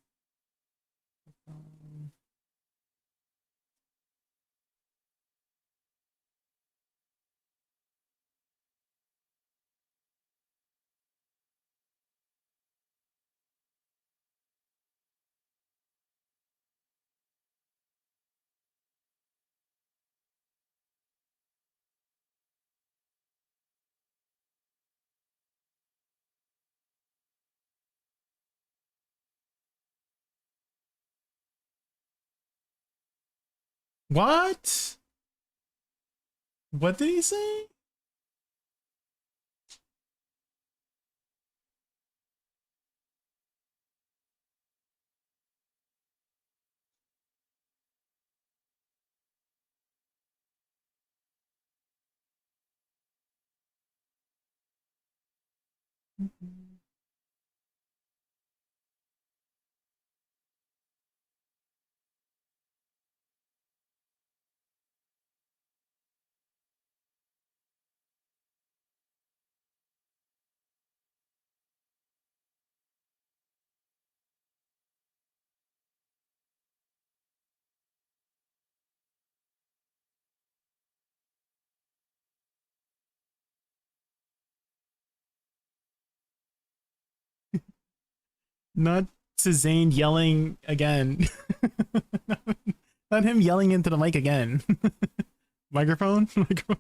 What? What did he say? Not to Zane yelling again. Not him yelling into the mic again. Microphone? Microphone.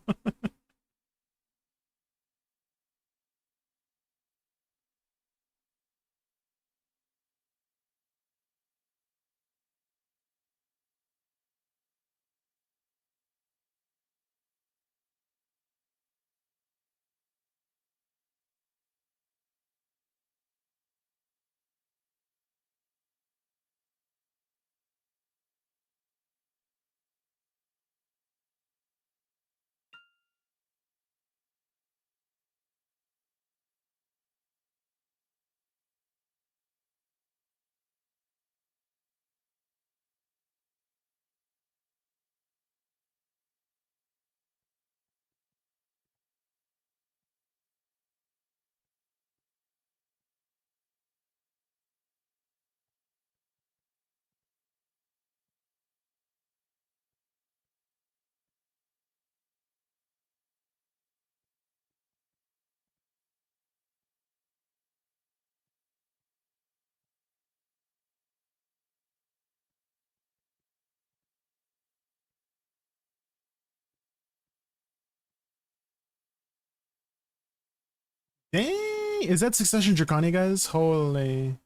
Dang, is that Succession Draconi, guys? Holy.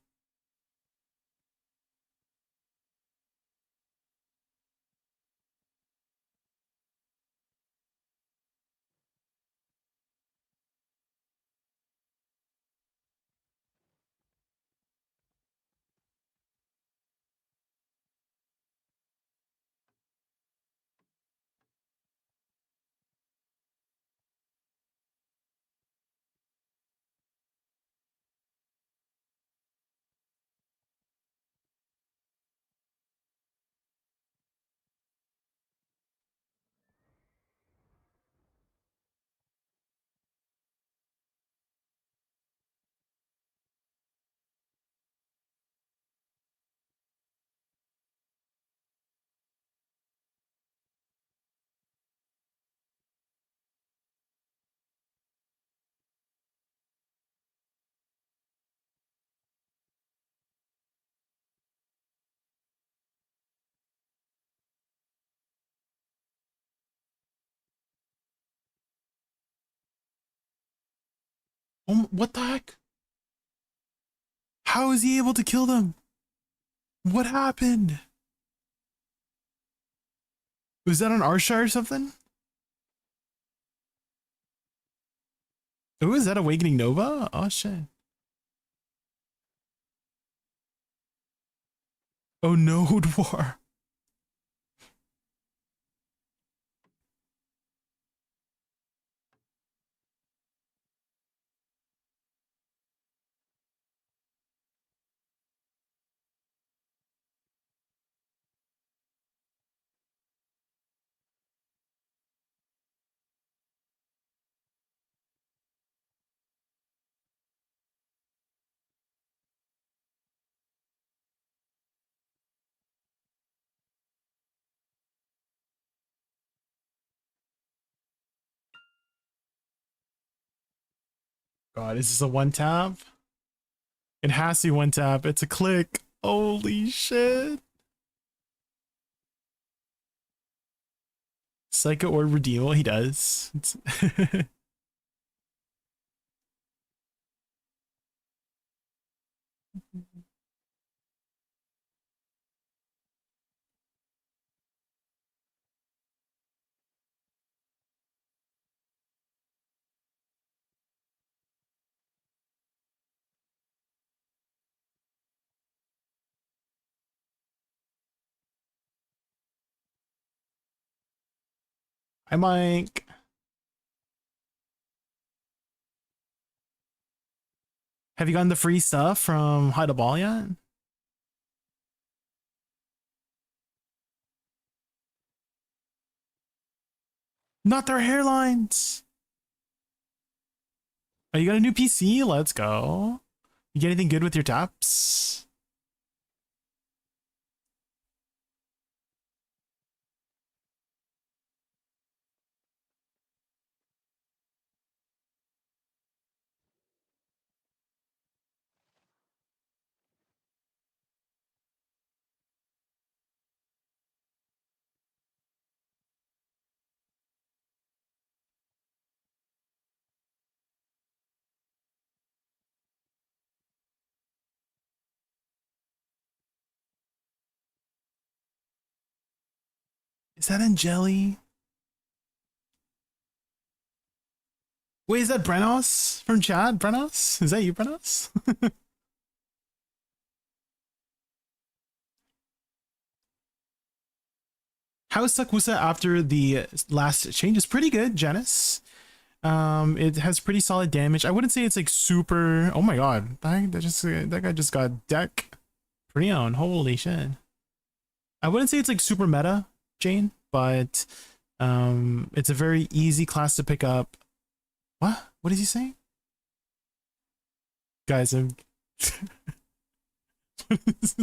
What the heck? How is he able to kill them? What happened? Was that an Arsha or something? Oh, is that Awakening Nova? Oh shit. Oh, Node War. God, is this a one tap? It has to be one tap. It's a click. Holy shit. Psycho or Redeemable, he does. Hi, Mike. Have you gotten the free stuff from Hide a Ball yet? Not their hairlines. Oh, you got a new PC? Let's go. You get anything good with your taps? Is that Angeli? Wait, is that Brenos from chat? Brenos? Is that you, Brenos? How is Sakusa after the last change? Is pretty good, Janice. It has pretty solid damage. I wouldn't say it's like super. Oh my god, that guy just got deck pretty on. Holy shit! I wouldn't say it's like super meta, Jane, but it's a very easy class to pick up. What? What is he saying? Guys, I'm.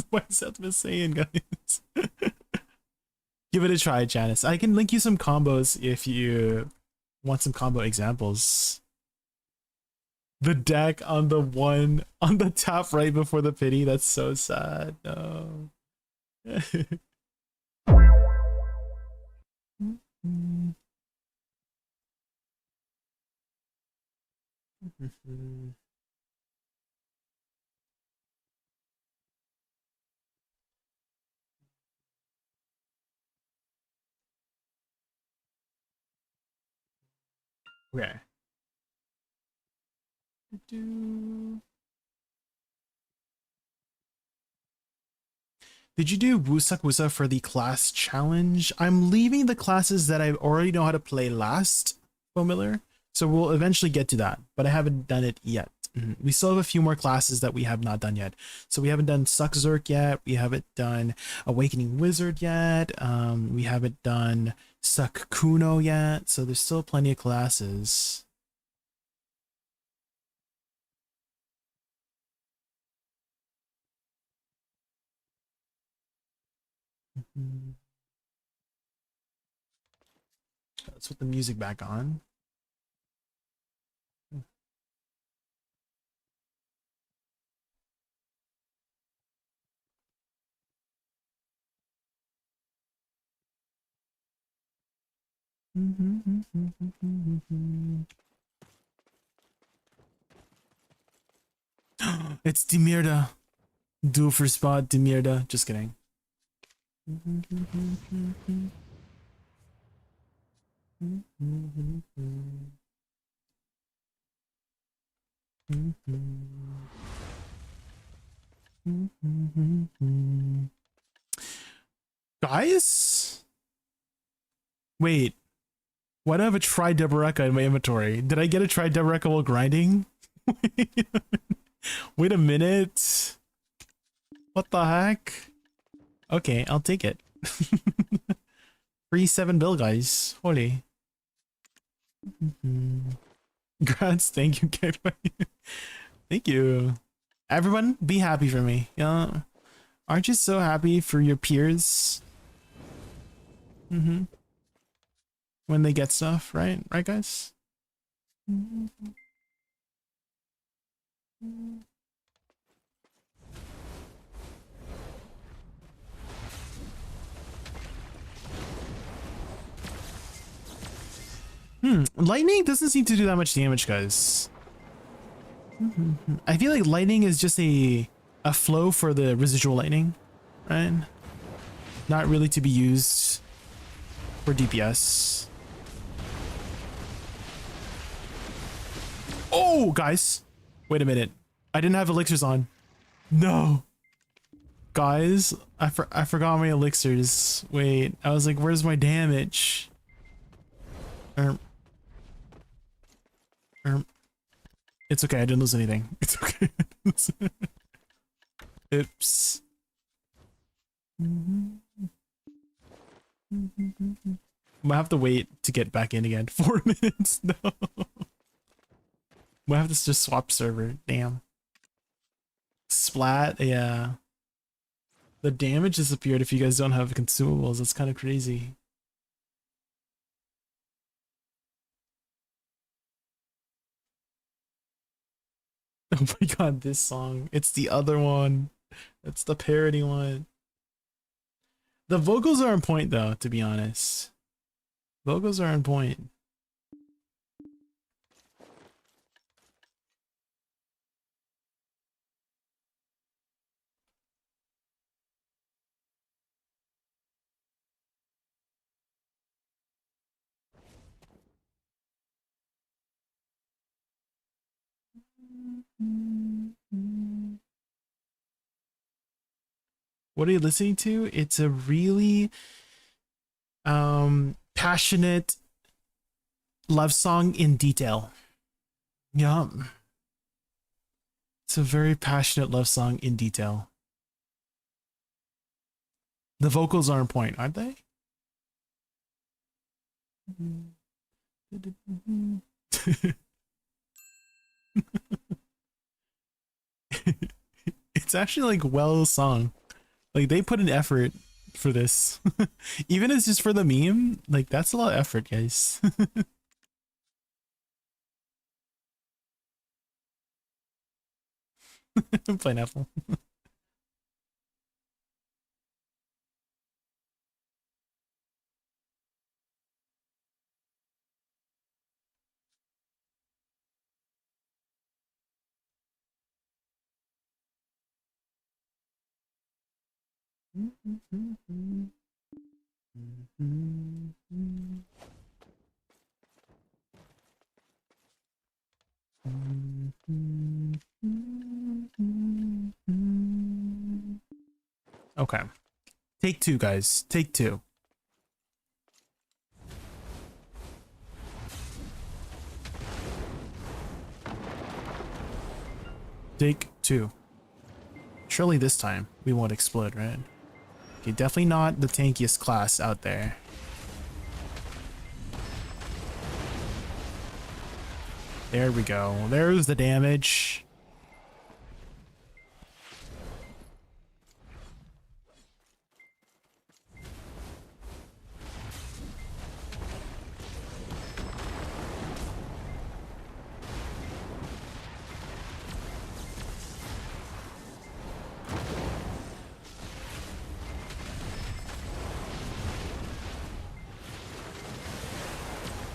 What is Seth saying, guys? Give it a try, Janice. I can link you some combos if you want some combo examples. The deck on the one on the top right before the pity. That's so sad. No. Okay. Did you do Wusak Wusa for the class challenge? I'm leaving the classes that I already know how to play last, Bo Miller. So we'll eventually get to that, but I haven't done it yet. We still have a few more classes that we have not done yet. So we haven't done Suck Zerk yet. We haven't done Awakening Wizard yet. We haven't done Suck Kuno yet. So there's still plenty of classes. Let's put the music back on. It's Demirda. Duel for spot, Demirda. Just kidding. Guys? Wait. Why do I have a Tri-Deboreka in my inventory? Did I get a Tri-Deboreka while grinding? Wait a minute. What the heck? Okay, I'll take it. Free 7 bill, guys. Holy. Grants, thank you, Gateway. Thank you. Everyone, be happy for me. Yeah. Aren't you so happy for your peers? When they get stuff, right? Right, guys? Lightning doesn't seem to do that much damage, guys. I feel like lightning is just a flow for the residual lightning, right? Not really to be used for DPS. Oh, guys. Wait a minute. I didn't have elixirs on. No. Guys, I forgot my elixirs. Wait, I was like, where's my damage? erm, erm. It's okay, I didn't lose anything. It's okay. Oops. I'm gonna have to wait to get back in again. 4 minutes? No. We'll have to just swap server. Damn. Splat, yeah. The damage disappeared if you guys don't have consumables. That's kind of crazy. Oh my god, this song. It's the other one. It's the parody one. The vocals are on point though, to be honest. Vocals are on point. What are you listening to? It's a really passionate love song in detail. Yeah. It's a very passionate love song in detail. The vocals are on point, aren't they? It's actually like well sung. Like they put an effort for this. Even if it's just for the meme, like that's a lot of effort, guys. Pineapple. Okay. Take two, guys. Take two. Take two. Surely this time we won't explode, right? Okay, definitely not the tankiest class out there. There we go. There's the damage.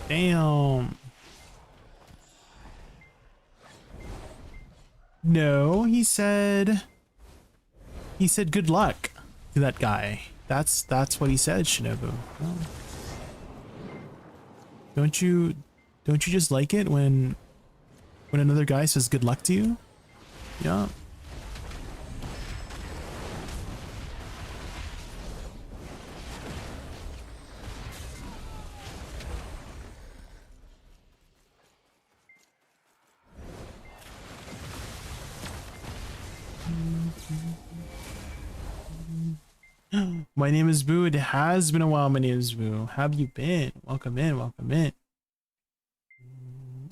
Damn. No, he said good luck to that guy. That's what he said, Shinobu. Well, don't you just like it when another guy says good luck to you? Yeah. My name is Boo. It has been a while. My name is Boo. How have you been? Welcome in. Welcome in.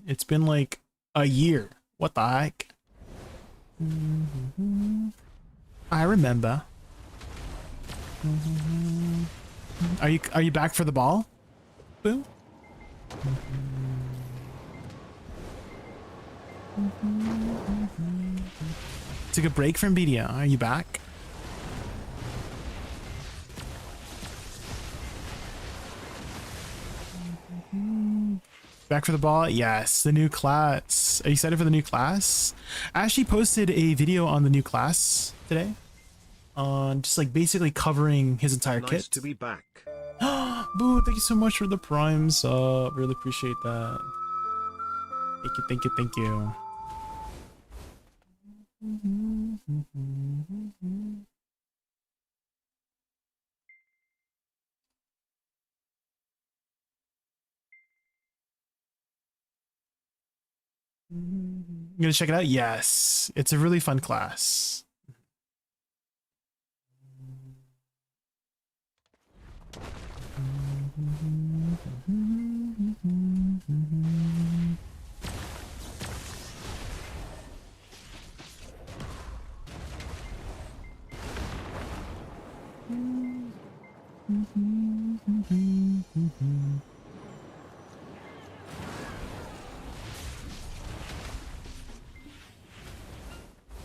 It's been like a year. What the heck? I remember. Are you back for the ball, Boo? Took a break from BDO. Are you back? Back for the ball? Yes, the new class. Are you excited for the new class? I actually posted a video on the new class today. Just like basically covering his entire kit. Nice to be back. Boo, thank you so much for the prime sub. Really appreciate that. Thank you, thank you, thank you. You gonna check it out? Yes, it's a really fun class.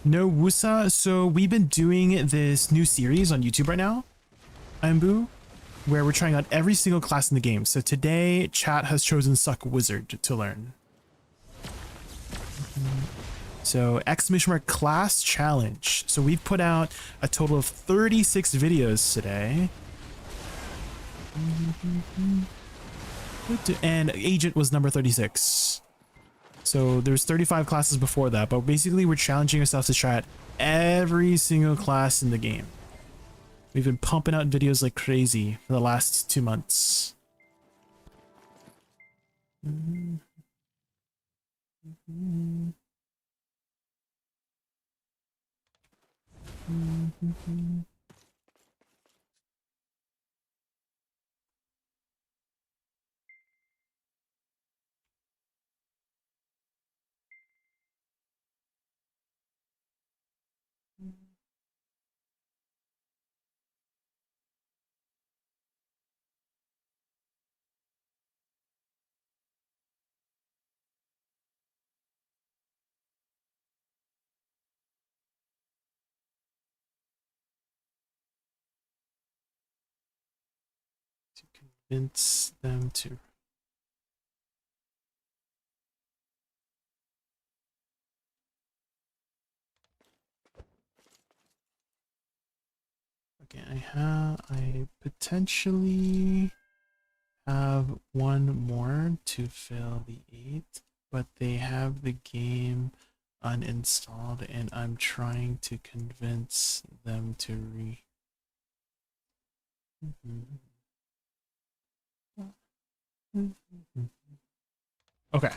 No Wusa. So we've been doing this new series on YouTube right now, Ambu, where we're trying out every single class in the game. So today, chat has chosen Suck Wizard to learn. So exclamation mark class challenge. So we've put out a total of 36 videos today. And agent was number 36. So there's 35 classes before that, but basically we're challenging ourselves to try out every single class in the game. We've been pumping out videos like crazy for the last 2 months. To convince them to. Okay, I potentially have one more to fill the 8, but they have the game uninstalled and I'm trying to convince them to Okay.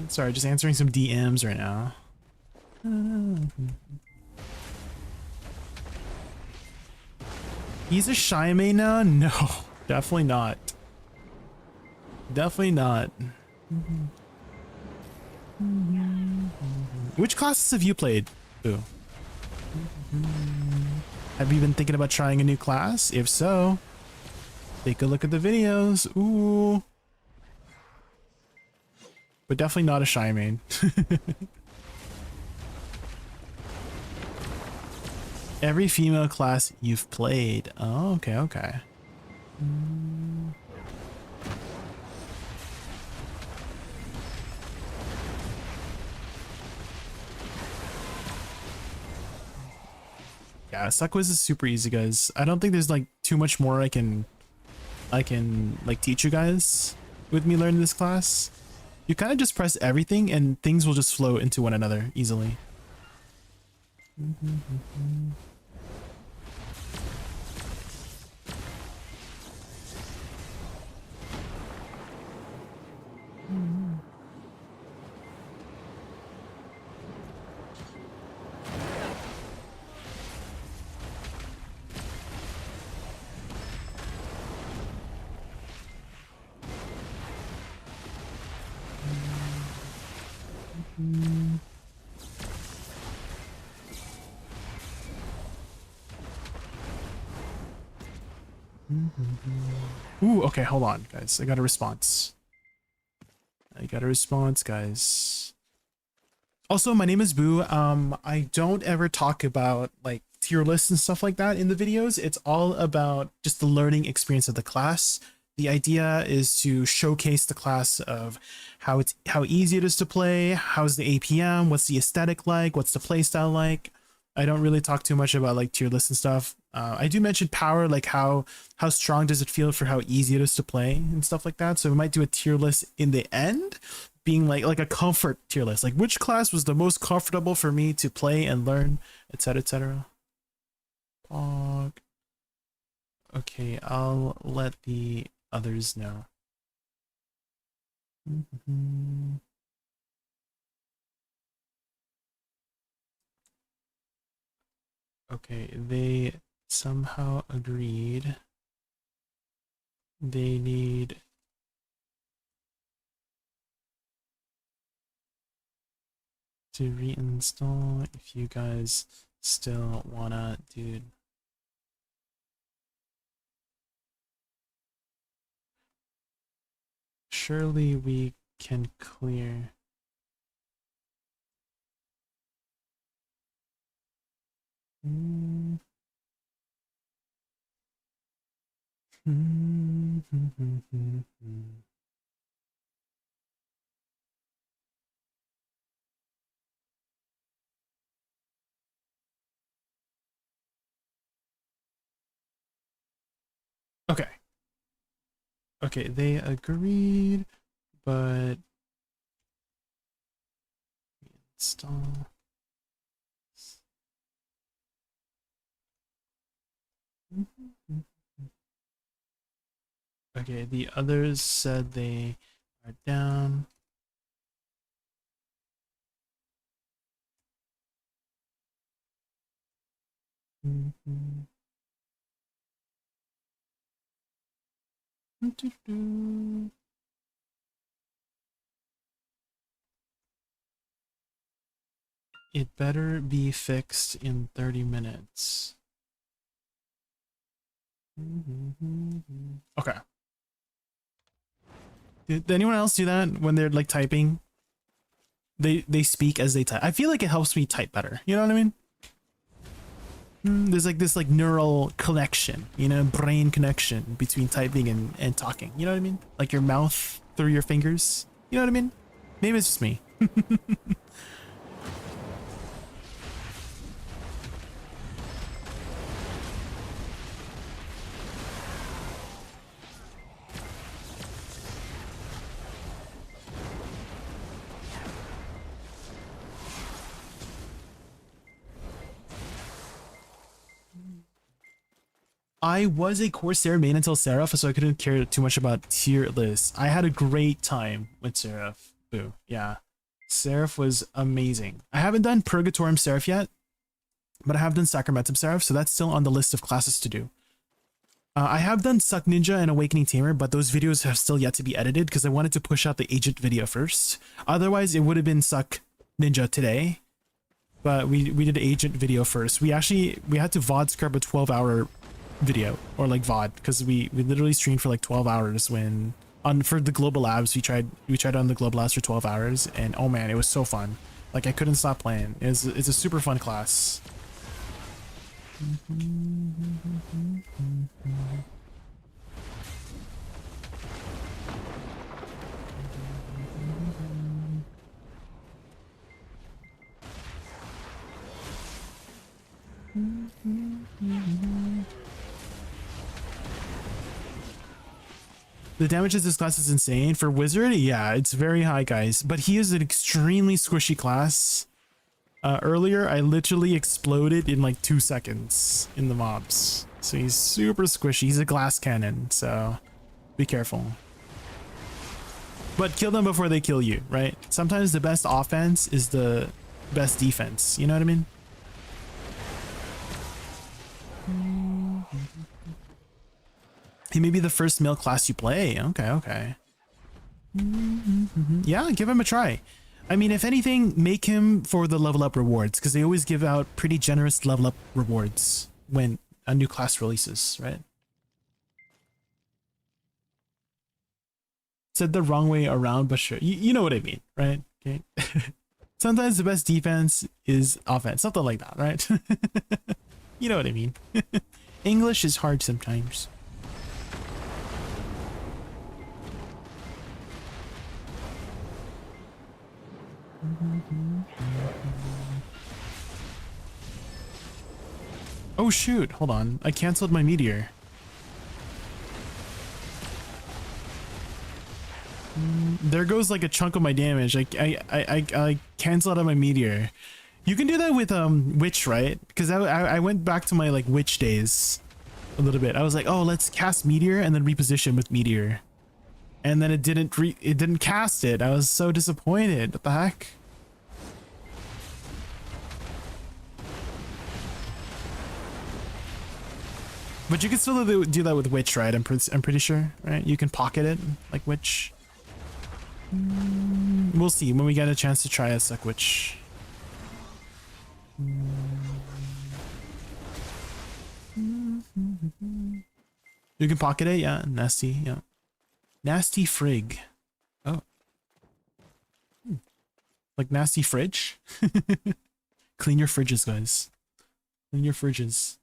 Sorry, just answering some DMs right now. He's a shy main now? No, definitely not. Definitely not. Which classes have you played? Ooh. Have you been thinking about trying a new class? If so, take a look at the videos. Ooh. But definitely not a shy main. Every female class you've played. Oh, okay, okay. Yeah, Suckwiz is super easy, guys. I don't think there's like too much more I can like teach you guys with me learning this class. You kind of just press everything and things will just flow into one another easily. Ooh, okay, hold on, guys. I got a response. Guys. Also, my name is Boo. I don't ever talk about like tier lists and stuff like that in the videos. It's all about just the learning experience of the class. The idea is to showcase the class of how easy it is to play, how's the APM, what's the aesthetic like, what's the playstyle like. I don't really talk too much about like tier lists and stuff. I do mention power, like how strong does it feel for how easy it is to play and stuff like that. So we might do a tier list in the end, being like a comfort tier list, like which class was the most comfortable for me to play and learn, etc., etc. Okay, I'll let the others know. Okay, they somehow agreed. They need to reinstall if you guys still wanna, dude. Surely we can clear. Okay. Okay, they agreed, but install. Okay, the others said they are down. It better be fixed in 30 minutes. Okay. Did anyone else do that when they're like typing? They speak as they type. I feel like it helps me type better. You know what I mean? There's like this like neural connection, you know, brain connection between typing and talking. You know what I mean? Like your mouth through your fingers. You know what I mean? Maybe it's just me. I was a Corsair main until Seraph, so I couldn't care too much about tier lists. I had a great time with Seraph. Boo. Yeah. Seraph was amazing. I haven't done Purgatorium Seraph yet, but I have done Sacramentum Seraph, so that's still on the list of classes to do. I have done Suck Ninja and Awakening Tamer, but those videos have still yet to be edited because I wanted to push out the agent video first. Otherwise, it would have been Suck Ninja today, but we did the agent video first. We had to VOD scrub a 12-hour video, or like VOD, because we literally streamed for like 12 hours when for the Global Labs. We tried on the Global Labs for 12 hours, and oh man, it was so fun. Like I couldn't stop playing. It's a super fun class. The damage of this class is insane. For Wizard, yeah, it's very high, guys. But he is an extremely squishy class. Earlier, I literally exploded in like 2 seconds in the mobs. So he's super squishy. He's a glass cannon, so be careful. But kill them before they kill you, right? Sometimes the best offense is the best defense. You know what I mean? He may be the first male class you play. Okay. Yeah, give him a try. I mean, if anything, make him for the level up rewards, because they always give out pretty generous level up rewards when a new class releases, right? Said the wrong way around, but sure. You know what I mean, right? Okay. Sometimes the best defense is offense. Something like that, right? You know what I mean. English is hard sometimes. Oh shoot, hold on. I canceled my meteor. There goes like a chunk of my damage. I canceled out my meteor. You can do that with witch, right? Because I went back to my like witch days a little bit. I was like, oh, let's cast meteor and then reposition with meteor, and then it didn't cast it. I was so disappointed. What the heck? But you can still do that with Witch, right? I'm pretty sure, right? You can pocket it like Witch. We'll see when we get a chance to try a Suck Witch. You can pocket it, yeah. Nasty, yeah. Nasty frig. Oh. Like nasty fridge? Clean your fridges, guys. Clean your fridges.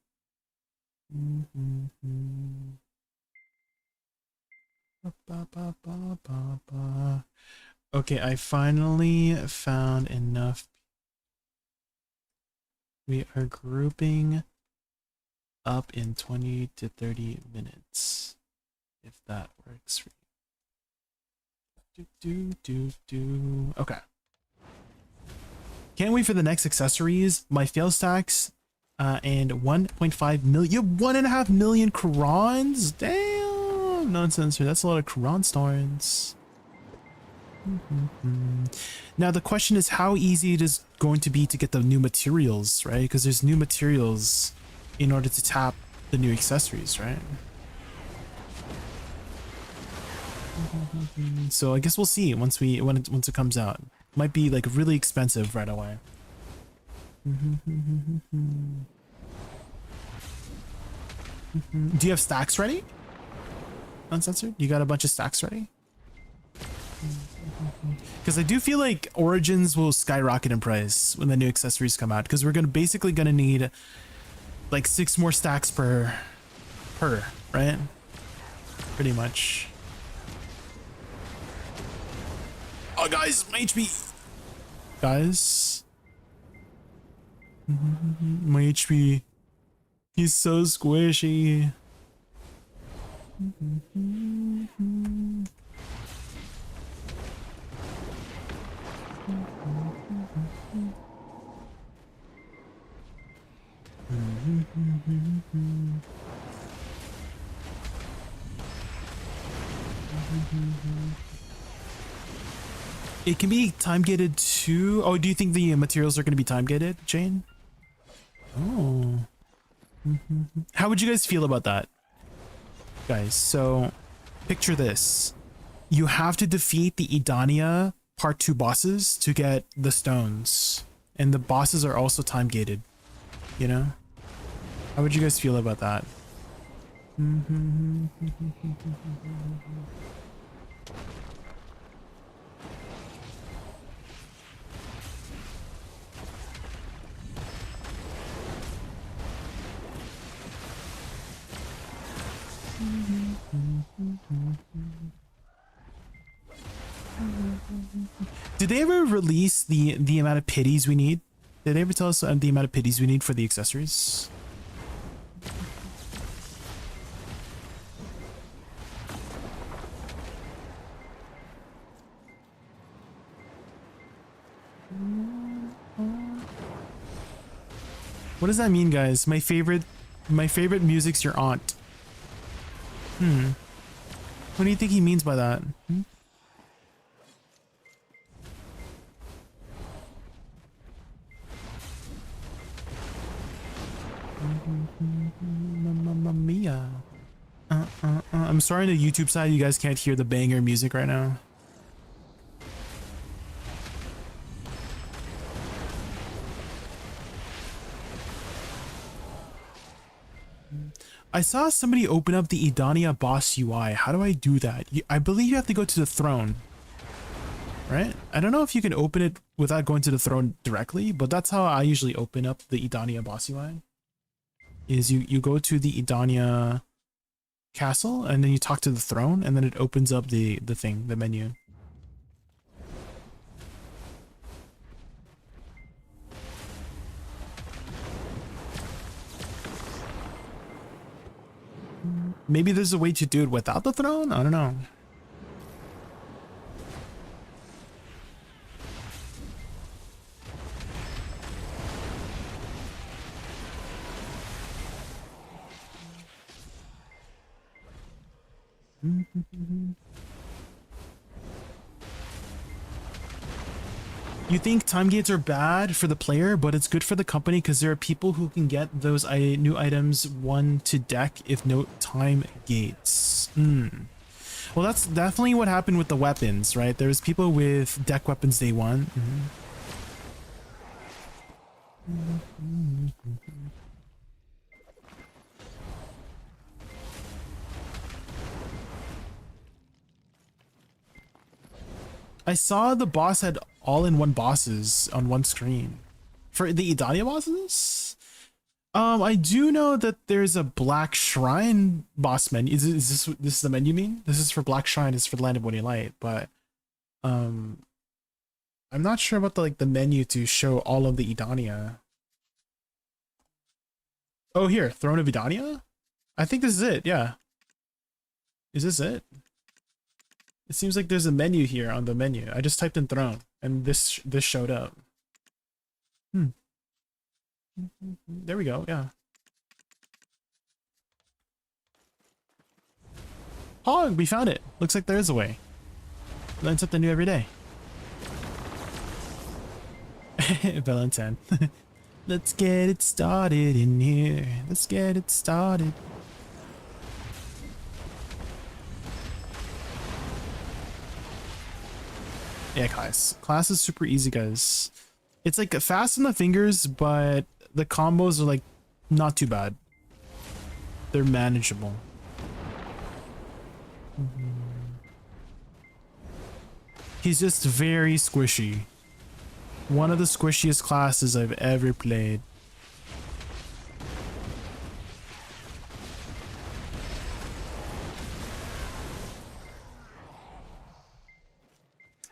Okay, I finally found enough. We are grouping up in 20 to 30 minutes. If that works for you. Okay. Can't wait for the next accessories. My fail stacks and 1.5 million. You have 1.5 million Qurans? Damn, nonsense. That's a lot of Quran stones. Now the question is how easy it is going to be to get the new materials, right? Because there's new materials in order to tap the new accessories, right? So I guess we'll see once it comes out. Might be like really expensive right away. Do you have stacks ready? Uncensored? You got a bunch of stacks ready? Because I do feel like Origins will skyrocket in price when the new accessories come out. Because we're basically gonna need like 6 more stacks per, right? Pretty much. Oh, guys, my HP. Guys, my HP. He's so squishy. It can be time gated too. Oh, do you think the materials are going to be time gated, Jane? Oh. How would you guys feel about that? Guys, so picture this. You have to defeat the Idania part 2 bosses to get the stones. And the bosses are also time gated. You know? How would you guys feel about that? Did they ever release the amount of pities we need? Did they ever tell us the amount of pities we need for the accessories? What does that mean, guys? My favorite music's your aunt. What do you think he means by that? Mamma mia. I'm sorry on the YouTube side you guys can't hear the banger music right now. I saw somebody open up the Idania boss UI. How do I do that? I believe you have to go to the throne, right? I don't know if you can open it without going to the throne directly, but that's how I usually open up the Idania boss UI. Is you go to the Idania castle and then you talk to the throne and then it opens up the menu. Maybe there's a way to do it without the throne? I don't know. You think time gates are bad for the player, but it's good for the company because there are people who can get those new items one to deck if no time gates. Well, that's definitely what happened with the weapons, right? There's people with deck weapons day one. I saw the boss had all-in-one bosses on one screen. For the Idania bosses? I do know that there's a Black Shrine boss menu. Is this the menu you mean? This is for Black Shrine, it's for the Land of Winning Light, but I'm not sure about the menu to show all of the Idania. Oh, here, Throne of Idania? I think this is it, yeah. Is this it? It seems like there's a menu here on the menu. I just typed in throne and this showed up. There we go, yeah. Oh, we found it. Looks like there is a way. Learn something new every day. Valentine. Let's get it started in here. Let's get it started. Yeah, class is super easy, guys. It's like fast in the fingers, but the combos are like not too bad. They're manageable. He's just very squishy. One of the squishiest classes I've ever played.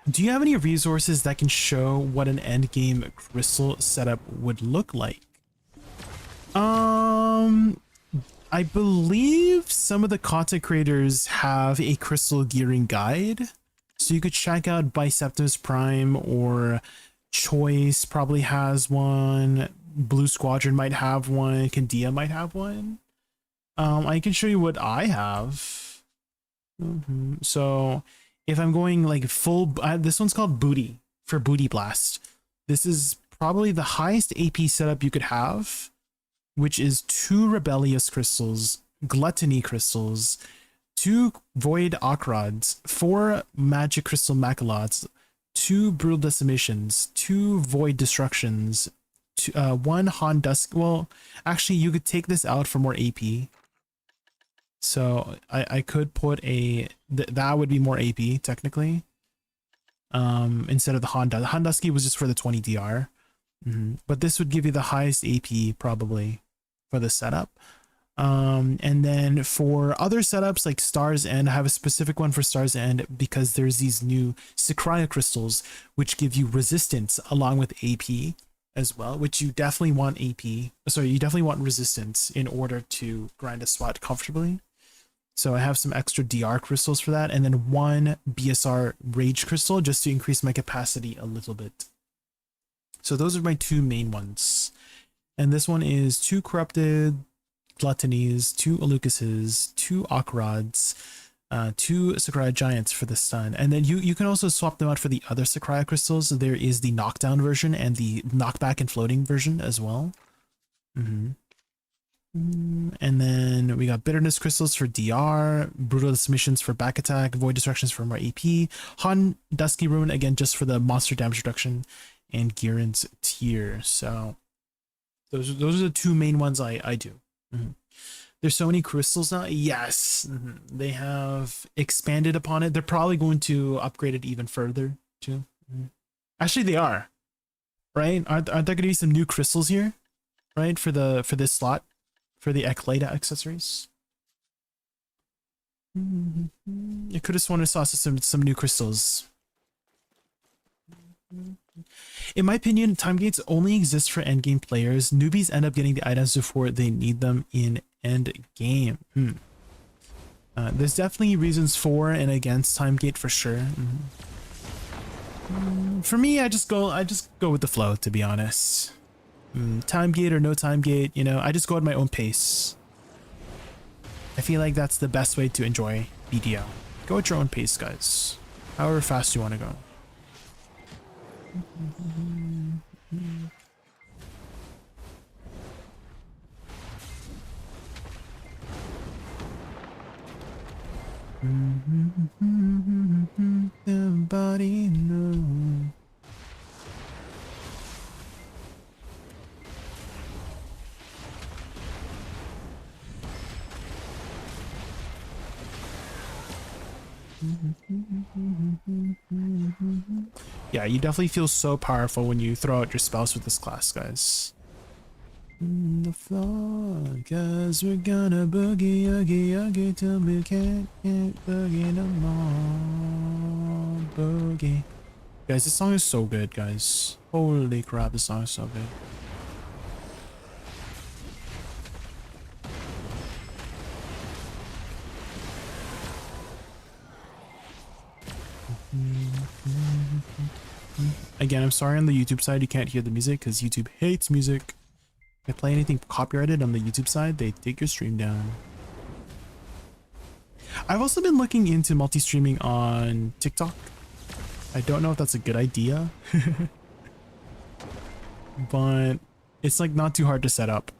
Do you have any resources that can show what an endgame crystal setup would look like? I believe some of the content creators have a crystal gearing guide. So you could check out Biceptus Prime, or Choice probably has one. Blue Squadron might have one. Candia might have one. I can show you what I have. So if I'm going like full, this one's called Booty for Booty Blast. This is probably the highest AP setup you could have, which is 2 Rebellious Crystals, Gluttony Crystals, 2 Void Akrods, 4 Magic Crystal Macalots, 2 Brutal Decimations, 2 Void Destructions, 1 Han Dusk. Well, actually, you could take this out for more AP. So I could put a that would be more AP technically. Instead of the Honda. The Hondusky was just for the 20 DR. But this would give you the highest AP probably for the setup. And then for other setups like Star's End, I have a specific one for Star's End because there's these new Sycria crystals which give you resistance along with AP as well, which you definitely want AP. Sorry, you definitely want resistance in order to grind a SWAT comfortably. So I have some extra DR crystals for that, and then 1 BSR Rage crystal just to increase my capacity a little bit. So those are my 2 main ones. And this one is 2 Corrupted Gluttonies, 2 Alucases, 2 Akrods, 2 Sycria Giants for the stun. And then you can also swap them out for the other Sycria crystals. There is the knockdown version and the knockback and floating version as well. And then we got Bitterness Crystals for DR, Brutal Submissions for back attack, Void Destructions for more AP, Han Dusky Ruin again just for the monster damage reduction, and Giran's Tear. So those are the 2 main ones I do. There's so many crystals now. Yes, they have expanded upon it. They're probably going to upgrade it even further too. Actually, they are, right? Aren't there going to be some new crystals here, right? For this slot. For the Eclata accessories. I could have sworn I saw some new crystals. In my opinion, time gates only exist for endgame players. Newbies end up getting the items before they need them in endgame. There's definitely reasons for and against time gate for sure. For me, I just go with the flow, to be honest. Time gate or no time gate, you know, I just go at my own pace. I feel like that's the best way to enjoy BDO. Go at your own pace, guys. However fast you want to go. Everybody knows. Yeah, you definitely feel so powerful when you throw out your spells with this class, guys. The floor, cause we're gonna boogie, oogie, oogie till we can't boogie no more. Boogie. Guys, this song is so good, guys. Holy crap, this song is so good. Again, I'm sorry on the YouTube side you can't hear the music because YouTube hates music. If I play anything copyrighted on the YouTube side, they take your stream down. I've also been looking into multi-streaming on TikTok. I don't know if that's a good idea, but it's like not too hard to set up.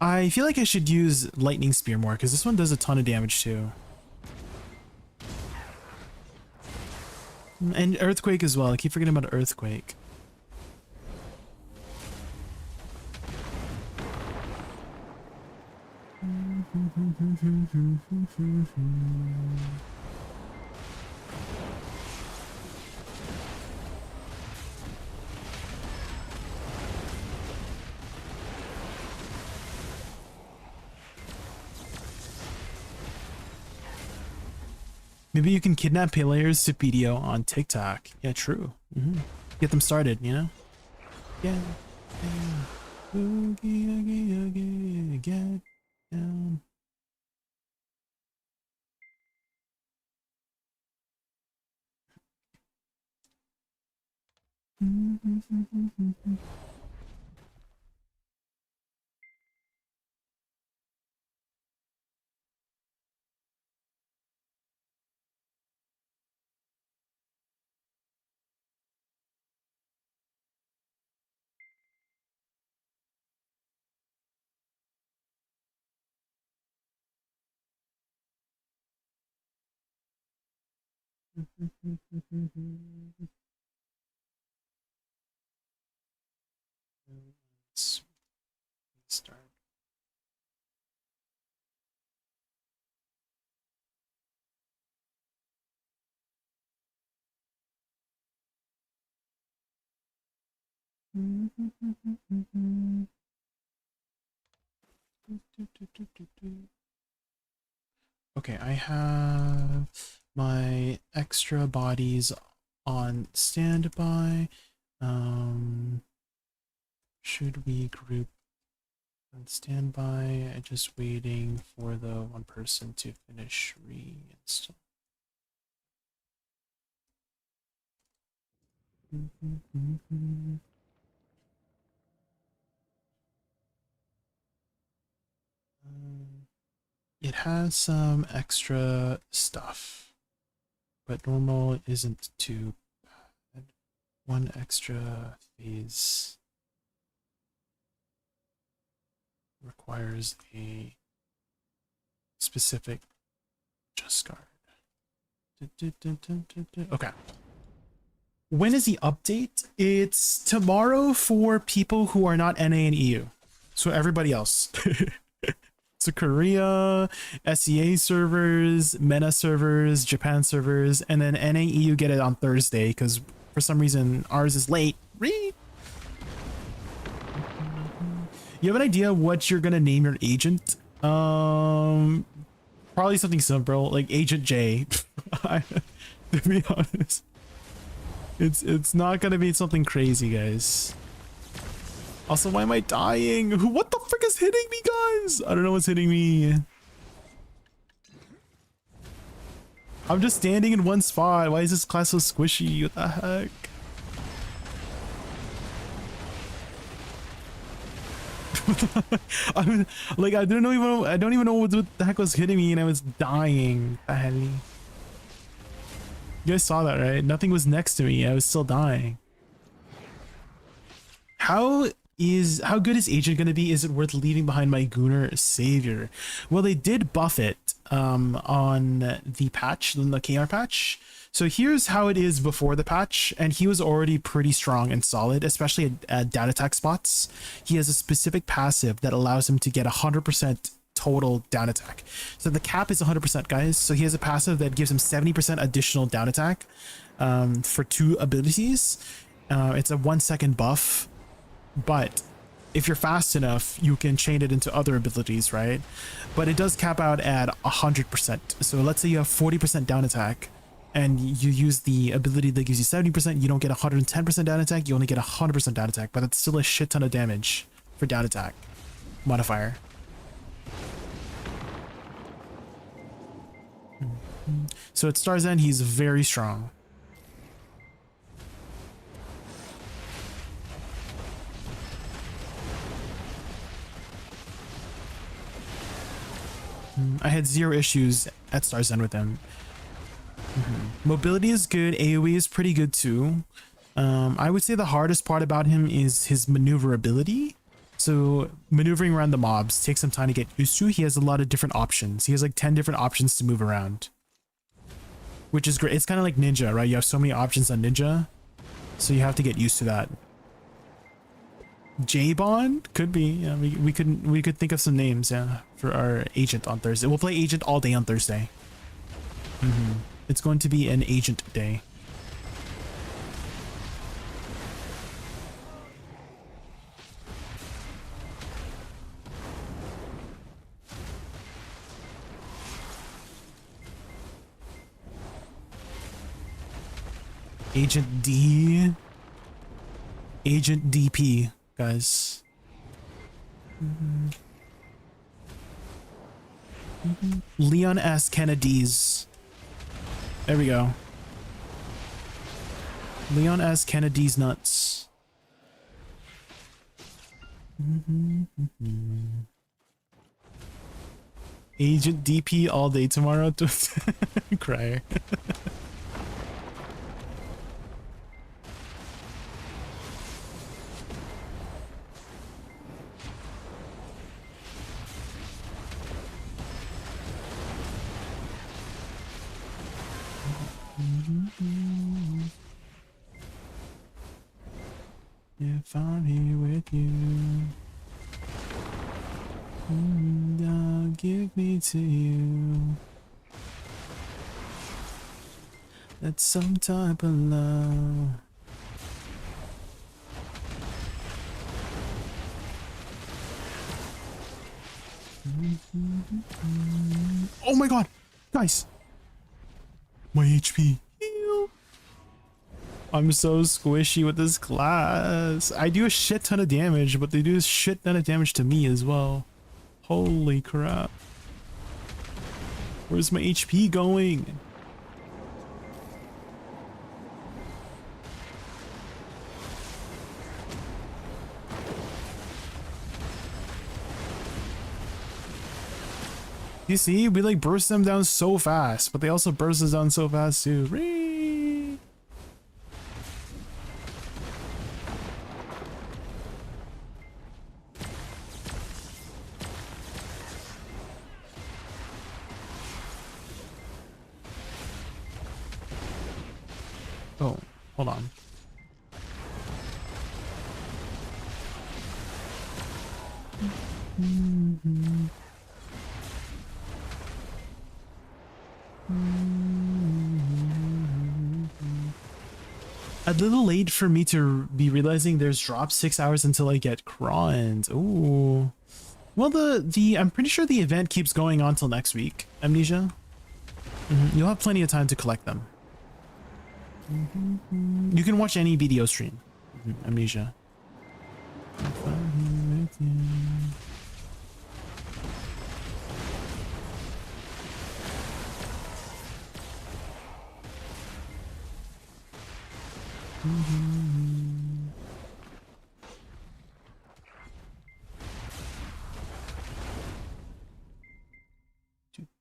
I feel like I should use Lightning Spear more because this one does a ton of damage too. And Earthquake as well. I keep forgetting about Earthquake. Maybe you can kidnap players to video on TikTok. Yeah, true. Get them started, you know? Yeah. Boogie, oogie, oogie, get down. Let's start. Okay, I have my extra bodies on standby. Should we group on standby? I'm just waiting for the one person to finish reinstall. It has some extra stuff, but normal isn't too bad. One extra phase requires a specific just guard. Okay. When is the update? It's tomorrow for people who are not NA and EU. So everybody else. So Korea, SEA servers, MENA servers, Japan servers, and then NA EU get it on Thursday because for some reason ours is late. You have an idea what you're gonna name your agent? Probably something simple like Agent J. To be honest, it's not gonna be something crazy, guys. Also, why am I dying? What the frick is hitting me, guys? I don't know what's hitting me. I'm just standing in one spot. Why is this class so squishy? What the heck? Like I don't even know what the heck was hitting me, and I was dying. The hell? You guys saw that, right? Nothing was next to me. I was still dying. How good is Agent gonna be? Is it worth leaving behind my Gunnar Savior? Well, they did buff it on the patch, the KR patch. So here's how it is before the patch, and he was already pretty strong and solid, especially at down attack spots. He has a specific passive that allows him to get 100% total down attack. So the cap is 100%, guys. So he has a passive that gives him 70% additional down attack for 2 abilities. It's a 1-second buff, but if you're fast enough, you can chain it into other abilities, right? But it does cap out at 100%. So let's say you have 40% down attack, and you use the ability that gives you 70%, you don't get 110% down attack, you only get 100% down attack, but it's still a shit ton of damage for down attack modifier. So at Star's End, he's very strong. I had 0 issues at Star's End with him. Mobility is good. AoE is pretty good too. I would say the hardest part about him is his maneuverability. So maneuvering around the mobs takes some time to get used to. He has a lot of different options. He has like 10 different options to move around, which is great. It's kind of like Ninja, right? You have so many options on Ninja, so you have to get used to that. J-Bond could be. Yeah, we could think of some names, yeah, for our agent on Thursday. We'll play agent all day on Thursday. It's going to be an agent day. Agent D. Agent DP, guys. Leon S. Kennedy's. There we go. Leon S. Kennedy's nuts. Agent DP all day tomorrow. Crier. If I'm here with you, don't give me to you. That's some type of love. Oh my god, guys, my HP. I'm so squishy with this class. I do a shit ton of damage, but they do a shit ton of damage to me as well. Holy crap. Where's my HP going? You see, we like burst them down so fast, but they also burst us down so fast too. Whee! Oh, hold on. A little late for me to be realizing there's drops 6 hours until I get Crawns. Ooh. Well, I'm pretty sure the event keeps going on till next week, Amnesia. You'll have plenty of time to collect them. You can watch any video stream, Amnesia.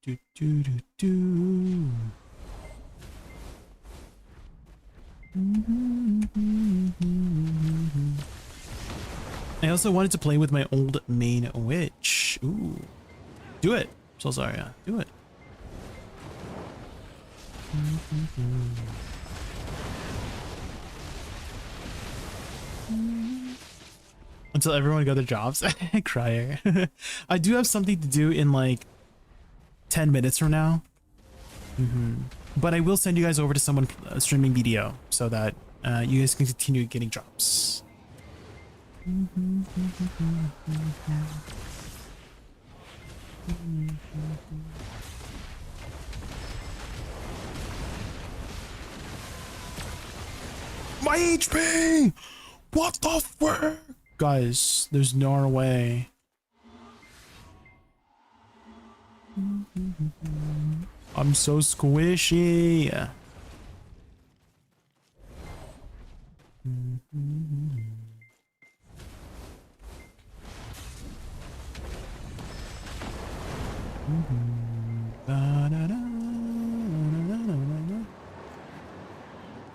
Do, do, do, do. I also wanted to play with my old main witch. Ooh. Do it. So sorry, yeah. Do it. Until everyone got their jobs. Crier. I do have something to do in like 10 minutes from now. But I will send you guys over to someone streaming video so that you guys can continue getting jobs. My HP! What the fuck? Guys, there's no way. I'm so squishy.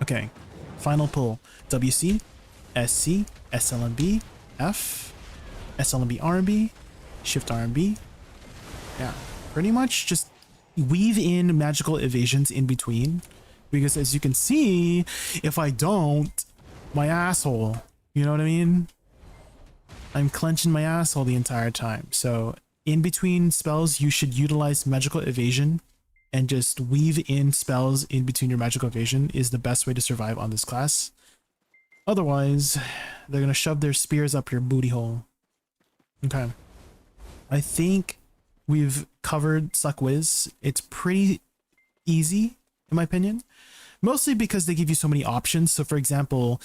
Okay, final pull. WC, SC, SLMB, F, SLMB RMB, Shift RMB. Yeah, pretty much just weave in magical evasions in between, because as you can see, if I don't, my asshole, you know what I mean? I'm clenching my asshole the entire time. So in between spells, you should utilize magical evasion and just weave in spells in between your magical evasion is the best way to survive on this class. Otherwise, they're gonna shove their spears up your booty hole. Okay. I think we've covered Suck Whiz. It's pretty easy, in my opinion. Mostly because they give you so many options. So for example,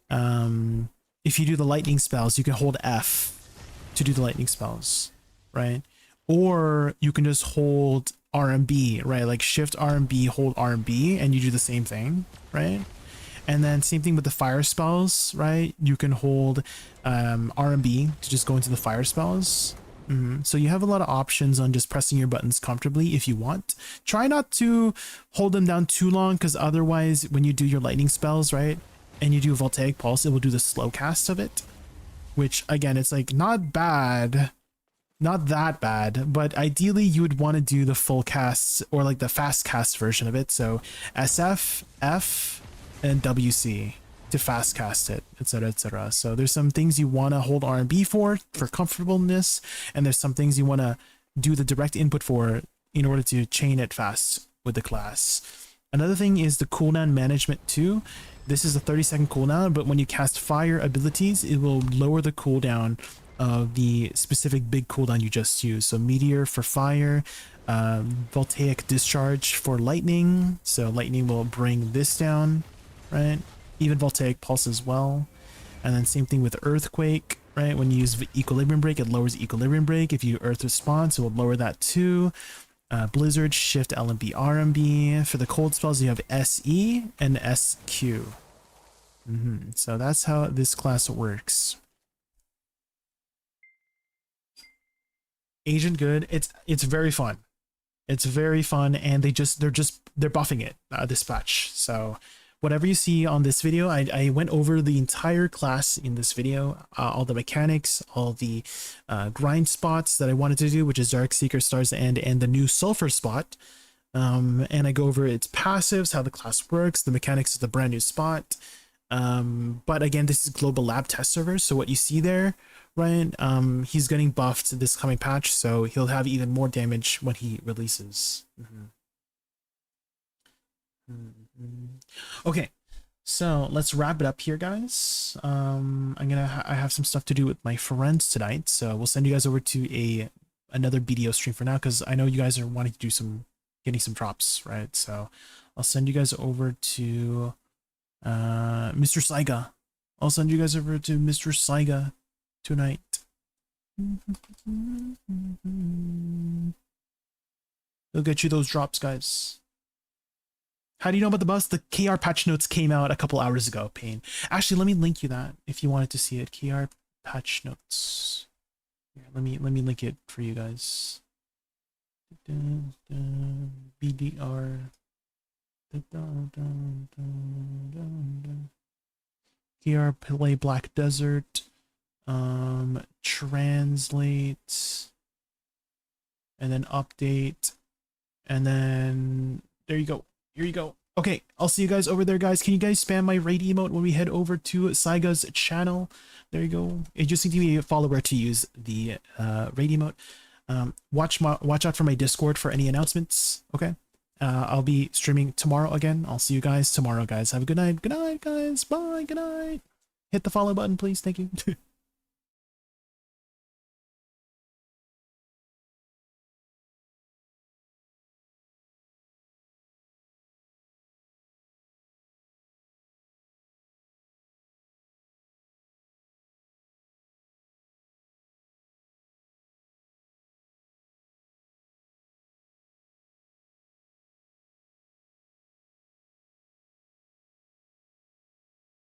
if you do the lightning spells, you can hold F to do the lightning spells, right? Or you can just hold RMB, right? Like shift RMB, hold RMB, and you do the same thing, right? And then same thing with the fire spells, right? You can hold RMB to just go into the fire spells. So you have a lot of options on just pressing your buttons comfortably if you want. Try not to hold them down too long, because otherwise when you do your lightning spells, right, and you do a voltaic pulse, it will do the slow cast of it, which again, it's like not bad, not that bad, but ideally you would want to do the full casts or like the fast cast version of it. So SF, F, and WC to fast cast it, etc, etc. So there's some things you want to hold R&B for comfortableness, and there's some things you want to do the direct input for in order to chain it fast with the class. Another thing is the cooldown management too. This is a 30-second cooldown, but when you cast fire abilities, it will lower the cooldown of the specific big cooldown you just used. So meteor for fire, voltaic discharge for lightning, so lightning will bring this down, right? Even voltaic pulse as well. And then same thing with earthquake, right? When you use equilibrium break, it lowers equilibrium break. If you earth response, it will lower that too. Blizzard, shift LMB RMB. For the cold spells, you have SE and SQ. So that's how this class works. Agent good. It's very fun. It's very fun, and they're buffing it this patch. So whatever you see on this video, I went over the entire class in this video, all the mechanics, all the grind spots that I wanted to do, which is Dark Seeker, Stars End, and the new Sulfur spot. And I go over its passives, how the class works, the mechanics of the brand new spot. But again, this is global lab test server, so what you see there, right, he's getting buffed this coming patch, so he'll have even more damage when he releases. Okay, so let's wrap it up here, guys. I have some stuff to do with my friends tonight, so we'll send you guys over to another BDO stream for now, because I know you guys are wanting to do getting some drops, right? So I'll send you guys over to Mr. Saiga. I'll send you guys over to Mr. Saiga tonight. He'll get you those drops, guys. How do you know about the bus? The KR patch notes came out a couple hours ago, Pain. Actually, let me link you that if you wanted to see it. KR patch notes. Here, let me link it for you guys. BDR. Here, play Black Desert. Translate. And then update. And then there you go. Here you go. Okay, I'll see you guys over there, guys. Can you guys spam my raid emote when we head over to Saiga's channel? There you go. It just needs to be a follower to use the raid emote. Watch out for my Discord for any announcements. Okay. I'll be streaming tomorrow again. I'll see you guys tomorrow, guys. Have a good night. Good night, guys. Bye. Good night. Hit the follow button, please. Thank you.